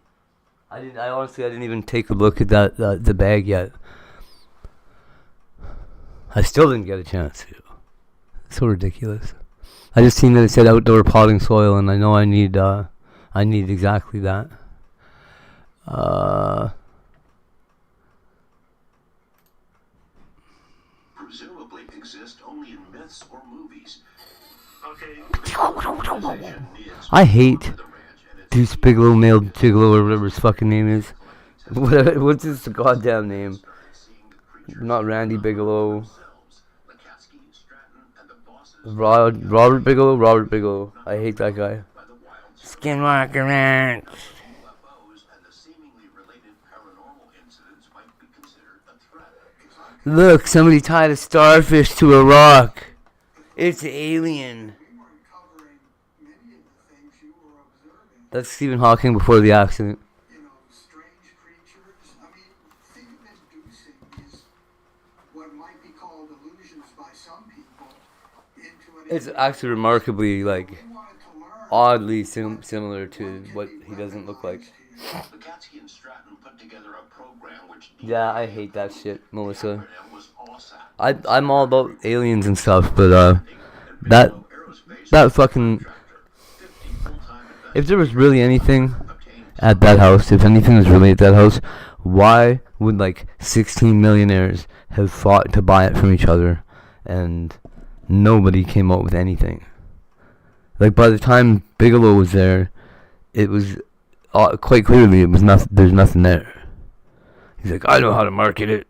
I honestly didn't even take a look at that the bag yet. I still didn't get a chance to. It's so ridiculous. I just seen that it said outdoor potting soil, and I know I need exactly that. Presumably exist only in myths or movies. Okay. I hate Deuce Bigelow, Male Gigolo, or whatever his fucking name is. What's his goddamn name? Not Randy Bigelow. Robert Bigelow. I hate that guy. Skinwalker Ranch. Look, somebody tied a starfish to a rock. It's an alien. That's Stephen Hawking before the accident. You know, strange creatures. I mean, think of inducing these, what might be called illusions by some people, into an... It's actually remarkably, like... We wanted to learn oddly similar to what he doesn't look like. Lukatsky and Stratton put together a program which Yeah, I hate that shit, Melissa. acronym was ALSAP. I'm all about aliens and stuff, but that fucking. If there was really anything at that house, if anything was really at that house, why would like 16 millionaires have fought to buy it from each other, and nobody came up with anything? Like by the time Bigelow was there, it was quite clearly it was nothing. There's nothing there. He's like, I know how to market it.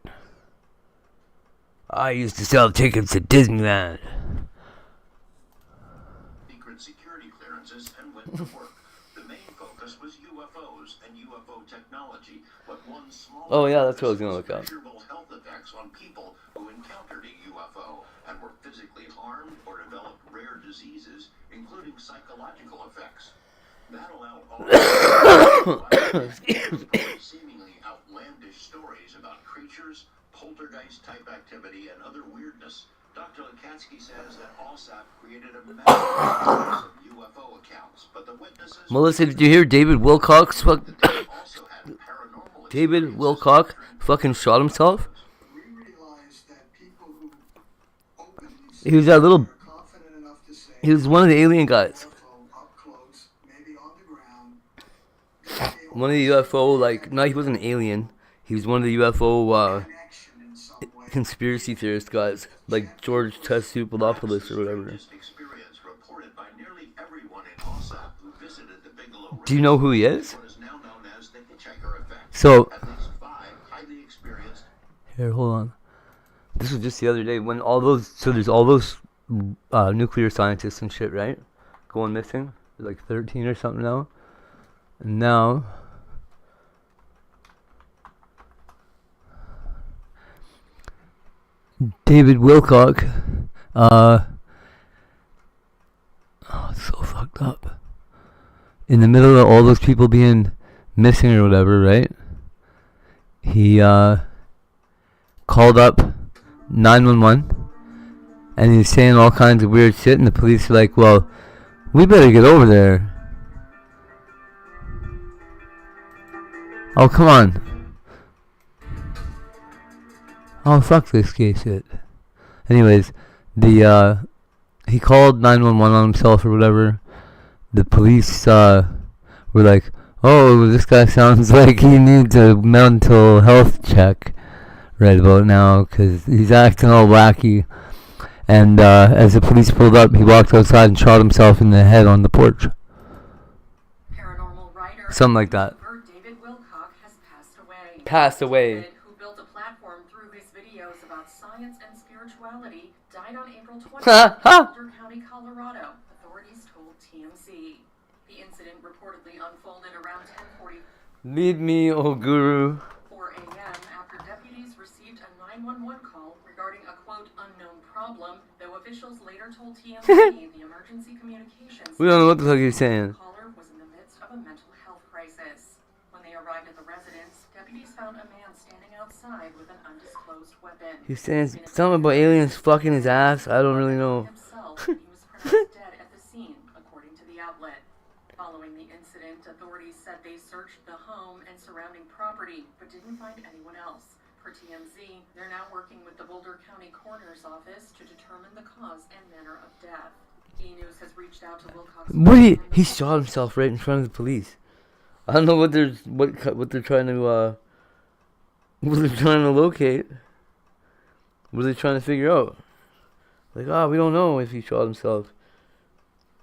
I used to sell tickets at Disneyland. Secret security clearances and went to work. The main focus was UFOs and UFO technology, but one small Oh yeah, that's what I was gonna look up. measurable health effects on people who encountered a UFO and were physically harmed or developed rare diseases, including psychological effects. That allowed all seemingly outlandish stories about creatures, poltergeist-type activity, and other weirdness. Dr. Lukatsky says that ALSAP created a massive of UFO accounts, but the witnesses... Melissa, did you hear David Wilcox? David Wilcox fucking shot himself? He was that little... He was one of the alien guys. One of the UFO, like... No, he wasn't an alien. He was one of the UFO, conspiracy theorist guys. Like George Tessoupolopoulos or whatever. Do you know who he is? So... Here, hold on. This was just the other day when all those... So there's all those nuclear scientists and shit, right? Going missing. There's like 13 or something now. And now... David Wilcock, oh, it's so fucked up. In the middle of all those people being missing or whatever, right? He called up 911 and he's saying all kinds of weird shit, and the police are like, well, we better get over there. Oh, come on. Oh, fuck this gay shit. Anyways, he called 911 on himself or whatever. The police, were like, oh, this guy sounds like he needs a mental health check right about now, because he's acting all wacky. And, as the police pulled up, he walked outside and shot himself in the head on the porch. Paranormal writer Something like that. David Wilcock has passed away. Passed away. Science and spirituality died on April 20th in Boulder County, Colorado, authorities told TMZ. The incident reportedly unfolded around 10:40. Lead me, oh guru. 4 a.m. after deputies received a 911 call regarding a quote unknown problem, though officials later told TMZ the emergency communications. We don't know what the fuck he's saying. The caller was in the midst of a mental health crisis. When they arrived at the residence, deputies found a man standing outside with an undisclosed weapon. He's saying something about aliens fucking his ass. I don't really know. He was pronounced dead at the scene, according to the outlet. Following the incident, authorities said they searched the home and surrounding property, but didn't find anyone else. Per TMZ, they're now working with the Boulder County Coroner's Office to determine the cause and manner of death. E-News has reached out to Wilcox. He shot himself right in front of the police. I don't know what they're trying to locate. What are they trying to figure out? Like, we don't know if he shot himself.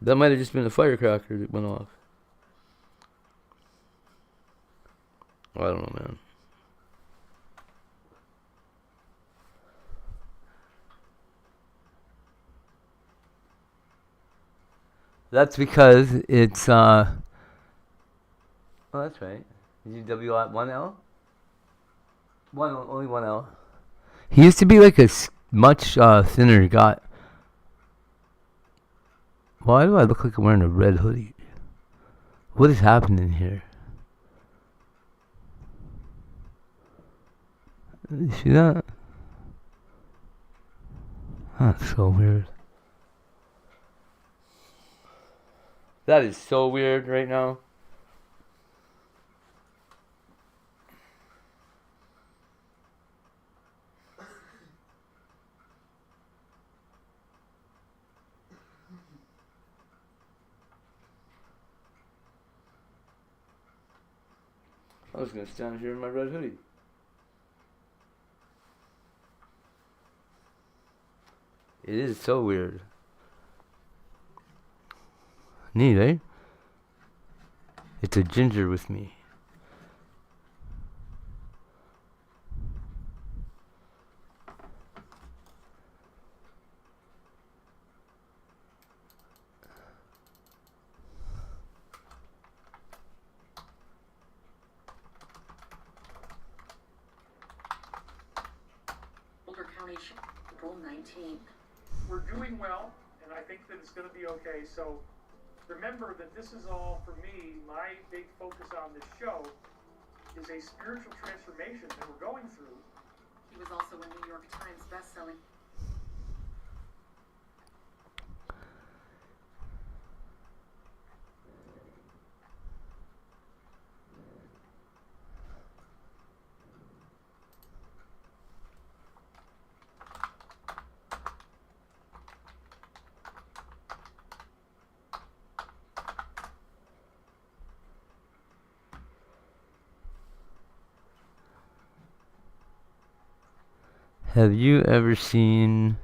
That might have just been a firecracker that went off. I don't know, man. That's because it's, oh, that's right. Is he W1L? Only one L. He used to be like a much thinner guy. Why do I look like I'm wearing a red hoodie? What is happening here? You see that? That's so weird. That is so weird right now. I was gonna stand here in my red hoodie. It is so weird. Neat, eh? It's a ginger with me. Boulder County, April 19th. We're doing well, and I think that it's going to be okay. So remember that this is all, for me, my big focus on this show is a spiritual transformation that we're going through. He was also a New York Times bestselling. Have you ever seen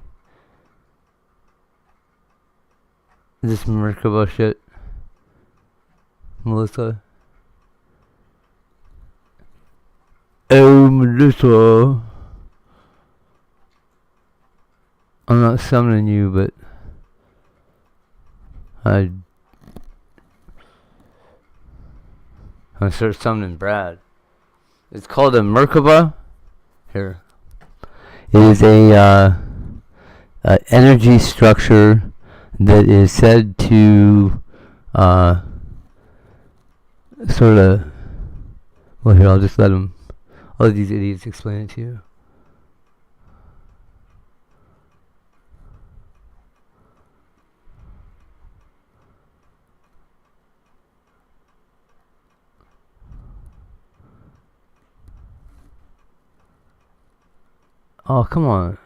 this Merkaba shit, Melissa? Oh, Melissa. I'm not summoning you, but I'm gonna start summoning Brad. It's called a Merkaba. Here. It is a energy structure that is said to sort of. Well, here, I'll just let them. All these idiots explain it to you. Oh, come on.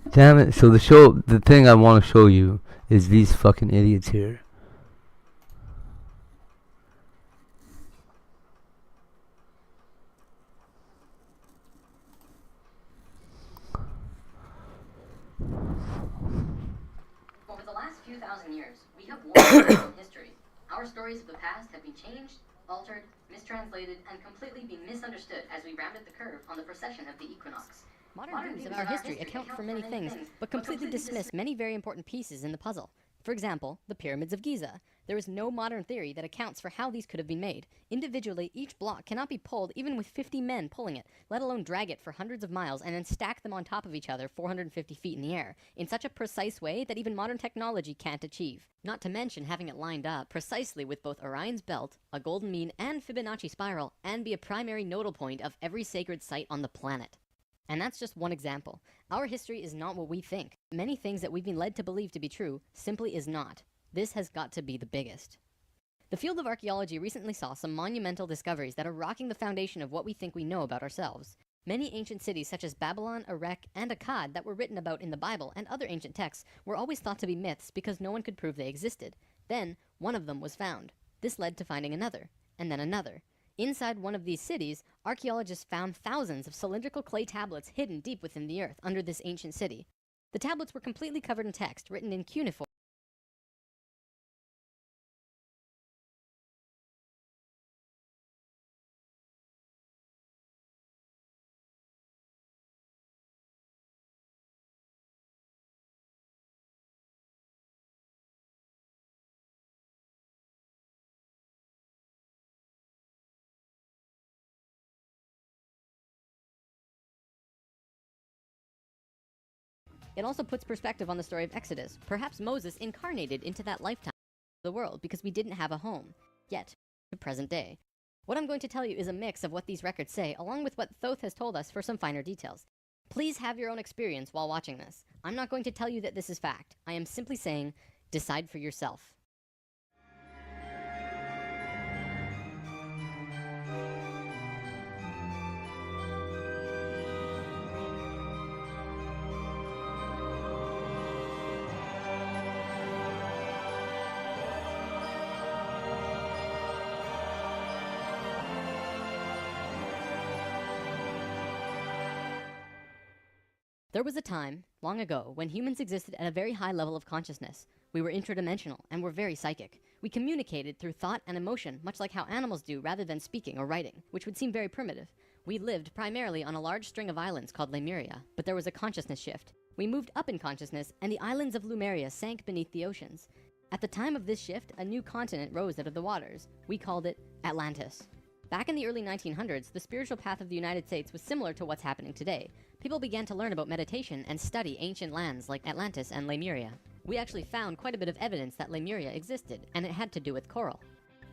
Damn it. So the thing I want to show you is these fucking idiots here. Over the last few thousand years, we have walked through history. Our stories of the past have been changed, altered, mistranslated, and completely been misunderstood as we rounded the curve on the precession of the equinox. Modern views of our history account for many things, but completely dismiss many very important pieces in the puzzle. For example, the pyramids of Giza. There is no modern theory that accounts for how these could have been made. Individually, each block cannot be pulled even with 50 men pulling it, let alone drag it for hundreds of miles and then stack them on top of each other 450 feet in the air, in such a precise way that even modern technology can't achieve. Not to mention having it lined up precisely with both Orion's belt, a golden mean and Fibonacci spiral, and be a primary nodal point of every sacred site on the planet. And that's just one example. Our history is not what we think. Many things that we've been led to believe to be true simply is not. This has got to be the biggest. The field of archaeology recently saw some monumental discoveries that are rocking the foundation of what we think we know about ourselves. Many ancient cities such as Babylon, Erech, and Akkad that were written about in the Bible and other ancient texts were always thought to be myths because no one could prove they existed. Then, one of them was found. This led to finding another, and then another. Inside one of these cities, archaeologists found thousands of cylindrical clay tablets hidden deep within the earth under this ancient city. The tablets were completely covered in text written in cuneiform. It also puts perspective on the story of Exodus. Perhaps Moses incarnated into that lifetime of the world because we didn't have a home, yet, to present day. What I'm going to tell you is a mix of what these records say, along with what Thoth has told us for some finer details. Please have your own experience while watching this. I'm not going to tell you that this is fact. I am simply saying, decide for yourself. There was a time, long ago, when humans existed at a very high level of consciousness. We were interdimensional and were very psychic. We communicated through thought and emotion, much like how animals do rather than speaking or writing, which would seem very primitive. We lived primarily on a large string of islands called Lemuria, but there was a consciousness shift. We moved up in consciousness, and the islands of Lemuria sank beneath the oceans. At the time of this shift, a new continent rose out of the waters. We called it Atlantis. Back in the early 1900s, the spiritual path of the United States was similar to what's happening today. People began to learn about meditation and study ancient lands like Atlantis and Lemuria. We actually found quite a bit of evidence that Lemuria existed, and it had to do with coral.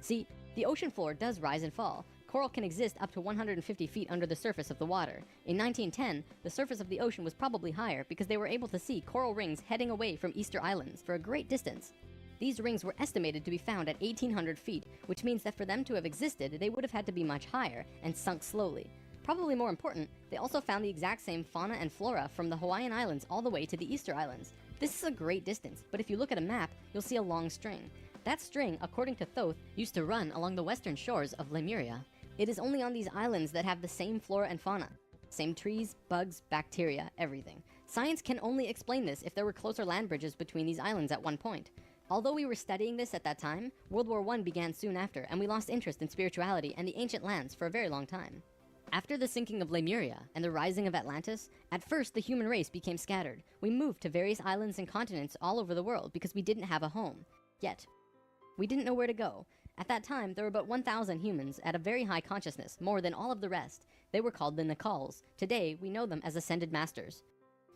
See, the ocean floor does rise and fall. Coral can exist up to 150 feet under the surface of the water. In 1910, the surface of the ocean was probably higher because they were able to see coral rings heading away from Easter Islands for a great distance. These rings were estimated to be found at 1,800 feet, which means that for them to have existed, they would have had to be much higher and sunk slowly. Probably more important, they also found the exact same fauna and flora from the Hawaiian Islands all the way to the Easter Islands. This is a great distance, but if you look at a map, you'll see a long string. That string, according to Thoth, used to run along the western shores of Lemuria. It is only on these islands that have the same flora and fauna. Same trees, bugs, bacteria, everything. Science can only explain this if there were closer land bridges between these islands at one point. Although we were studying this at that time, World War I began soon after, and we lost interest in spirituality and the ancient lands for a very long time. After the sinking of Lemuria and the rising of Atlantis, at first the human race became scattered. We moved to various islands and continents all over the world because we didn't have a home. Yet, we didn't know where to go. At that time, there were about 1,000 humans at a very high consciousness, more than all of the rest. They were called the Nakals. Today, we know them as Ascended Masters.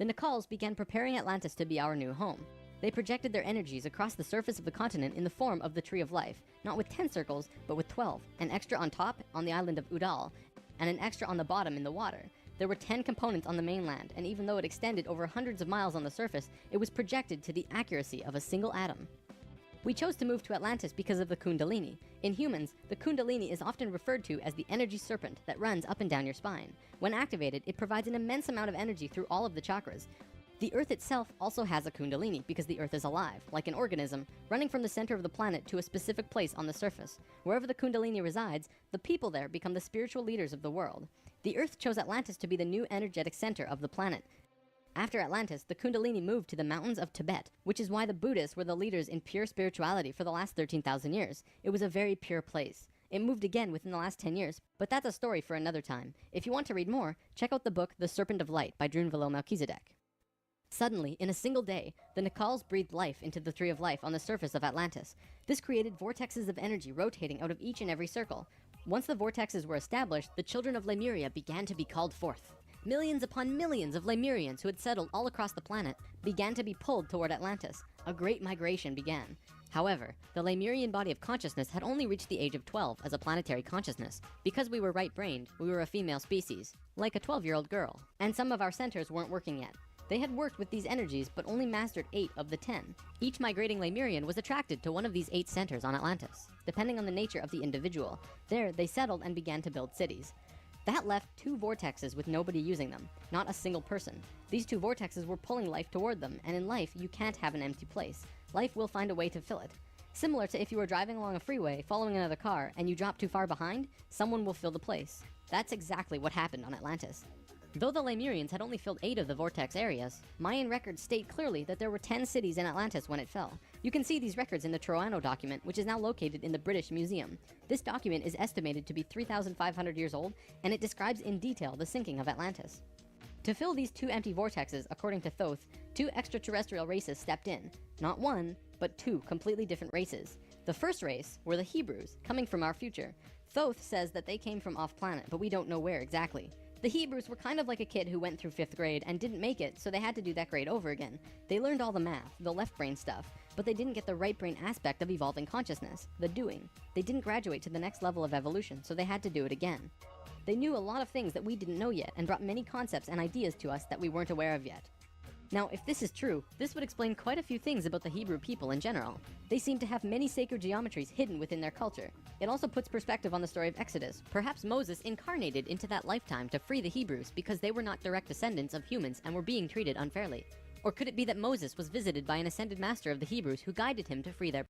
The Nakals began preparing Atlantis to be our new home. They projected their energies across the surface of the continent in the form of the Tree of Life, not with 10 circles, but with 12, an extra on top on the island of Udal, and an extra on the bottom in the water. There were 10 components on the mainland, and even though it extended over hundreds of miles on the surface, it was projected to the accuracy of a single atom. We chose to move to Atlantis because of the Kundalini. In humans, the Kundalini is often referred to as the energy serpent that runs up and down your spine. When activated, it provides an immense amount of energy through all of the chakras. The Earth itself also has a Kundalini because the Earth is alive, like an organism, running from the center of the planet to a specific place on the surface. Wherever the Kundalini resides, the people there become the spiritual leaders of the world. The Earth chose Atlantis to be the new energetic center of the planet. After Atlantis, the Kundalini moved to the mountains of Tibet, which is why the Buddhists were the leaders in pure spirituality for the last 13,000 years. It was a very pure place. It moved again within the last 10 years, but that's a story for another time. If you want to read more, check out the book The Serpent of Light by Drunvalo Melchizedek. Suddenly, in a single day, the Nakals breathed life into the Tree of Life on the surface of Atlantis. This created vortexes of energy rotating out of each and every circle. Once the vortexes were established, the children of Lemuria began to be called forth. Millions upon millions of Lemurians who had settled all across the planet began to be pulled toward Atlantis. A great migration began. However, the Lemurian body of consciousness had only reached the age of 12 as a planetary consciousness. Because we were right-brained, we were a female species, like a 12-year-old girl, and some of our centers weren't working yet. They had worked with these energies, but only mastered 8 of the 10. Each migrating Lemurian was attracted to one of these 8 centers on Atlantis, depending on the nature of the individual. There, they settled and began to build cities. That left 2 vortexes with nobody using them, not a single person. These 2 vortexes were pulling life toward them, and in life, you can't have an empty place. Life will find a way to fill it. Similar to if you were driving along a freeway, following another car, and you drop too far behind, someone will fill the place. That's exactly what happened on Atlantis. Though the Lemurians had only filled 8 of the vortex areas, Mayan records state clearly that there were 10 cities in Atlantis when it fell. You can see these records in the Troano document, which is now located in the British Museum. This document is estimated to be 3,500 years old, and it describes in detail the sinking of Atlantis. To fill these 2 empty vortexes, according to Thoth, 2 extraterrestrial races stepped in. Not 1, but 2 completely different races. The first race were the Hebrews, coming from our future. Thoth says that they came from off-planet, but we don't know where exactly. The Hebrews were kind of like a kid who went through 5th grade and didn't make it, so they had to do that grade over again. They learned all the math, the left brain stuff, but they didn't get the right brain aspect of evolving consciousness, the doing. They didn't graduate to the next level of evolution, so they had to do it again. They knew a lot of things that we didn't know yet and brought many concepts and ideas to us that we weren't aware of yet. Now, if this is true, this would explain quite a few things about the Hebrew people in general. They seem to have many sacred geometries hidden within their culture. It also puts perspective on the story of Exodus. Perhaps Moses incarnated into that lifetime to free the Hebrews because they were not direct descendants of humans and were being treated unfairly. Or could it be that Moses was visited by an ascended master of the Hebrews who guided him to free their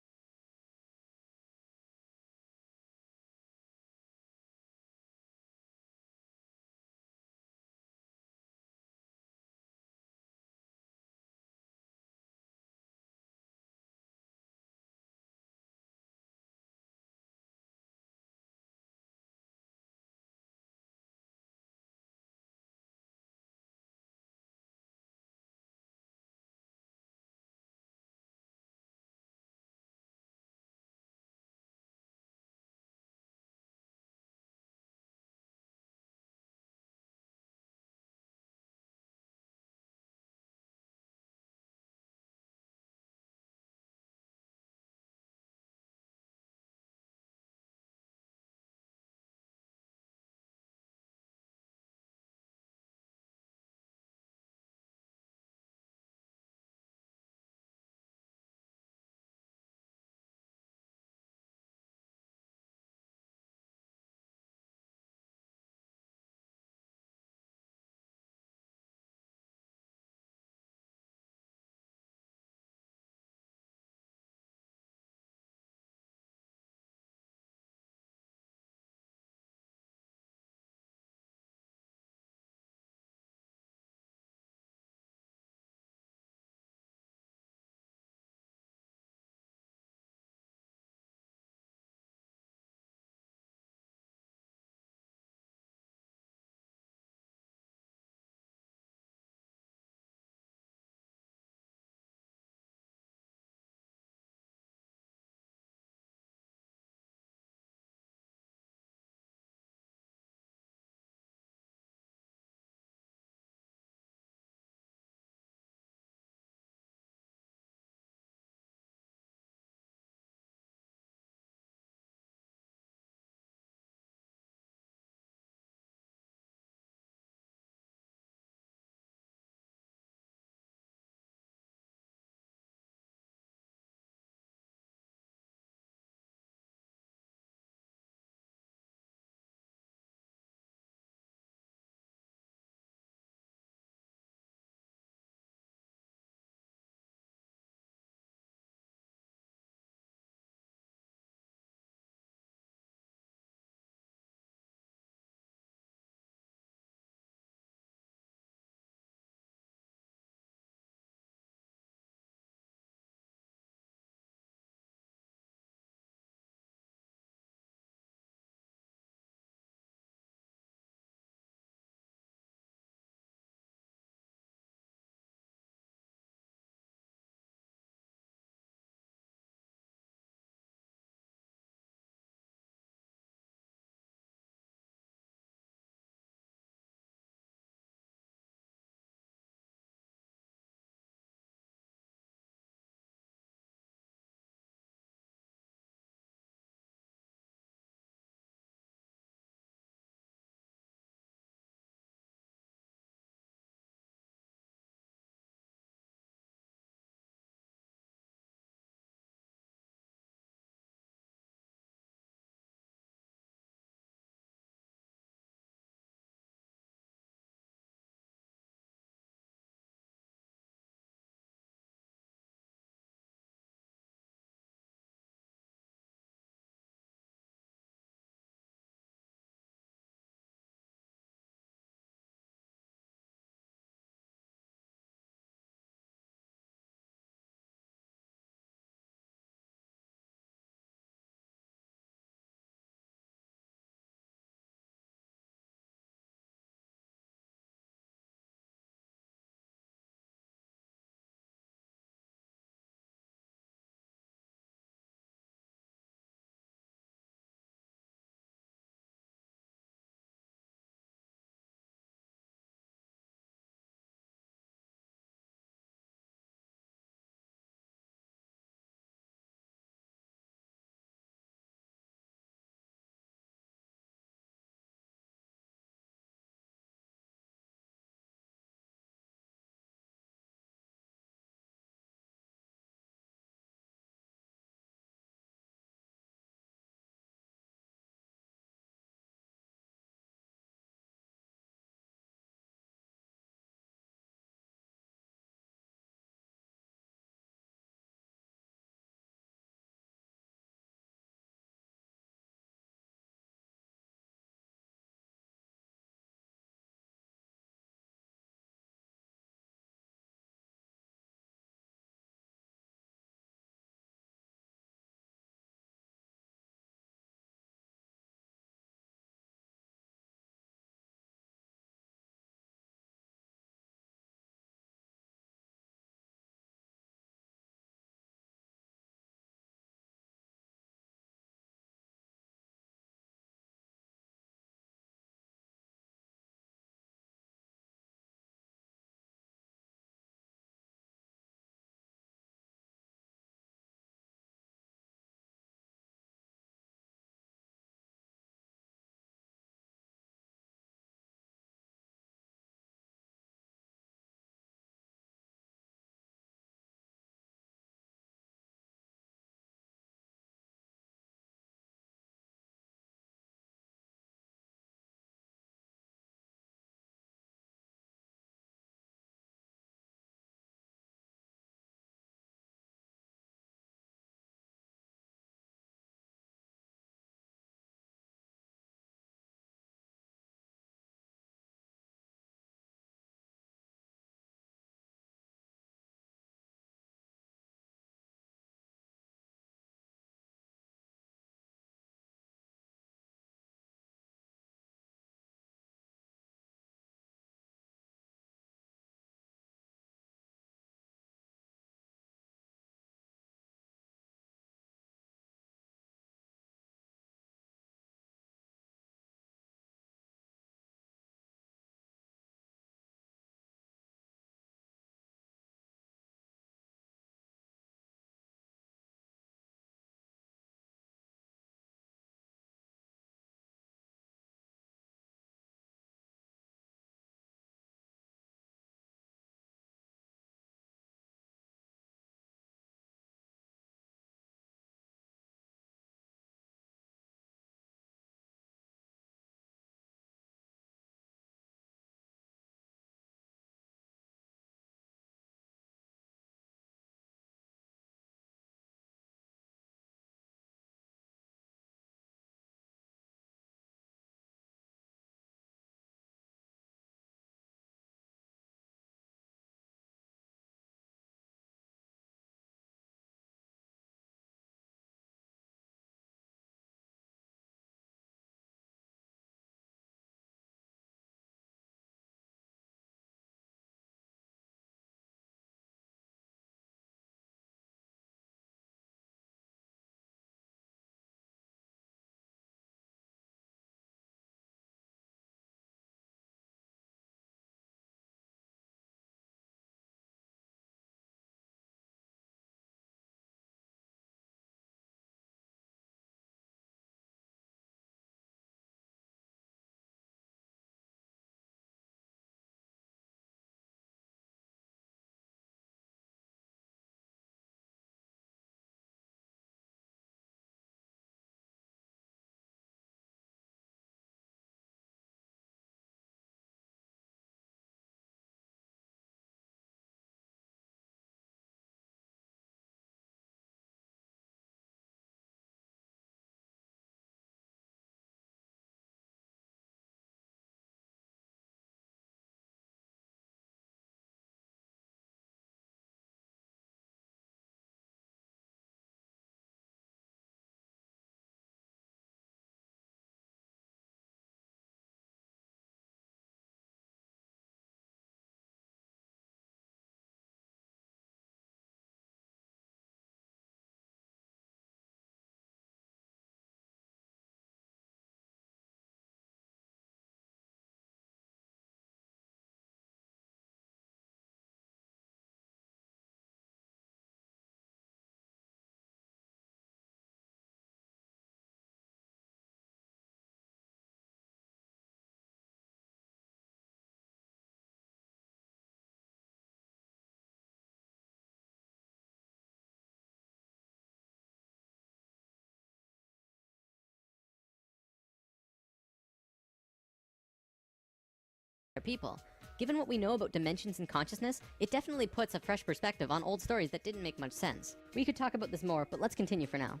people. Given what we know about dimensions and consciousness, it definitely puts a fresh perspective on old stories that didn't make much sense. We could talk about this more, but let's continue for now.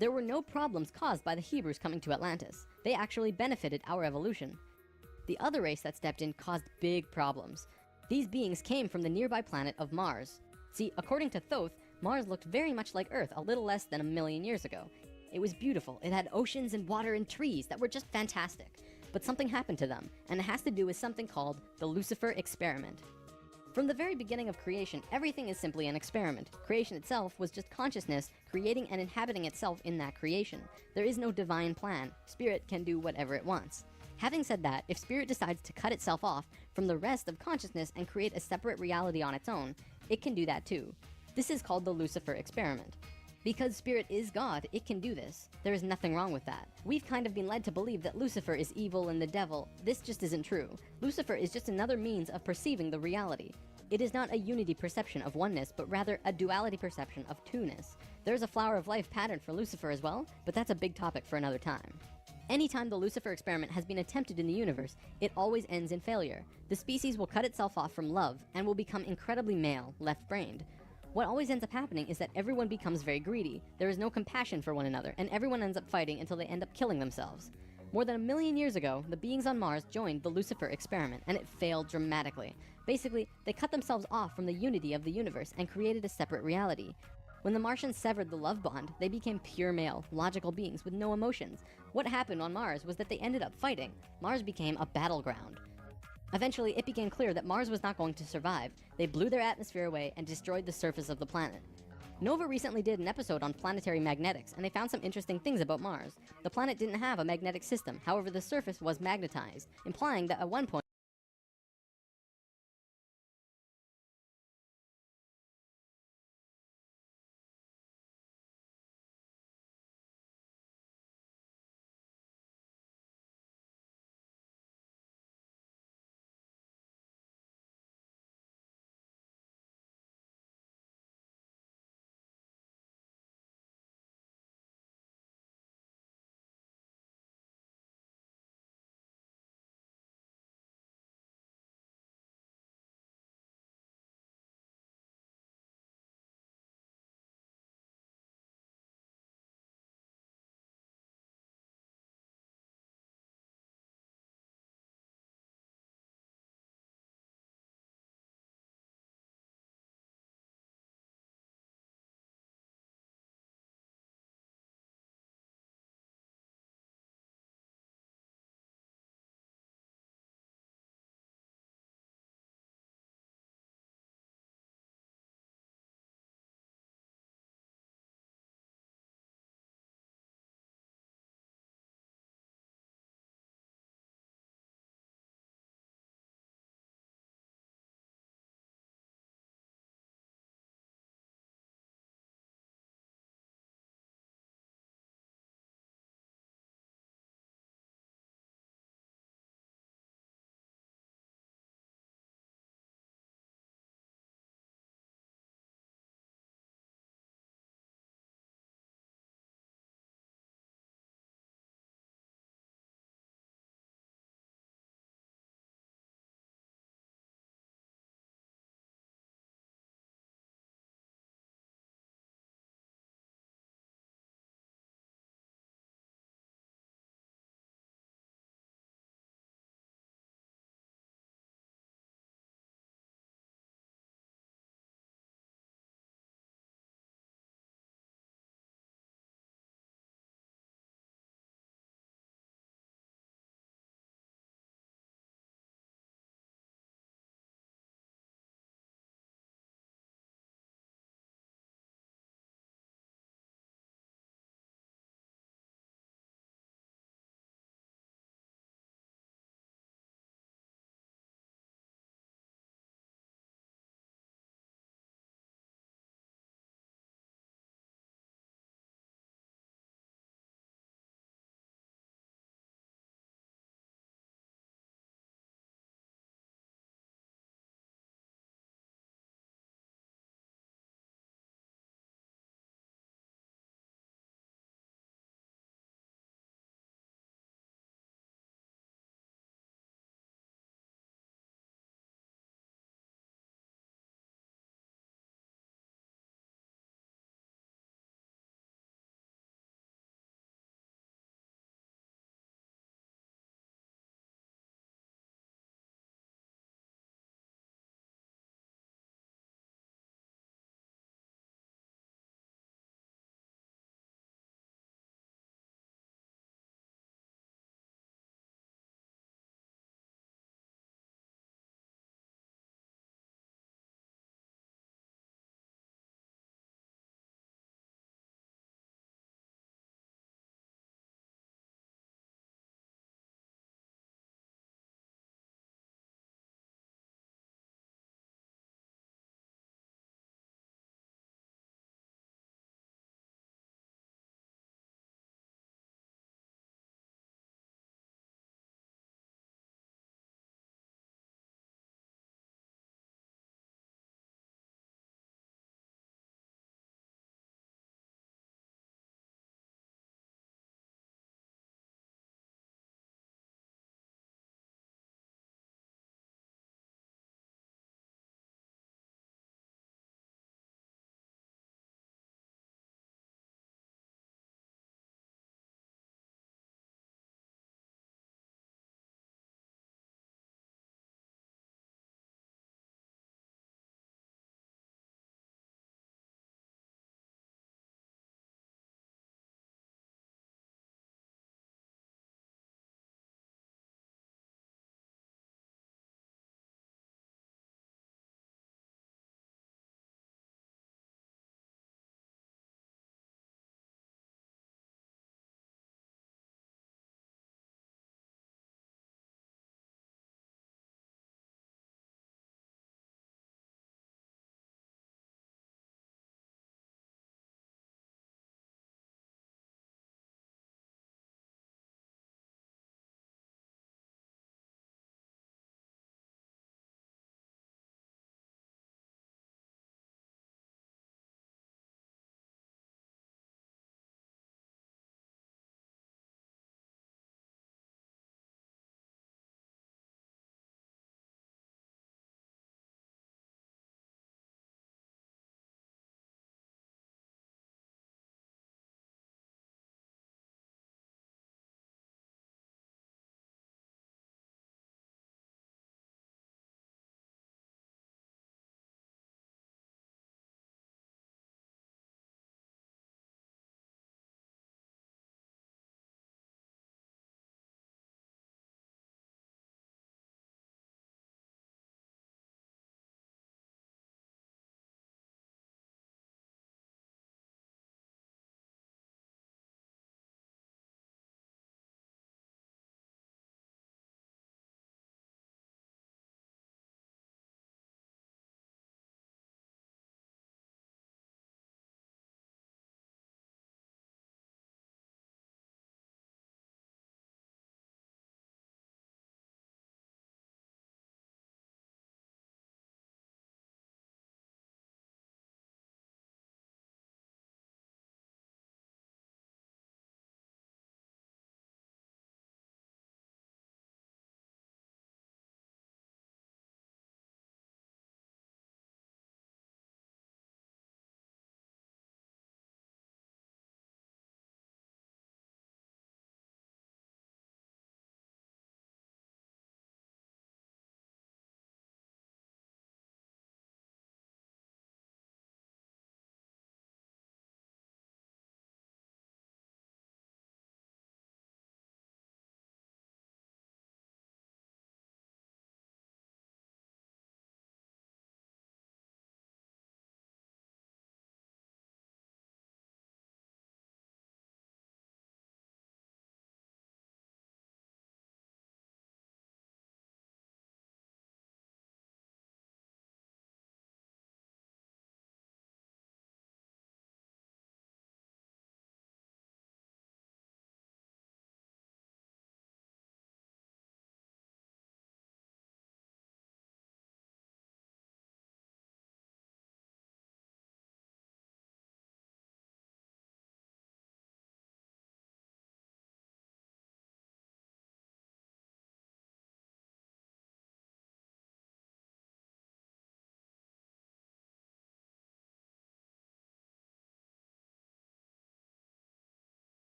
There were no problems caused by the Hebrews coming to Atlantis. They actually benefited our evolution. The other race that stepped in caused big problems. These beings came from the nearby planet of Mars. See, according to Thoth, Mars looked very much like Earth a little less than 1 million years ago. It was beautiful. It had oceans and water and trees that were just fantastic. But something happened to them, and it has to do with something called the Lucifer experiment. From the very beginning of creation, everything is simply an experiment. Creation itself was just consciousness creating and inhabiting itself in that creation. There is no divine plan. Spirit can do whatever it wants. Having said that, if Spirit decides to cut itself off from the rest of consciousness and create a separate reality on its own, it can do that too. This is called the Lucifer experiment. Because Spirit is God, it can do this. There is nothing wrong with that. We've kind of been led to believe that Lucifer is evil and the devil. This just isn't true. Lucifer is just another means of perceiving the reality. It is not a unity perception of oneness, but rather a duality perception of two-ness. There's a flower of life pattern for Lucifer as well, but that's a big topic for another time. Anytime the Lucifer experiment has been attempted in the universe, it always ends in failure. The species will cut itself off from love and will become incredibly male, left-brained. What always ends up happening is that everyone becomes very greedy. There is no compassion for one another, and everyone ends up fighting until they end up killing themselves. More than 1 million years ago, the beings on Mars joined the Lucifer experiment, and it failed dramatically. Basically, they cut themselves off from the unity of the universe and created a separate reality. When the Martians severed the love bond, they became pure male, logical beings with no emotions. What happened on Mars was that they ended up fighting. Mars became a battleground. Eventually, it became clear that Mars was not going to survive. They blew their atmosphere away and destroyed the surface of the planet. Nova recently did an episode on planetary magnetics, and they found some interesting things about Mars. The planet didn't have a magnetic system, however the surface was magnetized, implying that at one point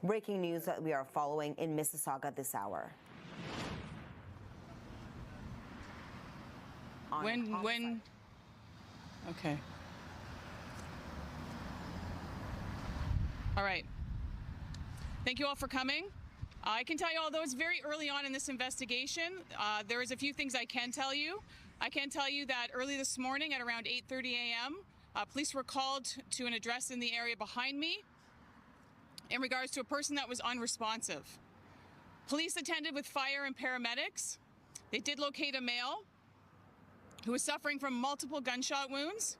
Breaking news that we are following in Mississauga this hour. When? Okay. All right. Thank you all for coming. I can tell you, although it's very early on in this investigation, there is a few things I can tell you. I can tell you that early this morning at around 8:30 a.m., police were called to an address in the area behind me in regards to a person that was unresponsive. Police attended with fire and paramedics. They did locate a male who was suffering from multiple gunshot wounds.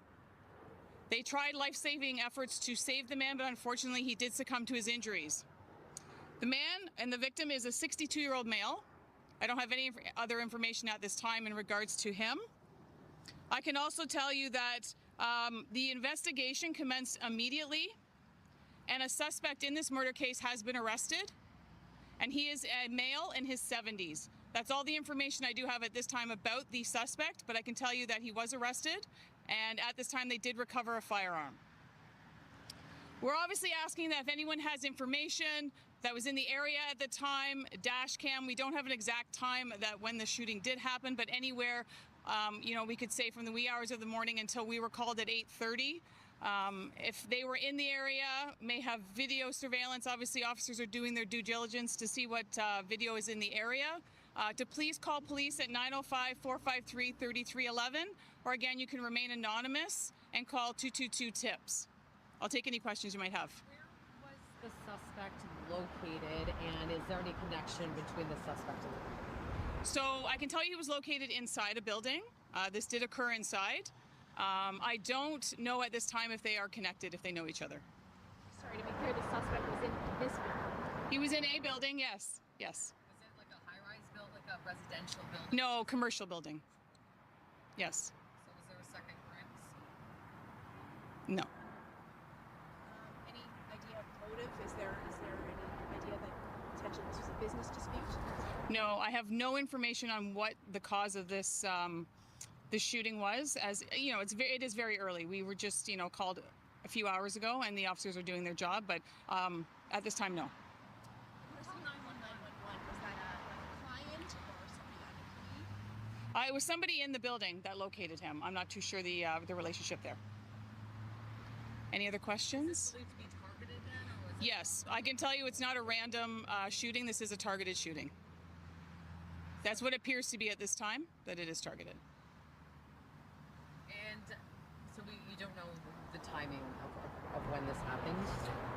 They tried life-saving efforts to save the man, but unfortunately he did succumb to his injuries. The man and the victim is a 62-year-old male. I don't have any other information at this time in regards to him. I can also tell you that the investigation commenced immediately, and a suspect in this murder case has been arrested, and he is a male in his 70s. That's all the information I do have at this time about the suspect, but I can tell you that he was arrested, and at this time they did recover a firearm. We're obviously asking that if anyone has information that was in the area at the time, dash cam, we don't have an exact time that when the shooting did happen, but anywhere, we could say from the wee hours of the morning until we were called at 8:30. If they were in the area, may have video surveillance. Obviously, officers are doing their due diligence to see what video is in the area. To please call police at 905-453-3311, or again, you can remain anonymous and call 222-TIPS. I'll take any questions you might have. Where was the suspect located, and is there any connection between the suspect and the crime? So I can tell you he was located inside a building. This did occur inside. I don't know at this time if they are connected, if they know each other. Sorry, to be clear, the suspect was in this building? He was in a building, yes. Yes. Was it like a high-rise building, like a residential building? No, commercial building. Yes. So was there a second crime No. scene? Any idea of motive? Is there any idea that potentially this was a business dispute? No, I have no information on what the cause of this this shooting was. As you know, it is very early. We were just called a few hours ago, and the officers are doing their job. But at this time, no. Was that a client or somebody on a It was somebody in the building that located him. I'm not too sure the relationship there. Any other questions? Is this believed to be targeted then, or was it? Yes, I can tell you it's not a random shooting. This is a targeted shooting. That's what it appears to be at this time, that it is targeted. And so you don't know the timing of when this happened?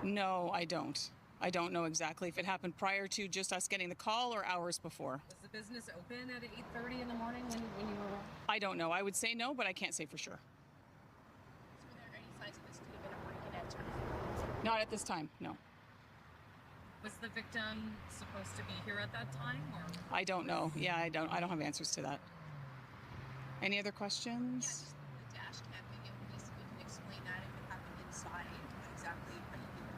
No, I don't. I don't know exactly if it happened prior to just us getting the call or hours before. Was the business open at 8:30 in the morning when you were? I don't know. I would say no, but I can't say for sure. So were there any signs of this could have been a break-in enter? Not at this time, no. Was the victim supposed to be here at that time, or? I don't know. Yeah, I don't have answers to that. Any other questions? Yeah, just the dash cam video. You can explain that if it happened inside, exactly how you do it.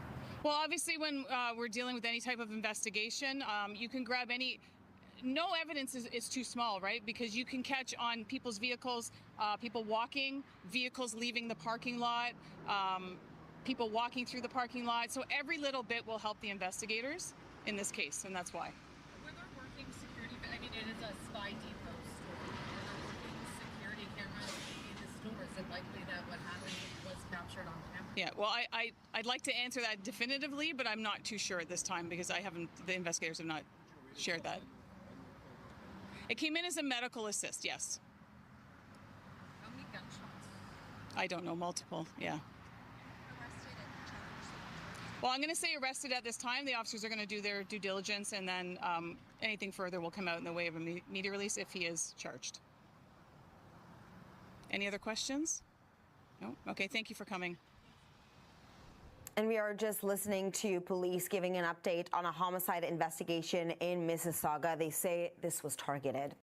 Well, obviously, when we're dealing with any type of investigation, you can grab any. No evidence is too small, right? Because you can catch on people's vehicles, people walking, vehicles leaving the parking lot, people walking through the parking lot. So every little bit will help the investigators in this case, and that's why. Were there working security? I mean, it is a spy depot store. Were there working security cameras in the store? Is it likely that what happened was captured on camera? Yeah, well, I'd like to answer that definitively, but I'm not too sure at this time because the investigators have not shared that. It came in as a medical assist, yes. How many gunshots? I don't know, multiple, yeah. Arrested and charged? Well, I'm going to say arrested at this time. The officers are going to do their due diligence, and then anything further will come out in the way of a media release if he is charged. Any other questions? No? Okay, thank you for coming. And we are just listening to police giving an update on a homicide investigation in Mississauga. They say this was targeted.